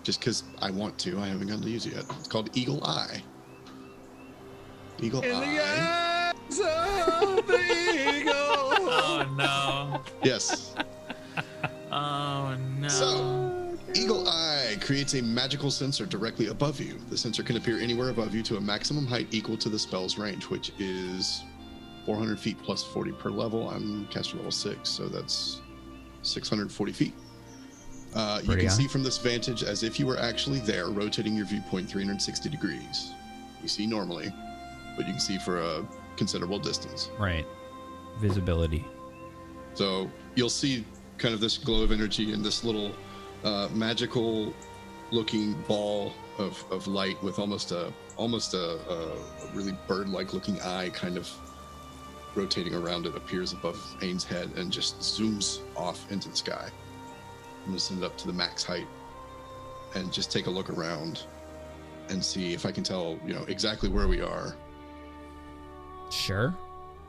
Just because I want to. I haven't gotten to use it yet. It's called Eagle Eye. Eagle Eye. oh no. Yes. Oh no. So, Eagle Eye creates a magical sensor directly above you. The sensor can appear anywhere above you to a maximum height equal to the spell's range, which is 400 feet plus 40 per level. I'm caster level 6, so that's 640 feet. You can see from this vantage as if you were actually there, rotating your viewpoint 360 degrees. You see normally, but you can see for a considerable distance. Right. Visibility. So you'll see kind of this glow of energy and this little magical looking ball of light with almost a really bird-like looking eye kind of rotating around it, appears above Ain's head and just zooms off into the sky. I'm going to send it up to the max height and just take a look around and see if I can tell, exactly where we are. Sure.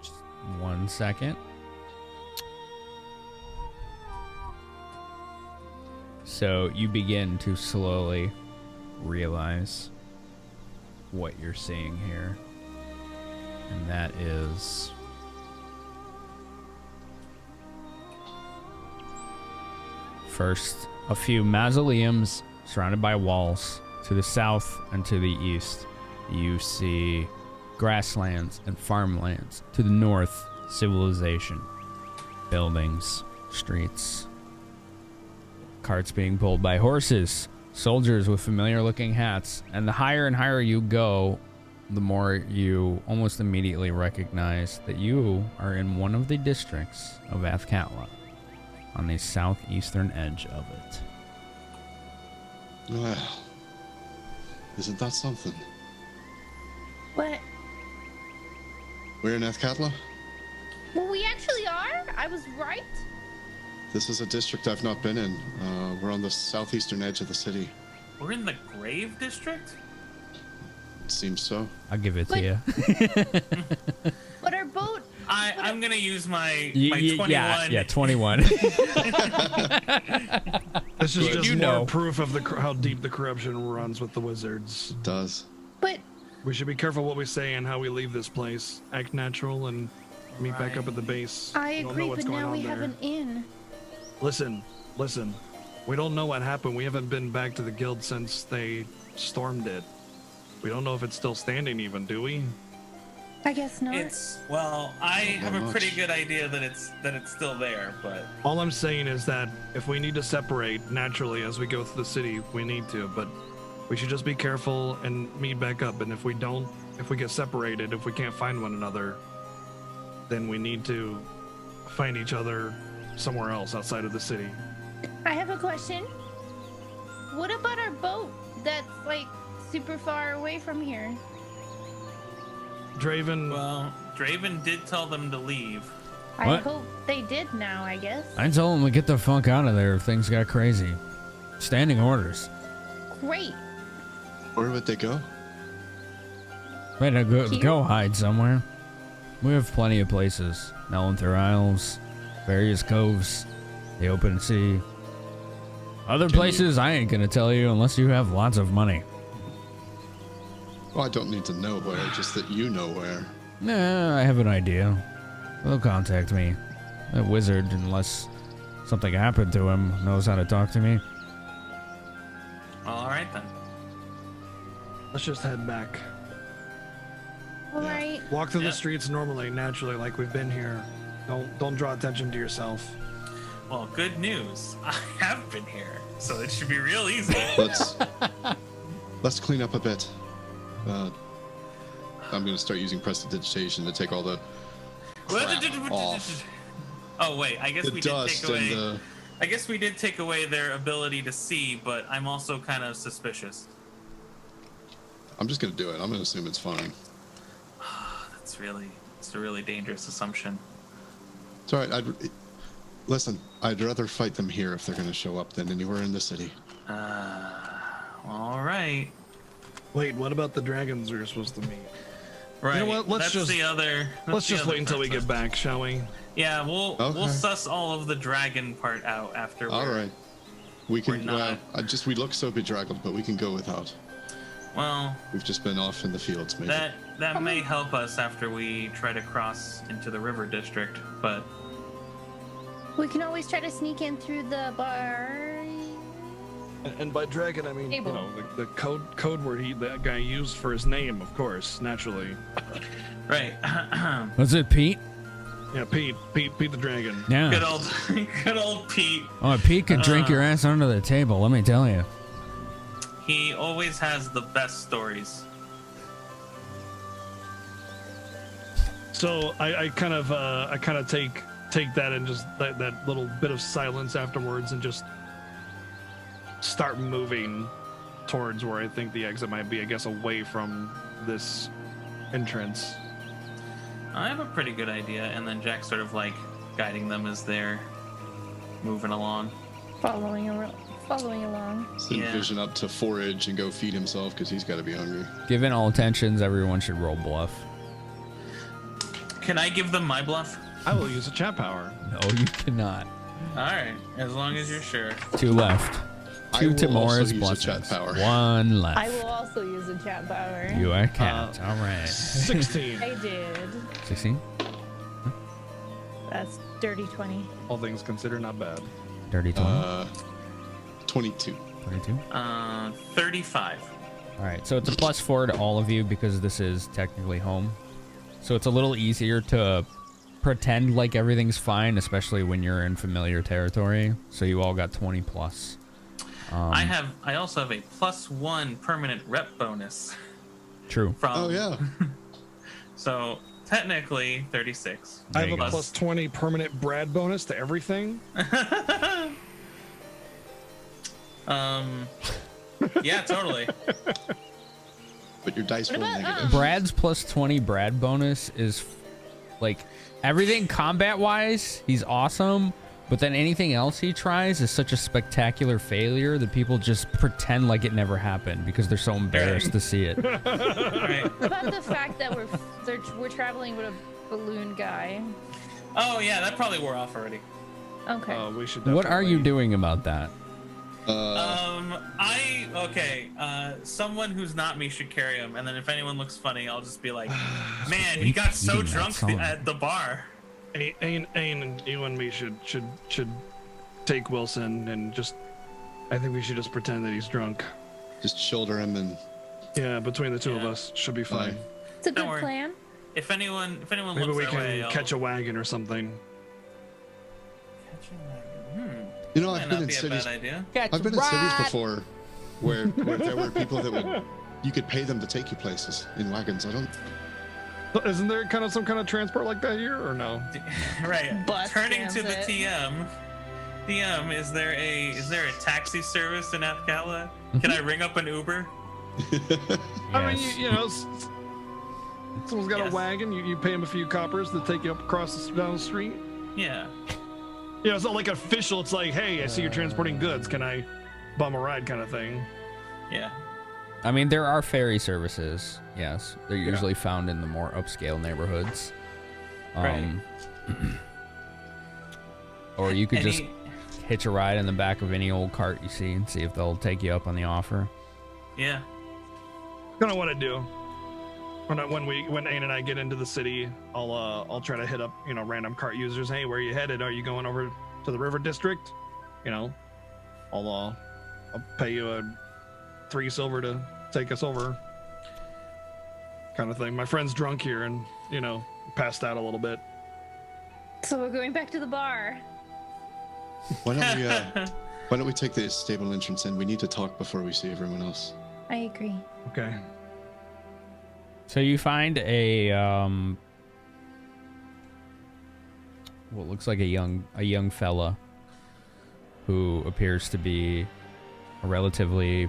Just 1 second. So you begin to slowly realize what you're seeing here. And that is first a few mausoleums surrounded by walls. To the south and to the east, you see grasslands and farmlands. To the north, civilization, buildings, streets, carts being pulled by horses, soldiers with familiar looking hats. And the higher and higher you go, the more you almost immediately recognize that you are in one of the districts of Athkatla. on the southeastern edge of it. Well, isn't that something? What? We're in Athkatla? Well, we actually are. I was right. This is a district I've not been in. We're on the southeastern edge of the city. We're in the Grave District? It seems so. I'll give it to you. But our boat. I'm gonna use my 21. Yeah, 21. This is just You more know. proof of how deep the corruption runs with the wizards. It does. But We should be careful what we say and how we leave this place. Act natural and meet back up at the base. I We don't know agree, what's but going now on we have there. an inn. Listen. We don't know what happened. We haven't been back to the guild since they stormed it. We don't know if it's still standing even, do we? I guess not. I have a pretty good idea that it's still there, but All I'm saying is that if we need to separate naturally as we go through the city, we need to, but we should just be careful and meet back up. And if we get separated, if we can't find one another, then we need to find each other somewhere else outside of the city. I have a question. What about our boat that's like super far away from here? Draven did tell them to leave. I What? hope they did now, I guess. I told them to get the fuck out of there if things got crazy. Standing orders. Great. Where would they go? Better go hide somewhere. We have plenty of places. Melanther Isles, various coves, the open sea. Other places I ain't gonna tell you unless you have lots of money. Well, I don't need to know where, just that you know where. Nah, I have an idea. They'll contact me. That wizard, unless something happened to him, knows how to talk to me. All right then. Let's just head back. All right. Walk through the streets normally, naturally, like we've been here. Don't draw attention to yourself. Well, good news. I have been here, so it should be real easy. Let's clean up a bit. I'm going to start using prestidigitation to take all the crap off. Oh wait, I guess The we did dust take away. and the- I guess we did take away their ability to see, but I'm also kind of suspicious. I'm just going to do it. I'm going to assume it's fine. It's a really dangerous assumption. It's all right. Listen, I'd rather fight them here if they're going to show up than anywhere in the city. All right. Wait, what about the dragons we were supposed to meet? Right. You know what? Let's That's just the other. let's the just other wait until we part. get back, shall we? Yeah, we'll Okay. suss all of the dragon part out after. All right. We can. we're not- We look so bedraggled, but we can go without. Well, We've just been off in the fields, maybe. that may help us after we try to cross into the river district, but We can always try to sneak in through the bar. And by dragon, I mean Table. the code word that guy used for his name, of course, naturally. right. Was it Pete? Yeah, Pete the dragon. Yeah. Good old Pete. Oh, Pete could drink your ass under the table, let me tell you. He always has the best stories. So I kind of take that and just that little bit of silence afterwards and just start moving towards where I think the exit might be. I guess away from this entrance. I have a pretty good idea, and then Jack's sort of like guiding them as they're moving along. Following along. Send Yeah. Vision up to forage and go feed himself because he's got to be hungry. Given all tensions, everyone should roll bluff. Can I give them my bluff? I will use a chat power. No, you cannot. All right, as long as you're sure. 2 left. I 2 will Timora's also use a blessings. chat power. 1 left. I will also use a chat power. You are capped. All right. 16. I did. 16? That's dirty 20. All things considered, not bad. Dirty 20? 22. 22? 35. All right, so it's a +4 to all of you because this is technically home. So it's a little easier to pretend like everything's fine, especially when you're in familiar territory. So you all got 20 plus. I also have a +1 permanent rep bonus. True. From, Oh yeah. So technically 36. I have a plus 20 permanent Brad bonus to everything. Yeah, totally. But your dice roll negative. Brad's plus 20 Brad bonus is like everything combat wise, he's awesome. But then anything else he tries is such a spectacular failure that people just pretend like it never happened because they're so embarrassed to see it. Right. What about the fact that we're traveling with a balloon guy? Oh yeah, that probably wore off already. Okay. We should. What are you doing about that? Someone who's not me should carry him, and then if anyone looks funny, I'll just be like, "Man, he got so drunk at the bar." Ain and you and me should take Wilson and just. I think we should just pretend that he's drunk. Just shoulder him and. Yeah, between the two of us, should be fine. It's a good plan. If anyone Maybe looks we that can way, catch a wagon or something. You know, Might I've not been in be a cities. bad idea. I've been in cities before, where there were people that you could pay them to take you places in wagons. I don't. Isn't there kind of some kind of transport like that here, or no? Right. Bus Turning to the transit. TM, is there a taxi service in Athkala? Can I ring up an Uber? I mean, you know, someone's got a wagon. You pay them a few coppers to take you up across down the street. Yeah. You know, it's not like official. It's like, hey, I see you're transporting goods. Can I bum a ride, kind of thing? Yeah. I mean, there are ferry services. Yes, they're usually found in the more upscale neighborhoods. Right. Or you could just hitch a ride in the back of any old cart you see and see if they'll take you up on the offer. Yeah. Kind of what I do. When Ain and I get into the city, I'll try to hit up random cart users. Hey, where are you headed? Are you going over to the river district? You know, I'll pay you 3 silver to take us over. Kind of thing. My friend's drunk here and passed out a little bit. So we're going back to the bar. Why don't we take the stable entrance in? We need to talk before we see everyone else. I agree. Okay. So you find a what looks like a young fella who appears to be a relatively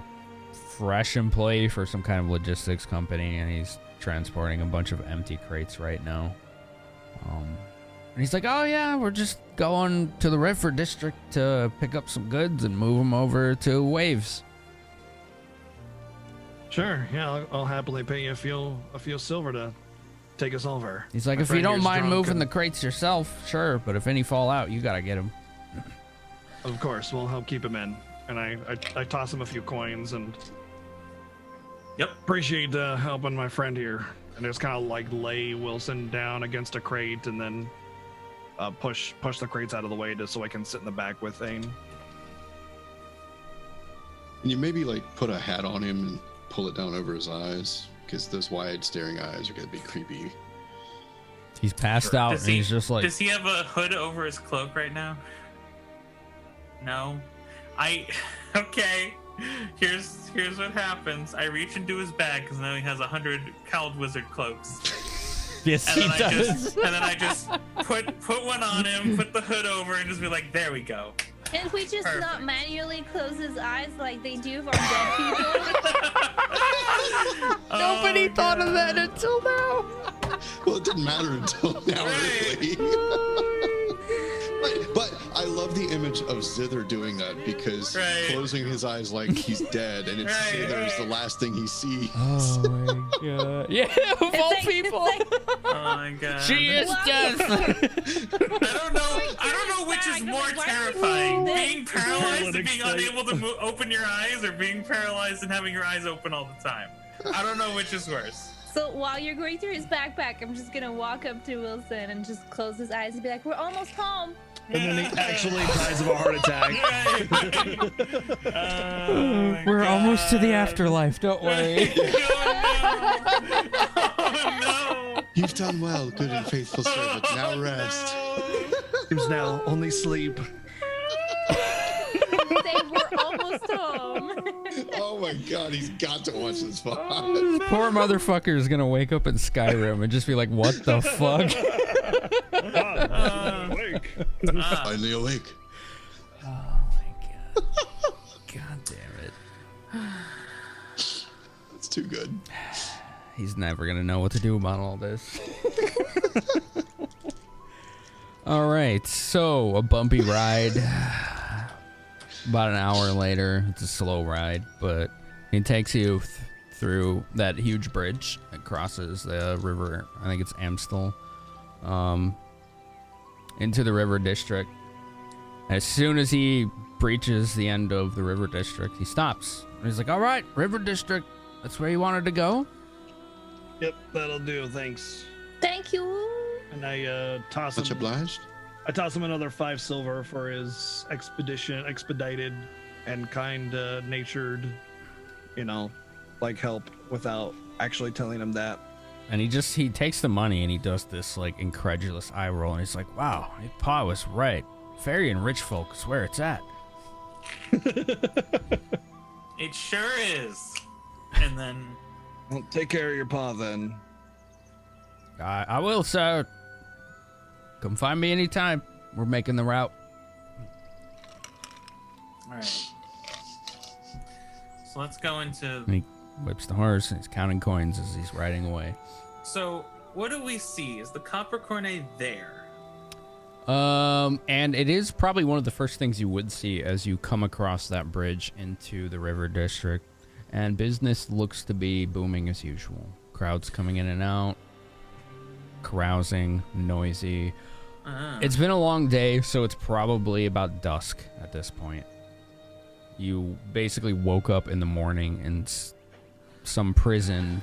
fresh employee for some kind of logistics company, and he's transporting a bunch of empty crates right now. And he's like, "Oh yeah, we're just going to the river district to pick up some goods and move them over to Waves." Sure, yeah, I'll happily pay you a few silver to take us over. He's like, "If you don't mind moving the crates yourself, sure, but if any fall out, you gotta get them." Of course, we'll help keep him in. And I toss him a few coins and. Yep. Appreciate helping my friend here. And just kind of like lay Wilson down against a crate and then push the crates out of the way just so I can sit in the back with Ain. Can you maybe like put a hat on him and pull it down over his eyes? Because those wide staring eyes are gonna be creepy. He's passed out and he's just like... Does he have a hood over his cloak right now? No. Okay. Here's what happens. I reach into his bag because now he has 100 Cowled Wizard cloaks. Yes, he does. And then I just put one on him, put the hood over, and just be like, there we go. And if we just not manually close his eyes like they do for dead people. Nobody thought of that until now. Well, it didn't matter until now, really. But I love the image of Zither doing that because closing his eyes like he's dead, and it's Zither's the last thing he sees. Oh my god! Yeah, of all people. Oh my god. She is dead. I don't know which is more terrifying: being paralyzed and being unable to open your eyes, or being paralyzed and having your eyes open all the time. I don't know which is worse. So while you're going through his backpack, I'm just gonna walk up to Wilson and just close his eyes and be like, "We're almost home." And then he actually dies of a heart attack. We're almost to the afterlife. Don't worry. You've done well, good and faithful servant. Now rest. Seems now only sleep. Say we're almost home. Oh my god, he's got to watch this VOD. Poor motherfucker is gonna wake up in Skyrim and just be like, "What the fuck?" Finally awake. Oh my god. God damn it. It's too good. He's never gonna know what to do about all this. All right, so a bumpy ride. About an hour later, it's a slow ride, but it takes you through that huge bridge that crosses the river. I think it's Amstel, into the river district. As soon as he breaches the end of the river district, he stops. He's like, "All right, river district, that's where you wanted to go." Yep, that'll do. Thanks. Thank you. And I toss him. Much obliged. I toss him another 5 silver for his expedited and kind-natured, like help without actually telling him that. And he takes the money and he does this like incredulous eye roll and he's like, "Wow, your pa was right. Fairy and rich folk is where it's at." It sure is. And then, well, take care of your pa then. I will, sir. Come find me anytime. We're making the route. all right. So let's go into. And he whips the horse and he's counting coins as he's riding away. So what do we see? Is the copper cornet there? And it is probably one of the first things you would see as you come across that bridge into the river district. And business looks to be booming as usual. Crowds coming in and out, carousing, noisy. It's been a long day, so it's probably about dusk at this point. You basically woke up in the morning in some prison,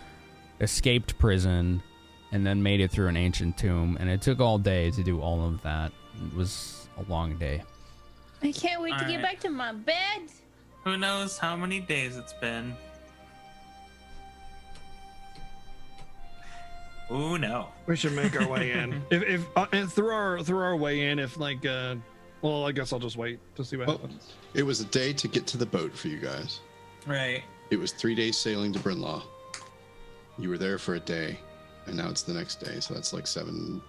escaped prison, and then made it through an ancient tomb, and it took all day to do all of that. It was a long day. I can't wait to get back to my bed. Who knows how many days it's been? Ooh, no. We should make our way in. If through our way in, if like well, I guess I'll just wait to see what happens. It was a day to get to the boat for you guys. Right. It was 3 days sailing to Brynlaw. You were there for a day, and now it's the next day, so that's like 7.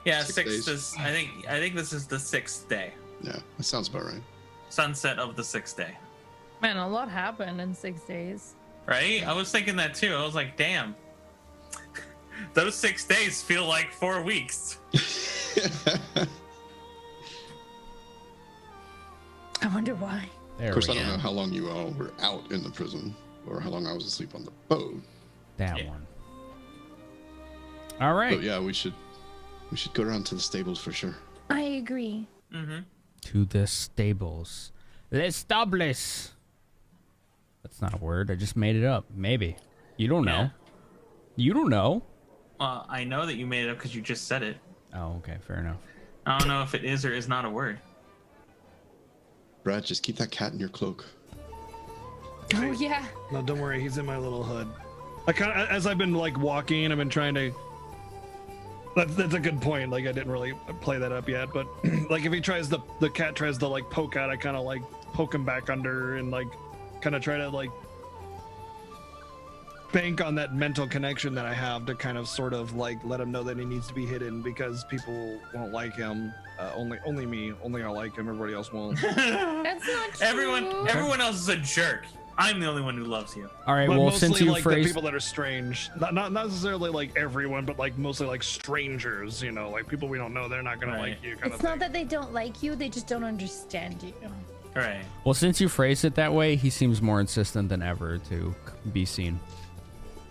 Yeah, 6 6 days. is. I think this is the 6th day. Yeah, that sounds about right. Sunset of the 6th day. Man, a lot happened in 6 days. Right? I was thinking that too. I was like, damn. Those 6 days feel like 4 weeks. I wonder why. Of course, I don't know how long you all were out in the prison, or how long I was asleep on the boat. That one. All right. But yeah, we should go around to the stables for sure. I agree. Mm-hmm. To the stables. Les stables. That's not a word. I just made it up. Maybe. You don't know. You don't know. Well, I know that you made it up because you just said it. Oh, okay. Fair enough. I don't know if it is or is not a word. Brad, just keep that cat in your cloak. Oh yeah. No, don't worry. He's in my little hood. I kind of, as I've been like walking, I've been trying to. That's a good point. Like I didn't really play that up yet, but like if he tries the cat tries to like poke out, I kind of like poke him back under and like kind of try to like bank on that mental connection that I have to kind of sort of like let him know that he needs to be hidden because people won't like him. Only me. Only I'll like him. Everybody else won't. That's not true. Everyone else is a jerk. I'm the only one who loves you. All right. But Well, mostly, since you like phrased the people that are strange, not necessarily like everyone, but like mostly like strangers. You know, like people we don't know. They're not gonna like you. Kind It's of not that they don't like you; they just don't understand you. Right. Well, since you phrased it that way, he seems more insistent than ever to be seen.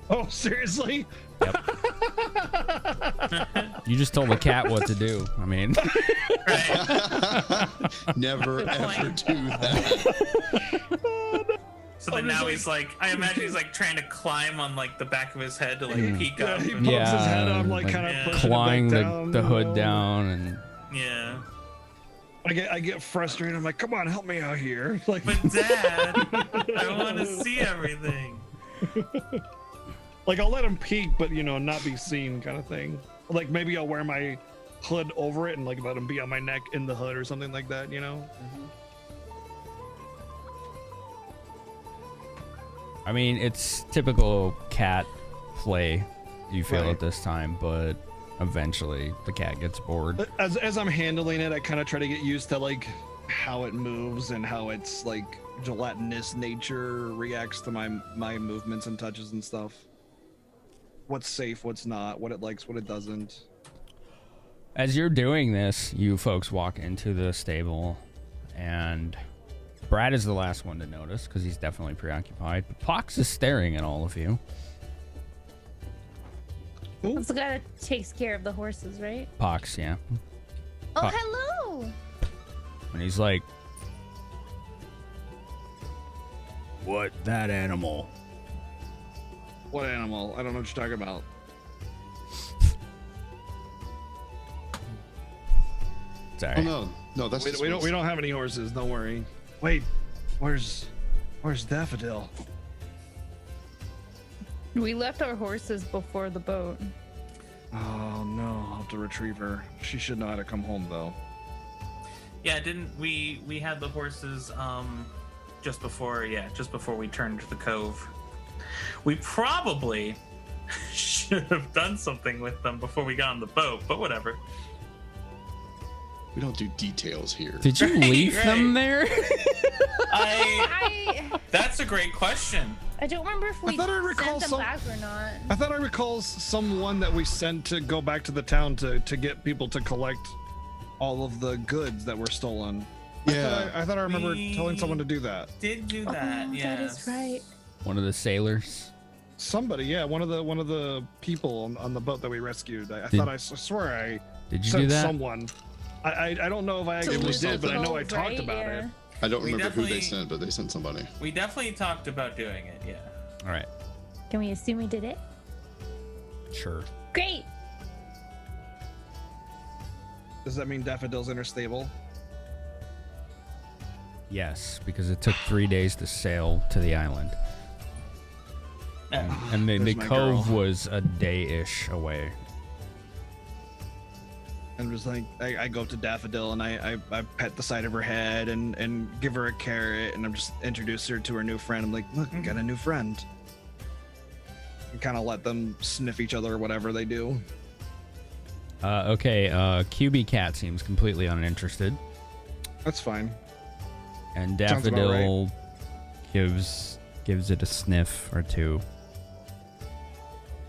Oh, seriously? Yep. You just told the cat what to do. I mean, Never ever do that. So then now he's like, I imagine he's like trying to climb on like the back of his head to like peek up. He pokes his head up, like kind of pushing clawing it back down. the hood down and. Yeah. I get frustrated. I'm like, come on, help me out here. Like, but Dad, I want to see everything. Like I'll let him peek, but you know, not be seen, kind of thing. Like maybe I'll wear my hood over it and like let him be on my neck in the hood or something like that. You know. I mean, it's typical cat play, you feel at this time, but eventually the cat gets bored. As I'm handling it, I kind of try to get used to like how it moves and how its like gelatinous nature reacts to my movements and touches and stuff. What's safe, what's not, what it likes, what it doesn't. As you're doing this, you folks walk into the stable, and Brad is the last one to notice because he's definitely preoccupied. But Pox is staring at all of you. That's the guy that takes care of the horses, right? Pox, yeah. Oh, Pox. hello! And he's like, "What? That animal?" What animal? I don't know what you're talking about. Sorry. Oh no, that's we don't have any horses. Don't worry. Wait, where's Daffodil? We left our horses before the boat. Oh no, I'll have to retrieve her. She should know how to come home though. Yeah, didn't we had the horses just before we turned the cove. We probably should have done something with them before we got on the boat, but whatever. We don't do details here. Did you leave them there? That's a great question. I don't remember if we sent them back or not. I thought I recall someone that we sent to go back to the town to get people to collect all of the goods that were stolen. Yeah. I thought I remember telling someone to do that. Did do that, yeah. That is right. One of the sailors. Somebody, yeah, one of the people on the boat that we rescued. I swear I Did you sent do that? someone. I don't know if I actually did, but I know I talked about it. I don't We remember who they definitely- sent, but they sent somebody. We definitely talked about doing it, yeah. All right. Can we assume we did it? Sure. Great! Does that mean Daffodil's in her stable? Yes, because it took 3 days to sail to the island. And the There's my cove girl. was a day-ish away. And just like I go up to Daffodil and I pet the side of her head and give her a carrot and I'm just introduce her to her new friend. I'm like, look, I got a new friend. And kind of let them sniff each other or whatever they do. Okay, QB Cat seems completely uninterested. That's fine. And Sounds about Daffodil gives it a sniff or two.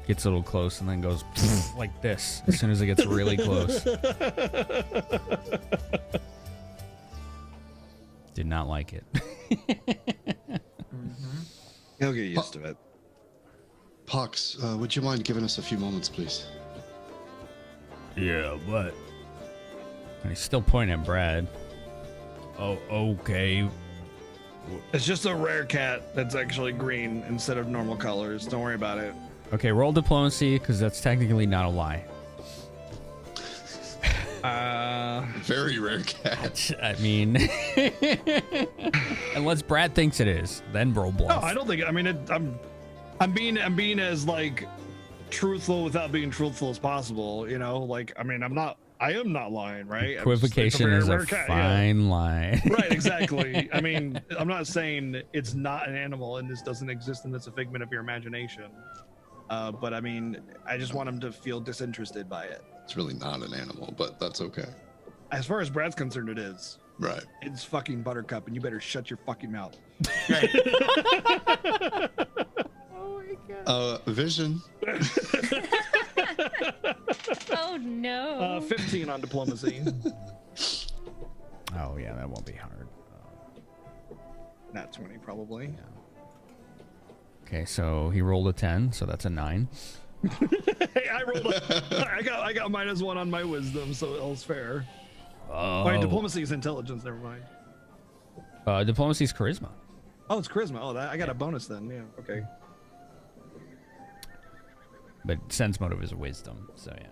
Gets a little close and then goes like this as soon as it gets really close. Did not like it. He'll get used to it. Pox, would you mind giving us a few moments, please? Yeah, but he's still pointing at Brad. Oh, okay. It's just a rare cat that's actually green instead of normal colors. Don't worry about it. Okay, roll diplomacy because that's technically not a lie. Very rare cat. I mean, unless Brad thinks it is, then roll bluff. No, I don't think. I mean, I'm being as like truthful without being truthful as possible. You know, like I mean, I am not lying, right? Equivocation is a rare cat, fine line. Right, exactly. I mean, I'm not saying it's not an animal and this doesn't exist and it's a figment of your imagination. But I mean, I just want him to feel disinterested by it. It's really not an animal, but that's okay. As far as Brad's concerned, it is. Right. It's fucking Buttercup, and you better shut your fucking mouth. Vision. Oh no. 15 on diplomacy. Oh yeah, that won't be hard. Not 20, probably. Okay, so he rolled a 10, so that's a 9. Hey, I got -1 on my wisdom, so all's fair. Oh. My diplomacy is intelligence. Never mind. Diplomacy's charisma. Oh, it's charisma. Oh, I got a bonus then. Yeah. Okay. But sense motive is wisdom, so yeah.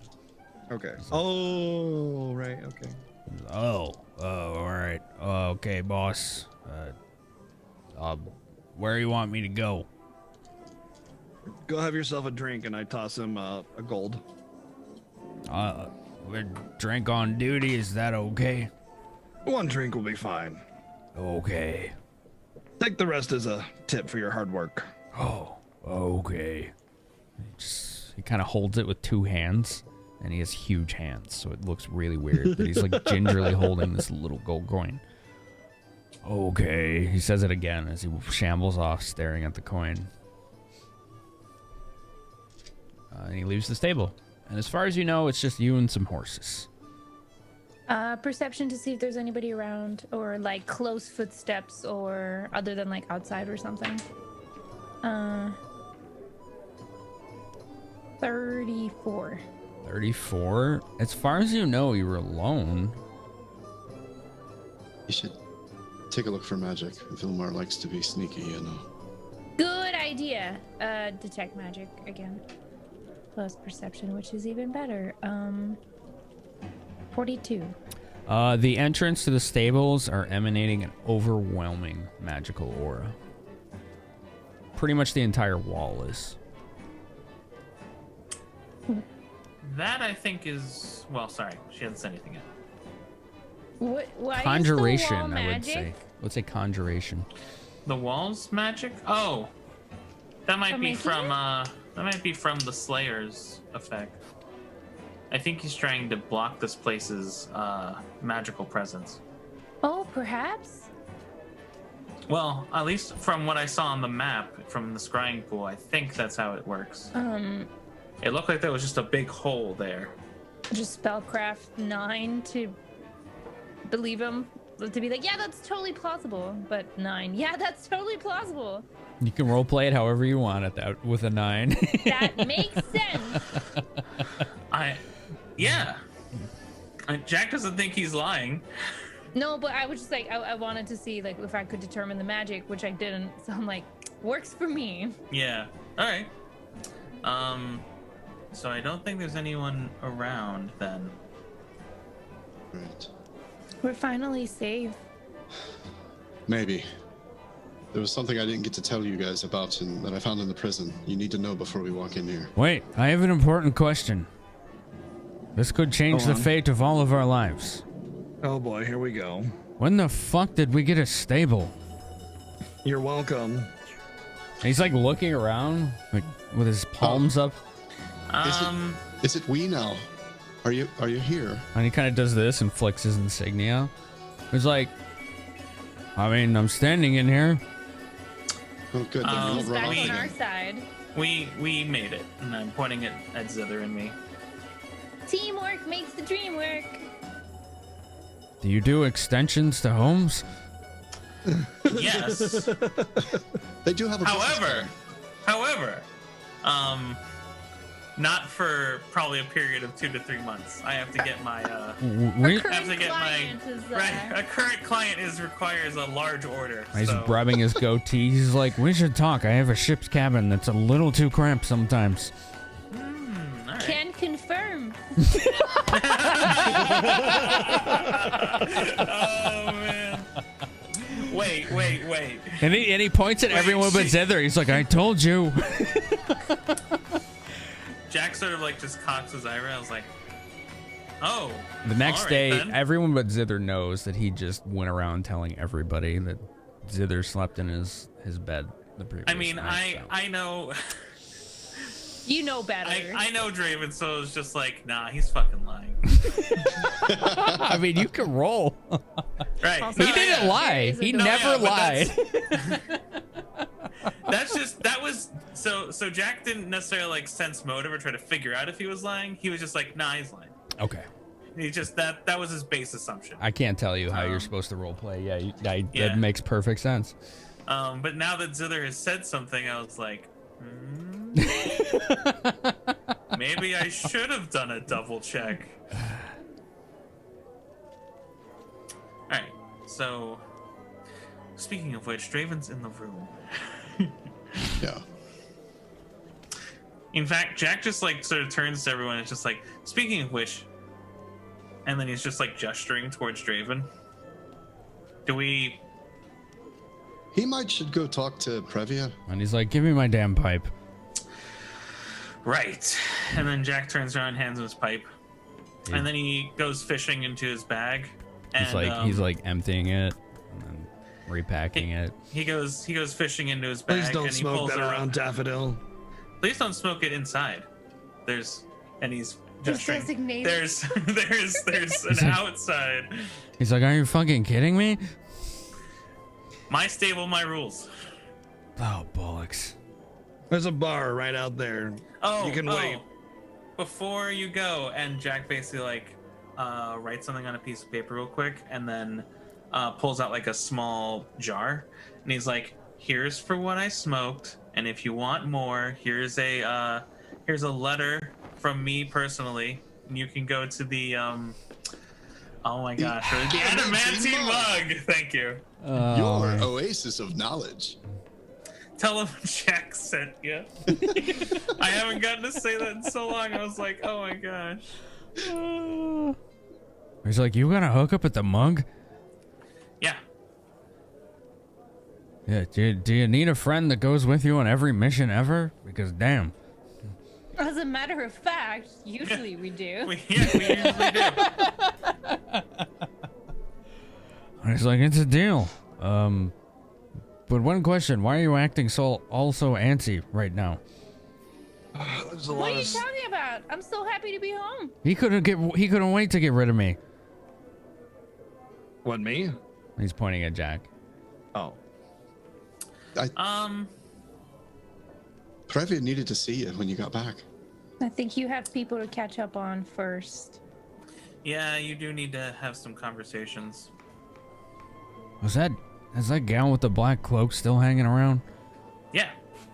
Okay. Oh, right. Okay. Oh, all right. Okay, boss. Where do you want me to go? Go have yourself a drink, and I toss him a gold. Drink on duty. Is that okay? One drink will be fine. Okay. Take the rest as a tip for your hard work. Oh, okay. He kind of holds it with 2 hands, and he has huge hands, so it looks really weird that he's like gingerly holding this little gold coin. Okay, he says it again as he shambles off, staring at the coin. And he leaves the stable. And as far as you know, it's just you and some horses. Perception to see if there's anybody around, or like close footsteps, or other than like outside or something. 34. 34? As far as you know, you were alone. You should take a look for magic. Vilmar likes to be sneaky, you know. Good idea. Detect magic again. Plus perception, which is even better. 42. The entrance to the stables are emanating an overwhelming magical aura. Pretty much the entire wall is. That I think is, well, sorry, she hasn't said anything yet. Why Conjuration, is the wall I would magic? say. Let's say conjuration. The wall's magic? Oh, that might From be making from the Slayer's effect. I think he's trying to block this place's magical presence. Oh, perhaps. Well, at least from what I saw on the map from the scrying pool, I think that's how it works. It looked like there was just a big hole there. Just spellcraft 9 to believe him, to be like, yeah, that's totally plausible. But 9, yeah, that's totally plausible. You can roleplay it however you want at that with a 9. That makes sense. Yeah. Jack doesn't think he's lying. No, but I was just like, I wanted to see like if I could determine the magic, which I didn't. So I'm like, works for me. Yeah. All right. So I don't think there's anyone around then. Right. We're finally safe. Maybe. There was something I didn't get to tell you guys about that I found in the prison. You need to know before we walk in here. Wait, I have an important question. This could change the fate of all of our lives. Oh boy, here we go. When the fuck did we get a stable? You're welcome. And he's like looking around, like with his palms up. Is it we now? Are you here? And he kind of does this and flicks his insignia. He's like, I mean, I'm standing in here. Oh, good. Then He's we won't back run on off our again. side. We made it, and I'm pointing it at Zither and me. Teamwork makes the dream work. Do you do extensions to homes? Yes. They do have a However, not for probably a period of 2 to 3 months. I have to get my a current client requires a large order. He's so. rubbing his goatee. He's like, we should talk. I have a ship's cabin that's a little too cramped sometimes. All right. Can confirm. Oh man. Wait. And he points at everyone but Zither. He's like, I told you. Jack sort of like just cocks his eyebrows like, oh. The next all right, day, then. everyone but Zither knows that he just went around telling everybody that Zither slept in his bed the previous I mean, night. I know. You know better. I know Draven, so it's just like, nah, he's fucking lying. I mean, you can roll. Right. He didn't lie. He never lied. That was so Jack didn't necessarily like sense motive or try to figure out if he was lying. He was just like, nah, he's lying. Okay. He just that was his base assumption. I can't tell you how you're supposed to role play. Yeah, Yeah. that makes perfect sense. But now that Zither has said something, I was like, maybe I should have done a double check. Alright, so speaking of which, Draven's in the room. Yeah. In fact, Jack just like sort of turns to everyone and is just like, speaking of which, and then he's just like gesturing towards Draven. He should go talk to Previa. And he's like, give me my damn pipe. Right. And then Jack turns around and hands him his pipe. And then he goes fishing into his bag. And, He's like emptying it. And then repacking it. He goes fishing into his bag. Please don't and he smoke pulls that out, around Daffodil. Please don't smoke it inside. He's It's gesturing. designated. There's an outside. He's like, are you fucking kidding me? My stable, my rules. Oh, bollocks. There's a bar right out there. Oh, you can wait. Before you go, and Jack basically like writes something on a piece of paper real quick, and then pulls out like a small jar, and he's like, "Here's for what I smoked, and if you want more, here's a letter from me personally, and you can go to the oh my gosh, the adamantine mug. Thank you. Your oasis of knowledge. Tell him Jack sent you. I haven't gotten to say that in so long. I was like, oh my gosh. He's like, you got a hookup at the mug? Yeah. Yeah. Do you need a friend that goes with you on every mission ever? Because damn. As a matter of fact, usually we do. We usually do. He's like, it's a deal. But one question, why are you acting so antsy right now? What are you talking about? I'm so happy to be home. He couldn't wait to get rid of me. What, me? He's pointing at Jack. Oh. Previa needed to see you when you got back. I think you have people to catch up on first. Yeah, you do need to have some conversations. Is that gal with the black cloak still hanging around? Yeah.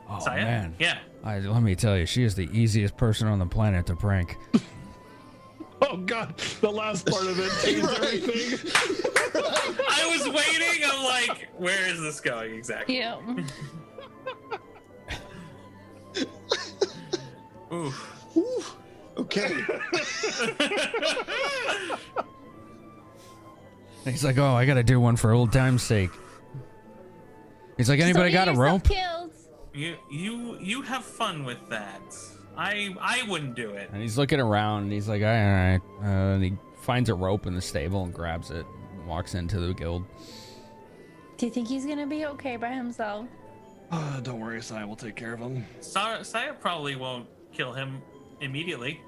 Oh, Saya? man. Yeah. Let me tell you, she is the easiest person on the planet to prank. Oh God, the last part of it changed everything. I was waiting. I'm like, where is this going exactly? Yeah. Ooh. Okay. He's like, oh, I gotta do one for old time's sake. He's like, anybody got a rope? You have fun with that. I wouldn't do it. And he's looking around, and he's like, all right. And he finds a rope in the stable and grabs it and walks into the guild. Do you think he's gonna be okay by himself? Don't worry, Saya will take care of him. Saya probably won't kill him immediately.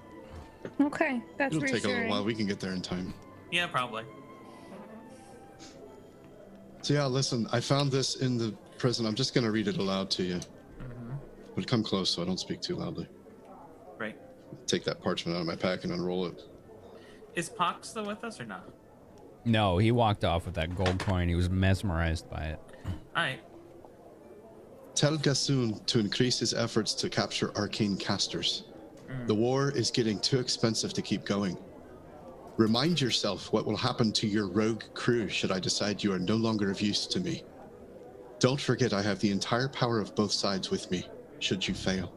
Okay, that's It'll take a little reassuring. while. We can get there in time. Yeah, probably. So yeah, listen, I found this in the prison. I'm just going to read it aloud to you. But come close so I don't speak too loudly. Right. Take that parchment out of my pack and unroll it. Is Pox still with us or not? No, he walked off with that gold coin. He was mesmerized by it. Alright. Tell Gassoon to increase his efforts to capture arcane casters. The war is getting too expensive to keep going. Remind yourself what will happen to your rogue crew should I decide you are no longer of use to me. Don't forget I have the entire power of both sides with me, should you fail.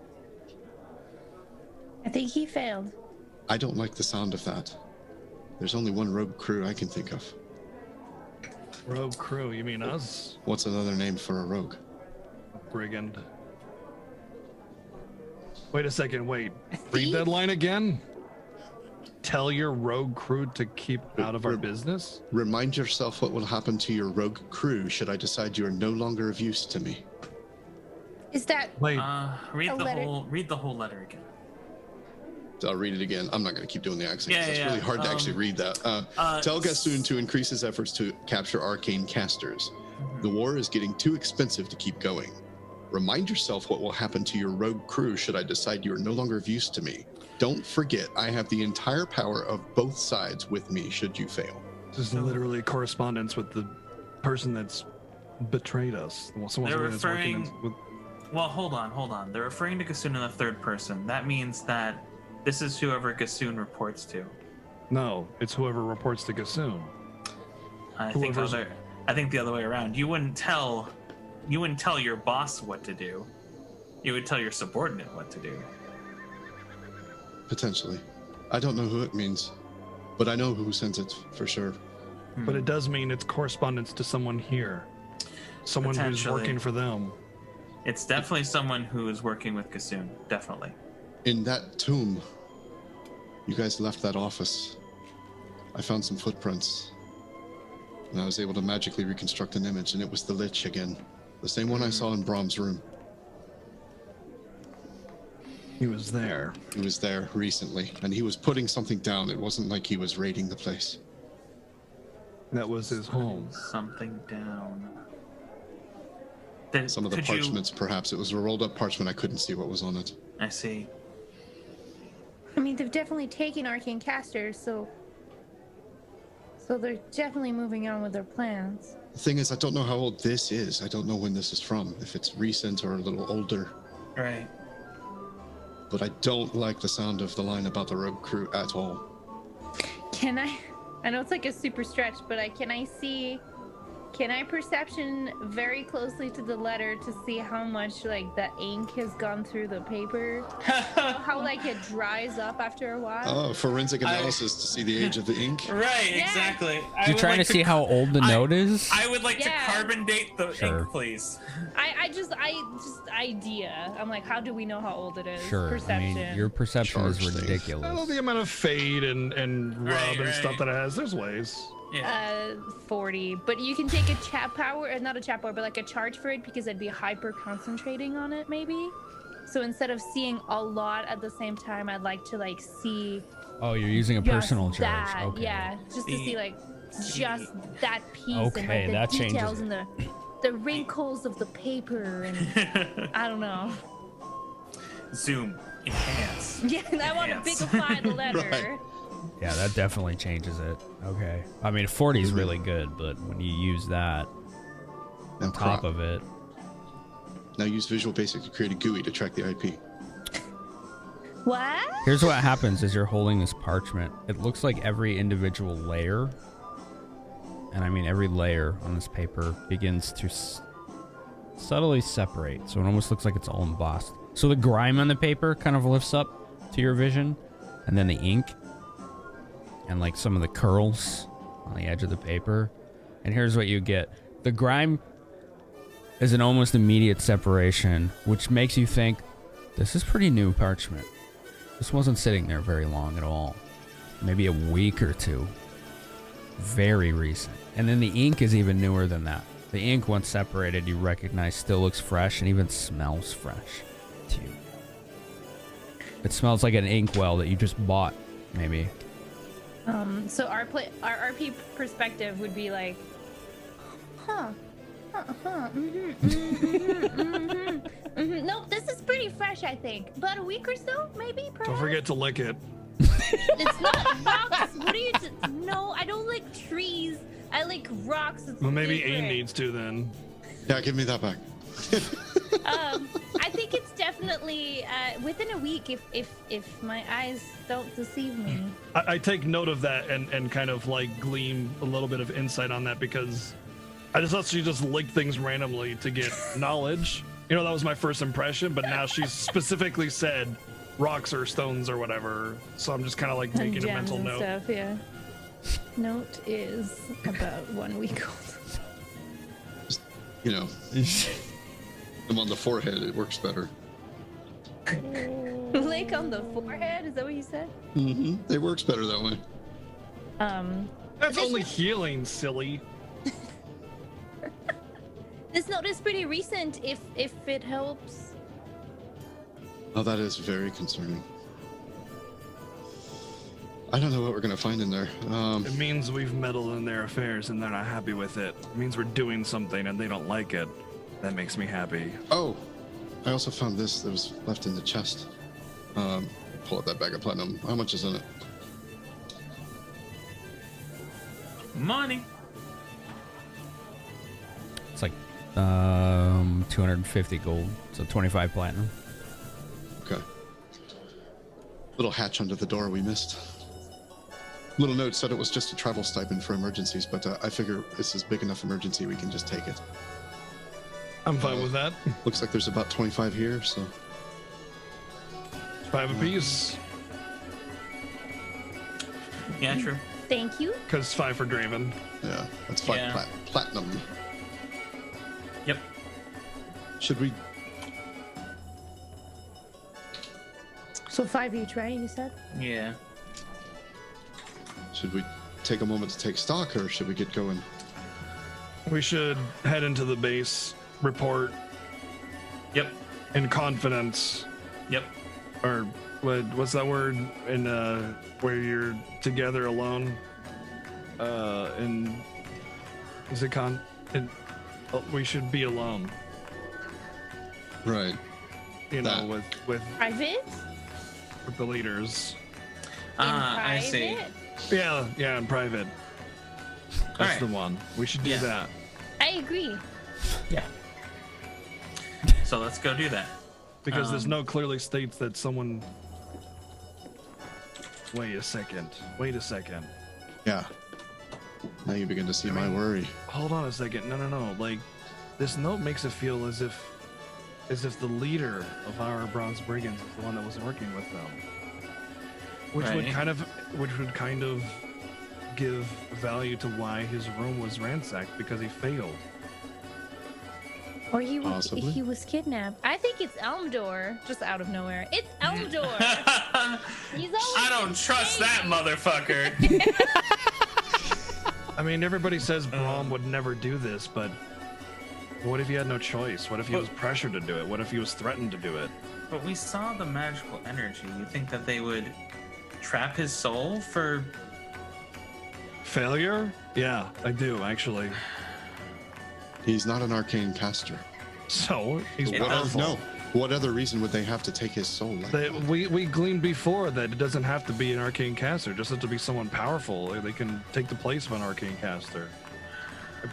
I think he failed. I don't like the sound of that. There's only one rogue crew I can think of. Rogue crew, you mean us? What's another name for a rogue? Brigand. Wait a second, wait. Read that line again? Tell your rogue crew to keep out of our business? Remind yourself what will happen to your rogue crew should I decide you are no longer of use to me. Is that Wait. Read a the letter? read the whole letter again. I'll read it again. I'm not going to keep doing the accent. Yeah, It's yeah, really hard to actually read that. Tell Gassoon to increase his efforts to capture arcane casters. The war is getting too expensive to keep going. Remind yourself what will happen to your rogue crew should I decide you are no longer of use to me. Don't forget, I have the entire power of both sides with me should you fail. This is literally correspondence with the person that's betrayed us. Someone They're that's working referring. with. Well, hold on. They're referring to Gassoon in the third person. That means that this is whoever Gassoon reports to. No, it's whoever reports to Gassoon. I think the other way around. You wouldn't tell your boss what to do. You would tell your subordinate what to do. Potentially. I don't know who it means, but I know who sends it for sure. But it does mean it's correspondence to someone here. Someone who's Potentially. working for them. It's definitely someone who is working with Gassoon. Definitely. In that tomb, you guys left that office. I found some footprints. and I was able to magically reconstruct an image, and it was the Lich again. The same one I saw in Brom's room. He was there. He was there recently, and he was putting something down. It wasn't like he was raiding the place. That was his home. Something down. Some of the parchments, perhaps. It was a rolled up parchment. I couldn't see what was on it. I see. I mean, they've definitely taken Arcane Casters, so they're definitely moving on with their plans. The thing is, I don't know how old this is. I don't know when this is from, if it's recent or a little older. Right. But I don't like the sound of the line about the rogue crew at all. Can I know it's like a super stretch, but can I perception very closely to the letter to see how much like the ink has gone through the paper? How like it dries up after a while? Oh, forensic analysis to see the age of the ink. Right, exactly. You're trying to see how old the note is? I would like to carbon date the ink, please. I just idea. I'm like, how do we know how old it is? Sure. Perception. I mean, your perception is ridiculous. Well, the amount of fade and rub and stuff that it has, there's ways. 40, but you can take a chat power, not a chat power, but like a charge for it because I'd be hyper concentrating on it maybe. So instead of seeing a lot at the same time, I'd like to like see. Oh, you're using a just personal charge. that, Okay. yeah, just to see like just that piece Okay, and like that the details changes and the wrinkles of the paper and I don't know. Zoom, enhance. Yeah, I want to bigify the letter. Right. Yeah, that definitely changes it. Okay. I mean, 40 is really good, but when you use that on top of it. Now use Visual Basic to create a GUI to track the IP. What? Here's what happens as you're holding this parchment. It looks like every individual layer, and I mean every layer on this paper, begins to subtly separate. So it almost looks like it's all embossed. So the grime on the paper kind of lifts up to your vision, and then the ink and like some of the curls on the edge of the paper. And here's what you get. The grime is an almost immediate separation, which makes you think this is pretty new parchment. This wasn't sitting there very long at all. Maybe a week or two. Very recent. And then the ink is even newer than that. The ink, once separated, you recognize still looks fresh and even smells fresh to you. It smells like an inkwell that you just bought, maybe. So our RP perspective would be like, Nope, this is pretty fresh, I think. About a week or so, maybe, perhaps? Don't forget to lick it. It's not rocks. What are you... No, I don't lick trees. I lick rocks. It's Well, maybe different. Aim needs to then. Yeah, give me that back. I think it's definitely within a week if my eyes don't deceive me. I take note of that and kind of like glean a little bit of insight on that because I just thought she just licked things randomly to get knowledge. You know, that was my first impression, but now she's specifically said rocks or stones or whatever. So I'm just kind of like making a mental and note. Stuff, yeah. Note is about 1 week old. You know, them on the forehead, it works better. Lick on the forehead? Is that what you said? Mm-hmm. It works better that way. That's only healing, silly. This note is pretty recent. If it helps. Oh, that is very concerning. I don't know what we're gonna find in there. It means we've meddled in their affairs and they're not happy with it. It means we're doing something and they don't like it. That makes me happy. Oh, I also found this that was left in the chest. Pull out that bag of platinum. How much is in it? Money. It's like 250 gold, so 25 platinum. Okay. Little hatch under the door we missed. Little note said it was just a travel stipend for emergencies, but I figure this is big enough emergency we can just take it. I'm fine with that. Looks like there's about 25 here, so. 5 apiece. Yeah, true. Thank you. Because 5 for Draven. Yeah, that's 5 platinum. Yep. Should we? So 5 each, right? You said? Yeah. Should we take a moment to take stock, or should we get going? We should head into the base, report. Yep. In confidence. Yep. Or what's that word in where you're together alone? Is it we should be alone. Right. You know, with Private? With the leaders. I see. Yeah, in private. That's right. the one. We should do that. I agree. Yeah. So let's go do that. Because there's no clearly states that someone. Wait a second. Yeah. Now you begin to see my worry. Hold on a second. No. Like, this note makes it feel as if the leader of our Bronze Brigands is the one that was working with them. Which would kind of give value to why his room was ransacked, because he failed. Or he was kidnapped. I think it's Elmdor, just out of nowhere. It's Elmdor. I don't trust that motherfucker. I mean, everybody says Braum would never do this, but what if he had no choice? What if he was pressured to do it? What if he was threatened to do it? But we saw the magical energy. You think that they would trap his soul for failure? Yeah, I do, actually. He's not an arcane caster. So he's powerful. No. What other reason would they have to take his soul? We gleaned before that it doesn't have to be an arcane caster, just have to be someone powerful. They can take the place of an arcane caster.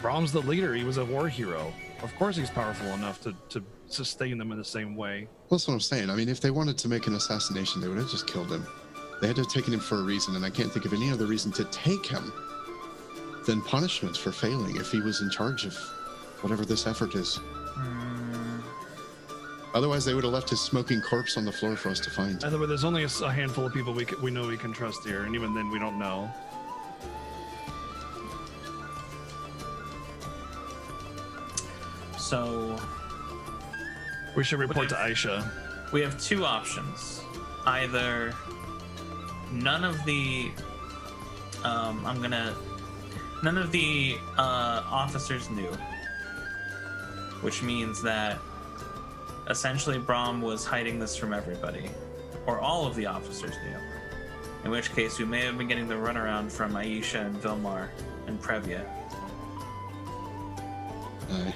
Braum's the leader. He was a war hero. Of course he's powerful enough to sustain them in the same way. Well, that's what I'm saying. I mean, if they wanted to make an assassination, they would have just killed him. They had to have taken him for a reason, and I can't think of any other reason to take him than punishments for failing if he was in charge of whatever this effort is. Otherwise, they would have left his smoking corpse on the floor for us to find. Either way, there's only a handful of people we know we can trust here, and even then, we don't know. So we should report to Aisha. We have two options. Either none of the officers knew, which means that essentially Braum was hiding this from everybody, or all of the officers knew. In which case, we may have been getting the runaround from Aisha and Vilmar and Previa. Aye.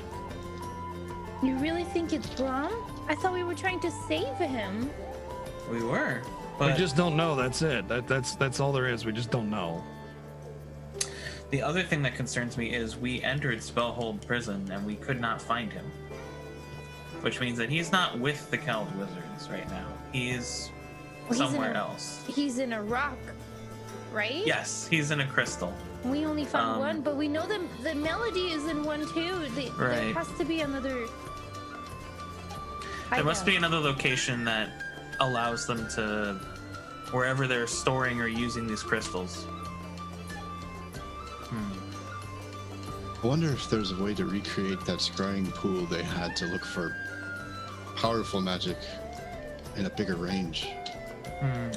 You really think it's Braum? I thought we were trying to save him. We were, but we just don't know. That's it. That's all there is. We just don't know. The other thing that concerns me is we entered Spellhold Prison and we could not find him. Which means that he's not with the Keld Wizards right now. He's somewhere else. He's in a rock, right? Yes, he's in a crystal. We only found one, but we know the melody is in one too. There has to be another. There must be another location that allows them to, wherever they're storing or using these crystals. I wonder if there's a way to recreate that scrying pool they had to look for powerful magic in a bigger range.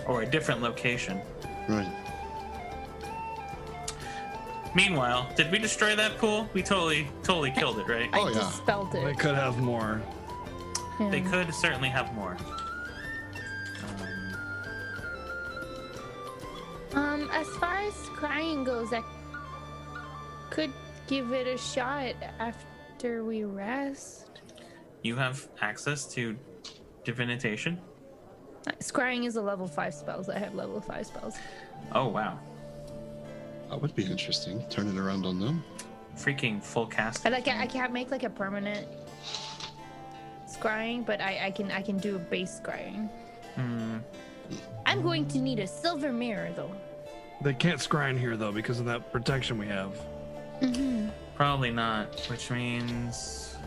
Or a different location. Right. Meanwhile, did we destroy that pool? We totally killed it, right? I dispelled it. They could have more. Yeah. They could certainly have more. As far as crying goes, I could give it a shot after we rest. You have access to Divinitation? Scrying is a level 5 spells. I have level 5 spells. Oh, wow. That would be interesting. Turn it around on them. Freaking full cast. I can't make like a permanent scrying, but I can do a base scrying. I'm going to need a silver mirror though. They can't scry in here though because of that protection we have. Probably not, which means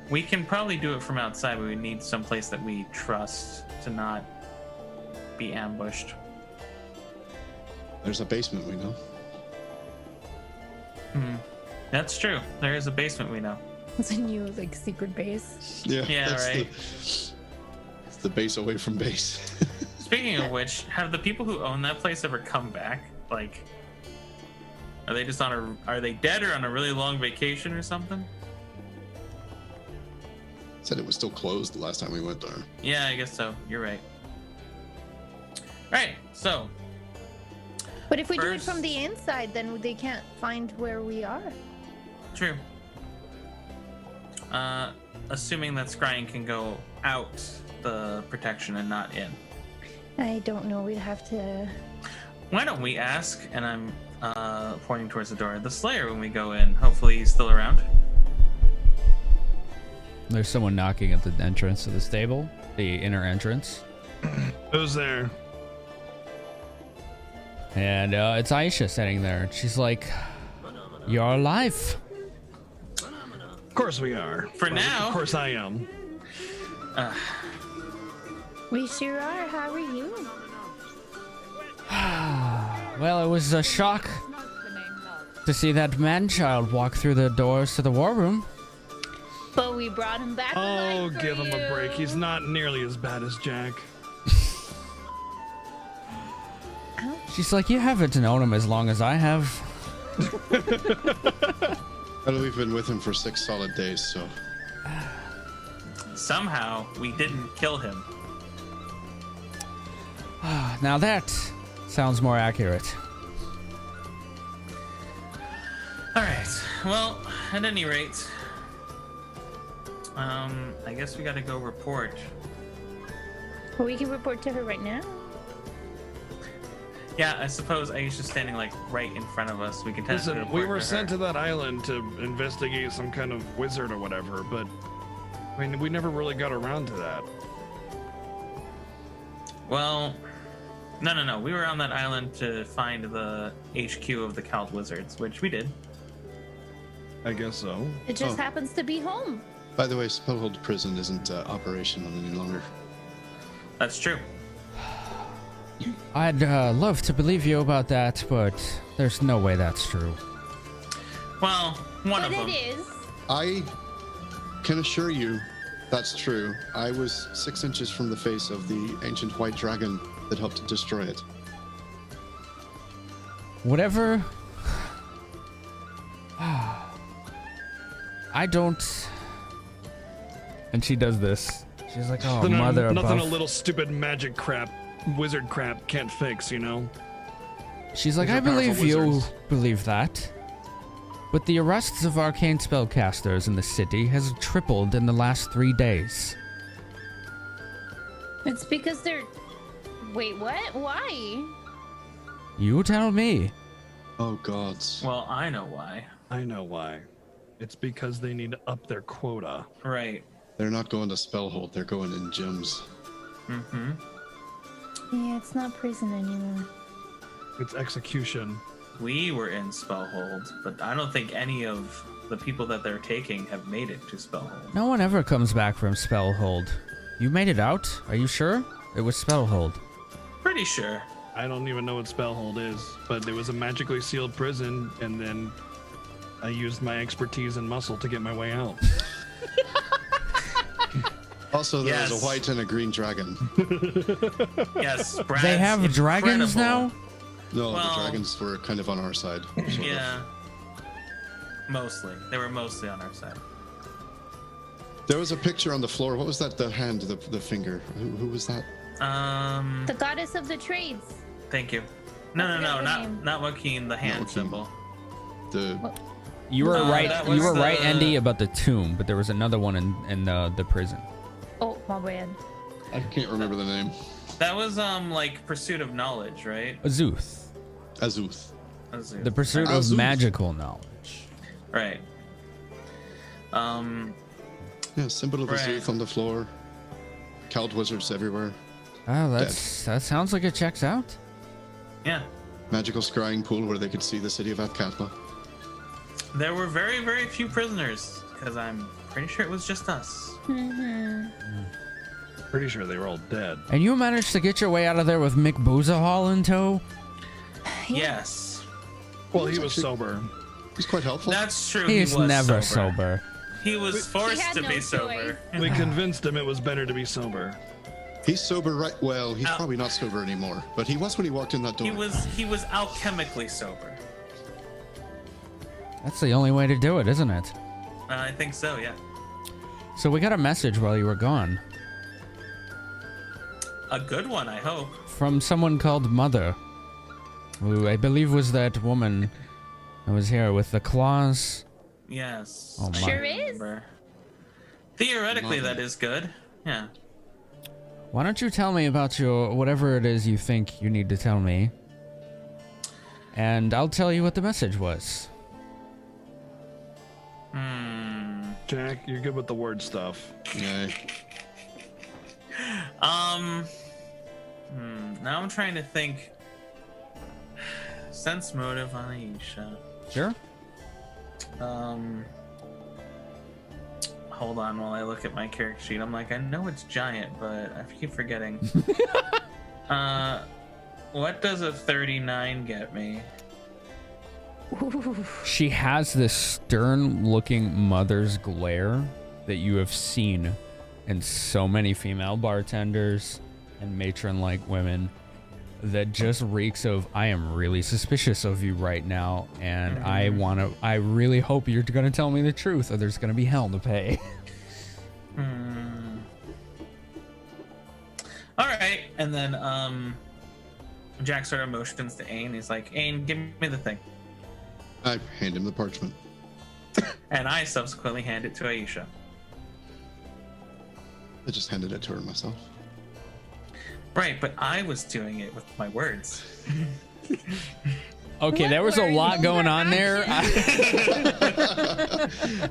we can probably do it from outside, but we need someplace that we trust to not be ambushed. There's a basement we know. That's true. There is a basement we know. It's a new like secret base. Yeah, right. It's the base away from base. Speaking of which, have the people who own that place ever come back? Like, are they just are they dead or on a really long vacation or something? Said it was still closed the last time we went there. Yeah, I guess so. You're right. Right, so. But if we do it from the inside, then they can't find where we are. True. Assuming that scrying can go out the protection and not in. I don't know. We'd have to. Why don't we ask, and I'm pointing towards the door, the Slayer when we go in. Hopefully he's still around. There's someone knocking at the entrance to the stable, the inner entrance. Who's there? And it's Aisha sitting there. She's like, "You're alive." Of course we are. For now. Of course I am. We sure are. How are you? Well, it was a shock to see that man-child walk through the doors to the war room. But we brought him back. Oh, give him a break. He's not nearly as bad as Jack. She's like, "You haven't known him as long as I have." Well, we've been with him for 6 solid days, so. Somehow we didn't kill him. Now that sounds more accurate. All right. Well, at any rate, I guess we got to go report. Well, we can report to her right now. Yeah, I suppose Aisha's standing like right in front of us. We can test. Listen, we were sent to that island to investigate some kind of wizard or whatever, but I mean, we never really got around to that. Well, no. We were on that island to find the HQ of the Cald Wizards, which we did. I guess so. It just happens to be home. By the way, Spellhold Prison isn't operational any longer. That's true. I'd love to believe you about that, but there's no way that's true. Well, one of them. But it is. I can assure you that's true. I was 6 inches from the face of the ancient white dragon that helped destroy it. Whatever. I don't. And she does this. She's like, "Oh, mother above." Nothing a little stupid magic crap, wizard crap can't fix, you know? She's like, These "I are powerful believe you wizards. believe that. But the arrests of arcane spellcasters in the city has tripled in the last 3 days." It's because they're. Wait, what? Why? You tell me. Oh, gods. Well, I know why. I know why. It's because they need to up their quota. Right. They're not going to Spellhold, they're going in gyms. Mm-hmm. Yeah, it's not prison anymore. It's execution. We were in Spellhold, but I don't think any of the people that they're taking have made it to Spellhold. No one ever comes back from Spellhold. You made it out? Are you sure? It was Spellhold. Pretty sure. I don't even know what Spellhold is, but it was a magically sealed prison, and then I used my expertise and muscle to get my way out. Also, there was a white and a green dragon. Yes, Brad's They have dragons incredible. now? No, Well- the dragons were kind of on our side. sort of. Yeah. Mostly. They were mostly on our side. There was a picture on the floor. What was that? The hand, the finger. Who was that? The goddess of the trades. Thank you. No, forgot her not name. not Joaquin, the hand Joaquin. symbol. The You were that right. was You were right, the- Andy, about the tomb, but there was another one in the prison. Oh, my bad. I can't remember the name. That was like Pursuit of Knowledge, right? Azuth. Azuth. Azuth. The pursuit Azuth. of magical knowledge. Right. Yeah, symbol of Right. Azuth on the floor. Cald wizards everywhere. Oh, that sounds like it checks out. Yeah. Magical scrying pool where they could see the city of Athkatla. There were very, very few prisoners, because I'm pretty sure it was just us. Mm-hmm. Pretty sure they were all dead. And you managed to get your way out of there with Mick Boozahall in tow? Yes. Well, he was sober. He's quite helpful. That's true. He's he was never sober. sober. He was forced had to no be choice. sober. We convinced him it was better to be sober. He's sober, right? Well, he's probably not sober anymore, but he was when he walked in that door. He was alchemically sober. That's the only way to do it, isn't it? I think so, yeah. So we got a message while you were gone. A good one, I hope. From someone called Mother, who I believe was that woman that was here with the claws. Yes. Oh, my. Sure is. Theoretically, that is good. Yeah. Why don't you tell me about your whatever it is you think you need to tell me, and I'll tell you what the message was. Jack, you're good with the word stuff. Yeah. Now I'm trying to think. Sense motive on Aisha. Sure. Hold on while I look at my character sheet. I'm like, I know it's giant, but I keep forgetting. What does a 39 get me? She has this stern-looking mother's glare that you have seen in so many female bartenders and matron-like women that just reeks of, I am really suspicious of you right now, and I really hope you're gonna tell me the truth, or there's gonna be hell to pay. All right, and then Jack sort of motions to Ain. He's like, Ain, give me the thing. I hand him the parchment. And I subsequently hand it to Aisha. I just handed it to her myself. Right, but I was doing it with my words. Okay, there was a lot going on there.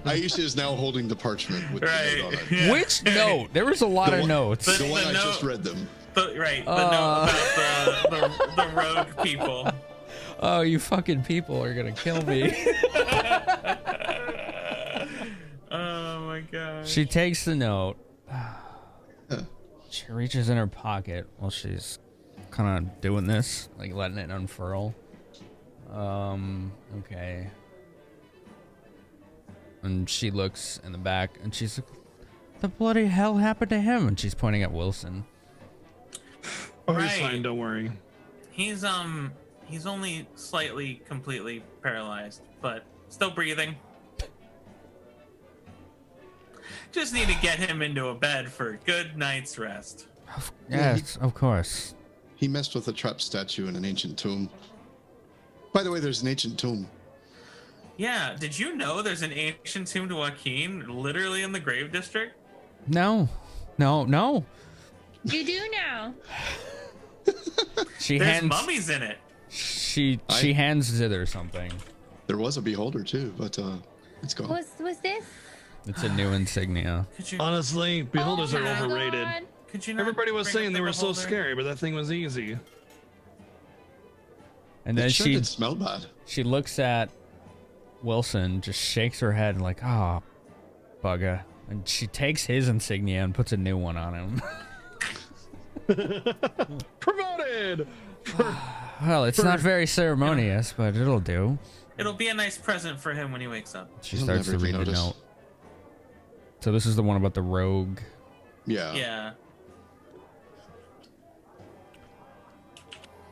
Aisha is now holding the parchment with the note on it. Yeah. Which note? There was a lot of notes. The one I just read them. The note about the rogue people. Oh, you fucking people are gonna kill me. Oh my god. She takes the note. She reaches in her pocket while she's kind of doing this, like letting it unfurl. Okay. And she looks in the back and she's like, the bloody hell happened to him? And she's pointing at Wilson. Oh, he's fine, don't worry. He's only slightly, completely paralyzed, but still breathing. Just need to get him into a bed for a good night's rest. Yes, of course. He messed with a trap statue in an ancient tomb. By the way, there's an ancient tomb. Yeah, did you know there's an ancient tomb to Joaquin literally in the Grave District? No. You do now. There's mummies in it. She hands Zither something. There was a beholder too, but it's gone. Was this? It's a new insignia. Honestly, beholders are overrated. Could you not Everybody was bring saying up they the were so beholder? scary, but that thing was easy. And then It sure did smell bad. She looks at Wilson, just shakes her head like, oh, bugger. And she takes his insignia and puts a new one on him. Promoted! Well, it's not very ceremonious, but it'll do. It'll be a nice present for him when he wakes up. She starts to read the note. So this is the one about the rogue. Yeah. Yeah.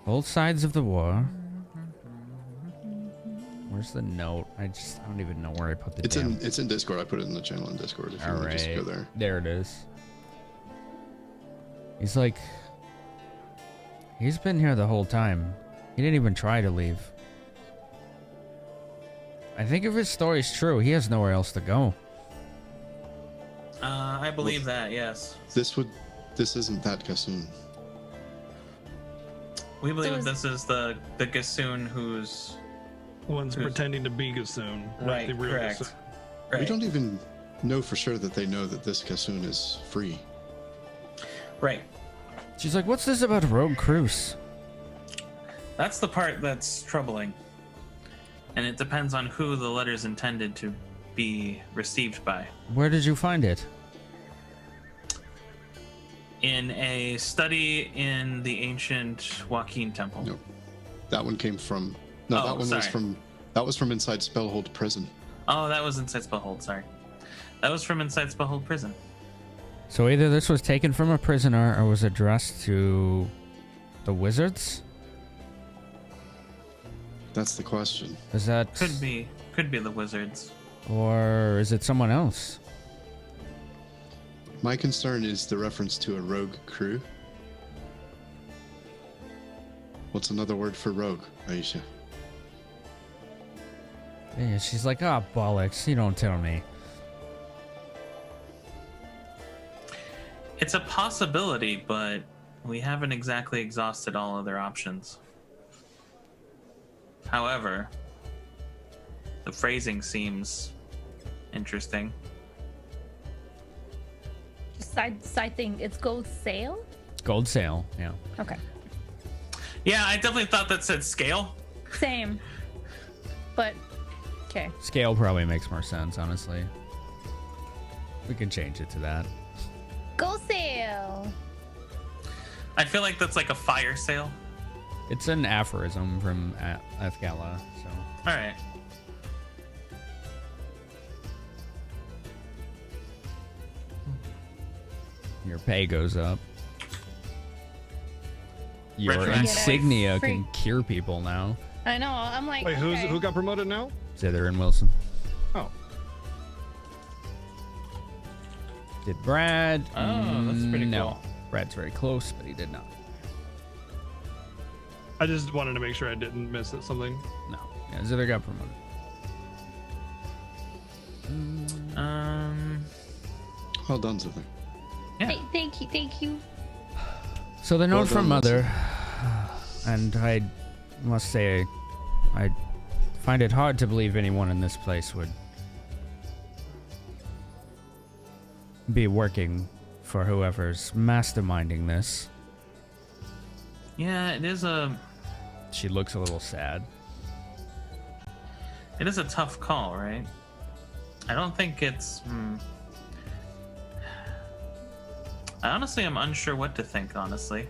Both sides of the war. Where's the note? I don't even know where I put the It's damn... it's in Discord. I put it in the channel in Discord. If you want to just go there. There it is. He's like... He's been here the whole time. He didn't even try to leave. I think if his story's true, he has nowhere else to go. I believe that, yes. This isn't that Gassoon. We believe this is the Gassoon who's... The one's pretending to be Gassoon. Right, the real correct. Gassoon. Right. We don't even know for sure that they know that this Gassoon is free. Right. She's like, what's this about Rogue Cruise? That's the part that's troubling. And it depends on who the letter's intended to be received by. Where did you find it? In a study in the ancient Joaquin Temple. No. That one came from... No, that one was from... That was from inside Spellhold Prison. Oh, that was inside Spellhold, sorry. That was from inside Spellhold Prison. So either this was taken from a prisoner or was addressed to the wizards? That's the question. Is that... Could be the wizards. Or is it someone else? My concern is the reference to a rogue crew. What's another word for rogue, Aisha? Yeah, she's like, oh, bollocks, you don't tell me. It's a possibility, but we haven't exactly exhausted all other options. However, the phrasing seems interesting. Side thing. It's gold sail. Gold sail, yeah. Okay. Yeah, I definitely thought that said scale. Same. But okay. Scale probably makes more sense, honestly. We can change it to that. Gold sail. I feel like that's like a fire sale. It's an aphorism from Athgala, so. All right. Your pay goes up. Your Retroactive. insignia Free. can cure people now. I know. I'm like. Wait, okay. who got promoted now? Zither and Wilson. Oh. Did Brad? Oh, that's pretty no. cool. Brad's very close, but he did not. I just wanted to make sure I didn't miss something. No. Yeah, Zither got promoted. Well done, Zither. Yeah. Hey, thank you. So the note Well from done, Mother, and I must say, I find it hard to believe anyone in this place would be working for whoever's masterminding this. Yeah, it is a. She looks a little sad. It is a tough call, right? I don't think it's. Honestly, I'm unsure what to think, honestly.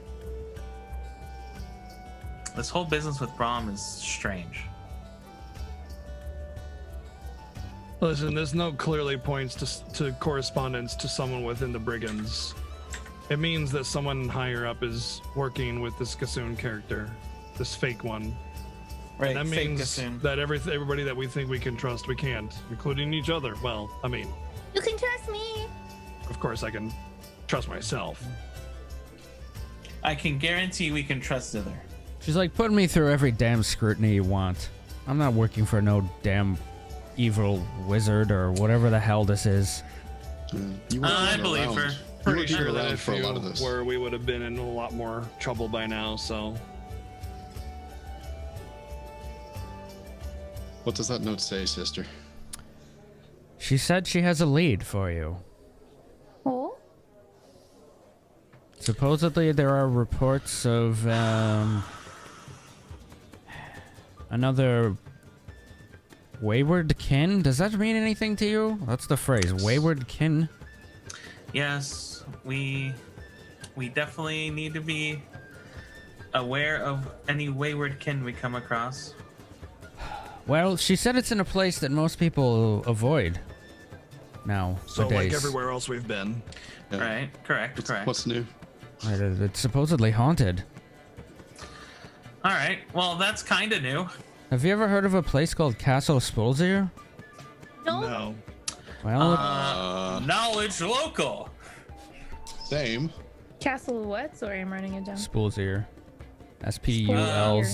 This whole business with Brahm is strange. Listen, this note clearly points to correspondence to someone within the Brigands. It means that someone higher up is working with this Kassoon character, this fake one. Right, And that fake means Kassoon. that everybody that we think we can trust, we can't, including each other. Well, I mean, You can trust me. of course I can trust myself. I can guarantee we can trust Zither. She's like, put me through every damn scrutiny you want. I'm not working for no damn evil wizard or whatever the hell this is. You weren't I even believe around. her. You Pretty weren't sure even that around if for a you lot of this. were, we would have been in a lot more trouble by now, so. What does that note say, sister? She said she has a lead for you. Oh. Supposedly there are reports of another wayward kin. Does that mean anything to you? That's the phrase, wayward kin. Yes, we definitely need to be aware of any wayward kin we come across. Well, she said it's in a place that most people avoid now. So like everywhere else we've been. Yeah. Right? Correct. What's new? It's supposedly haunted. All right. Well, that's kind of new. Have you ever heard of a place called Castle Spolzir? No. Well, Knowledge local. Same. Castle what? Sorry, I'm writing it down. Spolzir. Spulzeer.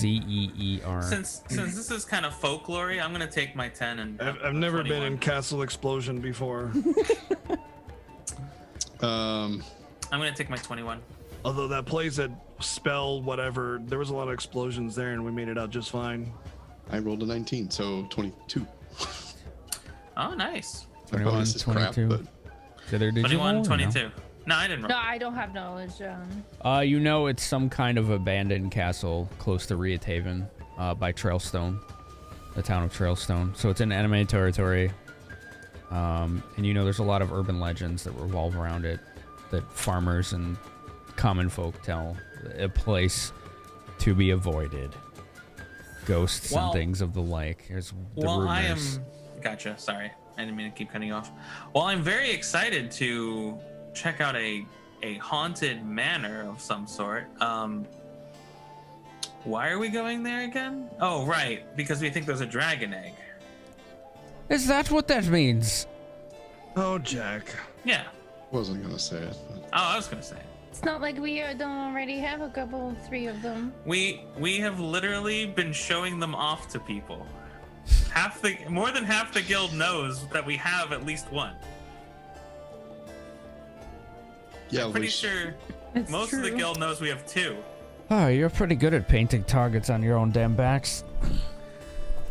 Since this is kind of folklore, I'm gonna take my 10 and. I've never been in Castle Explosion before. I'm gonna take my 21. Although that place at Spell whatever, there was a lot of explosions there, and we made it out just fine. I rolled a 19, so 22. Oh, nice. 21, This is crap, 22. but Did you 21, roll or no? 22. No, I didn't roll. No, I don't have knowledge. You know, it's some kind of abandoned castle close to Riethaven, by Trailstone, the town of Trailstone. So it's in enemy territory. And you know, there's a lot of urban legends that revolve around it, that farmers and common folk tell. A place to be avoided. Ghosts and things of the like. There's the rumors. I am. Gotcha. Sorry, I didn't mean to keep cutting you off. Well, I'm very excited to check out a haunted manor of some sort. Why are we going there again? Oh, right, because we think there's a dragon egg. Is that what that means? Oh, Jack. Yeah. Wasn't gonna say it. Oh, I was gonna say it. It's not like we don't already have a couple, 3 of them. We have literally been showing them off to people. More than half the guild knows that we have at least one. Yeah, I'm pretty sure most of the guild knows we have 2. Oh, you're pretty good at painting targets on your own damn backs.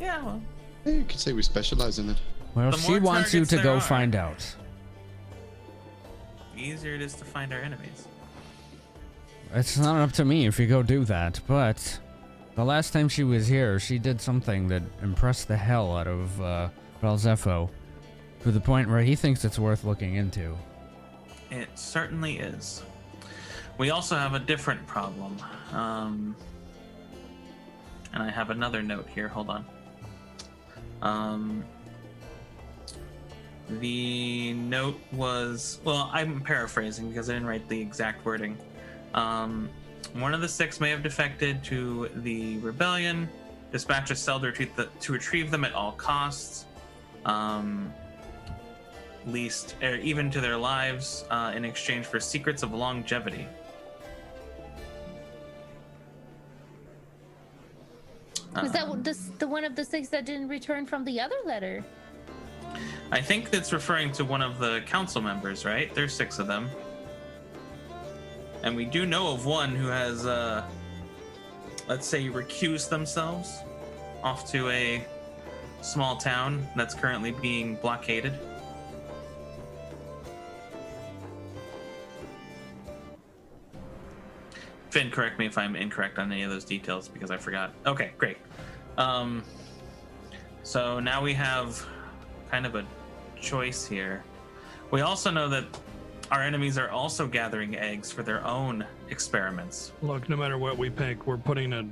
Yeah, well. You could say we specialize in it. Well, The she more wants you targets to there go are, find out. the easier it is to find our enemies. It's not up to me if you go do that, but the last time she was here, she did something that impressed the hell out of Belzepho, to the point where he thinks it's worth looking into. It certainly is. We also have a different problem. And I have another note here. Hold on. The note was... Well, I'm paraphrasing because I didn't write the exact wording. One of the 6 may have defected to the rebellion. Dispatch a cell to retrieve them at all costs. Least even to their lives in exchange for secrets of longevity. Was that the one of the 6 that didn't return from the other letter? I think that's referring to one of the council members, right? There's 6 of them. And we do know of one who has, let's say, recused themselves off to a small town that's currently being blockaded. Finn, correct me if I'm incorrect on any of those details because I forgot. Okay, great. So now we have kind of a choice here. We also know that our enemies are also gathering eggs for their own experiments. Look, no matter what we pick, we're putting a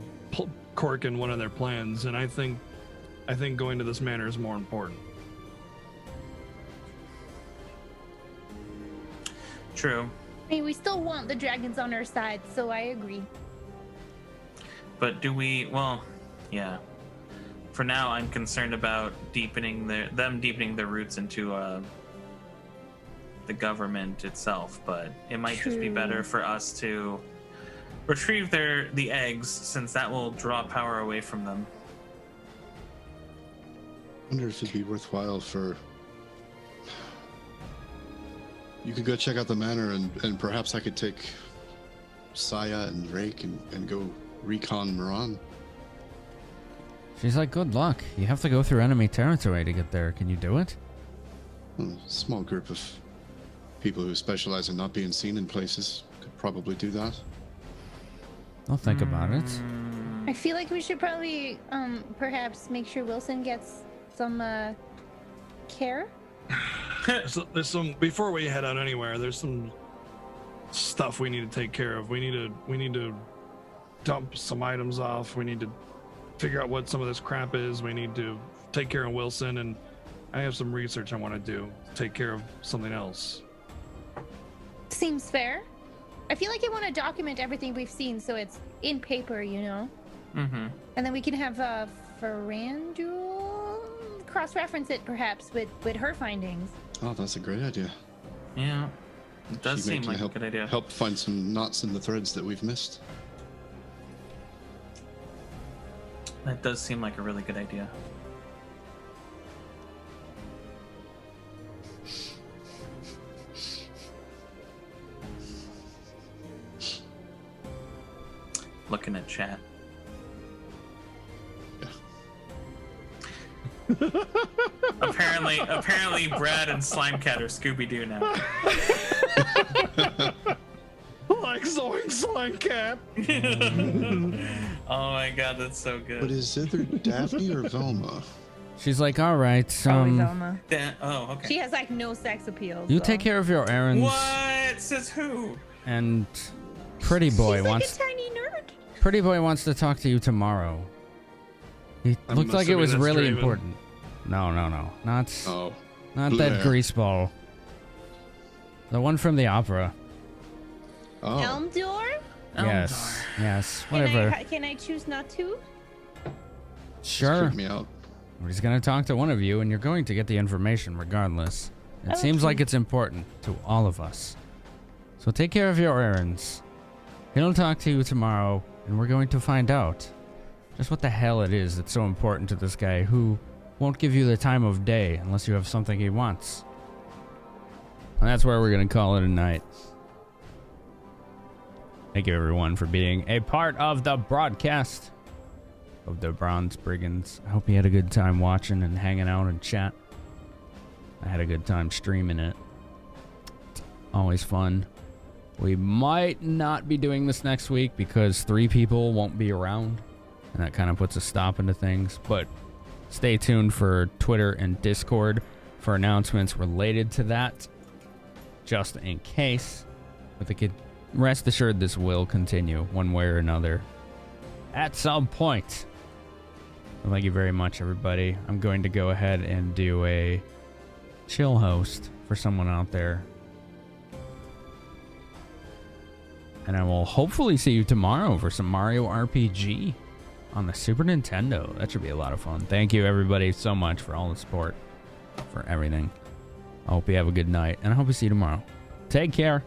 cork in one of their plans, and I think going to this manor is more important. True. I mean, we still want the dragons on our side, so I agree. But do we? Well, yeah. For now, I'm concerned about deepening them deepening their roots into the government itself. But it might just be better for us to retrieve the eggs, since that will draw power away from them. I wonder if it'd be worthwhile for... You could go check out the manor, and perhaps I could take Saya and Rake and go recon Moran. She's like, good luck. You have to go through enemy territory to get there. Can you do it? A small group of people who specialize in not being seen in places could probably do that. I'll think about it. I feel like we should probably perhaps make sure Wilson gets some care. So there's some, before we head out anywhere, there's some stuff we need to take care of. We need to dump some items off. We need to figure out what some of this crap is. We need to take care of Wilson, and I have some research I want to do. Take care of something else. Seems fair. I feel like I want to document everything we've seen so it's in paper, you know? Mm-hmm. And then we can have Ferandul cross-reference it perhaps with her findings. Oh, that's a great idea. Yeah, it does seem like a good idea. Help find some knots in the threads that we've missed. That does seem like a really good idea. Looking at chat. Apparently Brad and Slimecat are Scooby-Doo now. Like Zoink Slimecat. Oh my god, that's so good. But is either Daphne or Velma? She's like, all right, Probably Velma. Oh, okay. She has like no sex appeal. You so. take care of your errands. What? Says who? And Pretty Boy She's wants... like a tiny nerd. Pretty Boy wants to talk to you tomorrow. He looked like it was really important. No. Not Oh, that greaseball. The one from the opera. Oh. Elm door? Yes. Yes. Whatever. Can I choose not to? Sure. Freak me out. We're just going to talk to one of you, and you're going to get the information regardless. It seems like it's important to all of us. So take care of your errands. He'll talk to you tomorrow, and we're going to find out just what the hell it is that's so important to this guy who won't give you the time of day unless you have something he wants. And that's where we're going to call it a night. Thank you, everyone, for being a part of the broadcast of the Bronze Brigands. I hope you had a good time watching and hanging out and chat. I had a good time streaming it. It's always fun. We might not be doing this next week because 3 people won't be around, and that kind of puts a stop into things. But stay tuned for Twitter and Discord for announcements related to that, just in case. But they could rest assured this will continue one way or another at some point. Well, thank you very much, everybody. I'm going to go ahead and do a chill host for someone out there. And I will hopefully see you tomorrow for some Mario RPG on the Super Nintendo. That should be a lot of fun. Thank you, everybody, so much for all the support, for everything. I hope you have a good night, and I hope to see you tomorrow. Take care.